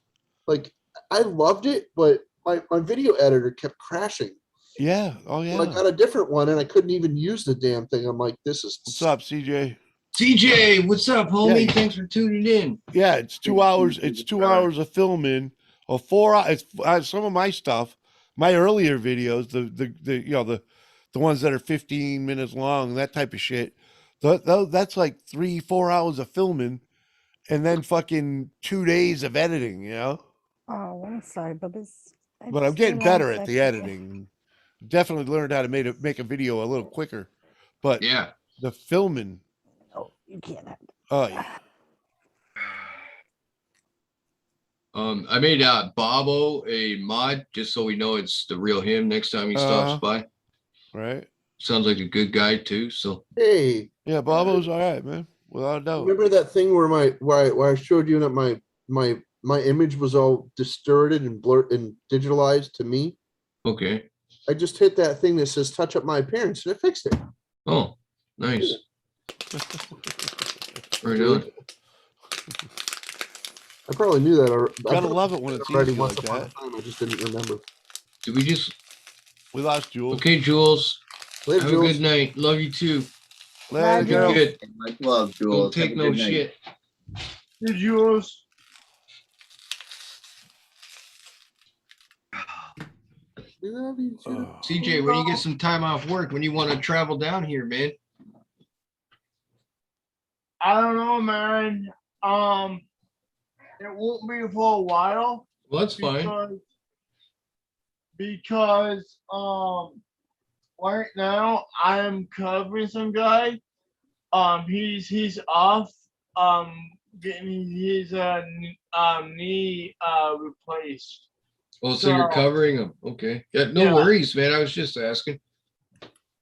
S10: like I loved it, but my video editor kept crashing.
S4: Yeah. Oh yeah.
S10: I got a different one and I couldn't even use the damn thing. I'm like, this is
S4: What's up, CJ?
S2: CJ, what's up, homie?
S4: Yeah.
S2: Thanks for tuning in.
S4: Yeah, it's 2 hours. It's 2 hours of filming, or 4 hours. It's some of my stuff, my earlier videos, the ones that are 15 minutes long, that type of shit. That's like 3-4 hours of filming, and then fucking 2 days of editing, you know.
S5: Oh, I'm sorry, Bubba's. I
S4: But I'm
S5: just
S4: getting
S5: realized
S4: better at the
S5: that-
S4: editing. Definitely learned how to make a video a little quicker. But
S2: Yeah.
S4: the filming,
S5: Oh, you can't.
S4: oh yeah.
S2: I made Bobo a mod just so we know it's the real him next time he stops by.
S4: Right.
S2: Sounds like a good guy too. So
S10: Hey,
S4: Yeah, Bobo's all right, man. Without a doubt.
S10: remember that thing where I showed you that my image was all distorted and blurred and digitalized to me?
S2: okay.
S10: I just hit that thing that says touch up my appearance and it fixed it.
S2: Oh, nice. Right on.
S10: I probably knew that.
S4: Gotta love it when it's
S10: already
S4: easy
S10: once
S4: like
S10: upon a
S4: that.
S10: time. I just didn't remember.
S2: Did we just?
S4: We lost Jules.
S2: Okay, Jules.
S10: Later,
S2: Have
S10: Jules.
S2: a good night. Love you too.
S4: Later,
S2: Be
S4: girl.
S2: good.
S9: Much love,
S2: Don't
S9: Jules.
S2: take
S9: Have a
S2: no
S9: good night.
S2: shit.
S1: Hey, Jules.
S10: We love you too.
S4: Oh.
S2: CJ, when you get some time off work, when you want to travel down here, man.
S1: I don't know, man. It won't be for a while
S2: Well, that's fine.
S1: because right now I'm covering some guy. He's off. Getting his knee replaced.
S2: Oh, so you're
S1: So-
S2: covering him. Okay. Yeah, no
S1: Yeah.
S2: worries, man. I was just asking.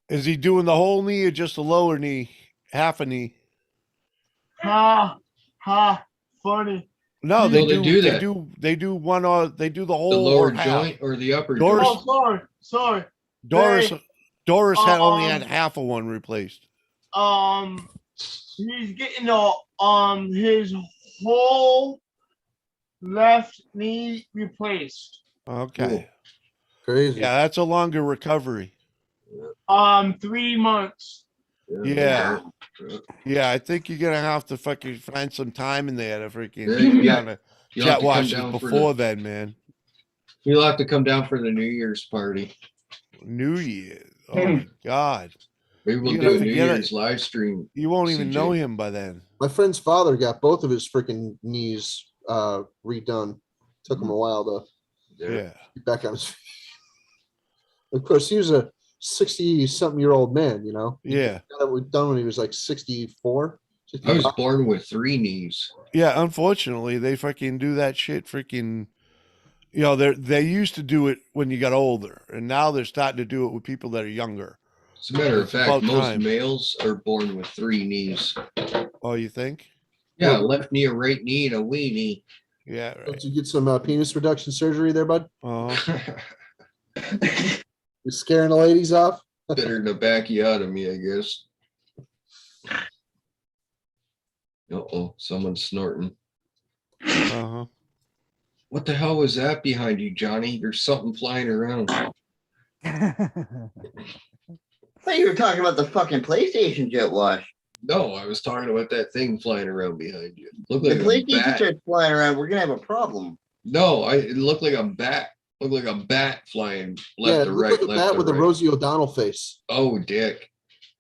S4: Is he doing the whole knee or just the lower knee? Half a knee?
S1: Ha, funny.
S4: No, they
S2: No, they
S4: do.
S2: do
S4: They
S2: that.
S4: do. They do one or they do the
S2: The
S4: whole
S2: lower
S4: or half.
S2: joint or the upper
S4: Doris-
S2: joint.
S1: Oh, sorry.
S4: Doris had only had
S1: Um,
S4: half of one replaced.
S1: He's getting his whole left knee replaced.
S4: Okay.
S10: Crazy.
S4: Yeah, that's a longer recovery.
S1: 3 months.
S4: Yeah. Yeah, I think you're gonna have to fucking find some time in there to freaking
S2: Yeah,
S4: get
S2: yeah.
S4: down to
S2: You'll have
S4: jet
S2: to come
S4: washes
S2: down for
S4: before
S2: the,
S4: then, man.
S2: you'll have to come down for the New Year's party.
S4: New Year. Oh my God.
S2: Maybe we'll
S4: You're
S2: do
S4: gonna
S2: a New
S4: forget it.
S2: Year's live stream.
S4: You won't even
S2: CJ.
S4: know him by then.
S10: My friend's father got both of his freaking knees redone. Took him a while to
S4: Yeah.
S10: get back on his feet. Of course, he was a 60-something-year-old man, you know.
S4: Yeah.
S10: Got it done when he was like 64.
S2: I was born with 3 knees.
S4: Yeah, unfortunately, they fucking do that shit freaking they used to do it when you got older, and now they're starting to do it with people that are younger.
S2: As a matter of
S4: It's
S2: fact,
S4: about
S2: most
S4: time.
S2: males are born with 3 knees.
S4: Oh, you think?
S2: Yeah, a left knee, a right knee, and a weenie.
S4: Yeah,
S10: Did
S4: right.
S10: you get some penis reduction surgery there, bud? You scaring the ladies off?
S2: Better than a backiotomy, I guess. Uh-oh, someone's snorting.
S4: Uh-huh.
S2: What the hell was that behind you, Johnny? There's something flying around.
S9: I thought you were talking about the fucking PlayStation jet wash.
S2: No, I was talking about that thing flying around behind you. Looked
S9: The
S2: like a
S9: PlayStation
S2: bat.
S9: jet's flying around. We're gonna have a problem.
S2: No, it looked like a bat. Looked like a bat flying left
S10: Yeah,
S2: to
S10: it
S2: right,
S10: looked like a
S2: left
S10: bat
S2: to
S10: with a
S2: right.
S10: Rosie O'Donnell face.
S2: Oh, dick.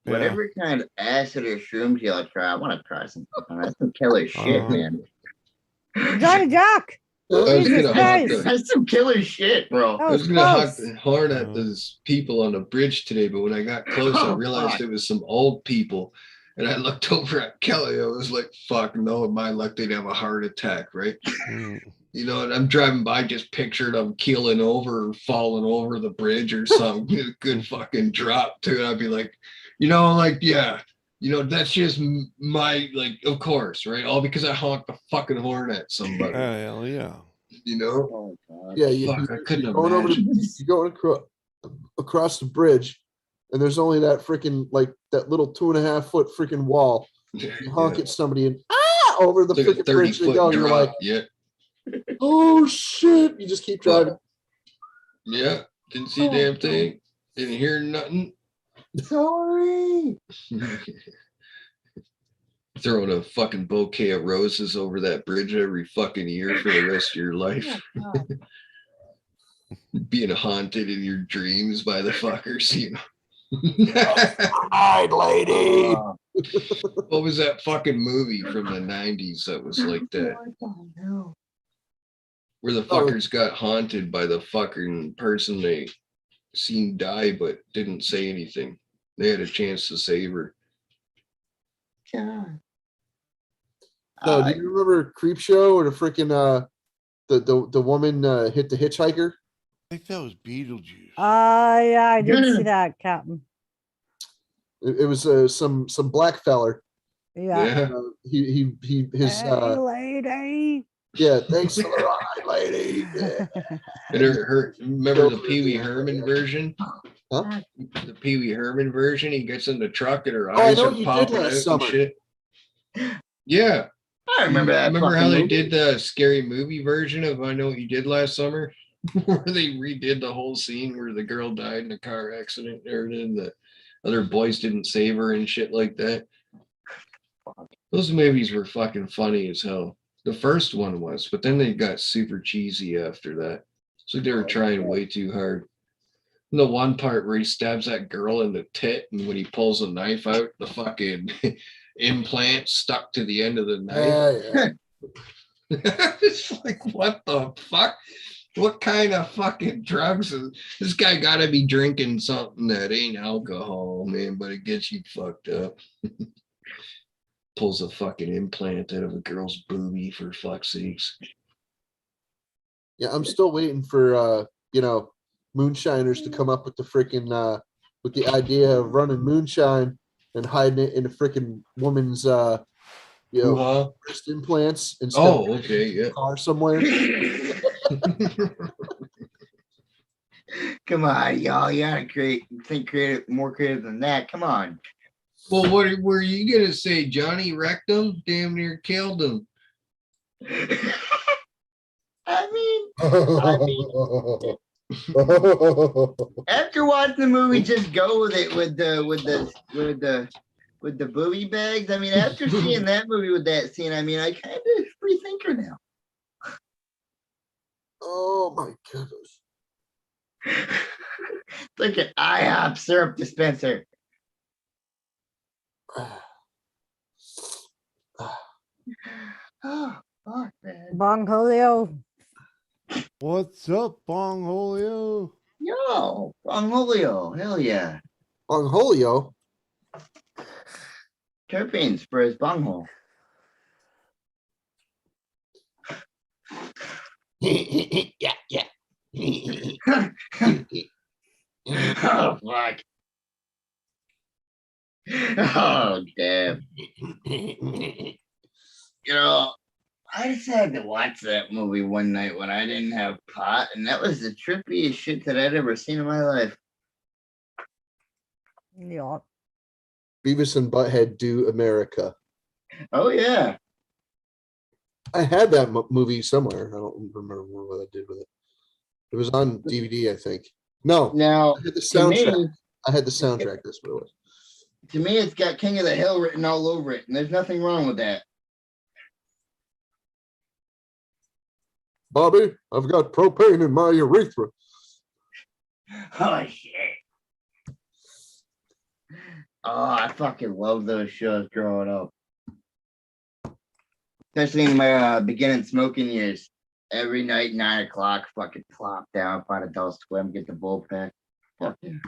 S4: Yeah.
S9: Whatever kind of acid or shrooms y'all try, I want to try some. That's some killer shit,
S4: Uh-huh.
S9: man.
S5: Johnny Jock.
S2: I was
S5: Jesus
S2: gonna
S5: Christ.
S2: honk
S9: That's some killer shit, bro.
S5: That
S2: I was
S5: was
S2: gonna honk
S5: close.
S2: the horn at those people on the bridge today, but when I got close, I
S9: Oh,
S2: realized
S9: fuck.
S2: it was some old people. And I looked over at Kelly. I was like, fuck, no, in my luck, they'd have a heart attack, right?
S4: Mm.
S2: You know, and I'm driving by, just pictured them keeling over or falling over the bridge or something. A good fucking drop, too. And I'd be like, yeah, that's just my, like, of course, right? All because I honked the fucking horn at somebody,
S4: Hell yeah.
S2: you know?
S9: Oh, God.
S10: Yeah,
S2: Fuck, I couldn't
S10: you're going over
S2: imagine.
S10: you're going across the bridge, and there's only that freaking like that little 2.5-foot freaking wall. You honk
S2: Yeah.
S10: at somebody and over the
S2: It's like a
S10: freaking bridge they
S2: 30-foot
S10: go. You're like,
S2: drop. Yeah.
S10: oh shit! You just keep driving.
S2: Yeah. Didn't see a damn thing. Didn't hear nothing.
S9: Sorry.
S2: Throwing a fucking bouquet of roses over that bridge every fucking year for the rest of your life. Being haunted in your dreams by the fuckers, you know.
S10: Hi, lady.
S2: What was that fucking movie from the 90s that was like that? Where the fuckers got haunted by the fucking person they seen die but didn't say anything. They had a chance to save her.
S9: God.
S10: No, do you remember Creep Show or the freaking the woman hit the hitchhiker?
S4: I think that was Beetlejuice.
S5: Yeah, I did see that, Captain.
S10: It was some black feller.
S5: Yeah.
S10: His
S5: Hey, lady.
S10: yeah, thanks for the ride, lady. Yeah.
S2: And her remember the Pee Wee Herman version?
S10: Huh?
S2: The Pee Wee Herman version, he gets in the truck and her
S10: I
S2: eyes
S10: know
S2: are
S10: you did
S2: popping
S10: last
S2: out and
S10: summer.
S2: shit. Yeah.
S9: I remember that.
S2: Remember
S9: fucking
S2: how they
S9: movie.
S2: did the scary movie version of I Know What You Did Last Summer? Where they redid the whole scene where the girl died in a car accident and everything. The other boys didn't save her and shit like that. Those movies were fucking funny as hell. The first one was, but then they got super cheesy after that. It's like they were trying way too hard. And the one part where he stabs that girl in the tit, and when he pulls a knife out, the fucking implant stuck to the end of the knife.
S10: Yeah.
S2: It's like, what the fuck? What kind of fucking drugs is this guy? Got to be drinking something that ain't alcohol, man, but it gets you fucked up. Pulls a fucking implant out of a girl's boobie, for fuck's sakes.
S10: Yeah, I'm still waiting for moonshiners to come up with the freaking with the idea of running moonshine and hiding it in a freaking woman's wrist implants instead of
S2: okay, yeah.
S10: a car somewhere.
S9: Come on, y'all. You gotta think more creative than that. Come on.
S2: Well, what were you gonna say? Johnny wrecked him, damn near killed him.
S9: I mean, after watching the movie, just go with it with the booby bags. I mean, after seeing that movie with that scene, I mean, I kind of free thinker now.
S10: Oh my goodness!
S9: Look at IHOP syrup dispenser. Oh, fuck, man.
S5: Bong Julio.
S4: What's up, Bong Julio?
S9: Yo, Bong Julio. Hell yeah.
S10: Bong Julio.
S9: Terpenes for his bunghole.
S10: Yeah.
S9: Oh, fuck. Oh, damn. You know, I decided to watch that movie one night when I didn't have pot, and that was the trippiest shit that I'd ever seen in my life.
S5: Yeah.
S10: Beavis and Butthead Do America.
S9: Oh, yeah.
S10: I had that movie somewhere. I don't remember what I did with it. It was on DVD, I think. No,
S9: Now,
S10: I had the
S9: to
S10: soundtrack.
S9: me,
S10: I had the soundtrack. That's what it was.
S9: to me, it's got King of the Hill written all over it, and there's nothing wrong with that.
S10: Bobby, I've got propane in my urethra.
S9: Oh, shit. Oh, I fucking love those shows growing up. Especially in my beginning smoking years. Every night, 9 o'clock, fucking plop down, find Adult Swim, get the bullpen. Fucking.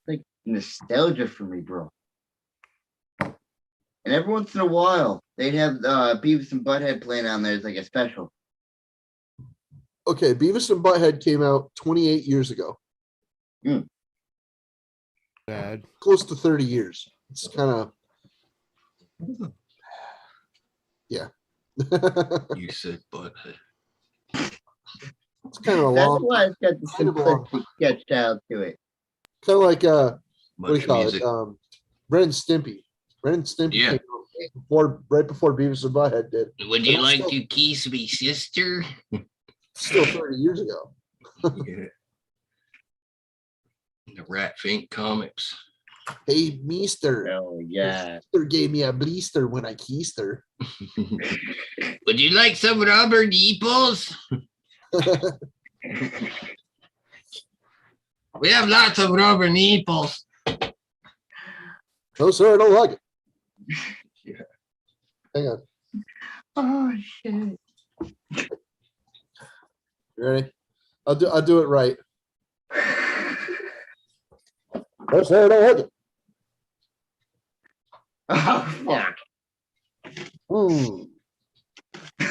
S9: Like nostalgia for me, bro. And every once in a while, they'd have Beavis and Butthead playing on there as like a special.
S10: Okay, Beavis and Butthead came out 28 years ago.
S4: Bad.
S10: Close to 30 years. It's kind of. Yeah.
S2: You said butthead.
S10: It's kind of a
S9: That's
S10: long.
S9: why it's got the
S10: kind of a long-
S9: simplistic sketch style to it.
S10: Kind of like what do you
S2: Much
S10: call
S2: music.
S10: it? Ren and Stimpy. Ren and Stimpy
S2: Yeah.
S10: came out right before Beavis and Butthead did.
S2: Would
S10: But
S2: you
S10: it's
S2: like
S10: still-
S2: to kiss me, sister?
S10: Still 30 years ago.
S2: Yeah. The Rat Fink comics.
S10: Hey, Meester.
S9: Oh, yeah.
S10: Sister gave me a blister when I kissed her.
S2: Would you like some rubber nipples? We have lots of rubber nipples.
S10: No, sir, I don't like it.
S2: Yeah.
S10: Hang on.
S9: Oh shit.
S10: You ready? I'll do it right. No, sir, I don't like it.
S9: Oh fuck.
S10: Hmm.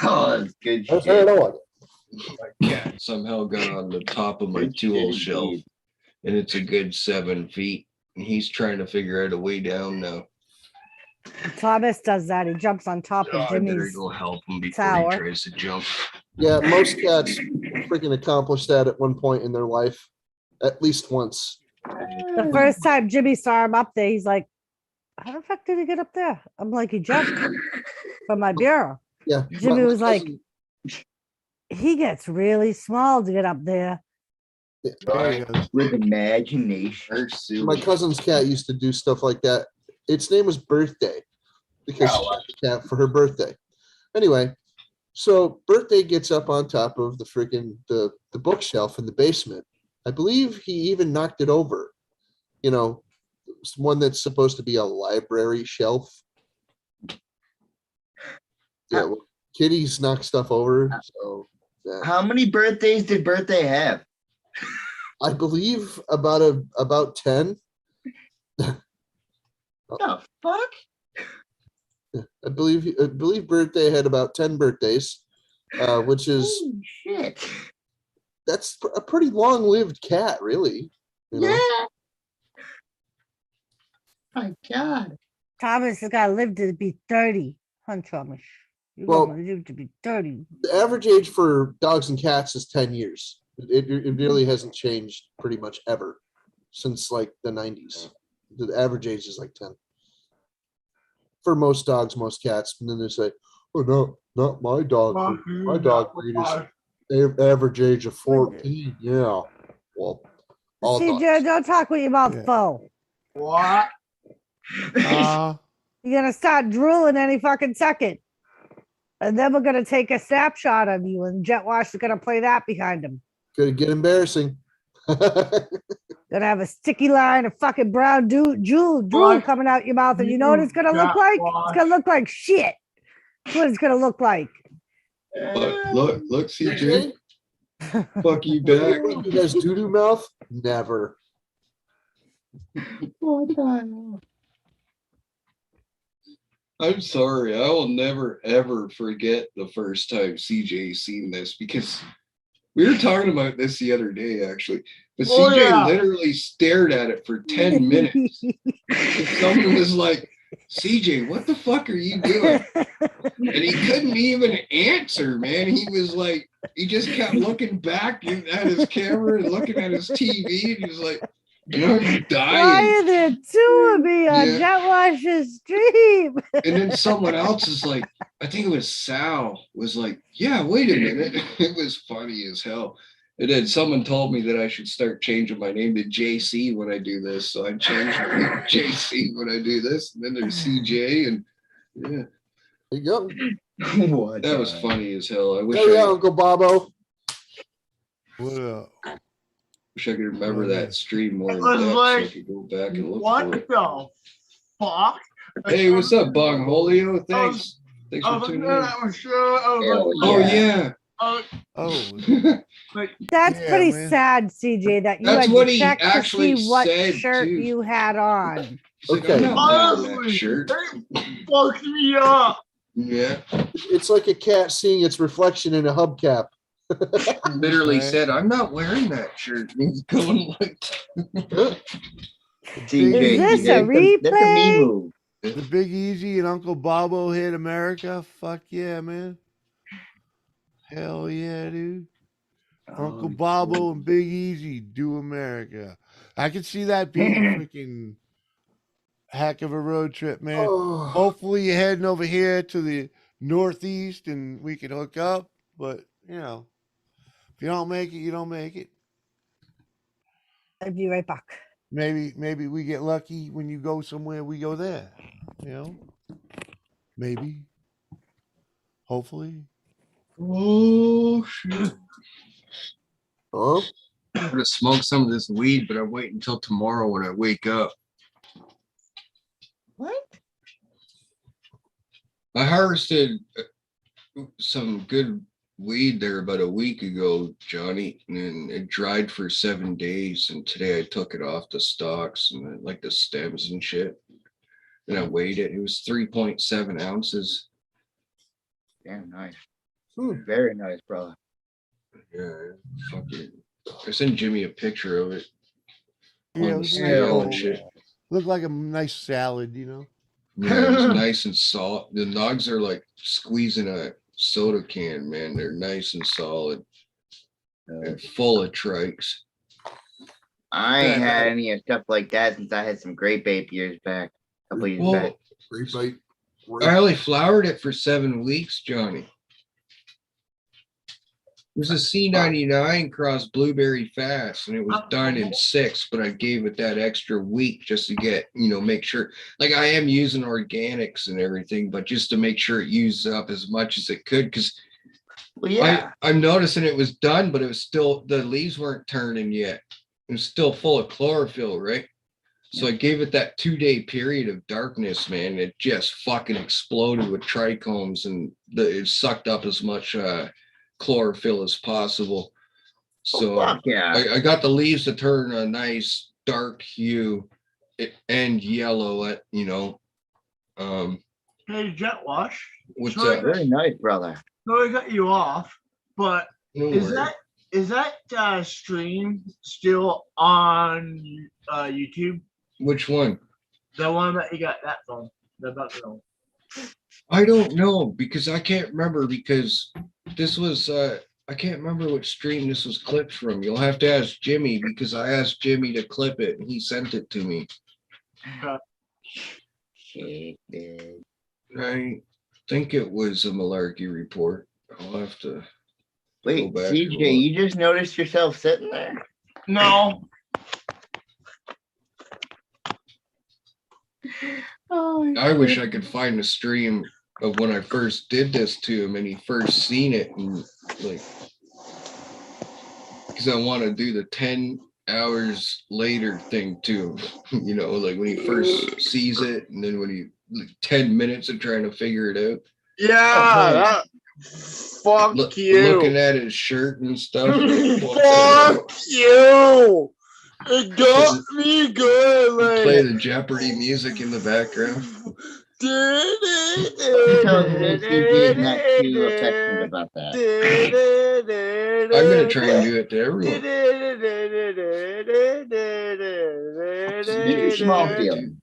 S9: Oh, that's good
S10: No, sir, I
S9: shit.
S10: don't like it.
S2: My cat somehow got on the top of my
S9: Good
S2: tool
S9: shit,
S2: shelf,
S9: indeed.
S2: and it's a good 7 feet. And he's trying to figure out a way down now.
S5: Thomas does that. He jumps on top
S2: Oh,
S5: of
S2: I better
S5: Jimmy's
S2: go help him before
S5: tower.
S2: he tries to jump.
S10: Yeah, most cats freaking accomplish that at one point in their life, at least once.
S5: The first time Jimmy saw him up there, he's like, how the fuck did he get up there? I'm like, he jumped from my bureau.
S10: Yeah.
S5: Jimmy was like,
S10: cousin-
S5: he gets really small to get up there.
S4: There he goes.
S9: With imagination.
S2: There's Sue.
S10: my cousin's cat used to do stuff like that. Its name was Birthday because she got the cat for her birthday. Anyway, so Birthday gets up on top of the freaking the bookshelf in the basement. I believe he even knocked it over. You know, it's one that's supposed to be a library shelf. Yeah, well, kitties knock stuff over. So yeah.
S9: How many birthdays did Birthday have?
S10: I believe about 10.
S9: The fuck?
S10: I believe Birthday had about 10 birthdays, which is
S9: Holy shit.
S10: that's a pretty long-lived cat, really. You know?
S9: Yeah. My God.
S5: Thomas has got to live to be 30. Huh, Thomas? You
S10: Well-
S5: got to live to be 30.
S10: The average age for dogs and cats is 10 years. It really hasn't changed pretty much ever since like the 90s. The average age is like 10 for most dogs, most cats. And then they say, "Oh no, not my dog. My dog breed is average age of 14." Yeah, well, all
S5: See,
S10: dogs.
S5: Joe, don't talk with your mouth
S4: Yeah.
S5: full.
S1: What?
S5: You're going to start drooling any fucking second. And then we're going to take a snapshot of you, and Jet Wash is going to play that behind him.
S10: Could get embarrassing.
S5: Gonna have a sticky line of fucking brown drool
S1: What?
S5: coming out your mouth, and you know what it's gonna look
S1: Jet
S5: like?
S1: Wash.
S5: It's gonna look like shit. That's what it's gonna look like.
S2: Look, CJ. Fuck you back.
S10: You guys doo-doo mouth? Never.
S2: I'm sorry. I will never ever forget the first time CJ seen this, because we were talking about this the other day, actually. But
S1: Oh,
S2: CJ
S1: yeah.
S2: literally stared at it for 10 minutes. And someone was like, CJ, what the fuck are you doing? And he couldn't even answer, man. He was like, he just kept looking back at his camera and looking at his TV, and he was like, I'm
S5: Why
S2: dying.
S5: are there two of me on
S2: Yeah.
S5: Jet Wash's stream?
S2: And then someone else is like, I think it was Sal, was like, yeah, wait a minute. It was funny as hell. And then someone told me that I should start changing my name to JC when I do this. So I changed my name to JC when I do this. And then there's CJ, and yeah,
S10: There you go.
S9: What?
S2: that was funny as hell. I wish
S10: There you
S2: I
S10: go, Uncle Bobo.
S4: What up?
S2: wish I could remember that stream more in
S1: It was
S2: depth so I
S1: like,
S2: could go back and look
S1: What
S2: for it.
S1: the fuck?
S2: Hey, what's up, Bongholio? Thanks. Thanks
S1: I
S2: for
S1: was
S2: tuning in.
S1: I'm sure. I was
S9: Hell
S1: like,
S2: Oh
S9: yeah.
S1: oh,
S4: Oh,
S1: like,
S5: That's
S4: Yeah,
S5: pretty
S4: man.
S5: sad, CJ, that you
S2: That's
S5: had
S2: what
S5: to
S2: he
S5: check to
S2: actually
S5: see what
S2: said,
S5: shirt
S2: too.
S5: you had on.
S2: He's like,
S10: Okay.
S2: I'm not wearing that
S1: honestly,
S2: shirt.
S1: it fucked me up.
S2: Yeah.
S10: It's like a cat seeing its reflection in a hubcap.
S2: Literally
S4: Right.
S2: said, I'm not wearing that shirt. And he's going like,
S9: CJ,
S5: Is this a
S9: that's a me
S5: replay?
S9: move.
S4: the Big Easy and Uncle Bobo hit America. Fuck yeah, man. Hell yeah, dude. Uncle Bobo and Big Easy do America. I could see that being a freaking heck of a road trip, man.
S10: Oh,
S4: Hopefully you're heading over here to the Northeast and we can hook up. But, you know, if you don't make it, you don't make it.
S5: I'll be right back.
S4: Maybe we get lucky when you go somewhere, we go there. You know? Maybe. Hopefully.
S2: oh, shit.
S10: oh,
S2: I'm going to smoke some of this weed, but I'm waiting until tomorrow when I wake up.
S9: What?
S2: I harvested some good weed there about a week ago, Johnny, and it dried for 7 days. And today I took it off the stalks and like the stems and shit. And I weighed it. It was 3.7 ounces.
S9: Damn nice. Very nice, brother.
S2: Yeah, fucking. I sent Jimmy a picture of it.
S4: Yeah, it
S2: On the
S4: was a nice
S2: scale
S4: little,
S2: and shit.
S4: looked like a nice salad, you know.
S2: Yeah, it was nice and salt. The nugs are like squeezing a soda can, man. They're nice and solid and full of trikes.
S9: I ain't had any of stuff like that since I had some grape vape years back. A couple years back.
S10: Grape bite.
S2: I only flowered it for 7 weeks, Johnny. It was a C99 cross blueberry fast, and it was done in 6, but I gave it that extra week just to get, make sure. Like I am using organics and everything, but just to make sure it used up as much as it could, because I'm noticing it was done, but it was still, the leaves weren't turning yet. It was still full of chlorophyll, right? So I gave it that 2-day period of darkness, man. It just fucking exploded with trichomes, and it sucked up as much chlorophyll as possible. So I got the leaves to turn a nice dark hue and yellow at,
S1: Hey, Jet Wash.
S2: What's
S1: Sorry,
S2: up?
S9: Very nice, brother.
S1: Sorry I got you off, but
S2: No
S1: is
S2: worries.
S1: that stream still on YouTube?
S2: Which one?
S1: The one that you got that from. The background.
S2: I don't know, because I can't remember, because this was I can't remember which stream this was clipped from. You'll have to ask Jimmy, because I asked Jimmy to clip it and he sent it to me. I think it was a Malarkey report. I'll have to
S9: Wait,
S2: go back and
S9: CJ,
S2: look.
S9: you just noticed yourself sitting there?
S1: No.
S2: I wish I could find a stream of when I first did this to him and he first seen it, and like, because I want to do the 10 hours later thing too, like when he first sees it, and then when he 10 minutes of trying to figure it out.
S1: Yeah. Fuck you.
S2: Looking at his shirt and stuff.
S1: Fuck you. It got me good. Like.
S2: Play the Jeopardy music in the background.
S9: CJ is not too affectionate about that.
S2: I'm gonna try and do it to everyone.
S9: Mr. Smallfield.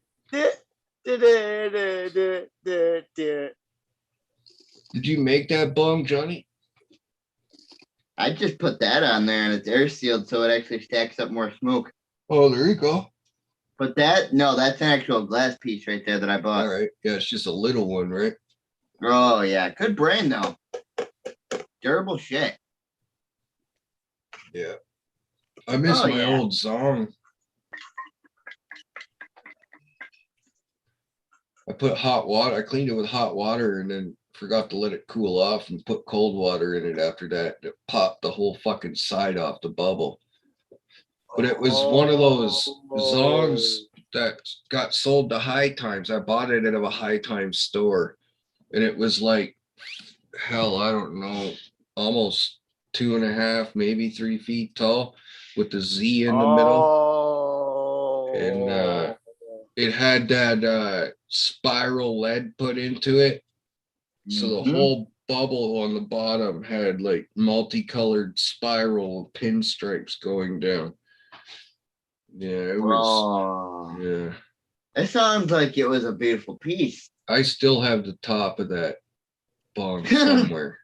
S2: Did you make that bong, Johnny?
S9: I just put that on there and it's air sealed so it actually stacks up more smoke.
S2: Oh, there you go.
S9: But that's an actual glass piece right there that I bought.
S2: All right. Yeah, it's just a little one, right?
S9: Oh, yeah. Good brand, though. Durable shit.
S2: Yeah. I miss my old Zong. I put hot water. I cleaned it with hot water and then forgot to let it cool off and put cold water in it after that. It popped the whole fucking side off the bubble. But it was one of those Zongs that got sold to High Times. I bought it at a High Times store. And it was like, hell, I don't know, almost 2.5, maybe 3 feet tall with the Z in the middle. And it had that spiral lead put into it. So the whole bubble on the bottom had like multicolored spiral pinstripes going down. Yeah, it was. Yeah.
S9: It sounds like it was a beautiful piece.
S2: I still have the top of that bong somewhere.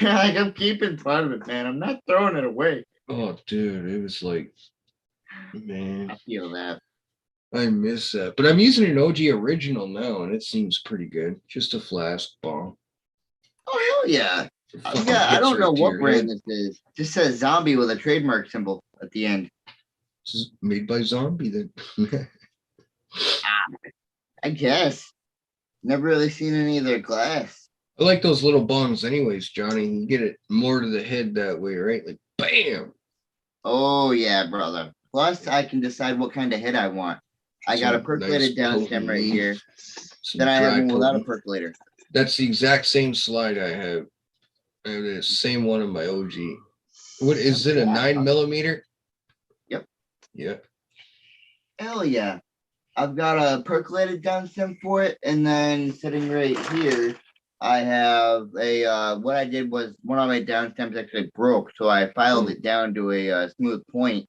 S9: Like, I'm keeping part of it, man. I'm not throwing it away.
S2: Oh, dude, it was like, man.
S9: I feel that.
S2: I miss that. But I'm using an OG original now, and it seems pretty good. Just a flask bong.
S9: Oh, hell yeah. I don't know what brand this is. Just says zombie with a trademark symbol at the end.
S2: This is made by Zombie then.
S9: I guess. Never really seen any of their glass.
S2: I like those little bongs anyways, Johnny. You get it more to the head that way, right? Like, bam!
S9: Oh, yeah, brother. Plus, I can decide what kind of head I want. I got a
S2: Some
S9: percolated
S2: nice
S9: down stem
S2: potent
S9: right
S2: meat,
S9: here.
S2: some
S9: Then I have
S2: dry
S9: one without a
S2: potent.
S9: percolator.
S2: That's the exact same slide I have. I have the same one in my OG. What is it? A 9mm?
S9: Yep.
S2: Yeah.
S9: Hell yeah. I've got a percolated down stem for it, and then sitting right here, I have a what I did was one of my down stems actually broke, so I filed it down to a smooth point,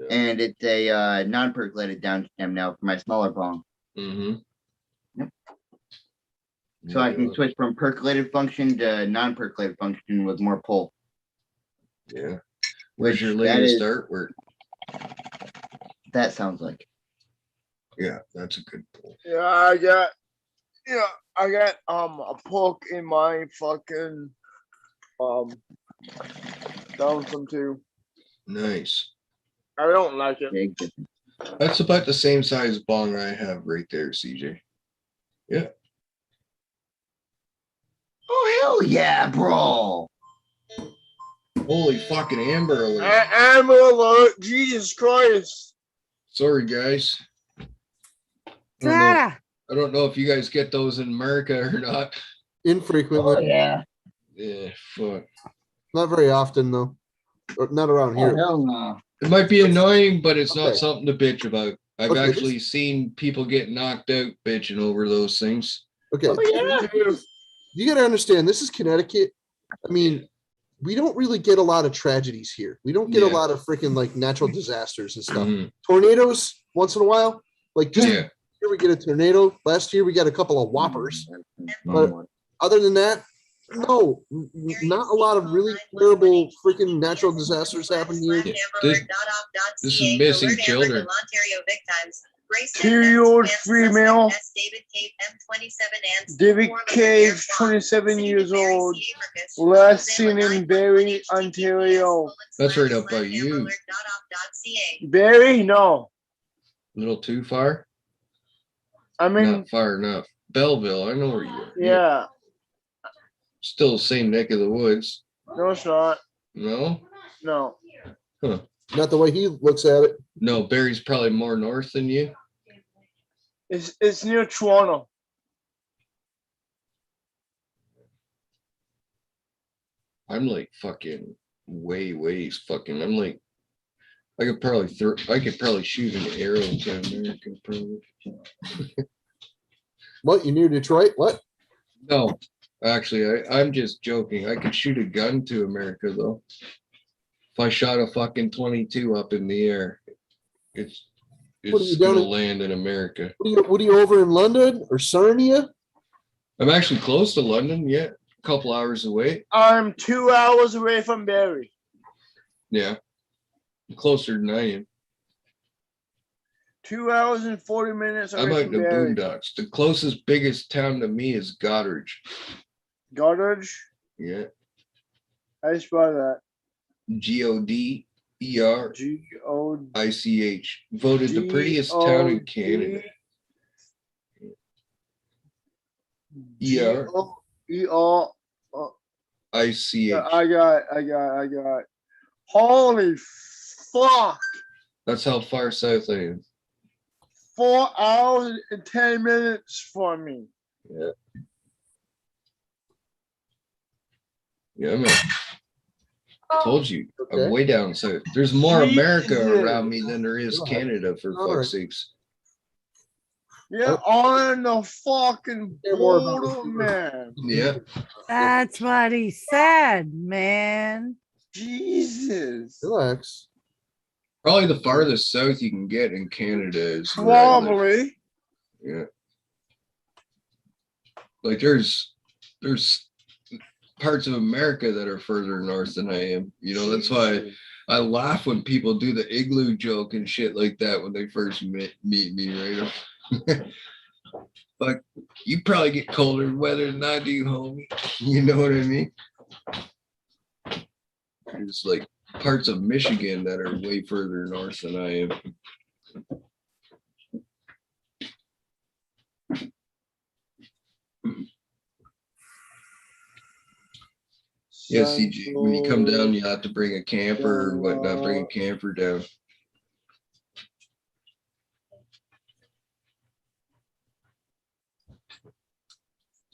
S9: and it's a non-percolated down stem now for my smaller bong.
S2: Mm-hmm.
S9: Yep. So I can switch from percolated function to non-percolated function with more pull.
S2: Yeah. Where's your
S9: That
S2: latest
S9: is-
S2: artwork?
S9: That sounds like.
S2: Yeah, that's a good pull.
S1: Yeah, I got a poke in my fucking down too.
S2: Nice.
S1: I don't like it.
S9: Big difference.
S2: That's about the same size bong I have right there, CJ. Yeah.
S9: Oh hell yeah, bro!
S2: Holy fucking Amber Alert.
S1: Amber alert! Jesus Christ!
S2: Sorry, guys.
S5: Sonata.
S2: I don't know if you guys get those in America or not.
S10: Infrequently.
S9: Oh yeah.
S2: Yeah, fuck.
S10: Not very often though. Or not around
S9: Oh
S10: here.
S9: hell no.
S2: It might be annoying, but it's not
S10: Okay.
S2: something to bitch about. I've
S10: Okay,
S2: actually seen people get knocked out bitching over those things.
S10: Okay.
S9: Oh yeah.
S10: You gotta understand, this is Connecticut. I mean, we don't really get a lot of tragedies here. We don't get a
S2: Yeah.
S10: lot of freaking like natural disasters and stuff.
S2: Mhm.
S10: Tornadoes once in a while. Like just
S2: Yeah.
S10: here we get a tornado. Last year we got a couple of whoppers. But other than that, no, not a lot of really terrible freaking natural disasters happen here.
S2: Yeah. This is missing children.
S1: Two-year-old female. David Cave, 27 years old. Last seen in Barrie, Ontario.
S2: That's right up by you.
S1: Barrie? No.
S2: A little too far?
S1: I mean,
S2: Not far enough. Belleville, I know where you are.
S1: yeah.
S2: Still the same neck of the woods.
S1: No, it's not.
S2: No?
S1: No.
S2: Huh.
S10: Not the way he looks at it.
S2: No, Barry's probably more north than you.
S1: It's near Toronto.
S2: I'm like fucking way fucking. I'm like, I could probably shoot an arrow to America. Probably.
S10: What, you near Detroit? What?
S2: No, actually, I'm just joking. I could shoot a gun to America though. If I shot a fucking 22 up in the air, it's
S10: What are you
S2: gonna
S10: doing?
S2: land in America.
S10: What are you over in London or Sarnia?
S2: I'm actually close to London. Yeah, a couple hours away.
S1: I'm 2 hours away from Barrie.
S2: Yeah, closer than I am.
S1: 2 hours and 40 minutes
S2: I'm
S1: away
S2: out in
S1: from
S2: the
S1: Barrie.
S2: boondocks. The closest, biggest town to me is Goddard.
S1: Goddard?
S2: Yeah,
S1: I spell that.
S2: Goderich.
S1: G-O-D.
S2: Voted the prettiest town in Canada. ER.
S1: E-R.
S2: ICH.
S1: Yeah, I got. Holy fuck.
S2: That's how far south I am.
S1: 4 hours and 10 minutes for me.
S2: Yeah. Yeah, man. Told you, I'm
S10: Okay.
S2: way down south. There's more America
S1: Jesus.
S2: around me than there is Canada, for
S10: All
S2: fuck's
S10: right.
S2: sakes.
S1: Yeah, on the fucking
S10: Hear more about
S1: border,
S10: this.
S1: man.
S2: Yeah.
S5: That's what he said, man.
S1: Jesus.
S10: Relax.
S2: Probably the farthest south you can get in Canada is where I live.
S1: Probably.
S2: Yeah. Like there's parts of America that are further north than I am. You know, that's why I laugh when people do the igloo joke and shit like that when they first meet me, right? Like, you probably get colder weather than I do, homie. You know what I mean? There's like parts of Michigan that are way further north than I am. Yeah, CG, when you come down, you have to bring a camper or whatnot, bring a camper down.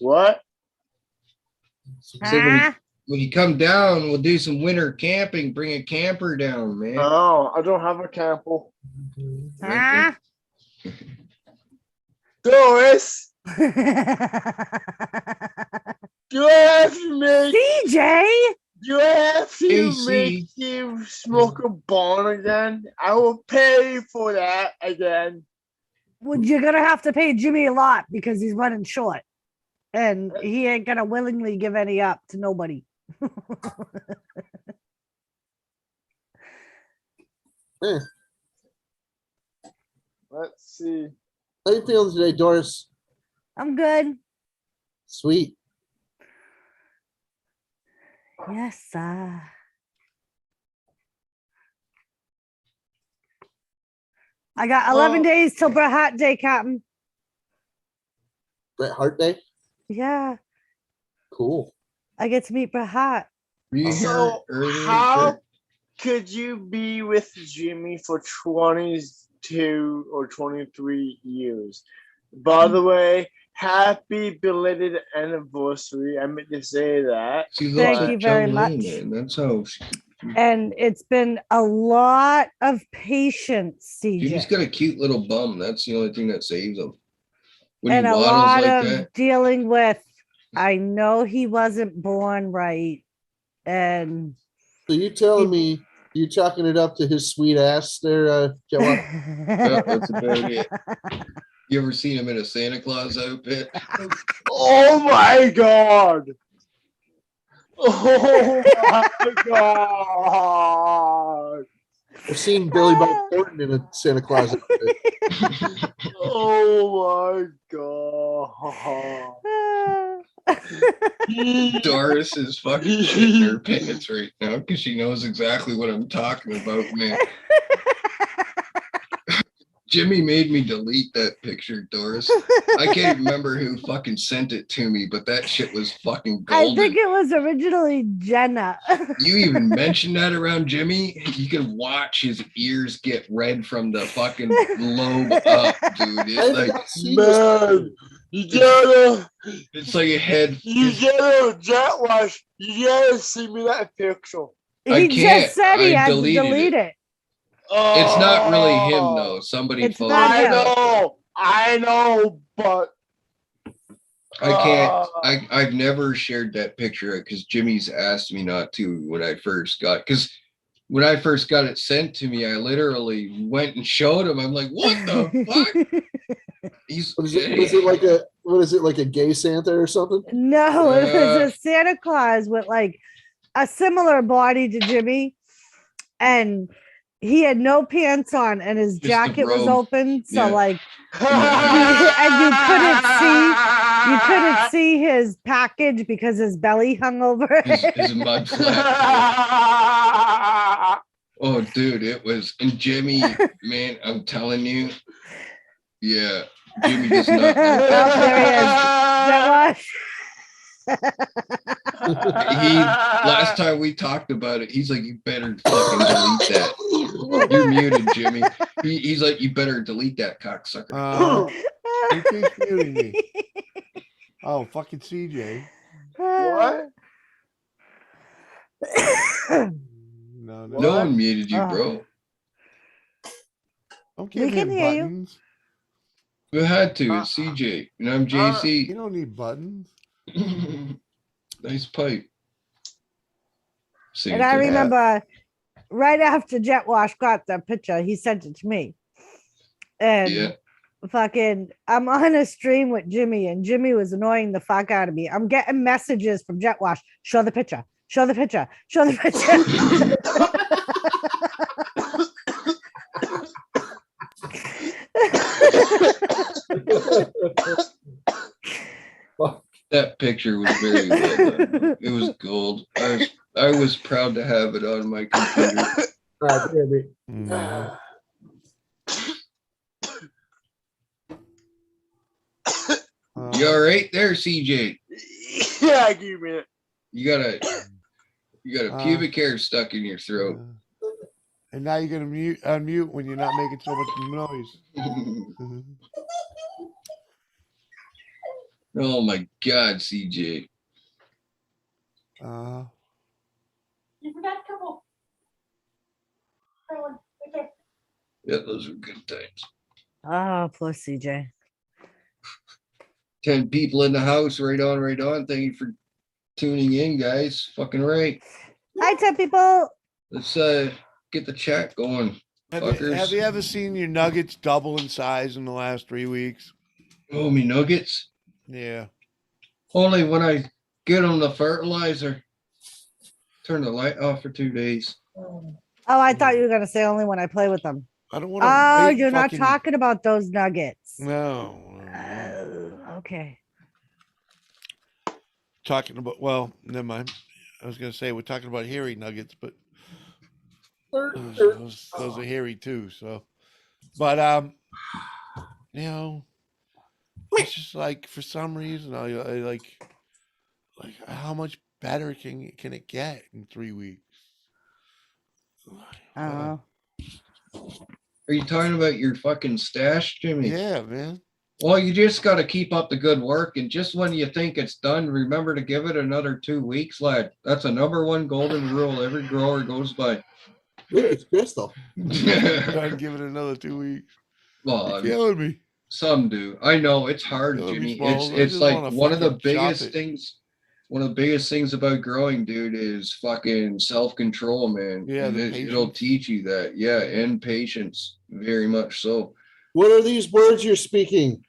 S1: What?
S2: So when you,
S5: Ah,
S2: when you come down, we'll do some winter camping. Bring a camper down, man.
S1: Oh, I don't have a camper.
S5: ah.
S1: Doris, do I have to make?
S5: CJ,
S1: Do I have to
S2: AC.
S1: make you smoke a bong again? I will pay for that again.
S5: well, you're gonna have to pay Jimmy a lot because he's running short, and he ain't gonna willingly give any up to nobody.
S10: Eh,
S1: Let's see.
S10: how you feeling today, Doris?
S5: I'm good.
S10: Sweet.
S5: Yes, sir. I got 11
S1: Oh.
S5: days till Bret Hart Day, Captain.
S10: Bret Hart Day.
S5: Yeah,
S10: Cool.
S5: I get to meet Bret Hart.
S2: Were you here
S1: So
S2: earlier?
S1: how
S2: Kurt?
S1: could you be with Jimmy for 22 or 23 years? By the way, happy belated anniversary. I meant to say that.
S2: She looks
S5: Thank
S2: like
S5: you very
S2: Chung
S5: much.
S2: Lee, man. That's how
S5: And it's been a lot of patience,
S2: Jimmy's
S5: CJ.
S2: got a cute little bum. That's the only thing that saves him. When
S5: And
S2: he
S5: a
S2: waddles
S5: lot
S2: like
S5: of
S2: that.
S5: dealing with, I know he wasn't born right. And
S10: So you telling me you chalking it up to his sweet ass there, Joe?
S2: Yeah, that's about it. You ever seen him in a Santa Claus outfit?
S1: Oh my god! Oh my god!
S10: I've seen Billy Bob Thornton in a Santa Claus outfit.
S1: Oh my god!
S2: Doris is fucking shitting her pants right now because she knows exactly what I'm talking about, man. Jimmy made me delete that picture, Doris. I can't remember who fucking sent it to me, but that shit was fucking
S5: I
S2: golden.
S5: think it was originally Jenna.
S2: You even mentioned that around Jimmy, you can watch his ears get red from the fucking lobe up, dude. It's like
S1: Man, you gotta,
S2: it's like a head.
S1: you gotta, jet wash. You gotta send me that picture.
S2: I
S5: He
S2: can't.
S5: just said he
S2: I
S5: had to
S2: deleted
S5: delete it.
S2: It's not really him
S1: Oh,
S2: though. Somebody
S5: It's not
S2: photoshopped
S5: him.
S1: I know, but
S2: I can't. I've never shared that picture because Jimmy's asked me not to when I first got. Because when I first got it sent to me, I literally went and showed him. I'm like, what the fuck? He's
S10: Was it like a what is it like a gay Santa or something?
S5: No, it was a Santa Claus with like a similar body to Jimmy, and he had no pants on, and his
S2: the
S5: jacket was
S2: robe.
S5: open. So
S2: Yeah.
S5: like, and you couldn't see his package because his belly hung over.
S2: his mud flap. Oh, dude, it was. And Jimmy, man, I'm telling you, yeah, Jimmy does not. Like
S5: Oh, there he is. Jet wash.
S2: Last time we talked about it, he's like, you better fucking delete that. You're muted, Jimmy. He's like, you better delete that cocksucker.
S4: Who keeps muting me? Oh, fucking CJ.
S1: what?
S4: No,
S2: No one muted you,
S5: Oh.
S2: bro.
S4: Don't
S5: We
S4: give
S5: can
S4: him
S5: hear you.
S4: buttons.
S2: We had to. It's CJ, and I'm
S4: You
S2: JC.
S4: don't need buttons.
S2: Nice pipe.
S5: And I remember right after Jet Wash got that picture, he sent it to me. And
S2: Yeah.
S5: fucking, I'm on a stream with Jimmy, and Jimmy was annoying the fuck out of me. I'm getting messages from Jet Wash. Show the picture. Show the picture. Show the picture.
S2: That picture was very well done. It was gold. I was proud to have it on my computer. You all right there, CJ?
S1: Yeah, give me it.
S2: You got a pubic hair stuck in your throat.
S4: And now you're gonna unmute when you're not making so much noise.
S2: Oh my God, CJ.
S3: You forgot a couple. That one, right there.
S2: Yeah, those are good times.
S5: Oh, poor CJ.
S2: 10 people in the house. Right on, right on. Thank you for tuning in, guys. Fucking right.
S5: Hi, 10 people.
S2: Let's get the chat going.
S4: Have you ever seen your nuggets double in size in the last 3 weeks?
S2: Oh, me nuggets.
S4: Yeah.
S2: Only when I get them the fertilizer. Turn the light off for 2 days.
S5: Oh, I thought you were gonna say only when I play with them.
S4: I don't want to.
S5: Oh, you're not talking about those nuggets.
S4: No.
S5: Okay.
S4: Talking about, well, never mind. I was gonna say we're talking about hairy nuggets, but those are hairy too. So, but you know, it's just like for some reason I like how much better can it get in 3 weeks?
S2: Are you talking about your fucking stash, Jimmy?
S4: Yeah, man.
S2: Well, you just got to keep up the good work. And just when you think it's done, remember to give it another 2 weeks, lad. That's a number one golden rule every grower goes by.
S10: It's Crystal.
S4: Done give it another 2 weeks.
S2: Well,
S4: You're killing me.
S2: Some do. I know it's hard, Jimmy. It's like one of the biggest things. One of the biggest things about growing, dude, is fucking self-control, man.
S4: Yeah,
S2: and it'll teach you that. Yeah, and patience, very much so.
S10: What are these words you're speaking?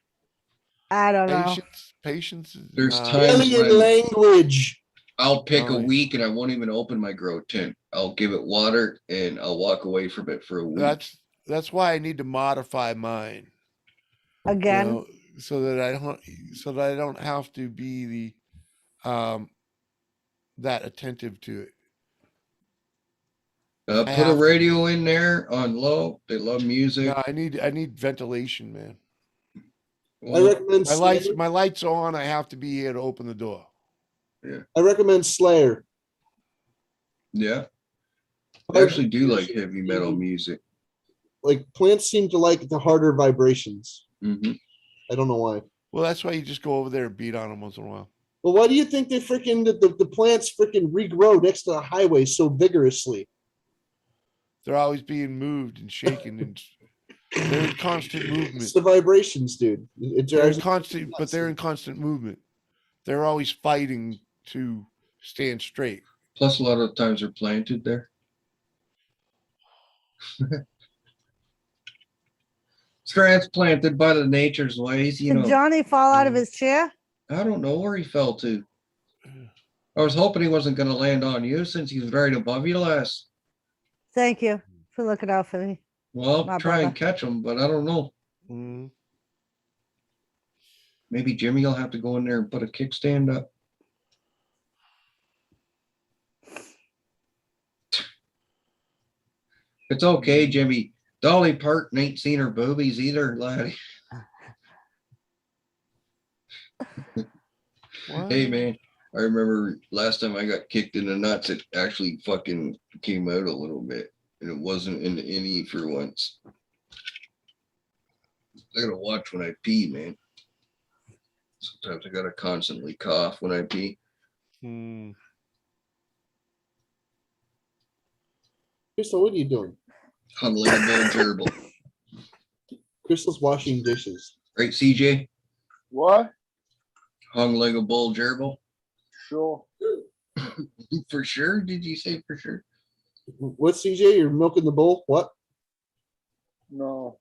S5: I don't know.
S4: Patience.
S2: There's times
S10: alien language.
S2: I'll pick a week and I won't even open my grow tent. I'll give it water and I'll walk away from it for a week.
S4: That's why I need to modify mine
S5: again,
S4: you know, so that I don't have to be the that attentive to it.
S2: Put a radio in there on low. They love music.
S4: No, I need ventilation, man.
S10: Well, I recommend
S4: my lights on. I have to be here to open the door.
S2: Yeah.
S10: I recommend Slayer.
S2: Yeah. I actually do like heavy metal music.
S10: Like plants seem to like the harder vibrations.
S2: Mm-hmm.
S10: I don't know why.
S4: Well, that's why you just go over there and beat on them once in a while.
S10: Well, why do you think they the plants freaking regrow next to the highway so vigorously?
S4: They're always being moved and shaken, and they're in constant movement.
S10: It's the vibrations, dude.
S4: They're in constant, but they're in constant movement. They're always fighting to stand straight.
S2: Plus, a lot of times they're planted there. Transplanted by the nature's ways, you know.
S5: Did Johnny fall out of his chair?
S2: I don't know where he fell to. I was hoping he wasn't going to land on you since he was right above you last.
S5: Thank you for looking out for me.
S2: Well, I'll try and catch him, but I don't know.
S4: Mm-hmm.
S2: Maybe Jimmy will have to go in there and put a kickstand up. It's okay, Jimmy. Dolly Parton ain't seen her boobies either, laddie. Hey, man. I remember last time I got kicked in the nuts, it actually fucking came out a little bit. And it wasn't in the innie for once. I gotta watch when I pee, man. Sometimes I gotta constantly cough when I pee.
S10: Crystal, what are you doing?
S2: Huddling a bowl gerbil.
S10: Crystal's washing dishes.
S2: Right, CJ?
S1: What?
S2: Hung like a bull gerbil?
S1: Sure.
S2: For sure? Did you say for sure?
S10: What, CJ? You're milking the bull? What?
S1: No.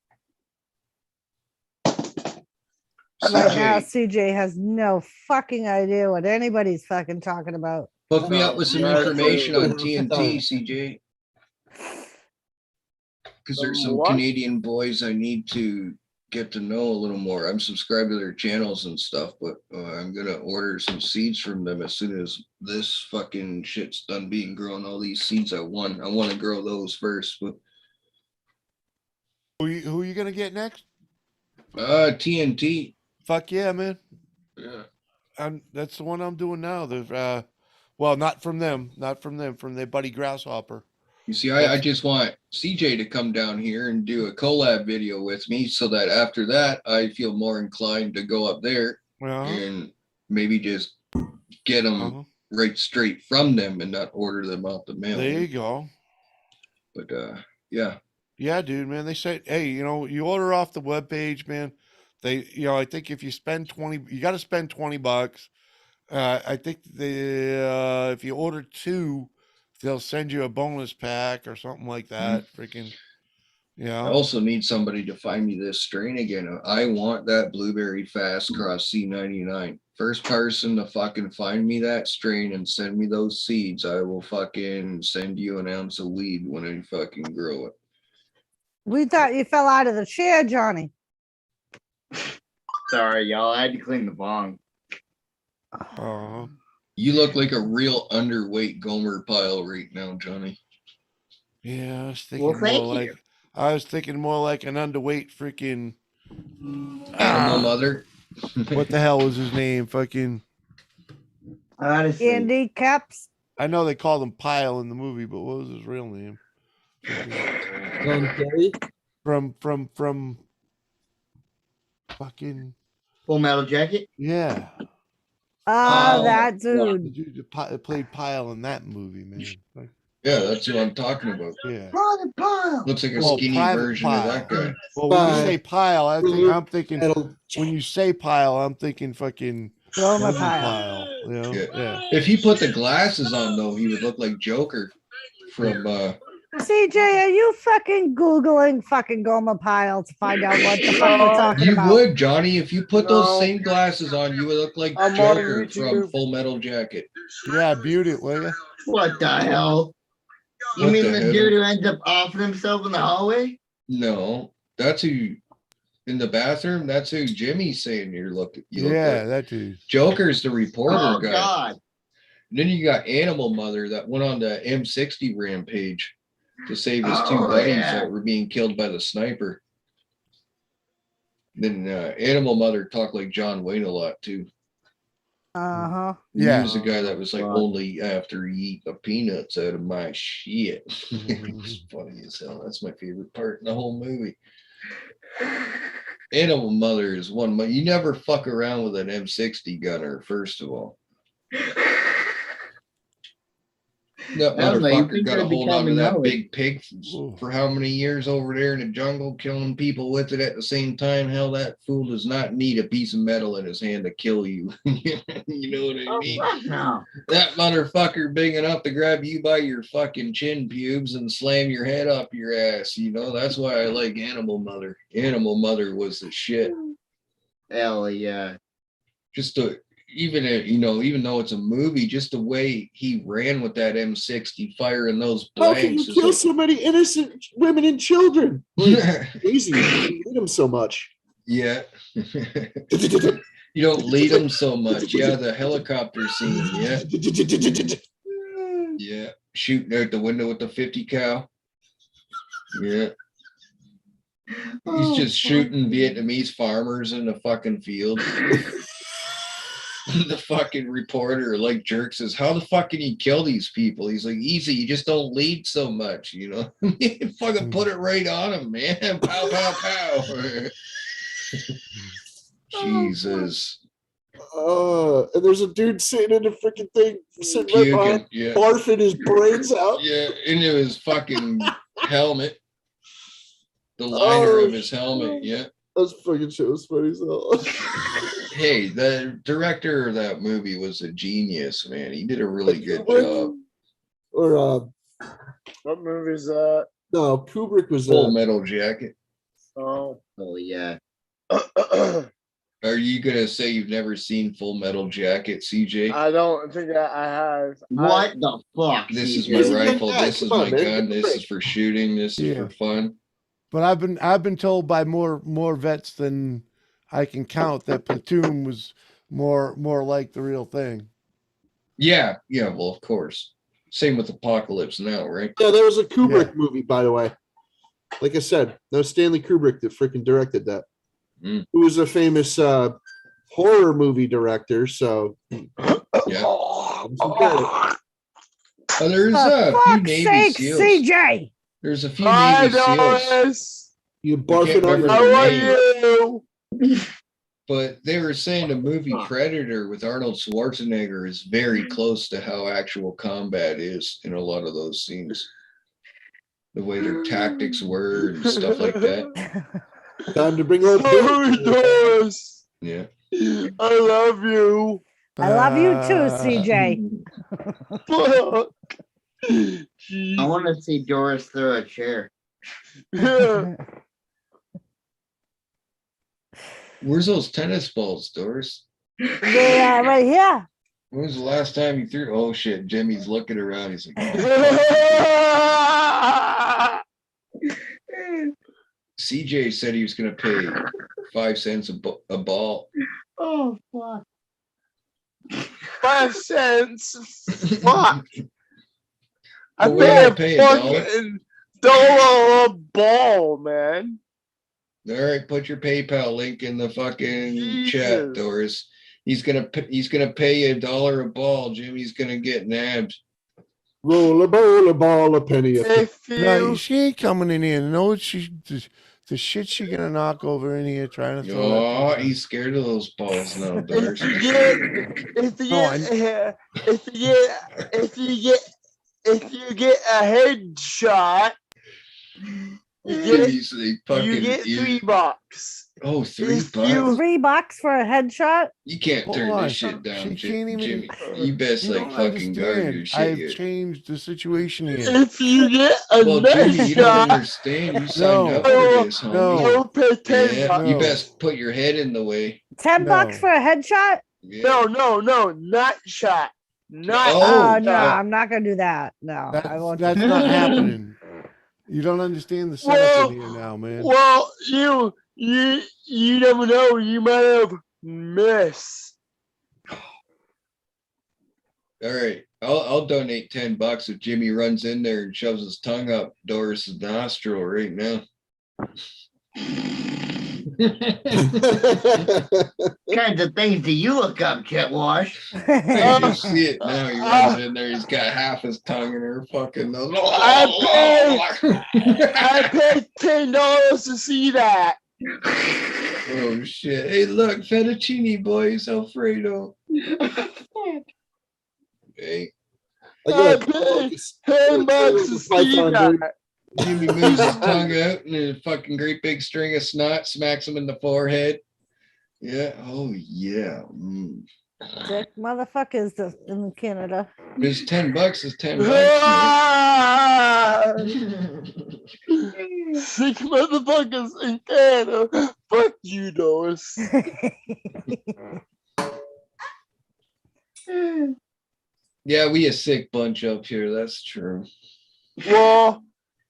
S5: Right now, CJ has no fucking idea what anybody's fucking talking about.
S2: Hook me up with some information on TNT, CJ. Because there's some Canadian boys I need to get to know a little more. I'm subscribed to their channels and stuff, but I'm gonna order some seeds from them as soon as this fucking shit's done being grown. All these seeds I want to grow those first. But
S4: who are you gonna get next?
S2: TNT.
S4: Fuck yeah, man.
S2: Yeah.
S4: That's the one I'm doing now. There's well, not from them, from their buddy Grasshopper.
S2: You see, I just want CJ to come down here and do a collab video with me so that after that, I feel more inclined to go up there and maybe just get them right straight from them and not order them out the mail.
S4: There you go.
S2: But yeah.
S4: Yeah, dude, man. They say, hey, you order off the webpage, man. They, I think if you spend 20, you got to spend $20. I think if you order 2, they'll send you a bonus pack or something like that. Freaking,
S2: I also need somebody to find me this strain again. I want that blueberry fast cross C99. First person to fucking find me that strain and send me those seeds, I will fucking send you an ounce of weed when I fucking grow it.
S5: We thought you fell out of the chair, Johnny.
S9: Sorry, y'all. I had to clean the bong.
S2: You look like a real underweight Gomer pile right now, Johnny.
S4: Yeah, I was thinking more like an underweight freaking
S2: animal mother.
S4: What the hell was his name? Fucking
S5: Andy Caps.
S4: I know they called him Pile in the movie, but what was his real name? From fucking
S9: Full Metal Jacket.
S4: Yeah.
S5: That dude.
S4: The dude that played Pile in that movie, man.
S2: Yeah, that's what I'm talking about.
S4: Yeah.
S9: Private Pile.
S2: Looks like a skinny version of that guy.
S4: Well, when you say Pile, I'm thinking when you say Pile, I'm thinking fucking
S5: Gomer
S4: Pile.
S2: Yeah. If he put the glasses on though, he would look like Joker from
S5: CJ, are you fucking Googling fucking Gomer Pile to find out what the fuck we're talking about?
S2: You would, Johnny. If you put those same glasses on, you would look like Joker from Full Metal Jacket.
S4: Yeah, beauty, will you?
S9: What the hell? You mean the dude who ends up offing himself in the hallway?
S2: No, that's who in the bathroom. That's who Jimmy's saying you're looking.
S4: That dude.
S2: Joker's the reporter guy.
S9: God.
S2: And then you got Animal Mother that went on the M60 rampage to save his 2 buddies that were being killed by the sniper. Then Animal Mother talked like John Wayne a lot too.
S5: Yeah.
S2: He was the guy that was like, only after you eat the peanuts out of my shit. It was funny as hell. That's my favorite part in the whole movie. Animal Mother is one, but you never fuck around with an M60 gunner, first of all. That motherfucker got a hold onto that big pig for how many years over there in the jungle, killing people with it at the same time. Hell, that fool does not need a piece of metal in his hand to kill you. You know what I mean? That motherfucker big enough to grab you by your fucking chin pubes and slam your head up your ass. That's why I like Animal Mother. Animal Mother was the shit.
S9: Hell yeah.
S2: Just even though it's a movie, just the way he ran with that M60 firing those blanks.
S10: How can you kill so many innocent women and children? Easy. You lead them so much.
S2: Yeah. You don't lead them so much. Yeah, the helicopter scene. Yeah. Yeah. Shooting out the window with the 50 cal. Yeah. He's just shooting Vietnamese farmers in the fucking field. The fucking reporter like jerk says, how the fuck can you kill these people? He's like, easy, you just don't lead so much, fucking put it right on him, man. Pow, pow, pow. Jesus.
S10: And there's a dude sitting in the freaking thing, sitting right behind, barfing his brains out.
S2: Yeah, into his fucking helmet. The liner of his helmet, yeah.
S10: That fucking shit was funny as hell.
S2: Hey, the director of that movie was a genius, man. He did a really good job.
S10: Or
S1: what movie is that?
S10: No, Kubrick was
S2: Full Metal Jacket.
S1: Oh
S9: yeah.
S2: Are you gonna say you've never seen Full Metal Jacket, CJ?
S1: I don't think that I have.
S9: What the fuck?
S2: This is my rifle. This is my gun. This is for shooting. This is for fun.
S4: But I've been told by more vets than I can count that Platoon was more like the real thing.
S2: Yeah, well, of course. Same with Apocalypse Now, right?
S10: Yeah, there was a Kubrick movie, by the way. Like I said, that was Stanley Kubrick that freaking directed that. Who was a famous horror movie director, so
S2: yeah. There's a few Navy SEALs.
S5: CJ.
S2: There's a few Navy SEALs.
S10: You barfing on
S1: How are you?
S2: But they were saying the movie Predator with Arnold Schwarzenegger is very close to how actual combat is in a lot of those scenes. The way their tactics were and stuff like that.
S10: Time to bring old
S1: Sorry, Doris.
S2: Yeah.
S1: I love you.
S5: I love you too, CJ.
S1: Fuck.
S9: I want to see Doris throw a chair.
S1: Yeah.
S2: Where's those tennis balls, Doris?
S5: They are right here.
S2: When was the last time you threw? Oh shit, Jimmy's looking around. He's like, CJ said he was gonna pay 5 cents a ball.
S9: Oh, fuck.
S1: 5 cents. Fuck. I
S2: Well, what did I pay,
S1: pay
S2: a
S1: a
S2: dollar?
S1: fucking dollar a ball, man.
S2: All right, put your PayPal link in the fucking chat,
S1: Jesus.
S2: Doris. He's gonna pay you $1 a ball. Jimmy's gonna get nabbed.
S10: roll a bowl, a ball, a penny.
S1: If
S4: No,
S1: you
S4: she ain't coming in here. No, the shit she gonna knock over in here trying to throw that
S2: Oh,
S4: thing.
S2: he's scared of those balls now,
S1: if
S2: Doris.
S1: you get if you
S4: No,
S1: get if you get a headshot,
S2: Jimmy's the fucking
S1: you get
S2: idiot.
S1: $3.
S2: Oh, $3
S1: If you-
S5: $3 for a headshot?
S2: You can't
S4: Hold
S2: turn
S4: on.
S2: this shit down,
S4: She can't even-
S2: Jimmy. You best
S4: You
S2: like
S4: don't
S2: fucking guard your
S4: understand.
S2: shit.
S4: I've
S2: here.
S4: changed the situation here.
S1: If you get a
S2: Well,
S1: nice
S2: Jimmy, you don't
S1: shot,
S2: understand. You signed
S4: No.
S2: up for this, homie.
S4: No.
S1: you'll pay 10
S2: Yeah,
S1: bucks.
S2: you
S4: No.
S2: best put your head in the way.
S5: $10
S4: No.
S5: for a headshot?
S2: Yeah.
S1: No, not shot. Not
S2: Oh,
S5: Oh, no,
S2: yeah.
S5: I'm not gonna do that. No, I won't.
S4: That's not happening. You don't understand the setup in here now, man.
S1: Well, you never know. You might have missed.
S2: All right, I'll donate $10 if Jimmy runs in there and shoves his tongue up Doris's nostril right now.
S9: Kinds of things do you look up, Jet Wash?
S2: I can see it now. He runs in there. He's got half his tongue in her fucking nose.
S1: I paid $10 to see that.
S2: Oh shit! Hey, look, fettuccine boys, Alfredo. Hey,
S10: I
S1: I
S10: got
S1: paid $10 to see that.
S2: Jimmy moves his tongue out and a fucking great big string of snot smacks him in the forehead. Yeah. Oh yeah.
S5: Dick motherfuckers in Canada.
S2: It's $10 is $10. Man.
S1: 6 motherfuckers in Canada. Fuck you, Doris.
S2: Yeah, we a sick bunch up here. That's true.
S1: Well,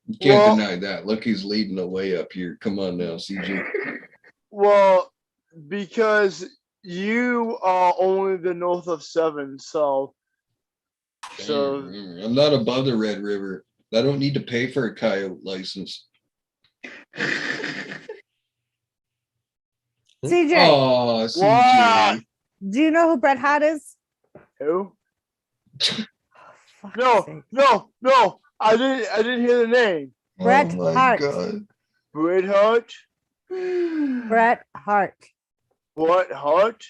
S2: You can't
S1: Well-
S2: deny that. Look, he's leading the way up here. Come on now, CJ.
S1: well, because you are only the north of 7, so
S2: I'm not above the Red River. I don't need to pay for a coyote license.
S5: CJ,
S2: Oh, CJ.
S1: What?
S5: do you know who Bret Hart is?
S1: who?
S5: Fuck's
S1: No,
S5: sake.
S1: no. I didn't hear the name.
S5: Bret
S2: Oh my
S5: Hart.
S2: God.
S1: Bret Hart.
S5: Bret Hart.
S1: What Hart?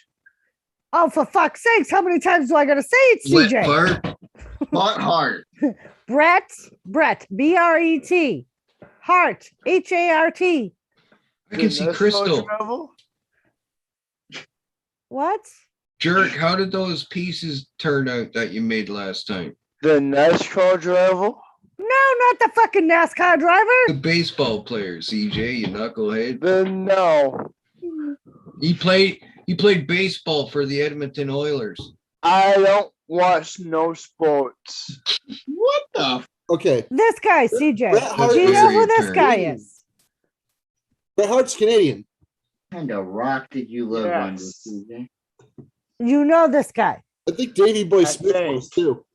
S5: Oh, for fuck's sakes, how many times do I gotta say it,
S2: Wet
S5: CJ?
S2: fart.
S9: Hot heart.
S5: Brett, B-R-E-T. Hart, H-A-R-T.
S2: I can see Crystal.
S1: Travel?
S5: What?
S2: Jerk, how did those pieces turn out that you made last time?
S1: The NASCAR travel?
S5: No, not the fucking NASCAR driver.
S2: The baseball player, CJ, you knucklehead.
S1: Then no.
S2: He played baseball for the Edmonton Oilers.
S1: I don't watch no sports.
S9: What the?
S10: Okay,
S5: This guy, CJ.
S10: Bret Hart
S5: Do you
S2: is
S5: know
S2: very
S5: who this guy
S10: Canadian.
S5: is?
S10: Bret Hart's Canadian.
S9: What kind of rock did you live under,
S1: Yes.
S9: CJ?
S5: You know this guy.
S10: I think Davy Boy
S1: I
S10: Smith
S1: think.
S10: was too.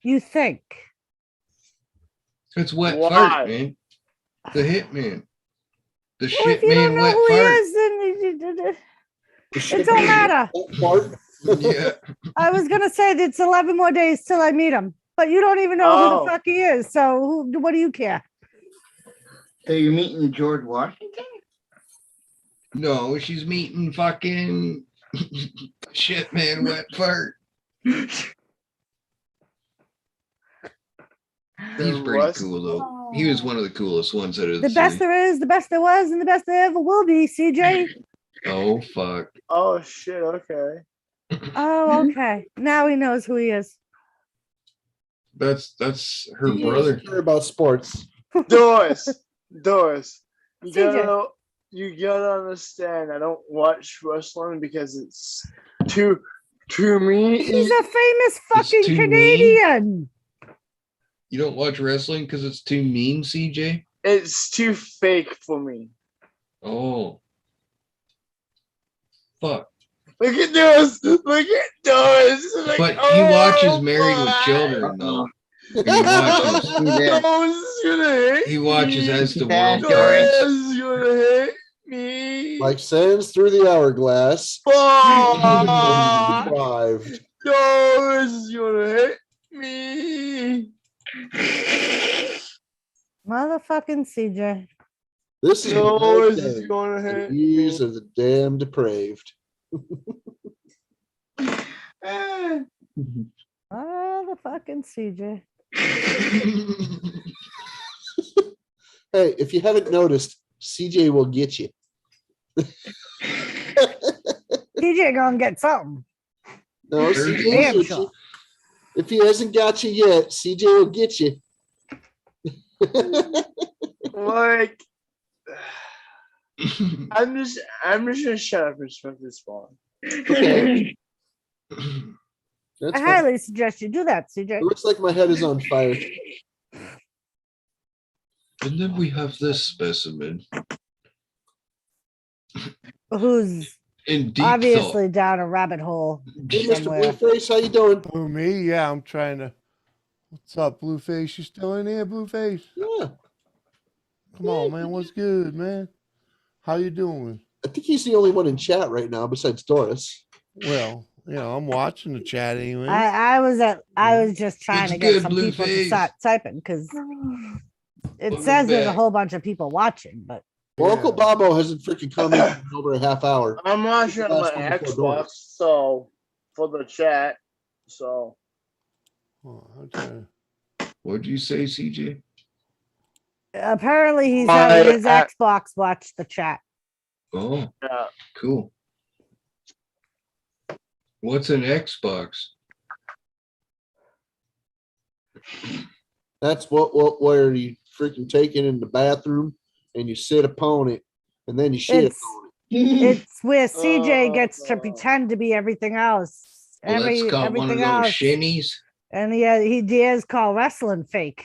S5: You think.
S2: It's wet
S1: Why?
S2: fart, man. The hitman. The
S5: Well,
S2: shit
S5: if you don't
S2: man
S5: know
S2: wet
S5: who he
S2: fart.
S5: is, then it don't matter.
S10: Fart.
S2: Yeah.
S5: I was gonna say it's 11 more days till I meet him, but you don't even know who
S1: Oh.
S5: the fuck he is. So what do you care?
S9: So you're meeting George Washington?
S2: No, she's meeting fucking shit man wet fart. He's pretty cool though. He was one of the coolest ones out of
S5: The best there is, the best there was, and the best there ever will be, CJ.
S2: Oh fuck.
S1: Oh shit. Okay.
S5: Oh, okay. Now he knows who he is.
S2: That's her
S10: He doesn't
S2: brother.
S10: care about sports.
S1: Doris. You
S5: CJ.
S1: gotta understand. I don't watch wrestling because it's too me.
S5: He's a famous fucking
S2: too mean.
S5: Canadian.
S2: You don't watch wrestling because it's too mean, CJ?
S1: It's too fake for me.
S2: Oh. Fuck.
S1: Look at Doris. Like,
S2: But he watches Married with Children though. And he watches As the World Turns.
S1: Gonna hate me.
S10: Like sands through the hourglass.
S1: Oh,
S10: Deprived.
S1: Doris is gonna hate me.
S5: Motherfucking CJ.
S10: This is
S1: Doris
S10: the
S1: is
S10: day.
S1: gonna
S10: The
S1: hate
S10: years
S1: me.
S10: of the damn depraved.
S5: Motherfucking CJ.
S10: Hey, if you haven't noticed, CJ will get you.
S5: CJ gonna get something.
S10: No, CJ will
S5: Damn
S10: get
S5: sure.
S10: you. If he hasn't got you yet, CJ will get you.
S1: Like, I'm just gonna shut up and smoke this one.
S10: Okay. That's
S5: I
S10: fine.
S5: highly suggest you do that, CJ.
S10: It looks like my head is on fire.
S2: And then we have this specimen
S5: Who's
S2: in deep
S5: obviously
S2: thought.
S5: down a rabbit hole
S10: Hey, Mr.
S5: somewhere.
S10: Blueface, how you doing?
S4: Who, me? Yeah, I'm trying to. What's up, Blueface? You still in there, Blueface?
S10: Yeah.
S4: Come on, man. What's good, man? How you doing?
S10: I think he's the only one in chat right now besides Doris.
S4: Well, you know, I'm watching the chat anyway.
S5: I was just trying
S2: What's
S5: to get
S2: good,
S5: some people to
S2: Blueface?
S5: start typing because it
S2: Welcome
S5: says there's a
S2: back.
S5: whole bunch of people watching, but
S10: Well,
S4: Yeah.
S10: Uncle Bobo hasn't freaking commented in over a half hour.
S1: I'm watching on my
S10: Last one before
S1: Xbox,
S10: Doris.
S1: so for the chat. So
S4: Oh, I'm trying
S2: What'd you say, CJ?
S5: apparently he's
S1: My
S5: having his
S1: act-
S5: Xbox watch the chat.
S2: Oh,
S1: yeah.
S2: cool. What's an Xbox?
S10: That's where you freaking take it in the bathroom and you sit upon it and then you shit
S5: It's
S10: on it.
S5: it's where CJ gets to
S1: Oh.
S5: pretend to be everything else.
S2: Well, that's got one of
S5: Everything
S2: those
S5: else.
S2: shimmies.
S5: And he dares call wrestling fake.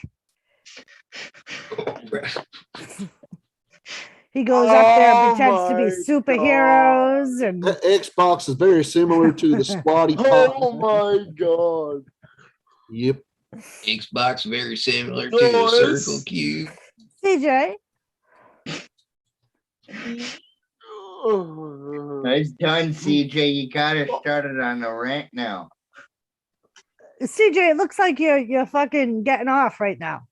S5: He goes up there and
S1: Oh
S5: pretends to be
S1: my
S5: superheroes and
S10: That Xbox is very similar to the Squatty
S1: Oh
S10: Pot.
S1: my god.
S10: Yep.
S2: Xbox very similar to a
S1: Doris.
S2: circle cube.
S5: CJ.
S9: Nice done, CJ. You got us started on the rant now.
S5: CJ, it looks like you're fucking getting off right now.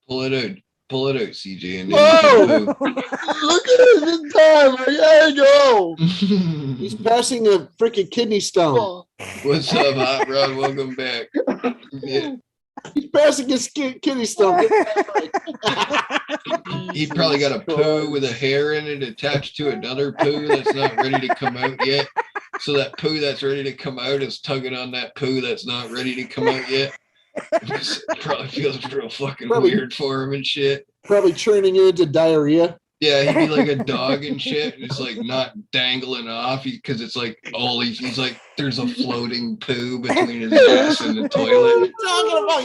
S2: Pull it out. Pull it out, CJ. And
S1: Whoa!
S2: then
S1: Look at the time. I gotta go.
S2: you
S10: He's
S2: can
S10: passing a freaking kidney stone.
S1: Oh,
S2: poo. What's up, Hot Rod? Welcome back. Yeah,
S10: He's passing his kidney stone.
S2: he probably got a poo with a hair in it attached to another poo that's not ready to come out yet. So that poo that's ready to come out is tugging on that poo that's not ready to come out yet. It probably feels real fucking
S10: Probably-
S2: weird for him and shit.
S10: Probably turning into diarrhea.
S2: Yeah, he'd be like a dog and shit. And it's like not dangling off because it's like all he's like there's a floating poo between his ass and the toilet.
S10: Talking about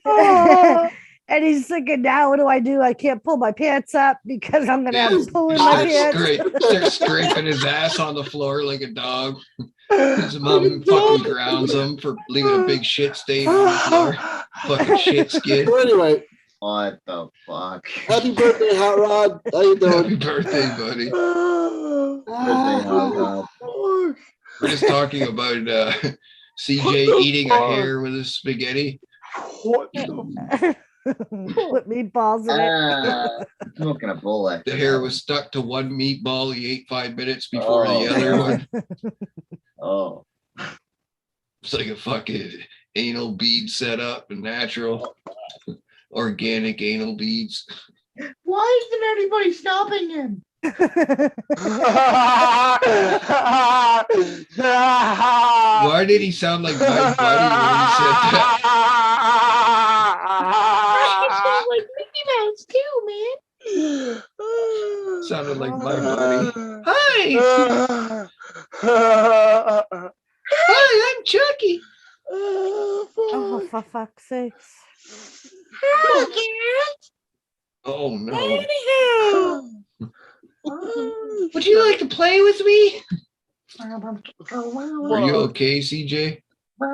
S10: you.
S5: And he's thinking, now what do I do? I can't pull my pants up because I'm gonna have poo in my pants.
S2: They're scraping his ass on the floor like a dog. His mom fucking grounds him for leaving a big shit stain on the floor. Fucking shit skid.
S10: So anyway,
S9: What the fuck?
S10: happy birthday, Hot Rod. How you
S2: Happy
S10: doing?
S2: birthday, buddy.
S9: Birthday, Hot Rod.
S2: We're just talking about CJ eating a hair with his spaghetti.
S1: What the
S5: Put meatballs in it.
S9: Smoking a bullet.
S2: The hair was stuck to one meatball. He ate 5 minutes before the other one.
S9: Oh.
S2: It's like a fucking anal bead set up and natural, organic anal beads.
S9: Why isn't anybody stopping him?
S2: Why did he sound like my buddy when he said that?
S9: Like Mickey Mouse too, man.
S2: Sounded like my buddy. Hi, hi, I'm Chucky.
S5: Oh, for fuck's sakes.
S2: Oh no. Would you like to play with me? Are you okay, CJ?
S1: I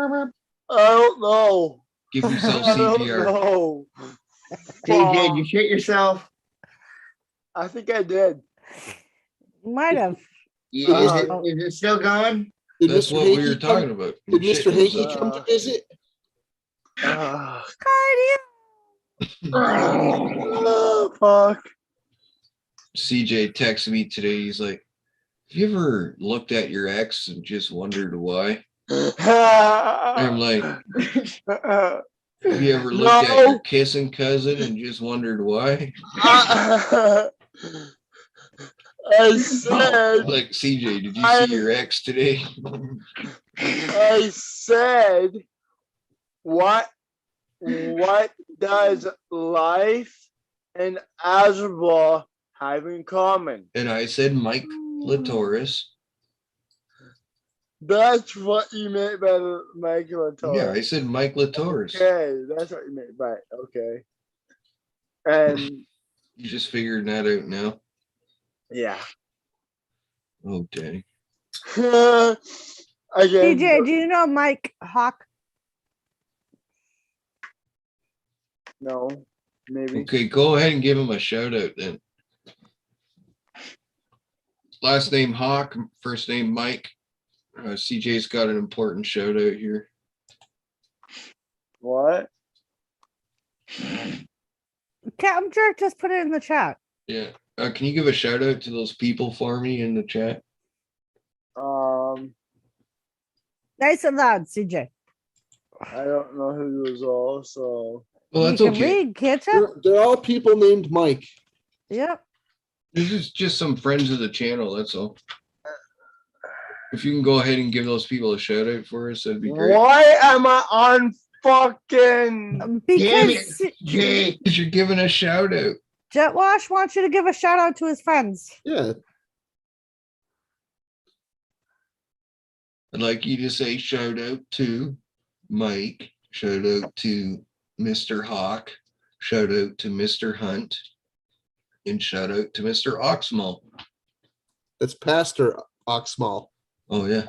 S1: don't know.
S2: Give yourself
S1: I don't
S2: CPR.
S1: know.
S9: CJ, did you shit yourself?
S1: I think I did.
S5: Might have.
S9: Is it still going?
S10: Did
S2: That's
S10: Mr.
S2: what we
S10: Hanky
S2: were
S10: come-
S2: talking about.
S10: Did Mr.
S2: Shit.
S10: Hanky come to visit?
S1: Oh, fuck.
S2: CJ texted me today. He's like, have you ever looked at your ex and just wondered why? And I'm like, have you ever looked at your kissing cousin and just wondered why?
S1: I said,
S2: Like, CJ, did you see your ex today?
S1: I said, what does life and algebra have in common?
S2: And I said, Mike Latoris.
S1: That's what you meant by the Michael
S2: Yeah, I said Mike Latoris.
S1: Okay, that's what you meant by it. Okay. And
S2: You just figuring that out now?
S1: yeah.
S2: Oh, dang.
S1: Again,
S5: DJ, do you know Mike Hawk?
S1: no, maybe.
S2: Okay, go ahead and give him a shout out then. Last name Hawk, first name Mike. CJ's got an important shout out here.
S1: What?
S5: Captain Jerk just put it in the chat.
S2: Yeah. Can you give a shout out to those people for me in the chat?
S5: Nice and loud, CJ.
S1: I don't know who those are, so.
S2: Well, that's
S5: you can
S2: okay.
S5: read, can't you?
S10: They're all people named Mike.
S5: Yep.
S2: This is just some friends of the channel, that's all. If you can go ahead and give those people a shout out for us, that'd be great.
S1: Why am I on fucking?
S5: Because
S2: Because you're giving a shout out.
S5: Jetwash wants you to give a shout out to his friends.
S10: Yeah.
S2: I'd like you to say shout out to Mike, shout out to Mr. Hawk, shout out to Mr. Hunt, and shout out to Mr. Oxmall.
S10: That's Pastor Oxmall.
S2: Oh, yeah.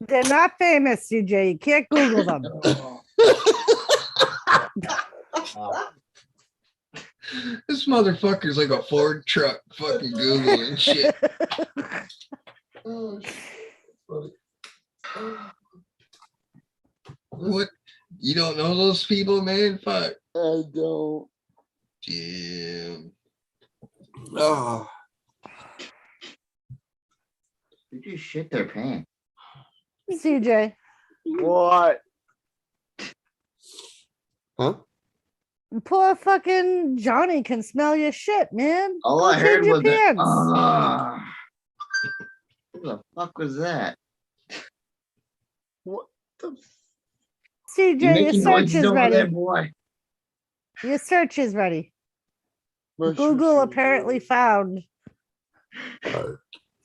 S5: They're not famous, CJ. You can't Google them.
S2: This motherfucker's like a Ford truck, fucking Google and shit.
S10: Oh, funny.
S2: What? You don't know those people, man? Fuck.
S1: I don't.
S2: Damn.
S10: Oh,
S9: They just shit their pants.
S5: CJ,
S1: What?
S10: huh?
S5: poor fucking Johnny can smell your shit, man.
S9: All
S5: Go
S9: I heard
S5: change your
S9: was that.
S5: pants.
S9: Who the fuck was that?
S1: What the?
S9: You
S5: CJ, your
S9: making
S5: search
S9: noises
S5: is
S9: over there,
S5: ready.
S9: boy?
S5: Your search is ready.
S1: F-
S5: Google apparently found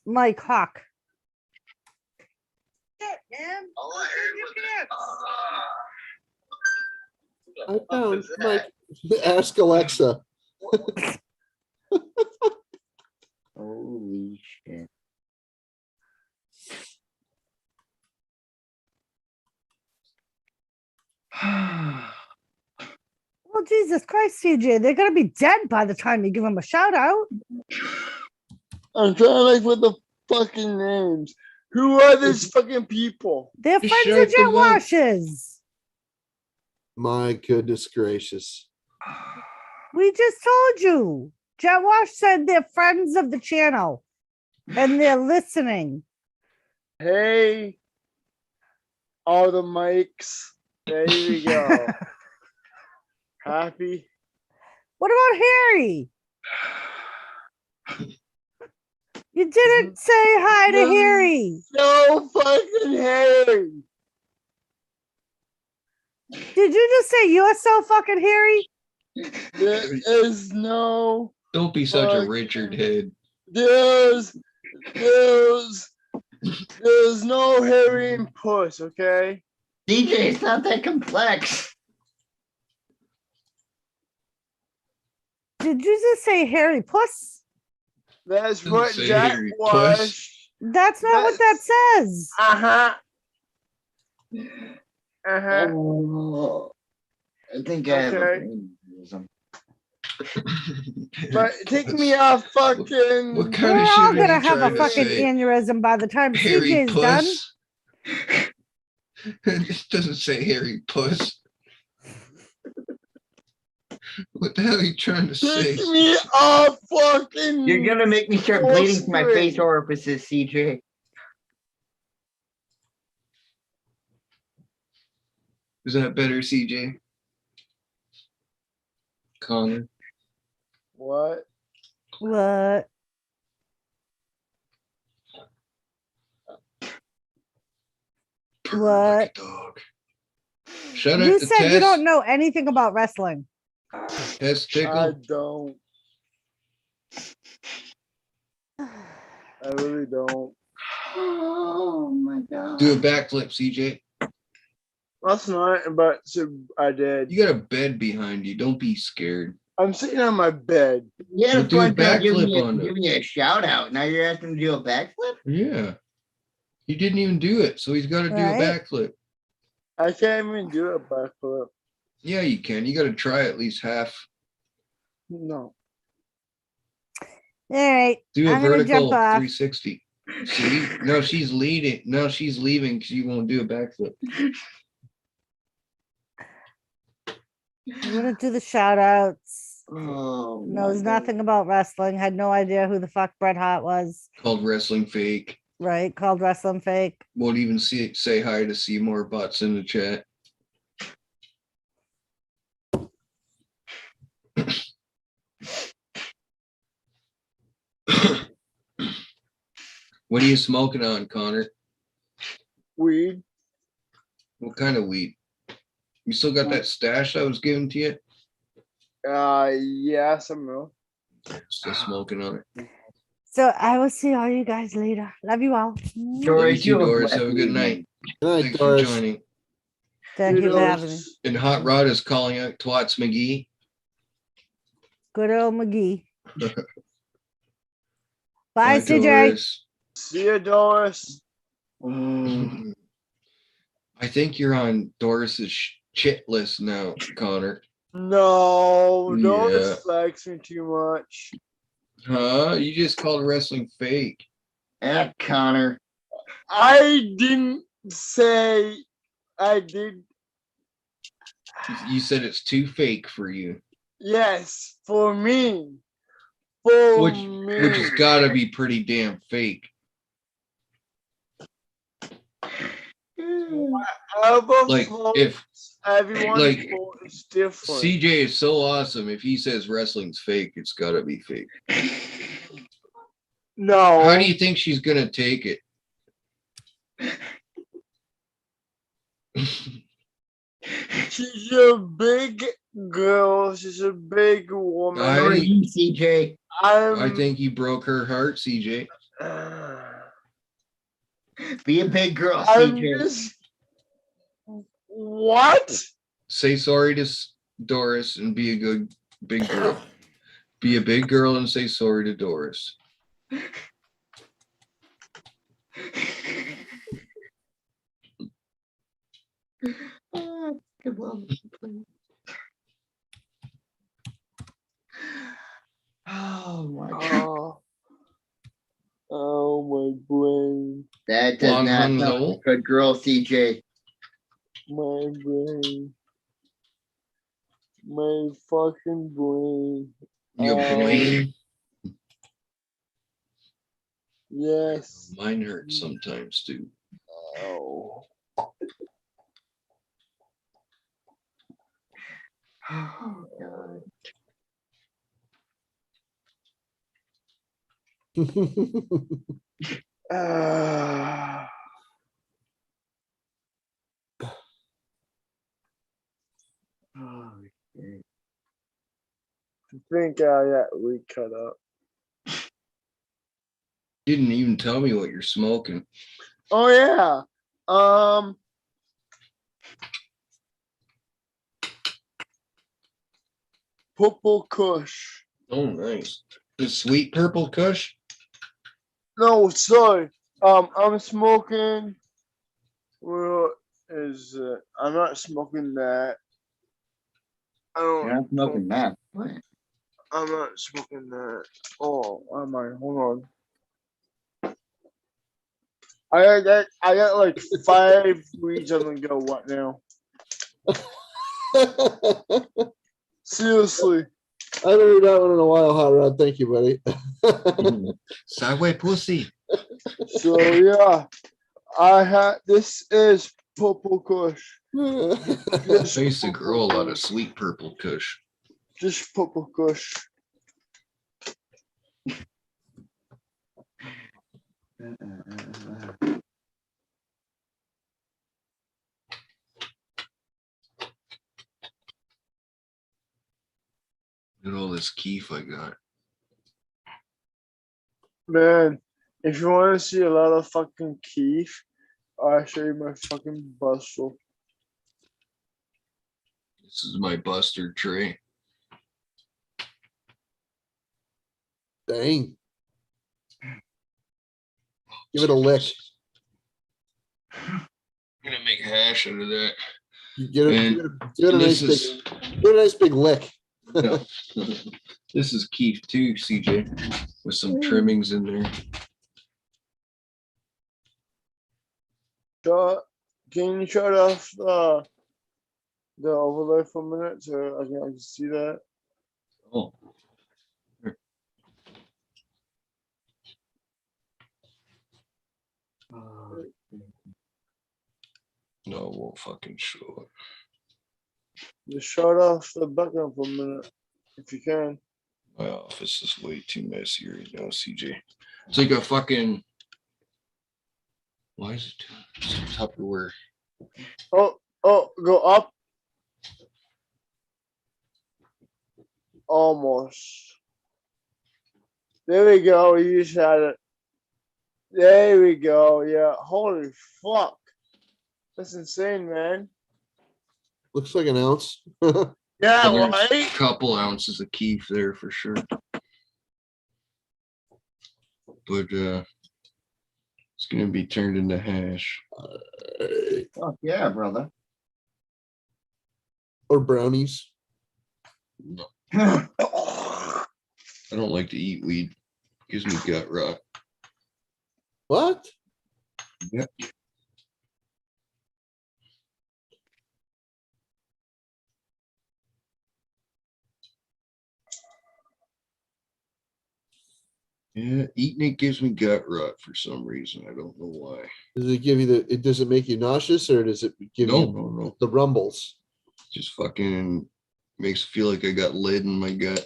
S5: Mike Hawk. Shit, man.
S9: All
S5: Go
S9: I
S5: change your pants.
S10: I found Mike. Ask Alexa.
S9: Holy shit.
S5: Well, Jesus Christ, CJ, they're gonna be dead by the time you give them a shout out.
S1: I'm trying to like with the fucking names. Who are these fucking people?
S5: They're
S2: Just
S5: friends of
S2: shout
S5: Jet
S2: them out.
S5: Wash's.
S10: My goodness gracious.
S5: We just told you. Jet Wash said they're friends of the channel and they're listening.
S1: Hey, all the mics. There we go. Happy.
S5: What about Harry? You didn't say hi to Harry.
S1: No fucking Harry.
S5: Did you just say you're so fucking Harry?
S1: There is no.
S2: Don't be such a
S1: Fuck.
S2: Richard head.
S1: There's no Harry and Puss, okay?
S9: DJ, it's not that complex.
S5: Did you just say Harry Puss?
S1: That's
S2: Doesn't
S1: what
S2: say
S1: Jack
S2: Harry
S1: was.
S2: Puss.
S5: That's not what that says.
S1: Uh-huh. Uh-huh.
S9: Oh, I think I have a
S1: Okay.
S9: brain aneurysm.
S1: But take me off fucking.
S2: What kind
S5: We're
S2: of
S5: all
S2: shit are
S5: gonna
S2: you
S5: have a
S2: trying to
S5: fucking
S2: say?
S5: aneurysm by the time
S2: Harry
S5: CJ's done.
S2: Puss? It doesn't say Harry Puss. What the hell are you trying to say?
S1: Take me off fucking.
S9: You're gonna make me start bleeding from my face orifices, CJ.
S2: Is that better, CJ? Connor?
S1: What?
S5: What?
S2: Purr
S5: What?
S2: like a dog. Shut
S5: You
S2: up, the
S5: said you
S2: test.
S5: don't know anything about wrestling.
S2: Test
S1: I
S2: tickle.
S1: don't. I really don't.
S9: Oh my god.
S2: Do a backflip, CJ.
S1: That's not, but so I did.
S2: You got a bed behind you. Don't be scared.
S1: I'm sitting on my bed.
S9: You had
S2: We'll
S9: a
S2: do a
S9: fun time giving
S2: backflip
S9: me,
S2: on it.
S9: a shout out. Now you're asking to do a backflip?
S2: Yeah. He didn't even do it, so he's got to do
S5: Right.
S2: a backflip.
S1: I can't even do a backflip.
S2: Yeah, you can. You got to try at least half.
S1: No.
S5: All right.
S2: Do a
S5: I'm gonna
S2: vertical
S5: jump off.
S2: 360. See? No, she's leading. No, she's leaving because you won't do a backflip.
S5: I'm gonna do the shout outs.
S9: Oh,
S5: Knows
S9: my God.
S5: nothing about wrestling. Had no idea who the fuck Bret Hart was.
S2: Called wrestling fake.
S5: Right? Called wrestling fake.
S2: Won't even say hi to Seymour Butts in the chat. What are you smoking on, Connor?
S1: Weed.
S2: What kind of weed? You still got that stash I was giving to you?
S1: Yeah, some real.
S2: Still smoking on it.
S5: So I will see all you guys later. Love you all.
S2: Love
S9: Doris,
S2: you
S9: you
S2: too,
S9: have a
S2: Doris.
S9: blessed
S2: Have a good
S9: evening.
S2: night.
S10: Good night,
S2: Thanks for
S10: Doris.
S2: joining.
S5: Thank you for having me.
S2: And Hot Rod is calling out Twats McGee.
S5: Good old McGee. Bye,
S2: Bye,
S5: CJ.
S2: Doris.
S1: See you, Doris.
S2: I think you're on Doris's chit list now, Connor.
S1: No, don't
S2: Yeah.
S1: flex me too much.
S2: Huh? You just called wrestling fake.
S9: Connor.
S1: I didn't say I did.
S2: You said it's too fake for you.
S1: Yes, for me. For
S2: Which
S1: me.
S2: has gotta be pretty damn fake. Like, if
S1: everyone's
S2: like,
S1: vote is different.
S2: CJ is so awesome, if he says wrestling's fake, it's gotta be fake.
S1: No.
S2: How do you think she's gonna take it?
S1: She's a big girl. She's a big woman.
S2: I-
S9: How are you, CJ?
S2: I think you broke her heart, CJ.
S9: Be a big girl,
S1: I'm
S9: CJ.
S1: just. What?
S2: Say sorry to Doris and be a good big girl. Be a big girl and say sorry to Doris.
S9: Good love, please. Oh my god.
S1: Oh, my brain.
S9: That does
S2: Long
S9: not
S2: hung
S9: sound like
S2: low.
S9: a good girl, CJ.
S1: My brain. My fucking brain.
S2: You blame.
S1: Yes.
S2: Mine hurts sometimes too.
S1: Oh.
S9: Oh, God.
S1: Ah.
S9: Okay.
S1: I think I got recut up.
S2: Didn't even tell me what you're smoking.
S1: Oh yeah. Purple Kush.
S2: Oh, nice. The sweet purple kush.
S1: No, sorry. I'm smoking. What is it? I'm not smoking that. I don't.
S9: You're not smoking meth. What?
S1: I'm not smoking that. Oh, am I? Hold on. I got like 5 weeds on the go. What now? Seriously.
S10: I haven't heard that one in a while, Hot Rod. Thank you, buddy.
S2: Sideway pussy.
S1: So yeah, I had. This is Purple Kush.
S2: I used to grow a lot of sweet purple kush.
S1: Just Purple Kush.
S2: Look at all this keef I got.
S1: Man, if you want to see a lot of fucking Keith, I'll show you my fucking bustle.
S2: This is my buster tray.
S10: Dang. Give it a lick.
S2: I'm gonna make hash out of that.
S10: You get it,
S2: And
S10: give it a nice
S2: this
S10: big,
S2: is
S10: give it a nice big lick.
S2: yeah. This is keef too, CJ, with some trimmings in there.
S1: Can you shut off the overlay for a minute so I can see that?
S2: Oh, no, it won't fucking show it.
S1: Just shut off the background for a minute if you can.
S2: My office is way too messy right now, CJ. It's like a fucking. Why is it it's Tupperware?
S1: Oh, go up. Almost. There we go. You just had it. There we go. Yeah. Holy fuck. That's insane, man.
S10: Looks like an ounce.
S1: Yeah,
S2: And there's
S1: right?
S2: a couple ounces of keef there for sure. But it's gonna be turned into hash.
S9: Fuck yeah, brother.
S10: Or brownies.
S2: No, I don't like to eat weed. Gives me gut rot.
S10: What?
S2: Yep. Yeah, eating it gives me gut rot for some reason. I don't know why.
S10: Does it give you the? Does it make you nauseous, or does it give
S2: No,
S10: you
S2: no.
S10: the rumbles?
S2: Just fucking makes me feel like I got lead in my gut.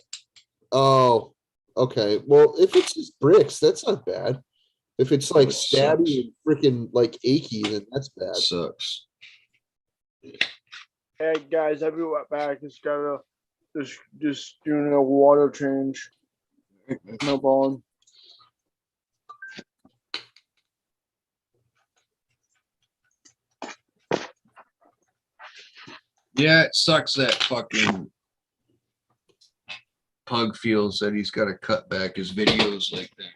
S10: Oh, okay. Well, if it's just bricks, that's not bad. If it's like
S2: It
S10: stabby and freaking like achy, then that's bad.
S2: Sucks.
S1: Hey guys, I'll be right back. Just doing a water change. No problem.
S2: Yeah, it sucks that fucking Pug feels that he's got to cut back his videos like that.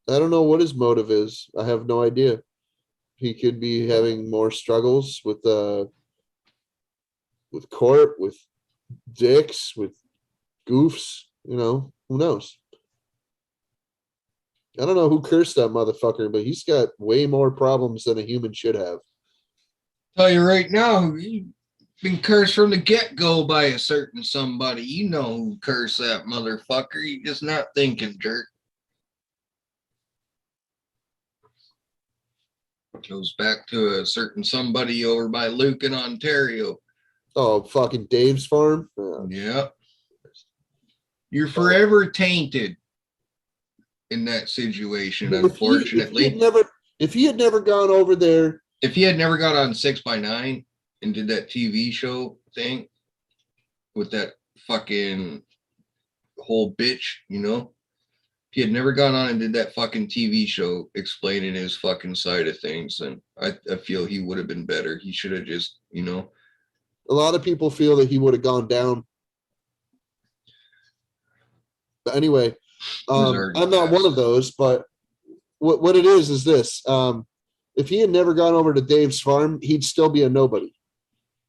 S10: I don't know what his motive is. I have no idea. He could be having more struggles with Court, with dicks, with goofs. You know, who knows? I don't know who cursed that motherfucker, but he's got way more problems than a human should have.
S2: Tell you right now, you've been cursed from the get-go by a certain somebody. You know who cursed that motherfucker. You just not thinking, jerk. Goes back to a certain somebody over by Luke in Ontario.
S10: Oh, fucking Dave's farm.
S2: Yeah. You're forever tainted in that situation, unfortunately.
S10: If he had never gone over there,
S2: if he had never got on 6x9 and did that TV show thing with that fucking whole bitch, you know, if he had never gone on and did that fucking TV show explaining his fucking side of things, then I feel he would have been better. He should have just, you know.
S10: A lot of people feel that he would have gone down. But anyway, I'm not one of those, but what it is this. If he had never gone over to Dave's farm, he'd still be a nobody.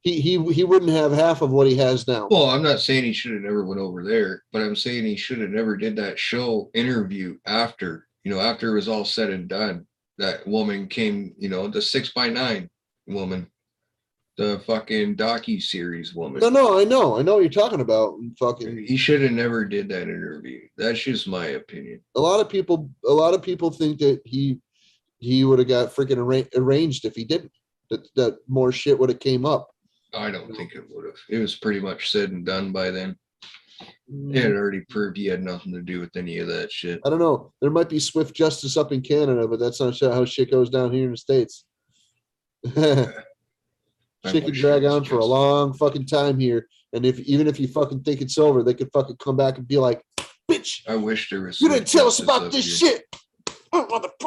S10: He wouldn't have half of what he has now.
S2: Well, I'm not saying he should have never went over there, but I'm saying he should have never did that show interview after, you know, after it was all said and done. That woman came, you know, the 6x9 woman, the fucking docu-series woman.
S10: No, I know what you're talking about. Fucking,
S2: he should have never did that interview. That's just my opinion.
S10: A lot of people think that he would have got freaking arranged if he didn't. That more shit would have came up.
S2: I don't think it would have. It was pretty much said and done by then. It had already proved he had nothing to do with any of that shit.
S10: I don't know. There might be swift justice up in Canada, but that's not how shit goes down here in the States. Shit can drag on for a long fucking time here. And even if you fucking think it's over, they could fucking come back and be like, bitch,
S2: I wish there was.
S10: You didn't tell us about this shit. The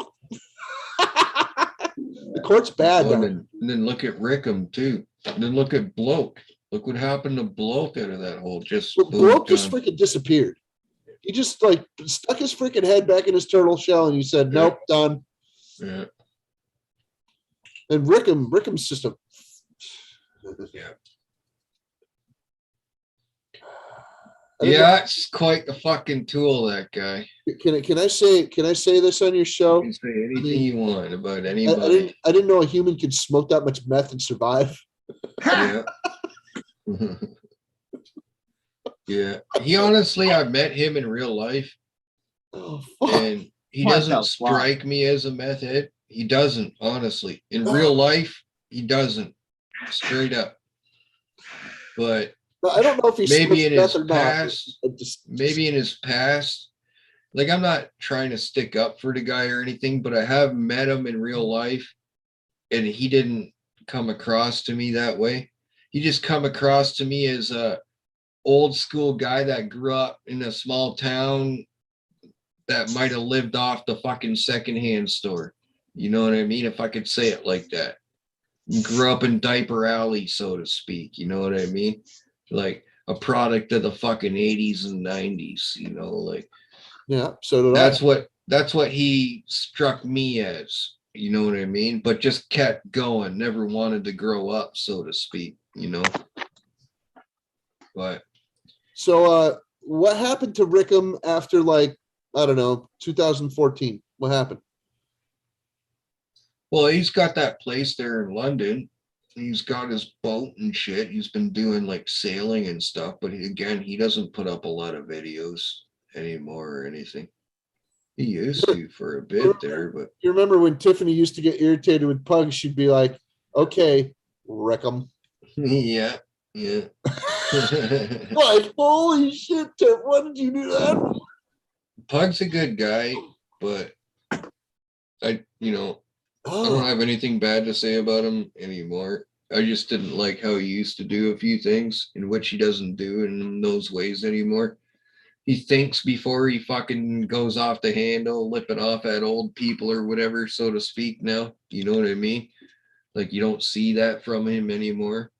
S10: court's bad.
S2: And then look at Rickham too. And then look at Bloke. Look what happened to Bloke out of that hole.
S10: Bloke just freaking disappeared. He just like stuck his freaking head back in his turtle shell and he said, nope, done.
S2: Yeah.
S10: And Rickham's just a
S2: yeah. Yeah, it's quite the fucking tool, that guy.
S10: Can I say this on your show?
S2: You can say anything you want about anybody.
S10: I didn't know a human could smoke that much meth and survive.
S2: Yeah. Yeah. He honestly, I've met him in real life.
S10: Oh,
S2: and he doesn't strike me as a meth head. He doesn't, honestly. In real life, he doesn't. Straight up. But
S10: I don't know if he's
S2: maybe in his past, maybe in his past, like I'm not trying to stick up for the guy or anything, but I have met him in real life and he didn't come across to me that way. He just come across to me as a old school guy that grew up in a small town that might have lived off the fucking secondhand store. You know what I mean? If I could say it like that. Grew up in Diaper Alley, so to speak. You know what I mean? Like a product of the fucking 80s and 90s, you know, like
S10: yeah, so did
S2: that's what he struck me as, you know what I mean? But just kept going, never wanted to grow up, so to speak, you know. But
S10: so what happened to Rickham after, like, I don't know, 2014? What happened?
S2: Well, he's got that place there in London. He's got his boat and shit. He's been doing like sailing and stuff, but he doesn't put up a lot of videos anymore or anything. He used to for a bit there, but
S10: you remember when Tiffany used to get irritated with Pugs? She'd be like, "Okay, wreck 'em."
S2: Yeah.
S10: Like, holy shit, Tiff, why did you do that?
S2: Pug's a good guy, but I don't have anything bad to say about him anymore. I just didn't like how he used to do a few things in which he doesn't do in those ways anymore. He thinks before he fucking goes off the handle, lipping off at old people or whatever, so to speak now. You know what I mean? Like, you don't see that from him anymore.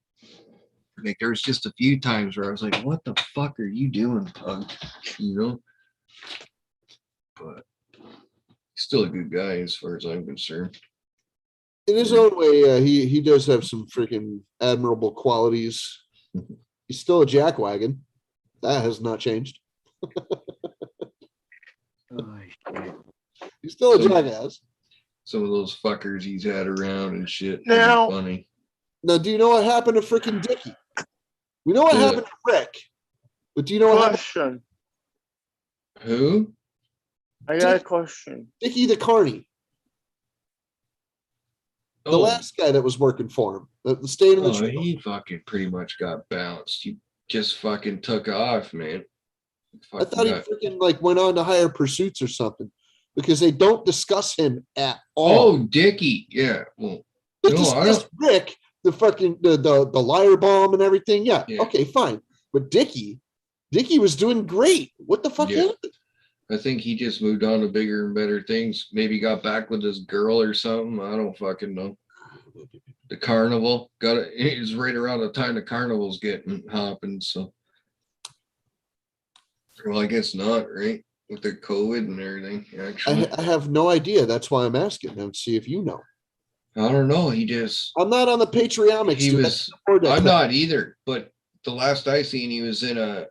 S2: Like, there's just a few times where I was like, what the fuck are you doing, Pug? You know? But he's still a good guy as far as I'm concerned.
S10: In his own way, he does have some freaking admirable qualities. He's still a jackwagon. That has not changed.
S9: Oh, shit.
S10: He's still a
S2: So-
S10: jackass.
S2: Some of those fuckers he's had around and shit.
S1: Now-
S2: Funny.
S10: Now, do you know what happened to freaking Dickie? We know what
S2: Yeah.
S10: happened to Rick, but do you know what happened
S1: Question.
S2: Who?
S1: I got a question.
S10: to Dickie the Carney, the
S2: Oh,
S10: last guy that was working for him, the staying in the
S2: oh,
S10: trailer?
S2: he fucking pretty much got bounced. He just fucking took off, man.
S10: I thought he freaking like went on to higher pursuits or something because they don't discuss him at all.
S2: Oh, Dickie. Yeah. Well,
S10: They
S2: no, I
S10: discuss Rick, the fucking the liar bomb and everything. Yeah,
S2: Yeah.
S10: okay, fine. But Dickie was doing great. What the fuck
S2: Yeah.
S10: happened?
S2: I think he just moved on to bigger and better things. Maybe got back with his girl or something. I don't fucking know. The carnival got it. It's right around the time the carnival's getting hopping. So, well, I guess not, right? With the COVID and everything. Actually,
S10: I have no idea. That's why I'm asking him. See if you know.
S2: I don't know. He just
S10: I'm not on the Patreomics.
S2: he
S10: dude. I
S2: was.
S10: can't afford that
S2: I'm
S10: crap.
S2: not either. But the last I seen, he was in a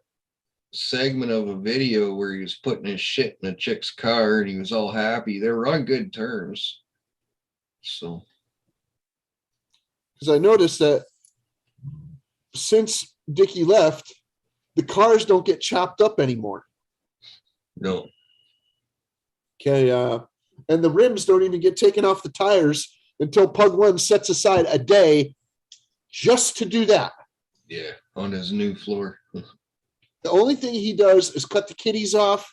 S2: segment of a video where he was putting his shit in a chick's car, and he was all happy. They were on good terms. So.
S10: Because I noticed that since Dickie left, the cars don't get chopped up anymore.
S2: No.
S10: Okay, and the rims don't even get taken off the tires until Pug One sets aside a day just to do that.
S2: Yeah, on his new floor.
S10: The only thing he does is cut the kitties off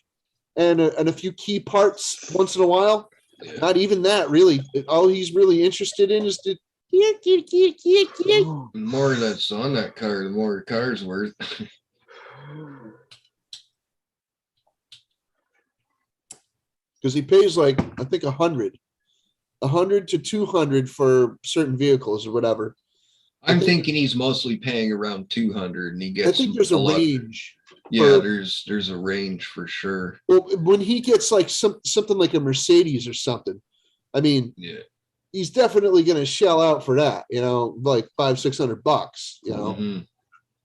S10: and a few key parts once in a while.
S2: Yeah.
S10: Not even that, really. All he's really interested in is the
S2: The more that's on that car, the more the car's worth.
S10: because he pays like I think 100 to 200 for certain vehicles or whatever.
S2: I'm thinking he's mostly paying around 200, and he
S10: I
S2: gets
S10: think there's a
S2: lot.
S10: range.
S2: Yeah,
S10: for-
S2: there's a range for sure.
S10: Well, when he gets like something like a Mercedes or something, I mean,
S2: Yeah.
S10: he's definitely going to shell out for that. You know, like $500-600. You know,
S2: Mhm.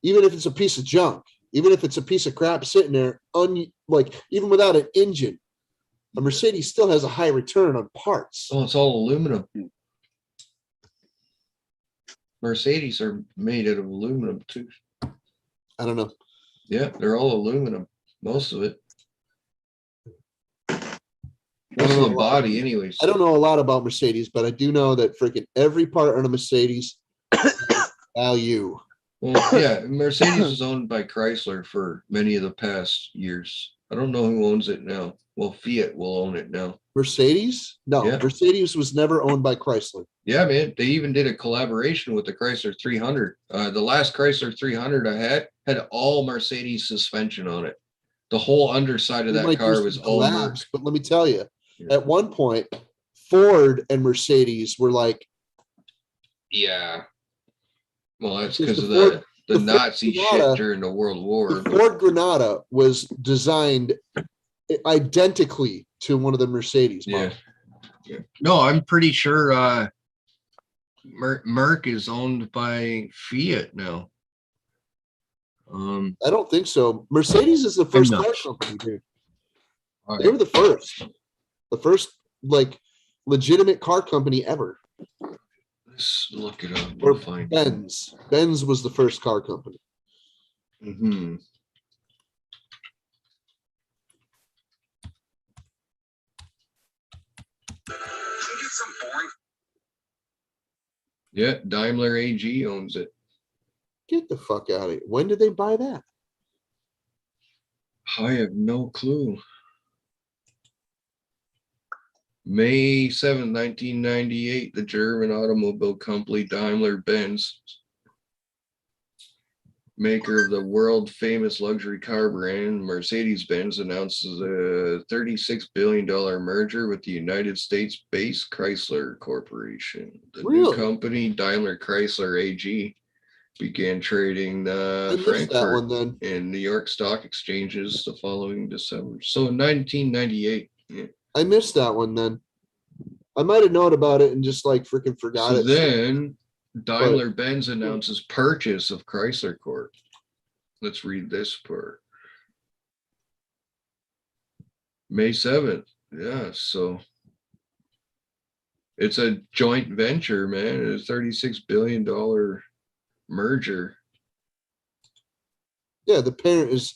S10: even if it's a piece of junk, even if it's a piece of crap sitting there, like even without an engine, a Mercedes still has a high return on parts.
S2: Oh, it's all aluminum. Mercedes are made out of aluminum too.
S10: I don't know.
S2: Yeah, they're all aluminum. Most of it. Most
S10: don't
S2: of
S10: know
S2: the
S10: a lot.
S2: body, anyways.
S10: I don't know a lot about Mercedes, but I do know that freaking every part on a Mercedes has value.
S2: Well, yeah, Mercedes was owned by Chrysler for many of the past years. I don't know who owns it now. Well, Fiat will own it now.
S10: Mercedes? No,
S2: Yeah.
S10: Mercedes was never owned by Chrysler.
S2: Yeah, man. They even did a collaboration with the Chrysler 300. The last Chrysler 300 I had all Mercedes suspension on it. The whole underside of
S10: We
S2: that
S10: might do
S2: car
S10: some
S2: was all
S10: collabs, but let me tell you,
S2: Yeah.
S10: at one point, Ford and Mercedes were like,
S2: Yeah. Well, that's
S10: Because
S2: because
S10: the
S2: of
S10: Ford-
S2: the
S10: the Ford
S2: Nazi
S10: Granada-
S2: shit during the World War.
S10: the Ford Granada was designed identically to one of the Mercedes
S2: Yeah.
S10: models.
S2: Yeah. No, I'm pretty sure Merc is owned by Fiat now.
S10: I don't think so. Mercedes is the first
S2: not.
S10: car company, dude.
S2: All
S10: They
S2: right.
S10: were the first like legitimate car company ever.
S2: Let's look it up.
S10: Or
S2: We'll find.
S10: Benz. Benz was the first car company.
S2: Mm-hmm. Yeah, Daimler AG owns it.
S10: Get the fuck out of here. When did they buy that?
S2: I have no clue. May 7th, 1998, the German automobile company Daimler-Benz, maker of the world famous luxury car brand Mercedes-Benz, announces a $36 billion merger with the United States-based Chrysler Corporation. The new
S10: Really?
S2: company, Daimler Chrysler AG, began trading
S10: I missed that one
S2: Frankfurt
S10: then.
S2: and New York stock exchanges the following December. So in 1998. Yeah.
S10: I missed that one then. I might have known about it and just like freaking forgot
S2: So
S10: it.
S2: then Daimler-Benz announces purchase of Chrysler Corp. Let's read this part. May 7th, Yeah, so it's a joint venture, man. It's a $36 billion merger.
S10: Yeah, the parent is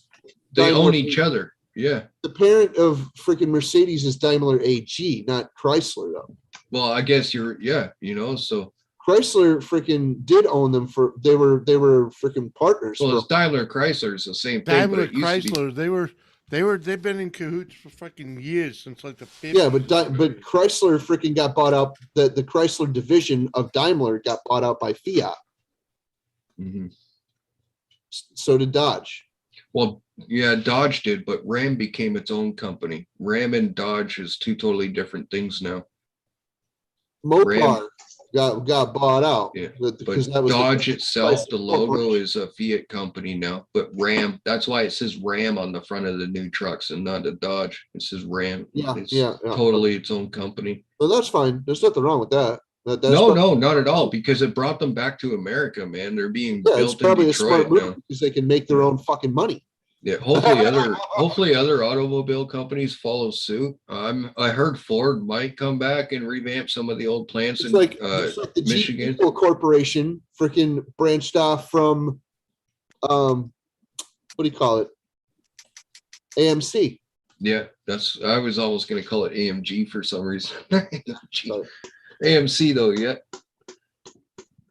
S2: They
S10: Daimler-
S2: own each other. Yeah.
S10: The parent of freaking Mercedes is Daimler AG, not Chrysler though.
S2: Well, I guess so.
S10: Chrysler freaking did own them for they were freaking partners.
S2: Well,
S10: for,
S2: it's Daimler Chrysler is the same thing.
S4: Daimler
S2: but it used to be-
S4: Chrysler, they've been in cahoots for fucking years since like the 50s.
S10: yeah, but Chrysler freaking got bought out. The Chrysler division of Daimler got bought out by Fiat.
S2: Mhm.
S10: So did Dodge.
S2: Well, yeah, Dodge did, but Ram became its own company. Ram and Dodge is two totally different things now.
S10: Mopar got bought out.
S2: Yeah,
S10: because
S2: but
S10: that was
S2: Dodge itself,
S10: Chrysler
S2: the logo
S10: Corporation.
S2: is a Fiat company now. But Ram, that's why it says Ram on the front of the new trucks and not a Dodge. It says Ram.
S10: Yeah,
S2: It's
S10: yeah.
S2: totally its own company.
S10: Well, that's fine. There's nothing wrong with that. That's
S2: No, not at all, because it brought them back to America, man. They're being
S10: Yeah, it's
S2: built in
S10: probably a smart
S2: Detroit
S10: move
S2: now.
S10: because they can make their own fucking money.
S2: Yeah, hopefully other automobile companies follow suit. I heard Ford might come back and revamp some of the old plants
S10: It's
S2: in
S10: like the
S2: Michigan.
S10: Jeep Corporation freaking branched off from what do you call it? AMC.
S2: Yeah, I was always going to call it AMG for some reason. AMC though, yeah.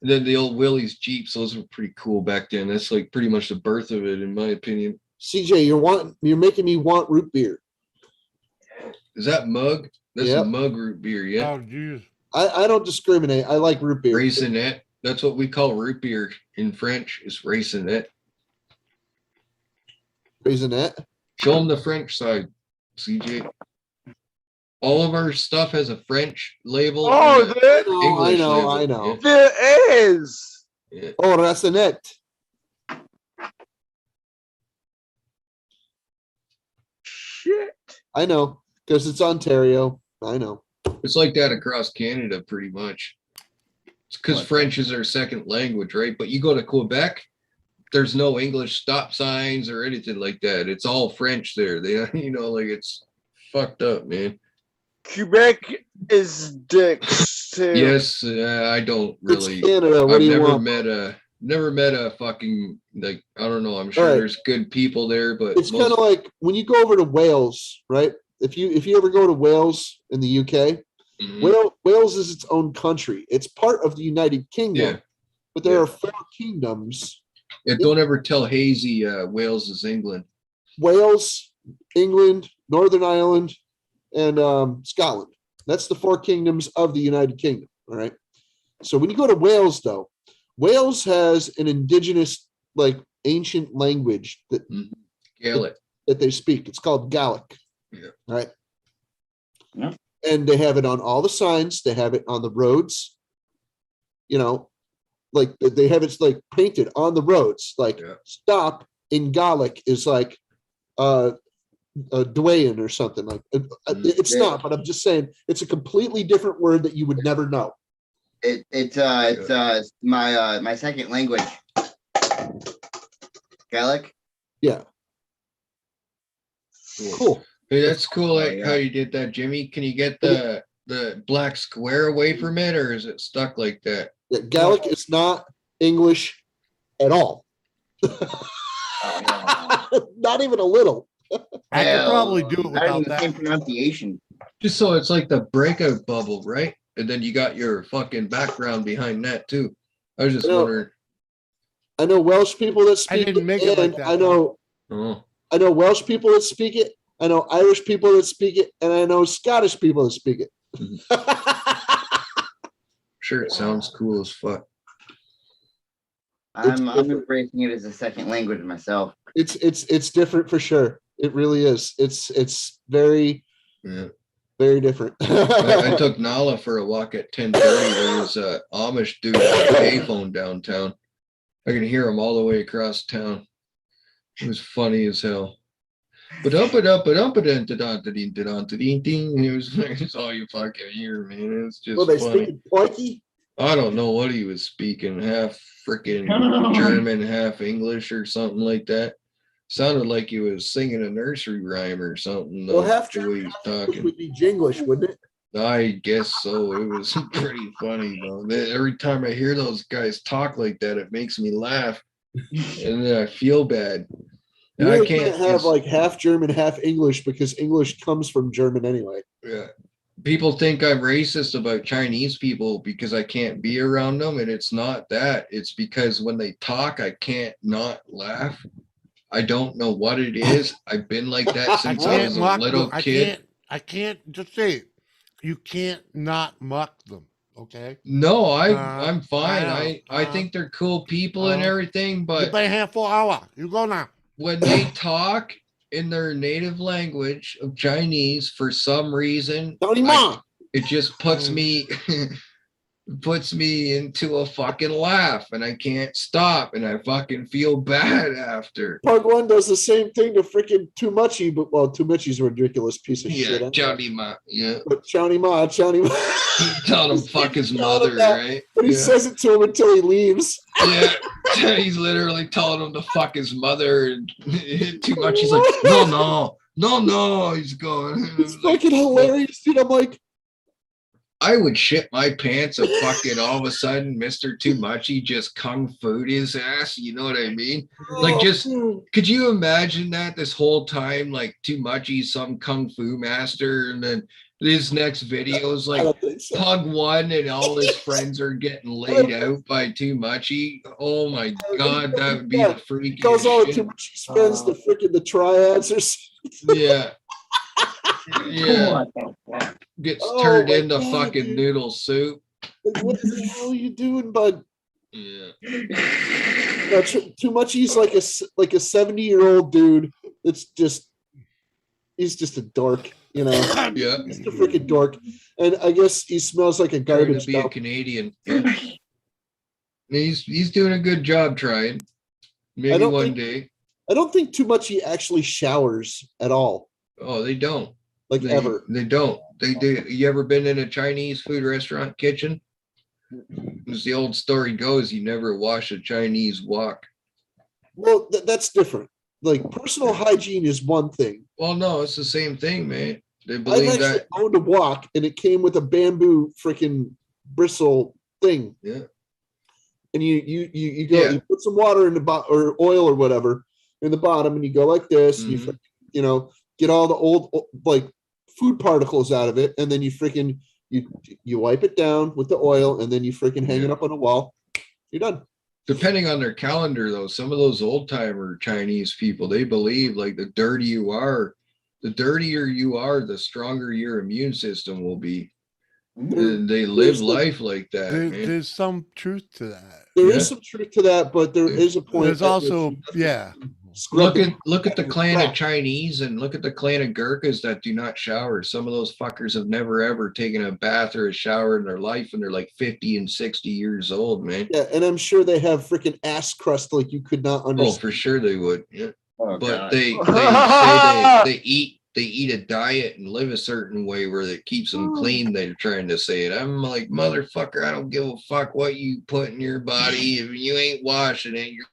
S2: And then the old Willys Jeeps, those were pretty cool back then. That's like pretty much the birth of it, in my opinion.
S10: CJ, you're making me want root beer.
S2: Is that mug? That's
S10: Yep.
S2: a mug root beer, yeah.
S4: Oh, geez.
S10: I don't discriminate. I like root beer.
S2: Raisinette. That's what we call root beer in French, is raisinette.
S10: Raisinette.
S2: Show them the French side, CJ. All of our stuff has a French label.
S1: Oh,
S2: and a
S1: there,
S2: English label.
S10: I know.
S1: there is.
S2: Yeah.
S10: Oh, Raisinette.
S1: Shit.
S10: I know because it's Ontario. I know.
S2: It's like that across Canada, pretty much. It's because
S9: What?
S2: French is their second language, right? But you go to Quebec, there's no English stop signs or anything like that. It's all French there. They, like it's fucked up, man.
S1: Quebec is dicks too.
S2: Yes, I don't really.
S10: It's Canada. What
S2: I've
S10: do you
S2: never
S10: want?
S2: met a fucking, like, I don't know. I'm sure
S10: Right.
S2: there's good people there, but
S10: It's kind of like when you go over to Wales, right? If you ever go to Wales in the UK,
S2: Mhm.
S10: Wales is its own country. It's part of the United Kingdom,
S2: Yeah.
S10: but there
S2: Yeah.
S10: are 4 kingdoms:
S2: Yeah, don't ever tell Hazy Wales is England.
S10: Wales, England, Northern Ireland, and Scotland. That's the 4 kingdoms of the United Kingdom. All right. So when you go to Wales, though, Wales has an indigenous, like, ancient language
S2: Gaelic.
S10: that they speak. It's called Gaelic.
S2: Yeah.
S10: Right.
S9: Yeah.
S10: And they have it on all the signs. They have it on the roads. Like they have it like painted on the roads. Like
S2: Yeah.
S10: stop in Gaelic is like Dwayne or something like. It's
S9: Yeah.
S10: not, but I'm just saying it's a completely different word that you would never know.
S9: It's my second language. Gaelic.
S10: Yeah. Cool.
S2: Hey, that's cool. Like
S9: yeah.
S2: how you did that, Jimmy. Can you get the black square away from it, or is it stuck like that?
S10: Yeah, Gaelic is not English at all. Not even a little.
S4: I could probably do it
S9: Not even
S4: without
S9: the same
S4: that.
S9: pronunciation.
S2: Just so it's like the breakout bubble, right? And then you got your fucking background behind that too. I was just
S10: You know,
S2: wondering.
S10: I know Welsh people that speak
S4: didn't make it like that,
S10: I know
S2: Oh,
S10: I know Welsh people that speak it. I know Irish people that speak it, and I know Scottish people that speak it.
S2: sure, it sounds cool as fuck.
S9: I'm embracing it as a second language myself.
S10: It's different for sure. It really is. It's very
S2: Yeah.
S10: very different.
S2: I took Nala for a walk at 10:30. There was a Amish dude on a payphone downtown. I could hear him all the way across town. It was funny as hell. But up it up it up it and it was it's all you fucking hear, man. It's just
S10: Well, they
S2: funny.
S10: speak Porky.
S2: I don't know what he was speaking, half freaking German, half English or something like that. Sounded like he was singing a nursery rhyme or something.
S10: Well,
S2: Though,
S10: half
S2: the way he's talking.
S10: would be Jinglish, wouldn't it?
S2: I guess so. It was pretty funny though. Every time I hear those guys talk like that, it makes me laugh, and then I feel bad.
S10: You
S2: And I
S10: really
S2: can't
S10: can't have like half German, half English because English comes from German anyway.
S2: Yeah. People think I'm racist about Chinese people because I can't be around them, and it's not that. It's because when they talk, I can't not laugh. I don't know what it is. I've been like that
S4: I
S2: since I
S4: can't
S2: was a
S4: mock
S2: little
S4: them.
S2: kid.
S4: I can't just say it. You can't not mock them. Okay.
S2: No,
S4: Uh,
S2: I'm fine.
S4: I
S2: I
S4: know.
S2: think they're cool people and everything,
S4: You
S2: but
S4: play a handful hour. You go now.
S2: when they talk in their native language of Chinese, for some reason, it just puts me puts me into a fucking laugh, and I can't stop, and I fucking feel bad after.
S10: Pug One does the same thing to freaking Too Muchy, but well, Too Muchy's a ridiculous piece of shit.
S2: Yeah,
S10: Anyway.
S2: Johnny Ma. Yeah.
S10: But Johnny Ma.
S2: He told him fuck his mother, right?
S10: But he says it to him until he leaves.
S2: Yeah. He's literally telling him to fuck his mother, and Too Much. He's like, no. He's going.
S10: It's fucking hilarious, dude. I'm like,
S2: I would shit my pants if fucking all of a sudden Mr. Too Muchy just kung fu'd his ass. You know what I mean? Like, just could you imagine that this whole time, like Too Muchy's some kung fu master, and then his next video is like Pug One and all his friends are getting laid out by Too Muchy. Oh my god, that would be the freakiest
S10: calls all
S2: shit.
S10: Too Muchy's friends the freaking the triads or something.
S2: Yeah. Yeah. Gets turned into fucking noodle soup.
S10: Like, what the hell are you doing, bud?
S2: Yeah.
S10: Too Much. He's like a 70-year-old dude. That's just he's just a dork, you know.
S2: Yeah.
S10: He's a freaking dork, and I guess he smells like a garbage.
S2: Be a Canadian. Yeah. He's doing a good job trying. Maybe one day.
S10: I don't think Too Much he actually showers at all.
S2: Oh, they don't.
S10: Ever.
S2: They don't. They do. You ever been in a Chinese food restaurant kitchen? As the old story goes, you never wash a Chinese wok.
S10: Well, that's different. Like, personal hygiene is one thing.
S2: Well, no, it's the same thing, man. They
S10: I've
S2: believe
S10: actually
S2: that.
S10: owned a wok, and it came with a bamboo freaking bristle thing.
S2: Yeah.
S10: And you go, you put some water in the bottom or oil or whatever in the bottom, and you go like this, and you get all the old like food particles out of it, and then you freaking you wipe it down with the oil, and then you freaking hang it up on a wall. You're done.
S2: Depending on their calendar, though, some of those old timer Chinese people, they believe like the dirtier you are, the stronger your immune system will be. And they live life like that.
S4: There's some truth to that.
S10: There is some truth to that, but there is a point.
S4: There's also,
S2: Look at the clan of Chinese and look at the clan of Gurkhas that do not shower. Some of those fuckers have never ever taken a bath or a shower in their life, and they're like 50 and 60 years old, man.
S10: Yeah, and I'm sure they have freaking ass crust like you could not understand.
S2: Oh, for sure they would. Yeah.
S9: Oh,
S2: but
S9: God.
S2: they say they eat a diet and live a certain way where it keeps them clean. They're trying to say it. I'm like, motherfucker, I don't give a fuck what you put in your body. If you ain't washing it, you're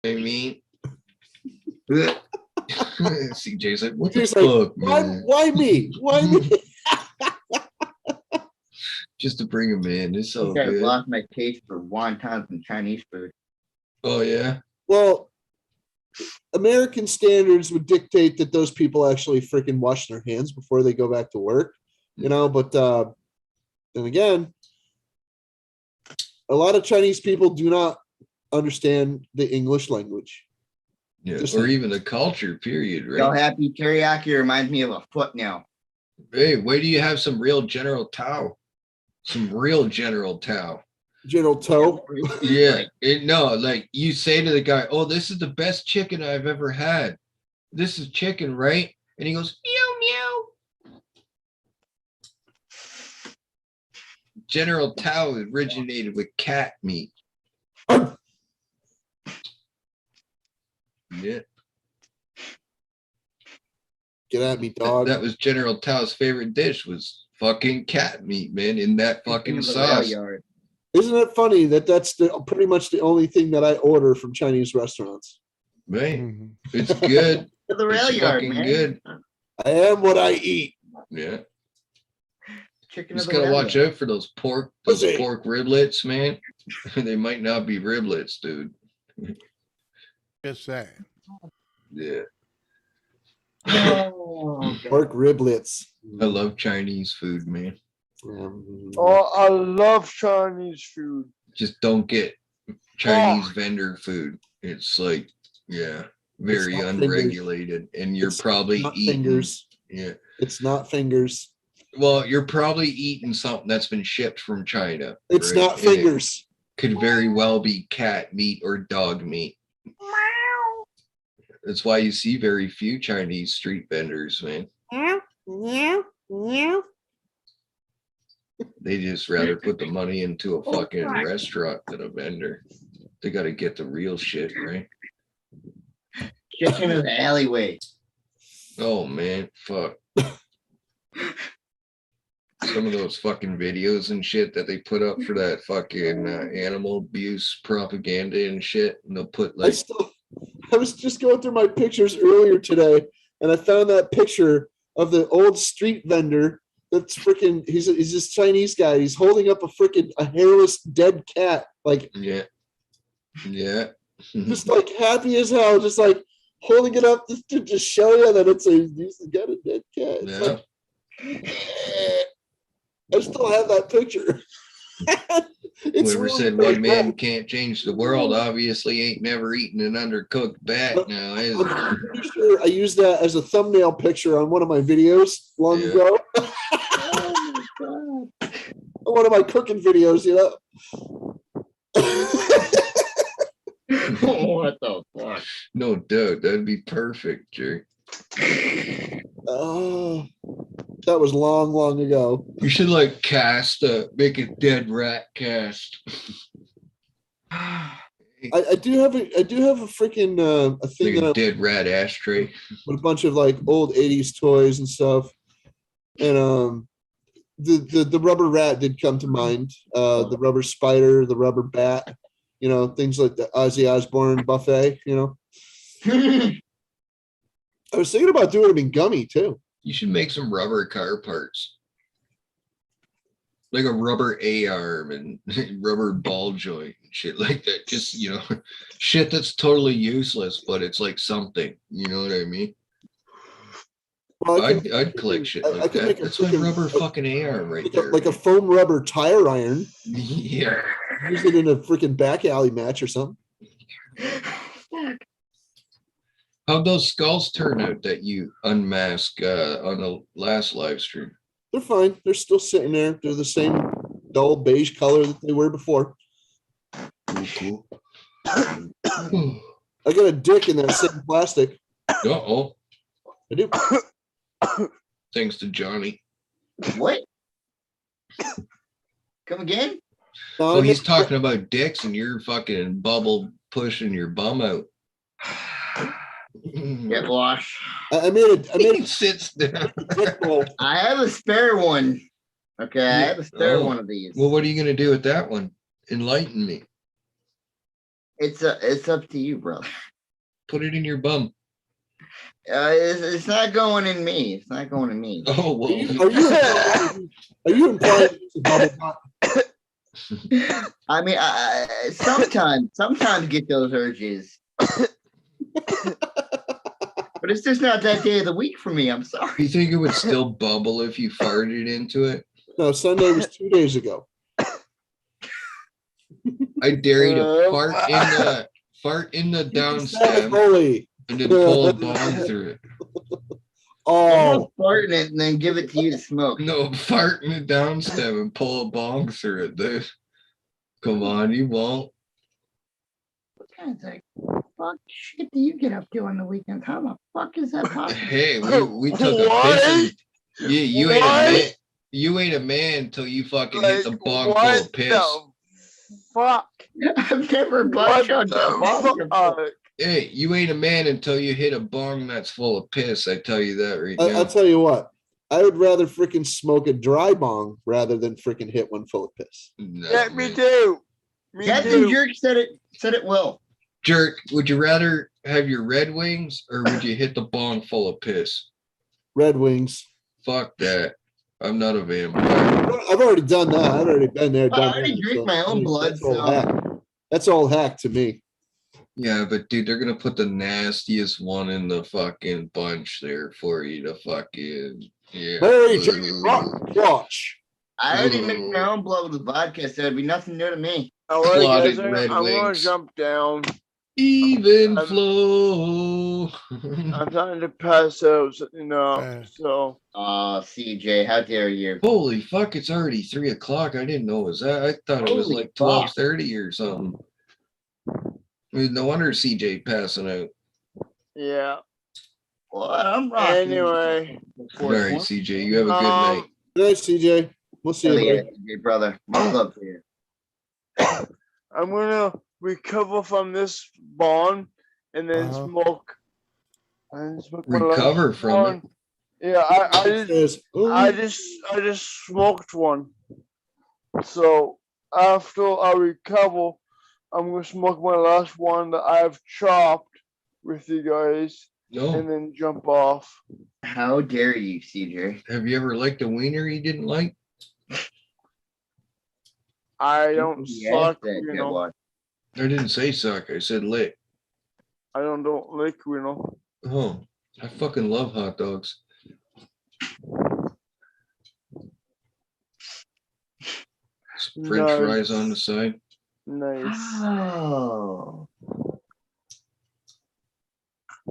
S2: I mean, CJ's like, what the fuck, man?
S10: Why me? Why me?
S2: Just to bring him in. It's so
S9: I
S2: good.
S9: lost my taste for wontons and Chinese food.
S2: Oh yeah.
S10: Well, American standards would dictate that those people actually freaking wash their hands before they go back to work, but then again, a lot of Chinese people do not understand the English language.
S2: Yeah, or even the culture, period, right?
S9: So happy teriyaki reminds me of a foot now.
S2: Hey, wait do you have some real General Tao? Some real General Tao.
S10: General Toe?
S2: Yeah. Like you say to the guy, oh, this is the best chicken I've ever had. This is chicken, right? And he goes, meow, meow. General Tao originated with cat meat. Yeah.
S10: Get at me, dog.
S2: That was General Tao's favorite dish was fucking cat meat, man, in that fucking
S9: In the rail
S2: sauce.
S9: yard.
S10: Isn't it funny that that's pretty much the only thing that I order from Chinese restaurants?
S2: Right?
S4: Mhm.
S2: It's good.
S9: To the rail
S2: It's
S9: yard,
S2: fucking
S9: man.
S2: good.
S10: I am what I eat.
S2: Yeah.
S9: Chicken
S2: Just
S9: of the
S2: gotta
S9: rail
S2: watch
S9: yard.
S2: out for those pork
S10: Pussy.
S2: riblets, man. They might not be riblets, dude.
S4: Just saying.
S2: Yeah.
S9: Oh, God.
S10: Pork riblets.
S2: I love Chinese food, man.
S1: Oh, I love Chinese food.
S2: Just don't get Chinese vendor food. It's like, yeah, very
S10: not fingers.
S2: unregulated. And you're
S10: It's
S2: probably
S10: not
S2: eating
S10: fingers.
S2: yeah.
S10: It's not fingers.
S2: Well, you're probably eating something that's been shipped from China.
S10: It's
S2: right?
S10: not
S2: And it
S10: fingers.
S2: could very well be cat meat or dog meat. That's why you see very few Chinese street vendors, man.
S5: Meow, meow, meow.
S2: They just rather put the money into a fucking restaurant than a vendor. They got to get the real shit, right?
S9: Chicken of the alleyway.
S2: Oh man, fuck. Some of those fucking videos and shit that they put up for that fucking animal abuse propaganda and shit, and they'll put like
S10: I was just going through my pictures earlier today, and I found that picture of the old street vendor. That's freaking. He's this Chinese guy. He's holding up a hairless dead cat, like
S2: yeah.
S10: just like happy as hell, just like holding it up to just show you that he's got a dead cat. It's
S2: Yeah.
S10: like, I still have that picture. It's
S2: Whoever
S10: really
S2: said
S10: really
S2: one man
S10: bad.
S2: can't change the world obviously ain't never eaten an undercooked bat now, is it?
S10: I'm pretty sure I used that as a thumbnail picture on one of my videos long
S2: Yeah.
S10: ago.
S9: Oh my God.
S10: One of my cooking videos, you know.
S9: What the fuck?
S2: No doubt, that'd be perfect, Jerry.
S10: Oh, that was long, long ago.
S2: You should like make a dead rat cast.
S10: I do have a freaking a thing
S2: Like
S10: that
S2: a
S10: I
S2: dead rat ashtray.
S10: with a bunch of like old 80s toys and stuff. And the rubber rat did come to mind. The rubber spider, the rubber bat, you know, things like the Ozzy Osbourne buffet, you know. I was thinking about doing them in gummy too.
S2: You should make some rubber car parts. Like a rubber A-arm and rubber ball joint and shit like that. Just, you know, shit that's totally useless, but it's like something. You know what I mean?
S10: Well,
S2: I'd collect shit
S10: I
S2: like
S10: could
S2: that.
S10: make a
S2: That's my
S10: freaking-
S2: rubber fucking A-arm right
S10: like
S2: there.
S10: like a foam rubber tire iron.
S2: Yeah.
S10: Use it in a freaking back alley match or something.
S2: How'd those skulls turn out that you unmasked on the last live stream?
S10: They're fine. They're still sitting there. They're the same dull beige color that they were before.
S2: Cool.
S10: I got a dick in that same plastic.
S2: Uh-oh.
S10: I do.
S2: Thanks to Johnny.
S9: What? Come again?
S10: No,
S2: So
S10: I
S2: he's
S10: made-
S2: talking about dicks and you're fucking bubble pushing your bum out.
S9: Get lost.
S10: I made
S2: He sits down.
S10: a dick roll.
S9: I have a spare one. Okay, I have a spare
S2: Oh.
S9: one of these.
S2: Well, what are you gonna do with that one? Enlighten me.
S9: It's up to you, brother.
S2: Put it in your bum.
S9: It's not going in me. It's not going in me.
S2: Oh well.
S10: Are you implying it's a bubble butt?
S9: I mean, I sometimes get those urges, but it's just not that day of the week for me. I'm sorry.
S2: You think it would still bubble if you farted into it?
S10: No, Sunday was 2 days ago.
S2: I dare you to fart in the down stem
S10: Holy.
S2: and then pull a bong through it.
S10: Oh,
S9: Fart in it and then give it to you to smoke.
S2: No, fart in the down stem and pull a bong through it, dude. Come on, you won't.
S3: What kind of thing? Fuck shit do you get up to on the weekends? How the fuck is that possible?
S2: Hey, we took a
S1: What?
S2: piss. You ain't a
S1: What?
S2: man. You ain't a man until you fucking hit the bong full
S1: what
S2: of piss.
S1: the fuck?
S9: I've never
S1: What
S9: butt chugged a bong
S1: the
S9: before.
S1: fuck?
S2: Hey, you ain't a man until you hit a bong that's full of piss. I tell you that right
S10: I'll
S2: now.
S10: tell you what. I would rather freaking smoke a dry bong rather than freaking hit one full of piss.
S2: No,
S1: Yeah, me
S2: man.
S1: too. Me
S9: Captain
S1: too.
S9: Jerk said it well.
S2: Jerk, would you rather have your Red Wings or would you hit the bong full of piss?
S10: Red Wings.
S2: Fuck that. I'm not a vampire.
S10: I've already done that. I've already been there,
S9: I
S10: done
S9: already
S10: that.
S9: drink
S10: So,
S9: my own blood,
S10: that's all
S9: so
S10: hack. That's all hack to me.
S2: Yeah, but dude, they're gonna put the nastiest one in the fucking bunch there for you to fucking
S10: Mary Jane Rock Watch.
S9: I already mixed my own blood with vodka, so it'd be nothing new to me.
S1: All right,
S2: Clotted
S1: guys,
S2: Red
S1: I'm gonna
S2: Wings.
S1: jump down.
S2: Even
S1: I'm-
S2: flow.
S1: I'm trying to pass out, so
S9: CJ, how dare you?
S2: Holy fuck, it's already 3 o'clock. I didn't know it was that. I thought it was
S9: Holy
S2: like
S9: fuck.
S2: 12:30 or something. I mean, no wonder CJ passing out.
S1: yeah.
S9: Well, I'm rocking.
S1: Anyway,
S2: All right, CJ, you have a good night.
S10: Good night, CJ. We'll see
S9: Hell
S10: you,
S9: yeah,
S10: buddy.
S9: CJ, brother. Much love for you.
S1: I'm gonna recover from this bond and then
S4: Uh-huh.
S1: smoke. And smoke my
S2: Recover
S1: last
S2: from
S1: one. Yeah, I
S10: Says,
S1: I just smoked one. So after I recover, I'm gonna smoke my last one that I've chopped with you guys,
S2: No.
S1: and then jump off.
S9: How dare you, CJ?
S2: Have you ever liked a wiener you didn't like?
S1: I don't
S9: Yes,
S1: suck,
S9: that
S1: you
S9: good
S1: know.
S9: one.
S2: I didn't say suck. I said lick.
S1: I don't lick, you know.
S2: Oh, I fucking love hot dogs. French
S1: Nice.
S2: fries on the side.
S1: Nice.
S9: Oh.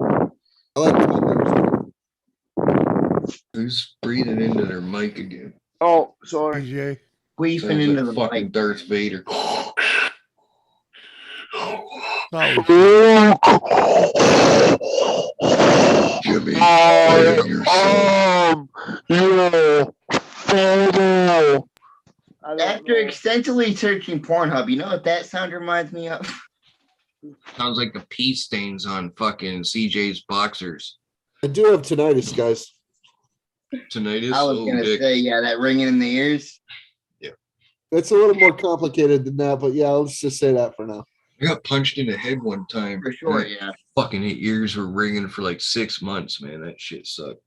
S10: I like tacos.
S2: Who's breathing into their mic again?
S1: Oh, sorry.
S4: CJ.
S9: Queefing
S2: Sounds
S9: into
S2: like
S9: the
S2: fucking
S9: mic.
S2: Darth Vader.
S4: Oh,
S2: Jimmy, I am your son.
S9: After extensively searching Pornhub, you know what that sound reminds me of?
S2: Sounds like the pee stains on fucking CJ's boxers.
S10: I do have tinnitus, guys.
S2: Tinnitus.
S9: I was
S2: Oh,
S9: gonna
S2: dick.
S9: say, yeah, that ringing in the ears.
S10: It's a little more complicated than that, but yeah, let's just say that for now.
S2: I got punched in the head one time.
S9: For sure,
S2: My
S9: yeah.
S2: Fucking ears were ringing for like 6 months, man. That shit sucked.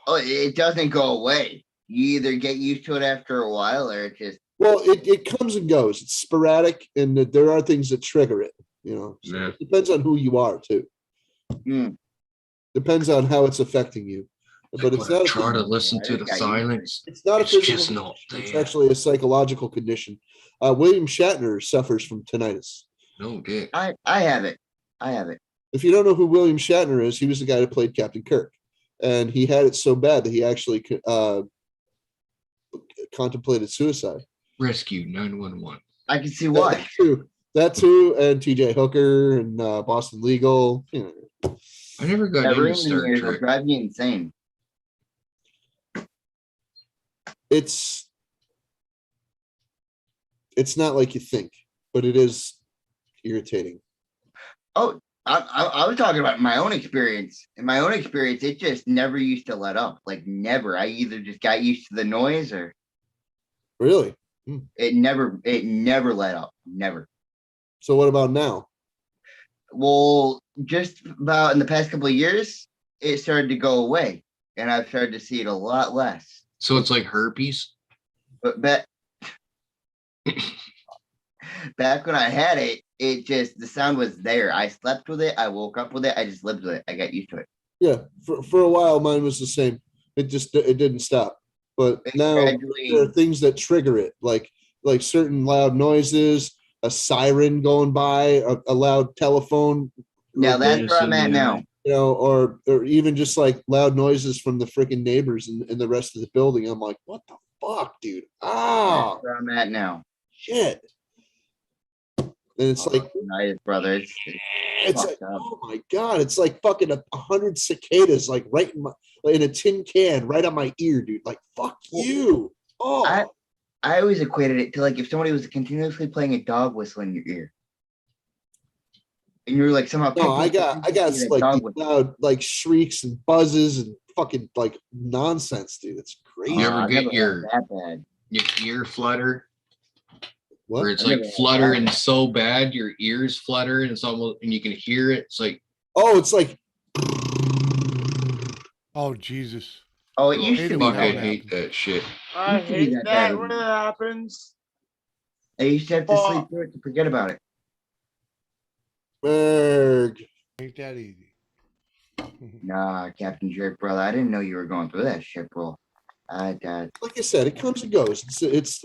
S9: Oh, it doesn't go away. You either get used to it after a while or it just
S10: Well, it comes and goes. It's sporadic, and there are things that trigger it. You know, so
S2: Yeah.
S10: it depends on who you are too. Depends on how it's affecting you. But it's
S2: When I
S10: not.
S2: try to
S10: A,
S2: listen to the silence.
S10: it's not a
S2: It's
S10: physical.
S2: just not
S10: condition. It's
S2: there.
S10: actually a psychological condition. William Shatner suffers from tinnitus.
S2: No dick.
S9: I have it. I have it.
S10: If you don't know who William Shatner is, he was the guy that played Captain Kirk, and he had it so bad that he actually contemplated suicide.
S2: Rescue 911.
S9: I can see why.
S10: That too, and T.J. Hooker and Boston Legal. You know.
S2: I never got
S9: That
S2: into
S9: ringing
S2: Star
S9: in the ears will
S2: Trek.
S9: drive you insane.
S10: It's not like you think, but it is irritating.
S9: Oh, I was talking about my own experience. In my own experience, it just never used to let up. Like never. I either just got used to the noise or
S10: Really?
S9: it never let up. Never.
S10: So what about now?
S9: Well, just about in the past couple of years, it started to go away. And I've started to see it a lot less.
S2: So it's like herpes.
S9: But back when I had it, it just the sound was there. I slept with it. I woke up with it. I just lived with it. I got used to it.
S10: Yeah, for a while mine was the same. It didn't stop. But now there are things that trigger it, like certain loud noises, a siren going by, a loud telephone.
S9: Now that's where I'm at now.
S10: You know, or even just like loud noises from the freaking neighbors in the rest of the building. I'm like, what the fuck, dude? Ah,
S9: That's where I'm at now.
S10: shit. And it's like,
S9: Nice, brother.
S10: it's like, oh my god, it's like fucking 100 cicadas, like right in a tin can, right on my ear, dude. Like, fuck you. Oh,
S9: I always equated it to like if somebody was continuously playing a dog whistle in your ear. And you're like somehow
S10: no, I got like these loud like shrieks and buzzes and fucking like nonsense, dude. It's crazy.
S2: You ever
S9: I've
S2: get
S9: never
S2: your
S9: had that bad.
S2: ear flutter?
S10: What?
S2: Where it's
S9: I've
S2: like
S9: never had
S2: fluttering
S9: that.
S2: so bad, your ears flutter, and it's almost, and you can hear it. It's like,
S10: Oh, it's like
S4: Oh Jesus!
S9: Oh, it
S4: I
S9: used
S4: hate
S9: to
S4: it
S9: be
S4: when
S2: fuck, I
S4: that
S9: that.
S2: hate that shit.
S1: I
S9: Used to be
S1: hate
S9: that
S1: that
S9: bad.
S1: when it happens.
S9: I used to have to
S1: Well-
S9: sleep through it to forget about it.
S10: Berg.
S4: Ain't that easy?
S9: Nah, Captain Jerk, brother. I didn't know you were going through that shit, bro.
S10: Like I said, it comes and goes. It's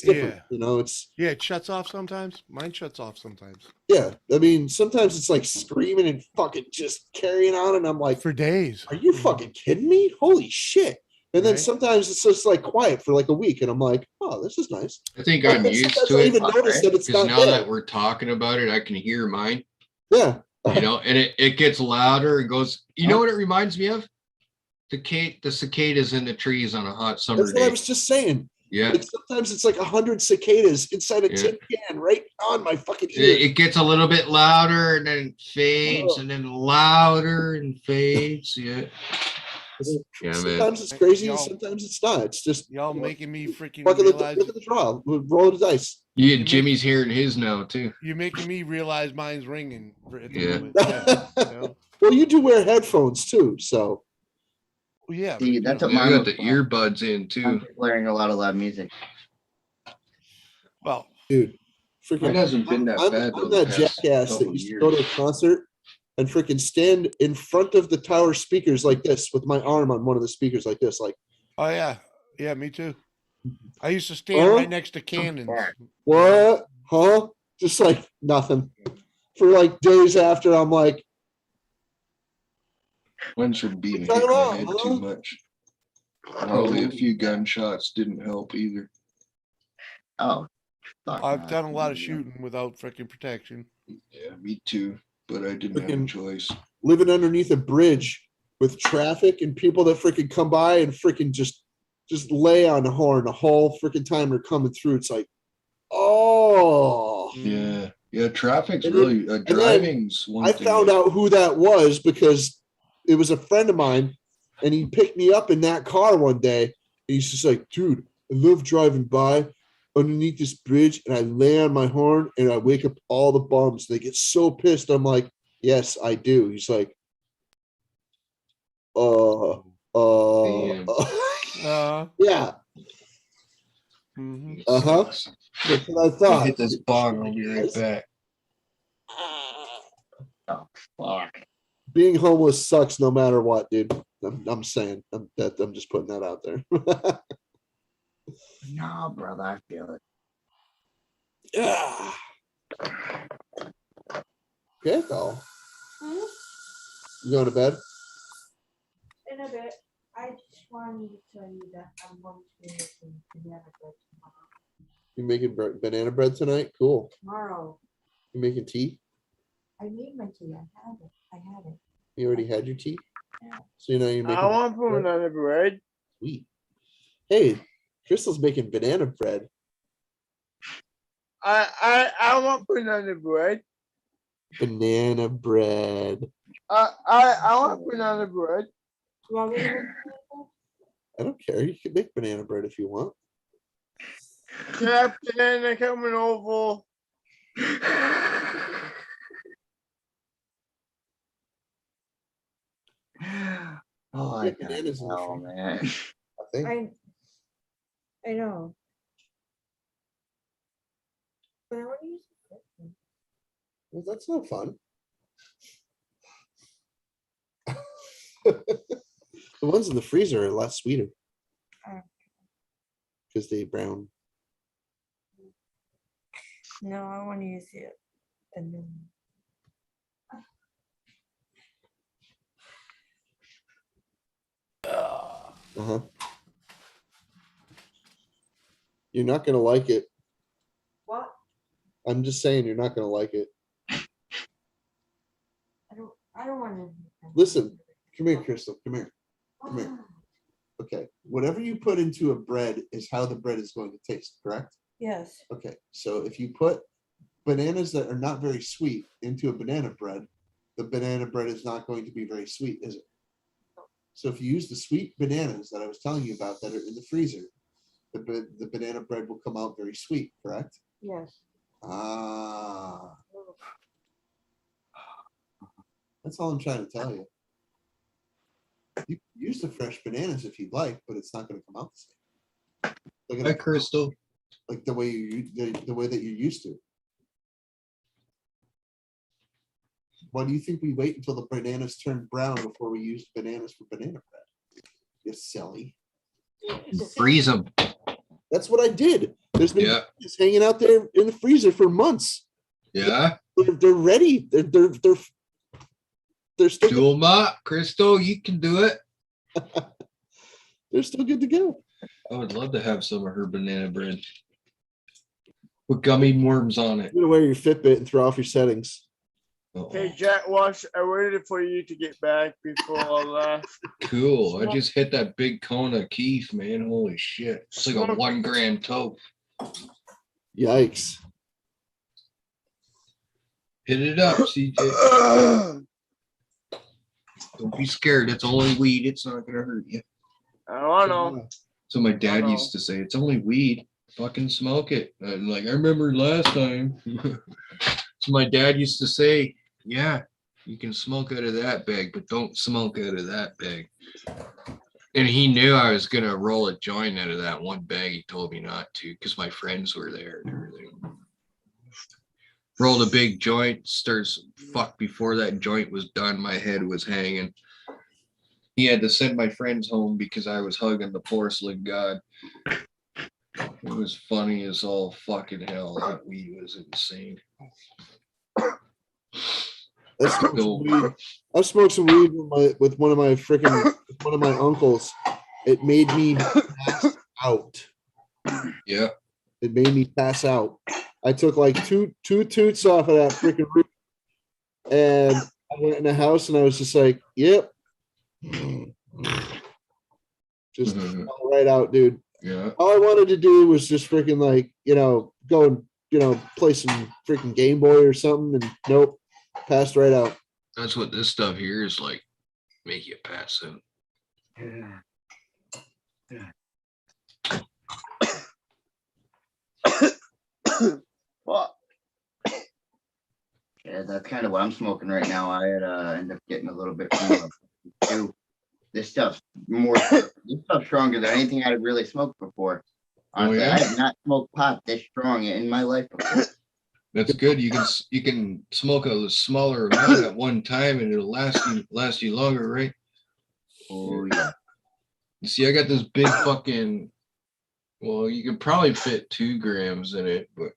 S10: different.
S4: Yeah.
S10: You know, it's
S4: Yeah, it shuts off sometimes. Mine shuts off sometimes
S10: yeah. I mean, sometimes it's like screaming and fucking just carrying on, and I'm like,
S4: for days.
S10: are you fucking kidding me? Holy shit. And then
S4: Right.
S10: sometimes it's just like quiet for like a week, and I'm like, oh, this is nice.
S2: I think
S10: Like,
S2: I'm
S10: then
S2: used
S10: sometimes
S2: to
S10: I
S2: it
S10: even notice that it's
S2: because
S10: not
S2: now
S10: there.
S2: that we're talking about it, I can hear mine.
S10: Yeah.
S2: You know, and it gets louder. It goes. You know what it reminds me of? The cicadas in the trees on a hot summer
S10: That's what I
S2: day.
S10: was just saying.
S2: Yeah,
S10: Like sometimes it's like 100 cicadas inside a
S2: Yeah.
S10: tin can right on my fucking ear.
S2: it gets a little bit louder and then fades and then louder and fades. Yeah, yeah, man.
S10: Sometimes it's crazy and
S4: Y'all-
S10: sometimes it's not. It's just
S4: Y'all making me freaking
S10: look at
S4: realize.
S10: the draw. Roll the dice.
S2: Yeah,
S4: You
S2: Jimmy's hearing his now too.
S4: You're making me realize mine's ringing at the
S2: Yeah.
S4: moment. Yeah, you know?
S10: Well, you do wear headphones too, so
S4: Well, yeah.
S9: See,
S4: but,
S9: that's
S4: you
S9: what
S4: know,
S2: I
S9: mine
S2: got
S9: was
S2: the
S9: for.
S2: earbuds in too.
S9: I'm blaring a lot of loud music.
S4: well,
S10: dude,
S2: Mine
S10: freaking
S2: hasn't been that bad though.
S10: I'm
S2: the
S10: that
S2: past
S10: jackass that
S2: couple
S10: used to
S2: years.
S10: go to a concert and freaking stand in front of the tower speakers like this with my arm on one of the speakers like this, like
S4: oh yeah, yeah, me too. I used to stand
S10: Huh?
S4: right next to cannons.
S10: what? Huh? Just like nothing. For like days after, I'm like,
S2: Mine's from being
S10: Talking
S2: hit in the
S10: about,
S2: head
S10: huh?
S2: too much. Probably a few gunshots didn't help either.
S9: Oh, fuck.
S4: I've done a lot of shooting without freaking protection.
S2: Yeah, me too. But I didn't have a
S10: Freaking-
S2: choice.
S10: living underneath a bridge with traffic and people that freaking come by and freaking just lay on the horn the whole freaking time they're coming through. It's like, oh.
S2: Yeah, yeah. Traffic's
S10: And
S2: really
S10: then
S2: driving's one
S10: I
S2: thing.
S10: found out who that was because it was a friend of mine and he picked me up in that car one day. And he's just like, dude, I love driving by underneath this bridge and I lay on my horn and I wake up all the bums. They get so pissed. I'm like, yes, I do. He's like,
S2: Damn.
S10: yeah.
S4: Mhm.
S10: Uh-huh. That's what I thought.
S2: Hit this bong. I'll be right back.
S9: Oh, fuck.
S10: Being homeless sucks no matter what, dude. I'm saying. I'm just putting that out there.
S9: No, brother, I feel it.
S10: Yeah. Okay, doll. You going to bed?
S5: In a bit. I just wanted to tell you that I'm going to be making banana bread
S10: You making banana bread tonight? Cool.
S5: tomorrow.
S10: You making tea?
S5: I made my tea. I had it.
S10: You already had your tea?
S5: Yeah.
S10: So you know you're making
S1: I want banana bread.
S10: sweet. Hey, Crystal's making banana bread.
S1: I want banana bread.
S10: Banana bread.
S1: I want banana bread.
S5: You want me to make
S10: I don't care. You can make banana bread if you want.
S1: Captain, coming over.
S9: Oh, I
S10: Yeah,
S9: got
S10: bananas in the
S9: hell,
S10: fridge.
S9: man.
S10: I think.
S5: I know. But I want to use it.
S10: Well, that's not fun. The ones in the freezer are a lot sweeter
S5: Oh.
S10: because they brown.
S5: No, I want to use it. And then
S10: Uh-huh. You're not gonna like it.
S5: what?
S10: I'm just saying you're not gonna like it.
S5: I don't want to.
S10: Listen, come here, Crystal. Come here. Come here. Okay. Whatever you put into a bread is how the bread is going to taste, correct?
S5: Yes.
S10: Okay. So if you put bananas that are not very sweet into a banana bread, the banana bread is not going to be very sweet, is it? So if you use the sweet bananas that I was telling you about that are in the freezer, the banana bread will come out very sweet, correct?
S5: Yes.
S10: Ah. That's all I'm trying to tell you. You can use the fresh bananas if you'd like, but it's not going to come out the same. Look at
S2: Hi,
S10: it,
S2: Crystal.
S10: like the way the way that you're used to. Why do you think we wait until the bananas turn brown before we use bananas for banana bread? You silly.
S2: Freeze them.
S10: That's what I did. There's been
S2: Yeah.
S10: bananas hanging out there in the freezer for months.
S2: Yeah.
S10: They're ready. They're still
S2: Do them up, Crystal. You can do it.
S10: they're still good to go.
S2: I would love to have some of her banana bread with gummy worms on it.
S10: You're gonna wear your Fitbit and throw off your settings.
S1: Hey, Jack, watch. I waited for you to get back before I left.
S2: Cool. I just hit that big cone of Keith, man. Holy shit. It's like a 1 gram tote.
S10: Yikes.
S2: Hit it up, CJ. Don't be scared. It's only weed. It's not going to hurt you.
S1: I don't know.
S2: So my dad
S1: Uh-oh.
S2: used to say, it's only weed. Fucking smoke it. I'm like, I remember last time. So my dad used to say, yeah, you can smoke out of that bag, but don't smoke out of that bag. And he knew I was going to roll a joint out of that one bag. He told me not to because my friends were there and everything. Rolled a big joint, starts fuck before that joint was done. My head was hanging. He had to send my friends home because I was hugging the porcelain god. It was funny as all fucking hell. That weed was insane.
S10: I smoked some weed with one of my uncles. It made me pass out.
S2: Yeah.
S10: It made me pass out. I took like two toots off of that freaking roof, and I went in the house and I was just like, "Yep, just fell right out, dude."
S2: Yeah.
S10: All I wanted to do was just freaking go and play some freaking Game Boy or something, and nope, passed right out.
S2: That's what this stuff here is like. Make you pass out.
S9: Fuck. Yeah, that's kind of what I'm smoking right now. I had end up getting a little bit from too. This stuff's stronger than anything I'd really smoked before. Honestly,
S2: yeah?
S9: I have not smoked pot this strong in my life before.
S2: That's good. You can smoke a smaller amount at one time and it'll last you longer, right?
S9: Oh yeah.
S2: You see, I got this big fucking, well, you could probably fit 2 grams in it, but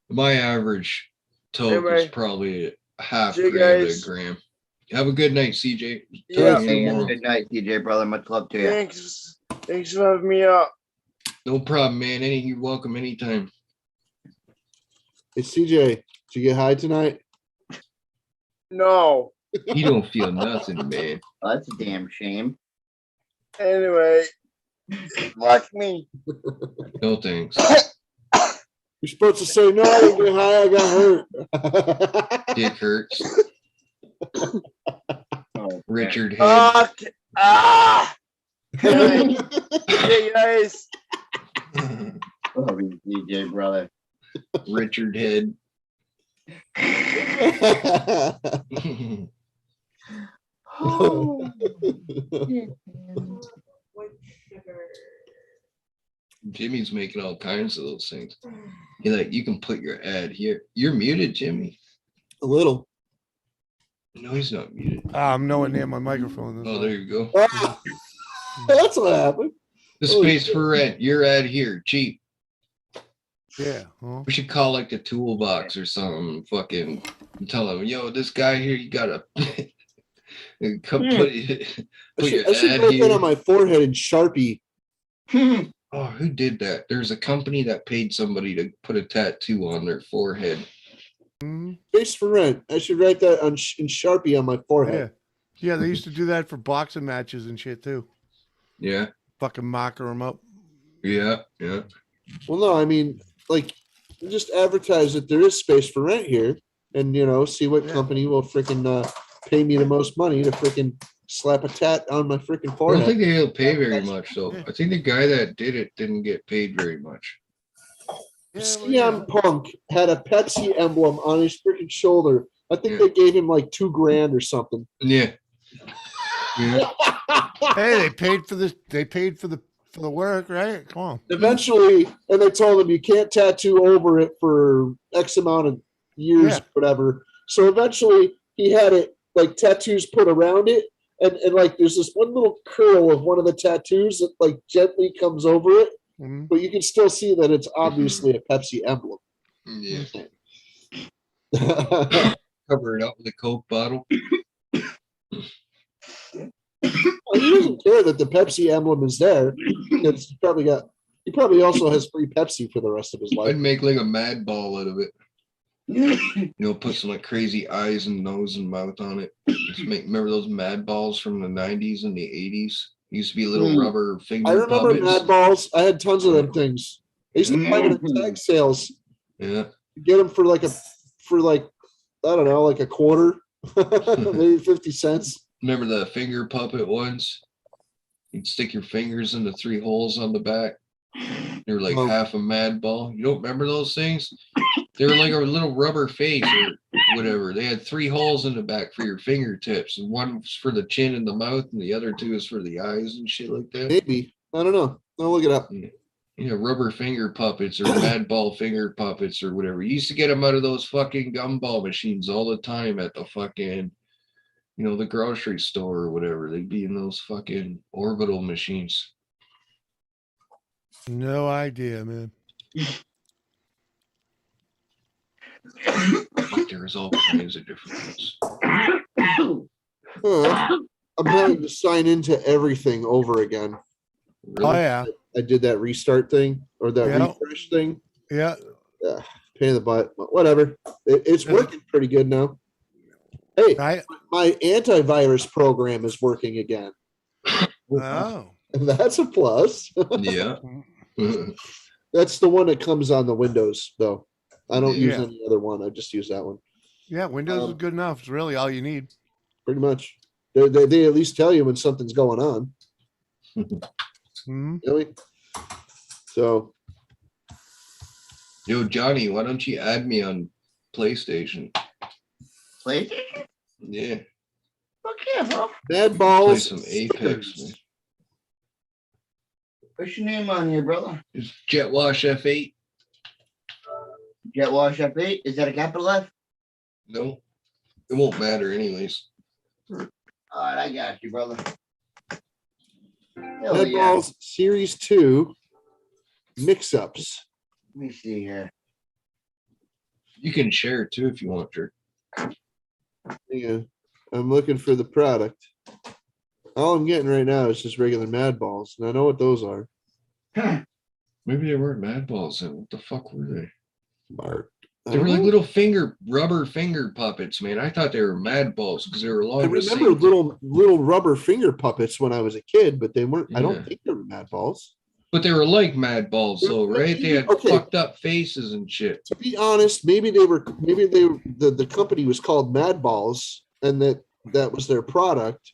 S2: my average toke
S1: Anyway,
S2: is probably a half
S1: see you
S2: gram to a
S1: guys.
S2: gram. Have a good night, CJ.
S1: Yeah.
S2: Talk to you
S9: Hey,
S2: tomorrow.
S9: good night, TJ, brother. Much love to you.
S1: Thanks for having me up.
S2: No problem, man. You're welcome anytime.
S10: Hey CJ, did you get high tonight?
S1: No.
S2: You don't feel nothing, man.
S9: Oh, that's a damn shame.
S1: Anyway, fuck me.
S2: No thanks.
S10: You're supposed to say no. I didn't get high. I got hurt.
S2: Dick hurts.
S9: Oh,
S2: Richard Head.
S1: Okay. Hey guys.
S9: love you, TJ, brother.
S2: Richard Head.
S3: Oh,
S2: Jimmy's making all kinds of those things. You can put your ad here. You're muted, Jimmy.
S10: A little.
S2: No, he's not muted.
S4: I'm nowhere near my microphone. That's
S2: Oh,
S4: all.
S2: there you go.
S10: Ah, that's what happened.
S2: The
S10: Holy
S2: space for rent. Your ad here, cheap.
S4: Yeah. Well,
S2: We should call like the toolbox or something. Fucking tell them, yo, this guy here, you gotta come put
S10: I
S2: your
S10: should
S2: ad
S10: write that
S2: here.
S10: on my forehead in Sharpie.
S2: Oh, who did that? There's a company that paid somebody to put a tattoo on their forehead.
S4: mhm.
S10: Space for rent. I should write that in Sharpie on my
S4: Yeah.
S10: forehead.
S4: Yeah, they used to do that for boxing matches and shit too.
S2: Yeah,
S4: Fucking marker them up.
S2: yeah, yeah.
S10: Well, no, I mean, like, just advertise that there is space for rent here, and see what
S4: Yeah.
S10: company will freaking pay me the most money to freaking slap a tat on my freaking
S2: I don't
S10: forehead.
S2: think they'll pay very much, though. I think the guy that did it didn't get paid very much.
S10: CM Punk had a Pepsi emblem on his freaking shoulder. I think
S2: Yeah.
S10: they gave him like $2,000 or something.
S2: Yeah. Yeah.
S4: Hey, they paid for this. They paid for the work, right? Come on.
S10: Eventually, and they told him you can't tattoo over it for X amount of years,
S4: Yeah.
S10: whatever. So eventually, he had it like tattoos put around it, and like there's this one little curl of one of the tattoos that like gently comes over it,
S4: Mhm.
S10: but you can still see that it's obviously a Pepsi emblem.
S2: Yeah. Cover it up with a Coke bottle.
S10: Well, he doesn't care that the Pepsi emblem is there because he probably also has free Pepsi for the rest of his life.
S2: I'd make like a mad ball out of it. You know, put some like crazy eyes and nose and mouth on it. Remember those mad balls from the 90s and the 80s? Used to be little rubber finger
S10: I remember
S2: puppets.
S10: Mad Balls. I had tons of them things. I used to buy them at tag sales.
S2: Yeah.
S10: Get them for like I don't know, like a quarter, maybe 50 cents.
S2: Remember the finger puppet ones? You'd stick your fingers in the 3 holes on the back. They were like half a mad ball. You don't remember those things? They were like a little rubber face or whatever. They had 3 holes in the back for your fingertips, and one was for the chin and the mouth, and the other 2 is for the eyes and shit like that.
S10: Maybe. I don't know. I'll look it up.
S2: Yeah, rubber finger puppets or mad ball finger puppets or whatever. You used to get them out of those fucking gumball machines all the time at the fucking, the grocery store or whatever. They'd be in those fucking orbital machines.
S4: No idea, man.
S2: There's all kinds of different ones.
S10: I'm having to sign into everything over again.
S2: Really?
S4: Oh yeah.
S10: I did that restart thing or that refresh thing.
S4: Yeah.
S10: Pain in the butt. But whatever. It's working pretty good now. Hey, my antivirus program is working again.
S4: Oh.
S10: That's a plus.
S2: Yeah.
S10: That's the one that comes on the Windows, though. I don't use
S4: Yeah.
S10: any other one. I just use that one.
S4: Yeah, Windows is good enough. It's really all you need.
S10: Pretty much. They at least tell you when something's going on.
S4: Mhm.
S10: Really? So.
S2: Yo, Johnny, why don't you add me on PlayStation?
S9: PlayStation?
S2: Yeah.
S9: Fuck yeah, bro.
S10: Mad
S2: Play
S10: Balls.
S2: some Apex, man.
S9: What's your name on here, brother?
S2: It's Jetwash F8.
S9: Jetwash F8? Is that a capital F?
S2: No, it won't matter anyways.
S9: All right, I got you, brother. Hell
S10: Mad
S9: yeah.
S10: Balls Series 2 mix-ups.
S9: Let me see here.
S2: You can share it too if you want, Jerk.
S10: Yeah, I'm looking for the product. All I'm getting right now is just regular Mad Balls, and I know what those are.
S2: Maybe they weren't Mad Balls then. What the fuck were they?
S10: Mark.
S2: They were like little rubber finger puppets, man. I thought they were Mad Balls because they were along
S10: I
S2: the
S10: remember
S2: same.
S10: little rubber finger puppets when I was a kid, but they weren't. I
S2: Yeah.
S10: don't think they were Mad Balls.
S2: But they were like Mad Balls, though, right? They had
S10: Okay.
S2: fucked up faces and shit.
S10: To be honest, maybe the company was called Mad Balls, and that was their product.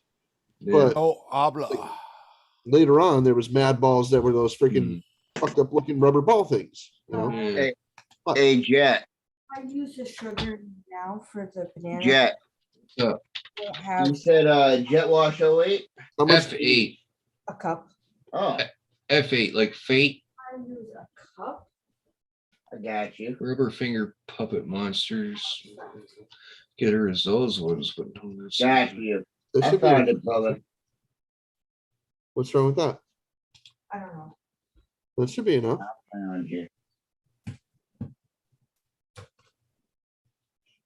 S2: Yeah.
S10: But
S4: Oh, habla.
S10: later on, there was Mad Balls that were those freaking fucked up looking rubber ball things. You know?
S2: Yeah.
S9: Hey, Jet.
S5: I use the sugar now for the banana.
S9: Jet.
S2: Yeah.
S5: Don't have
S9: You said Jetwash 08?
S10: How much?
S2: F8.
S5: a cup.
S9: Oh,
S2: F8, like Fate.
S5: I use a cup.
S9: I got you.
S2: Rubber finger puppet monsters. Get her as those ones, but no, that's
S9: Got you.
S10: That
S9: I
S10: should be
S9: found
S10: enough.
S9: it, brother.
S10: What's wrong with that?
S5: I don't know.
S10: That should be enough.
S9: Found you.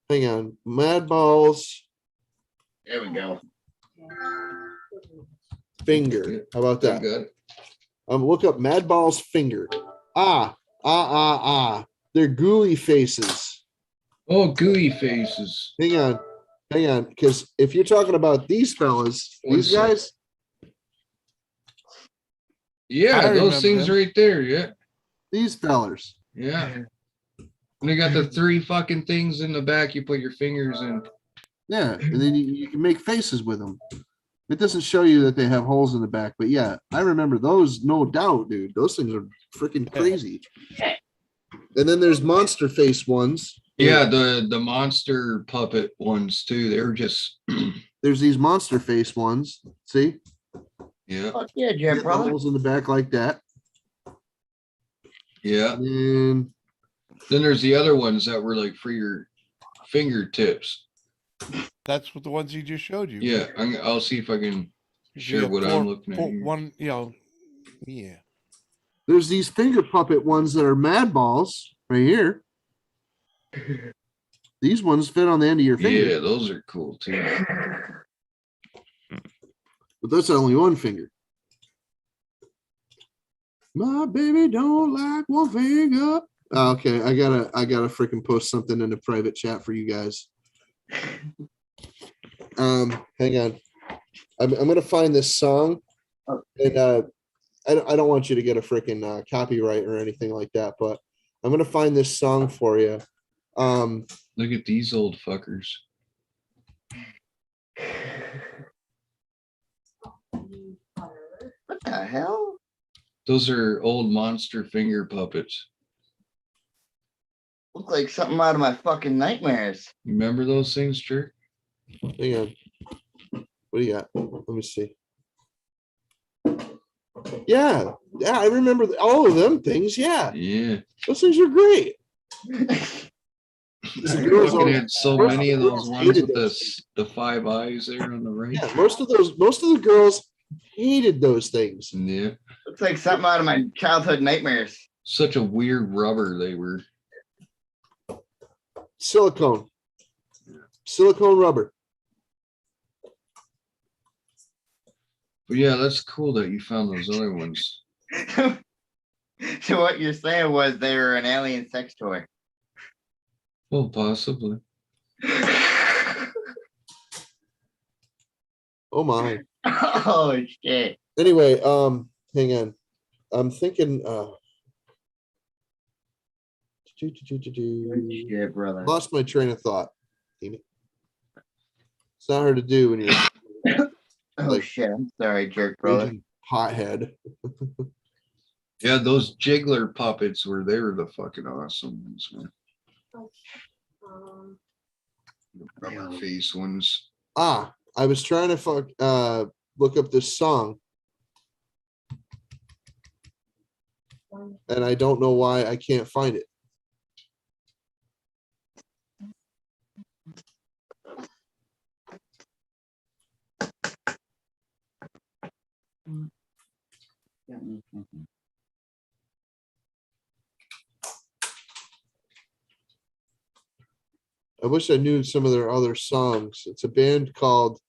S10: Hang on. Mad Balls
S9: There we go.
S10: finger. How about
S2: I
S10: that?
S2: got it.
S10: Look up Mad Balls finger. They're gooey faces.
S2: Oh, gooey faces.
S10: Hang on. Because if you're talking about these fellas,
S2: One
S10: these
S2: sec.
S10: guys,
S2: Yeah,
S4: I
S2: those
S4: remember
S2: things
S4: them.
S2: right there. Yeah.
S10: these fellers.
S2: Yeah. And they got the 3 fucking things in the back you put your fingers in.
S10: Yeah, and then you can make faces with them. It doesn't show you that they have holes in the back, but yeah, I remember those, no doubt, dude. Those things are freaking crazy. And then there's monster face ones.
S2: Yeah, the monster puppet ones too. They were just
S10: There's these monster face ones. See?
S2: yeah.
S9: Fuck yeah, Jet,
S10: Get the
S9: brother.
S10: holes in the back like that.
S2: Yeah.
S10: And
S2: Then there's the other ones that were like for your fingertips.
S4: That's what the ones he just showed you.
S2: Yeah, I'll see if I can share
S4: Yeah,
S2: what I'm looking at. Here.
S4: One, you know, yeah.
S10: there's these finger puppet ones that are mad balls right here. These ones fit on the end of your finger.
S2: Yeah, those are cool too.
S10: But that's only one finger. My baby don't like one finger. Oh, okay, I gotta freaking post something in the private chat for you guys. Hang on. I'm gonna find this song, and I don't want you to get a freaking copyright or anything like that, but I'm gonna find this song for you.
S2: Look at these old fuckers.
S9: What the hell?
S2: Those are old monster finger puppets.
S9: Look like something out of my fucking nightmares.
S2: Remember those things, Jerk?
S10: Hang on. What do you got? Let me see. Yeah, I remember all of them things. Yeah,
S2: Yeah.
S10: those things are great.
S2: I
S10: girls
S2: fucking
S10: all-
S2: had so
S10: most of
S2: many
S10: the
S2: of those
S10: girls
S2: ones
S10: hated
S2: with
S10: those
S2: the 5 eyes there on the right.
S10: Yeah, most of the girls hated those things.
S2: Yeah.
S9: Looks like something out of my childhood nightmares.
S2: Such a weird rubber they were.
S10: Silicone rubber.
S2: But yeah, that's cool that you found those other ones.
S9: So what you're saying was they were an alien sex toy.
S2: Well, possibly.
S10: Oh my.
S9: Oh shit.
S10: Anyway, hang on. I'm thinking
S9: Yeah, brother.
S10: lost my train of thought. Damn it. It's not hard to do when you're
S9: Oh
S10: like-
S9: shit. I'm sorry, jerk brother.
S10: raging pothead.
S2: Yeah, those jiggler puppets they were the fucking awesome ones, man. The rubber face ones.
S10: I was trying to look up this song. And I don't know why I can't find it. I wish I knew some of their other songs. It's a band called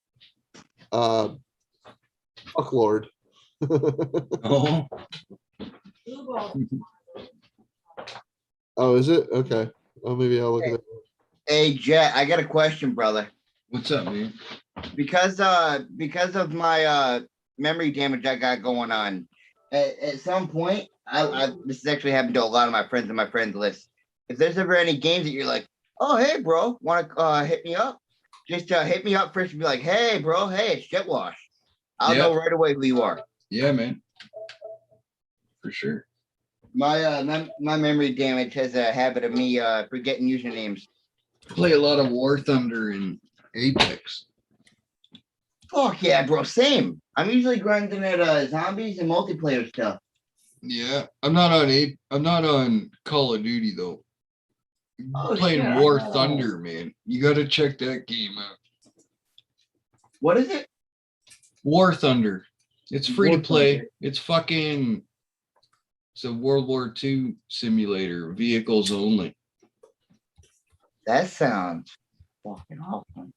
S10: Fuck Lord.
S2: Oh,
S10: Oh, is it? Okay. Oh, maybe I'll look at it.
S9: Hey Jet, I got a question, brother.
S2: what's up, man?
S9: Because of my memory damage I got going on, at some point, this has actually happened to a lot of my friends on my friends list. If there's ever any games that you're like, oh hey bro, want to hit me up? Just hit me up first and be like, hey bro, hey, it's Jet Wash. I'll
S2: Yeah.
S9: know right away who you are.
S2: Yeah, man. For sure.
S9: My memory damage has a habit of me forgetting usernames.
S2: Play a lot of War Thunder and Apex.
S9: Fuck yeah, bro, same. I'm usually grinding at zombies and multiplayer stuff.
S2: Yeah, I'm not on Call of Duty though.
S9: Oh,
S2: Playing
S9: shit, I
S2: War
S9: know.
S2: Thunder, man. You got to check that game out.
S9: What is it?
S2: War Thunder. It's free to
S9: War
S2: play.
S9: Thunder.
S2: It's a World War II simulator, vehicles only.
S9: That sounds fucking awesome.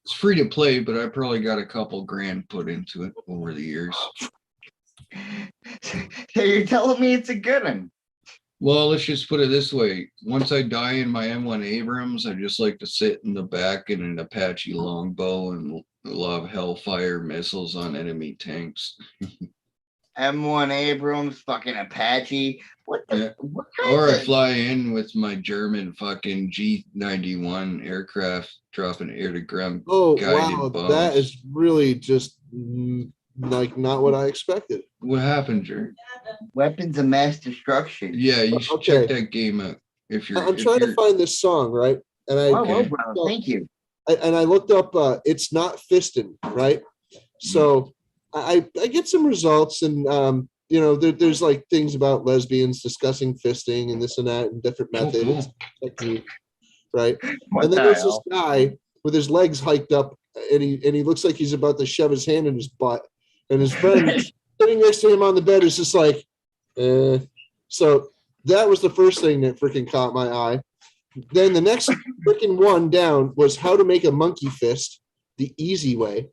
S2: It's free to play, but I probably got a couple grand put into it over the years.
S9: So you're telling me it's a good one?
S2: Well, let's just put it this way. Once I die in my M1 Abrams, I just like to sit in the back in an Apache longbow and lob Hellfire missiles on enemy tanks.
S9: M1 Abrams, fucking Apache. What the?
S2: Yeah.
S9: What kind
S2: Or I
S9: of?
S2: fly in with my German fucking G91 aircraft dropping air to ground
S10: Oh,
S2: guided
S10: wow.
S2: bombs.
S10: That is really just like not what I expected.
S2: What happened, Jerry?
S9: Weapons of mass destruction.
S2: Yeah, you should check that game out. If you're,
S10: I'm trying to find this song, right? And I,
S9: well, bro, thank you.
S10: And I looked up It's Not Fisting, right? So I get some results, and you know, there's like things about lesbians discussing fisting and this and that and different methods, technique, right?
S9: What
S10: and then
S9: the
S10: there's
S9: hell?
S10: this guy with his legs hiked up, and he looks like he's about to shove his hand in his butt, and his friend sitting next to him on the bed is just like, So that was the first thing that freaking caught my eye. Then the next freaking one down was how to make a monkey fist the easy way.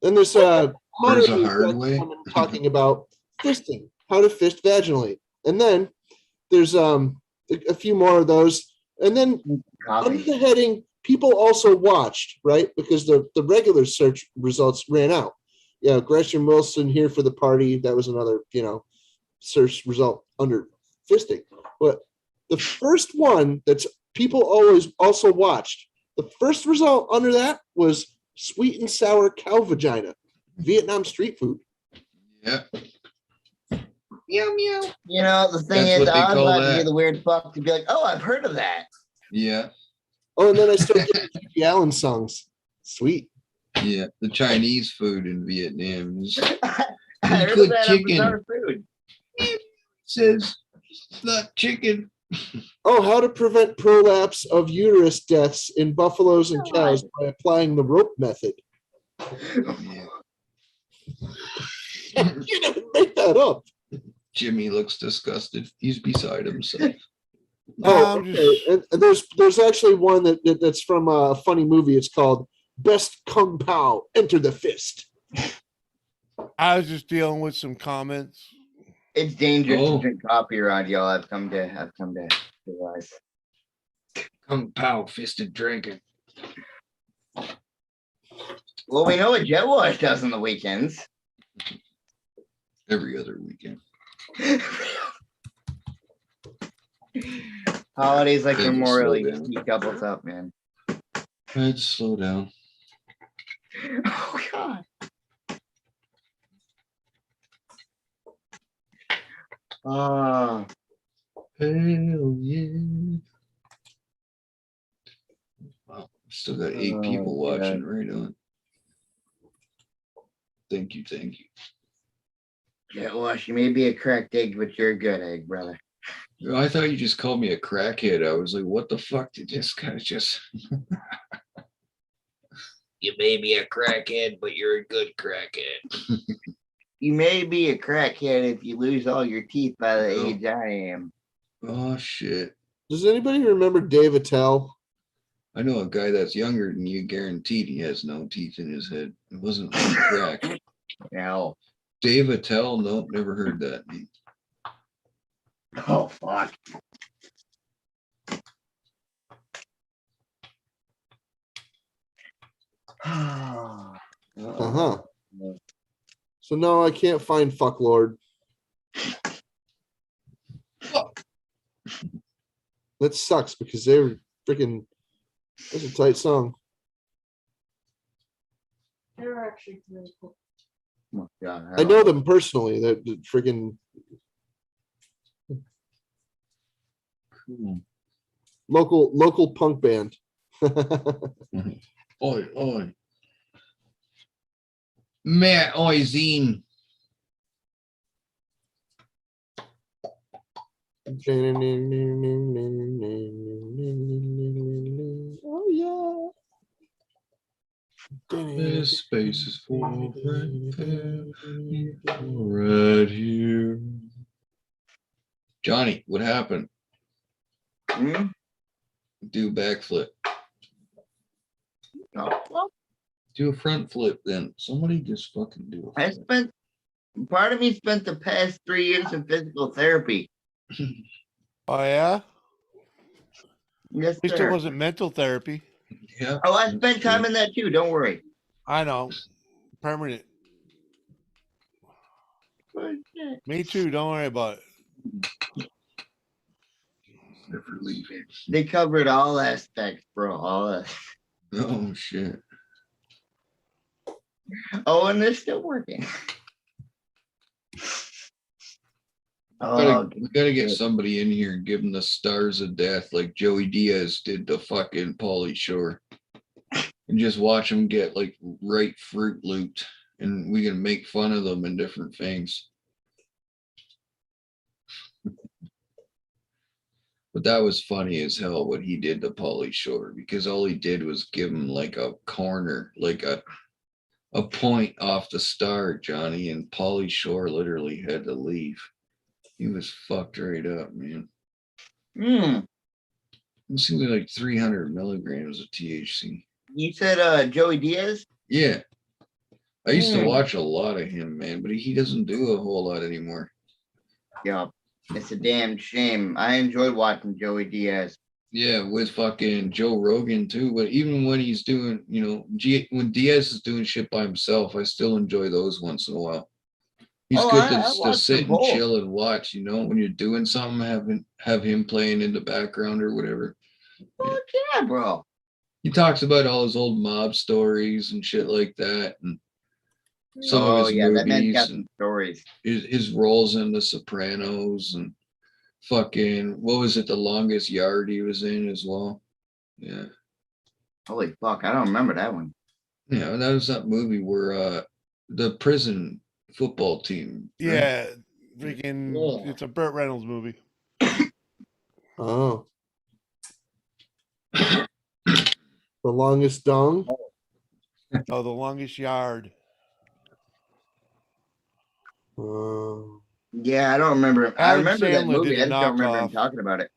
S10: Then there's
S2: a hard way
S10: talking about fisting, how to fist vaginally. And then there's a few more of those. And then under the heading, people also watched, right? Because the regular search results ran out. Yeah, Gresham Wilson here for the party. That was another, search result under fisting. But the first one that's people always also watched, the first result under that was sweet and sour cow vagina, Vietnam street food.
S2: Yeah.
S9: Meow meow. You know, the thing
S2: That's
S9: is,
S2: what they
S9: I'd
S2: call
S9: like to
S2: that.
S9: be the weird fuck to be like, oh, I've heard of that.
S2: Yeah.
S10: Oh, and then I started getting Kiki Allen songs. Sweet.
S2: Yeah. The Chinese food in Vietnam is
S9: I heard
S2: good
S9: of that
S2: chicken.
S9: episode of food.
S2: It says it's not chicken.
S10: Oh, how to prevent prolapse of uterus deaths in buffaloes and cows by applying the rope method.
S2: Yeah.
S10: You didn't make that up.
S2: Jimmy looks disgusted. He's beside himself.
S10: Oh, okay. And there's actually one that's from a funny movie. It's called Best Kung Pao, Enter the Fist.
S4: I was just dealing with some comments.
S9: It's dangerous to drink coffee around y'all. I've come to realize.
S2: Kung Pao fisted drinking.
S9: Well, we know what Jet Wash does on the weekends.
S2: Every other weekend.
S9: Holidays like
S2: Thank you,
S9: Memorial,
S2: slow
S9: you
S2: down.
S9: keep couples up, man.
S2: I had to slow down.
S9: Oh God. Oh.
S2: Hell yeah. Wow. Still got 8 people watching right on. Thank you.
S9: Jet Wash, you may be a cracked egg, but you're a good egg, brother.
S2: I thought you just called me a crackhead. I was like, what the fuck did this guy just... You may be a crackhead, but you're a good crackhead.
S9: You may be a crackhead if you lose all your teeth by the age I am.
S2: Oh, shit.
S10: Does anybody remember Dave Attell?
S2: I know a guy that's younger than you, guaranteed he has no teeth in his head. It wasn't like crack.
S9: No.
S2: Dave Attell? Nope, never heard that name.
S9: Oh, fuck.
S10: Uh-huh. So no, I can't find Fuck Lord. That sucks because they were freaking. That's a tight song.
S5: They're actually really cool.
S9: Oh, God,
S10: I know them personally. That freaking local punk band.
S2: Oi, oi. Matt, oi, Zine.
S10: Oh yeah.
S2: This space is full right there, right here. Johnny, what happened? Do a backflip.
S9: Oh.
S2: Do a front flip then. Somebody just fucking do a flip.
S9: Part of me spent the past 3 years in physical therapy.
S4: Oh yeah?
S9: Yes,
S4: At least
S9: sir.
S4: it wasn't mental therapy.
S2: Yeah.
S9: Oh, I spent time in that too. Don't worry.
S4: I know. Permanent. Me too. Don't worry about it.
S2: Never leaving.
S9: They covered all aspects, bro. All that.
S2: Oh shit.
S9: Oh, and they're still working.
S2: We gotta get somebody in here and give them the stars of death like Joey Diaz did to fucking Pauly Shore. And just watch them get like right Fruit Looped. And we can make fun of them and different things. But that was funny as hell what he did to Pauly Shore, because all he did was give him like a corner, like a point off the star, Johnny, and Pauly Shore literally had to leave. He was fucked right up, man. It seems like 300 milligrams of THC.
S9: You said Joey Diaz?
S2: Yeah. I used to watch a lot of him, man, but he doesn't do a whole lot anymore.
S9: Yeah, it's a damn shame. I enjoyed watching Joey Diaz.
S2: Yeah, with fucking Joe Rogan too. But even when he's doing, when Diaz is doing shit by himself, I still enjoy those once in a while. He's good to sit and chill and watch, when you're doing something, have him playing in the background or whatever.
S9: Fuck yeah, bro.
S2: He talks about all his old mob stories and shit like that, and some of his movies,
S9: that man's got some stories.
S2: His roles in The Sopranos and fucking, what was it, The Longest Yard he was in as well. Yeah.
S9: Holy fuck, I don't remember that one.
S2: Yeah, that was that movie where the prison football team. Right?
S4: Yeah, freaking, it's a Burt Reynolds movie.
S10: Oh. The Longest Dong?
S4: Oh, The Longest Yard.
S9: Yeah, I don't remember. I remember that
S4: Sandler
S9: movie.
S4: did
S9: I
S4: a
S9: just don't remember him
S4: knockoff.
S9: talking about it.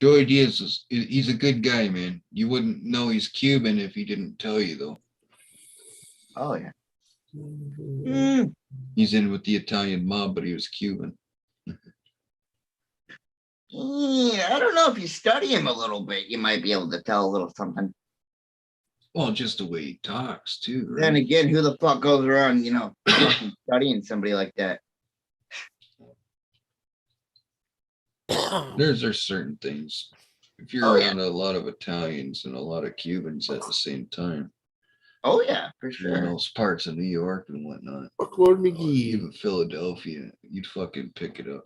S2: Joey Diaz he's a good guy, man. You wouldn't know he's Cuban if he didn't tell you, though.
S9: Oh, yeah.
S2: He's in with the Italian mob, but he was Cuban.
S9: Yeah, I don't know, if you study him a little bit, you might be able to tell a little something.
S2: Well, just the way he talks, too. Right?
S9: Then again, who the fuck goes around, fucking studying somebody like that?
S2: There's certain things. If you're around a lot of Italians and a lot of Cubans at the same time.
S9: Oh, yeah, for sure.
S2: In those parts of New York and whatnot.
S10: Fuck Lord McGee.
S2: Even Philadelphia, you'd fucking pick it up.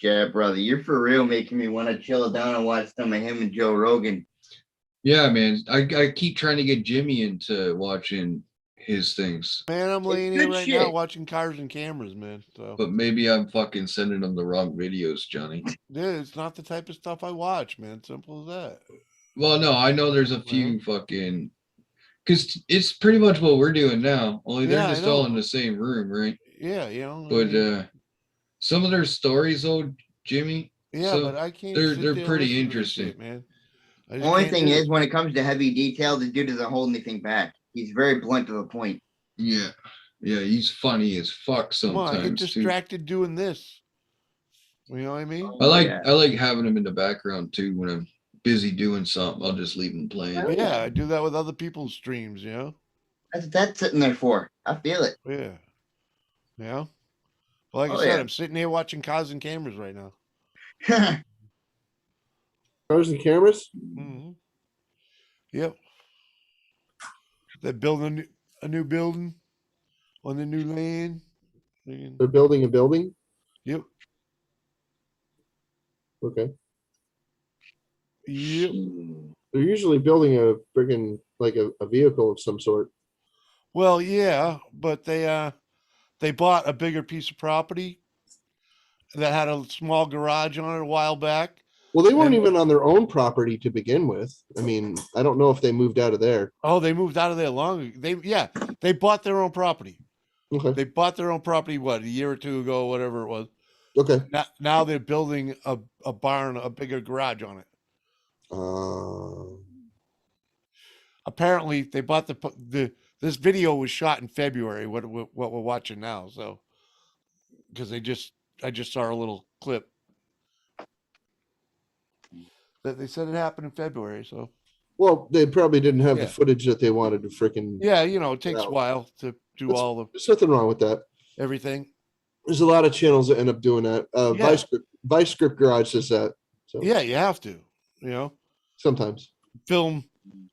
S9: Yeah, brother, you're for real making me want to chill down and watch some of him and Joe Rogan.
S2: Yeah, man. I keep trying to get Jimmy into watching his things.
S4: Man, I'm laying here right now watching Cars and Cameras, man. So.
S2: But maybe I'm fucking sending him the wrong videos, Johnny.
S4: Dude, it's not the type of stuff I watch, man. Simple as that.
S2: Well, no, I know there's a few fucking... Because it's pretty much what we're doing now. Only they're just all in the same room, right?
S4: Yeah,
S2: But some of their stories, though, Jimmy.
S4: Yeah,
S2: so
S4: but I can't.
S2: They're pretty interesting,
S4: shit, man.
S9: The only thing is, when it comes to heavy detail, the dude doesn't hold anything back. He's very blunt to the point.
S2: Yeah, he's funny as fuck sometimes.
S4: Come on, I get distracted doing this. You know what I mean?
S2: I like having him in the background too. When I'm busy doing something, I'll just leave him playing.
S4: Yeah, I do that with other people's streams.
S9: That's sitting there for. I feel it.
S4: Yeah. Well, like I said, I'm sitting here watching Cars and Cameras right now.
S10: Cars and Cameras?
S4: Mm-hmm. Yep. They're building a new building on the new land.
S10: They're building a building?
S4: Yep.
S10: Okay.
S4: Yep.
S10: They're usually building a friggin' like a vehicle of some sort.
S4: Well, yeah, but they bought a bigger piece of property that had a small garage on it a while back.
S10: Well, they weren't even on their own property to begin with. I mean, I don't know if they moved out of there.
S4: Oh, they moved out of there long ago. They bought their own property.
S10: Okay.
S4: They bought their own property, what, a year or two ago, whatever it was.
S10: Okay.
S4: Now they're building a barn, a bigger garage on it. Apparently, they bought this video was shot in February. What we're watching now, so because I just saw a little clip that they said it happened in February. So,
S10: well, they probably didn't have the footage that they wanted to freaking.
S4: Yeah, it takes a while to do
S10: There's nothing wrong with that.
S4: Everything.
S10: There's a lot of channels that end up doing that. Vice Script Garage says that. So
S4: yeah, you have to.
S10: Sometimes.
S4: film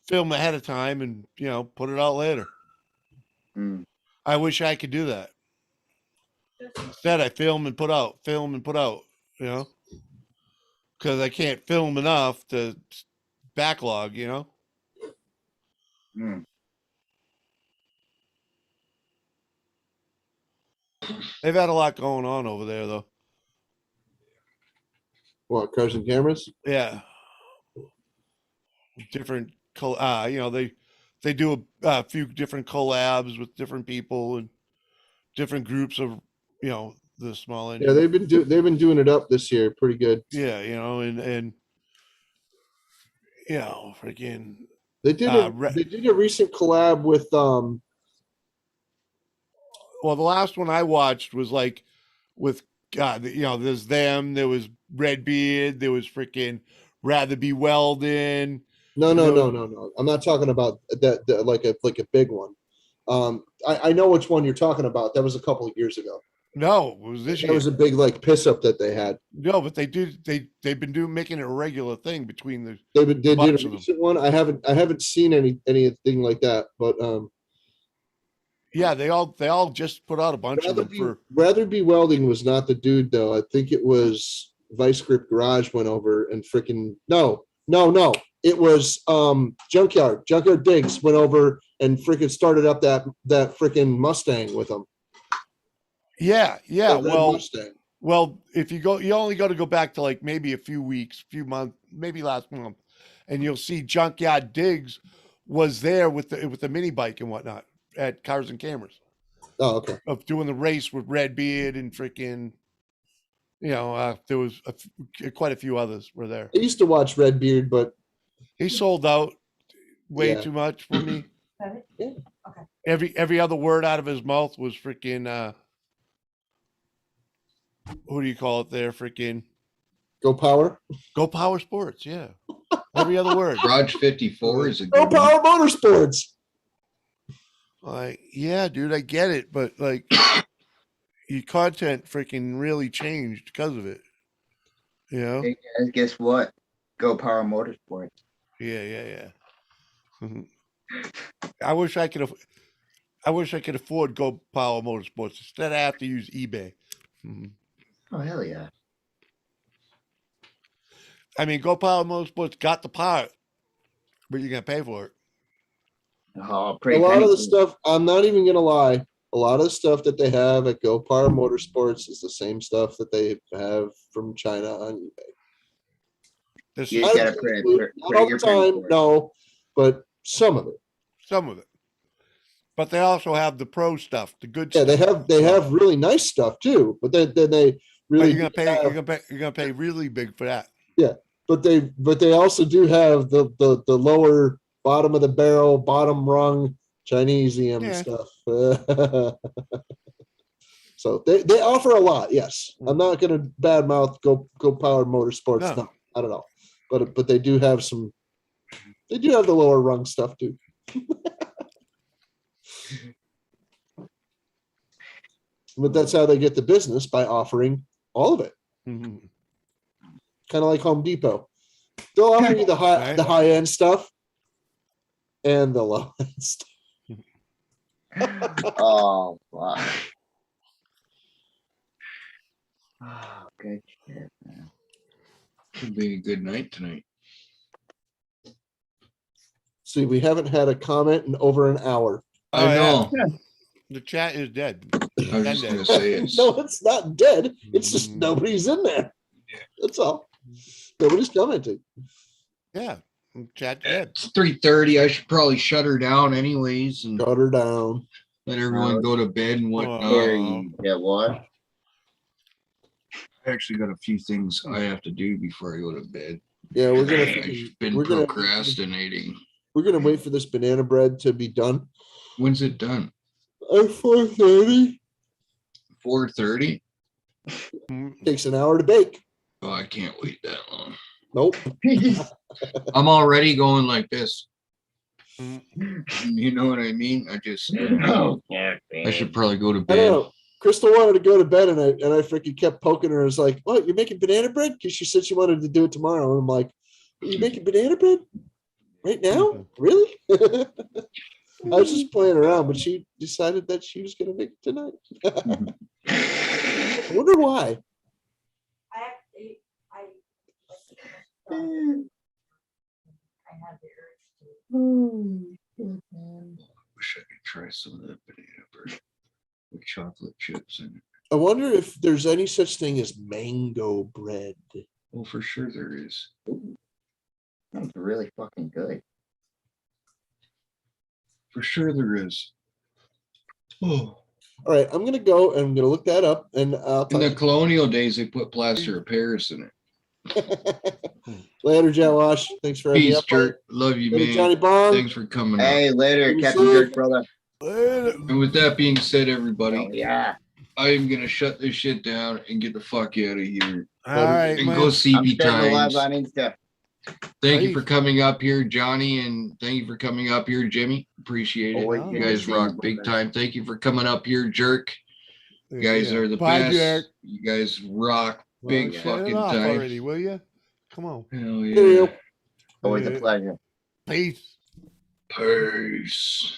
S4: ahead of time and put it out later. I wish I could do that. Instead, I film and put out, because I can't film enough to backlog, They've had a lot going on over there, though.
S10: What, Cars and Cameras?
S4: Yeah. Different, they do a few different collabs with different people and different groups of, the small engine.
S10: Yeah, they've been doing it up this year, pretty good.
S4: Yeah, and freaking.
S10: They did a recent collab with
S4: Well, the last one I watched was like with God, there's them, there was Redbeard, there was freaking Rather Be Weldon.
S10: No. I'm not talking about that like a big one. I know which one you're talking about. That was a couple of years ago.
S4: No, it was this year.
S10: That was a big like piss up that they had.
S4: No, but they've been making it a regular thing between the.
S10: They did a recent one. I haven't seen anything like that, but
S4: yeah, they all just put out a bunch of them
S10: Rather Be Welding was not the dude though. I think it was Vice Grip Garage went over and freaking no. It was Junkyard Diggs went over and freaking started up that freaking Mustang with them.
S4: Yeah. Well, if you only got to go back to like maybe a few weeks, few months, maybe last month, and you'll see Junkyard Diggs was there with the mini bike and whatnot at Cars and Cameras.
S10: Oh, okay.
S4: Of doing the race with Redbeard and freaking, there was quite a few others were there.
S10: I used to watch Redbeard, but
S4: he sold out way too much for me.
S10: Yeah.
S5: Okay.
S4: Every other word out of his mouth was freaking. Who do you call it there? Freaking
S10: Go Power
S4: Sports. Yeah. Every other word.
S2: Garage 54 is a
S10: Go
S2: good
S10: Power Motorsports.
S4: Like, yeah, dude, I get it, but like your content freaking really changed because of it.
S9: Hey guys, guess what? Go Power Motorsports.
S4: Yeah. I wish I could afford Go Power Motorsports. Instead, I have to use eBay.
S9: Oh hell yeah!
S4: I mean, Go Power Motorsports got the part, but you're gonna pay for it.
S9: Oh,
S10: a lot of the stuff, I'm not even gonna lie, a lot of the stuff that they have at Go Power Motorsports is the same stuff that they have from China on eBay.
S9: You gotta
S10: not all the time, no, but some of it.
S4: But they also have the pro stuff, the good
S10: stuff. Yeah, they have really nice stuff too, but then they really
S4: you're gonna pay really big for that.
S10: Yeah, but they also do have the lower bottom of the barrel, bottom rung Chinesium stuff. So they offer a lot. Yes, I'm not going to badmouth Go Power Motorsports. No, not at all. But they do have some. They do have the lower rung stuff too. But that's how they get the business, by offering all of it.
S4: Mm-hmm.
S10: Kind of like Home Depot. They'll offer you the high end stuff and the low end stuff.
S9: Oh, wow. Oh, good shit, man.
S2: Should be a good night tonight.
S10: See, we haven't had a comment in over an hour.
S2: I know.
S4: Yeah. The chat is dead.
S2: I was just going to say it's...
S10: No, it's not dead. It's just nobody's in there.
S2: Yeah.
S10: That's all. Nobody's commenting.
S4: Yeah. Chat dead.
S2: It's 3:30. I should probably shut her down anyways. And
S10: shut her down.
S2: Let everyone go to bed and whatnot.
S9: Yeah, what?
S2: I actually got a few things I have to do before I go to bed.
S10: Yeah,
S2: I've been procrastinating.
S10: We're gonna wait for this banana bread to be done.
S2: When's it done?
S10: At 4:30.
S2: 4:30?
S10: Takes an hour to bake.
S2: Oh, I can't wait that long.
S10: Nope.
S2: I'm already going like this. You know what I mean? I should probably go to bed.
S10: I know. Crystal wanted to go to bed, and I freaking kept poking her. I was like, "What? You're making banana bread?" Because she said she wanted to do it tomorrow. And I'm like, You making banana bread right now? Really? I was just playing around, but she decided that she was going to make it tonight. I wonder why.
S2: Wish I could try some of that banana bread with chocolate chips in it.
S10: I wonder if there's any such thing as mango bread.
S2: Oh, for sure there is.
S9: Sounds really fucking good.
S2: For sure there is. Oh.
S10: All right, I'm gonna go and I'm gonna look that up, and I'll
S2: In
S10: talk
S2: the colonial days, they put plaster of Paris in it.
S10: later, Josh. Thanks for having me
S2: Peace,
S10: up.
S2: Jerk. Love you,
S10: Later,
S2: man.
S10: Johnny Bong.
S2: Thanks for coming
S9: Hey,
S2: up.
S9: later,
S10: Be
S9: Captain
S10: safe.
S9: Jerk, brother.
S2: And with that being said, everybody,
S9: Oh, yeah.
S2: I am gonna shut this shit down and get the fuck out of here.
S4: All right,
S2: And
S4: man.
S2: go
S9: I'm
S2: CP
S9: starting to live
S2: times.
S9: on Insta.
S2: Thank you for coming up here, Johnny, and thank you for coming up here, Jimmy. Appreciate it.
S9: Always
S2: You
S9: good to
S2: guys
S9: see you,
S2: rock big
S9: brother.
S2: time. Thank you for coming up here, Jerk. You guys
S4: Yeah.
S2: are the
S4: Bye,
S2: best.
S4: Jerk.
S2: You guys rock
S4: Well,
S2: big
S4: shut it
S2: fucking
S4: off
S2: time.
S4: already, will you? Come on.
S2: Hell
S10: Here you
S2: yeah.
S10: go.
S9: Always a pleasure.
S4: Peace.
S2: Peace.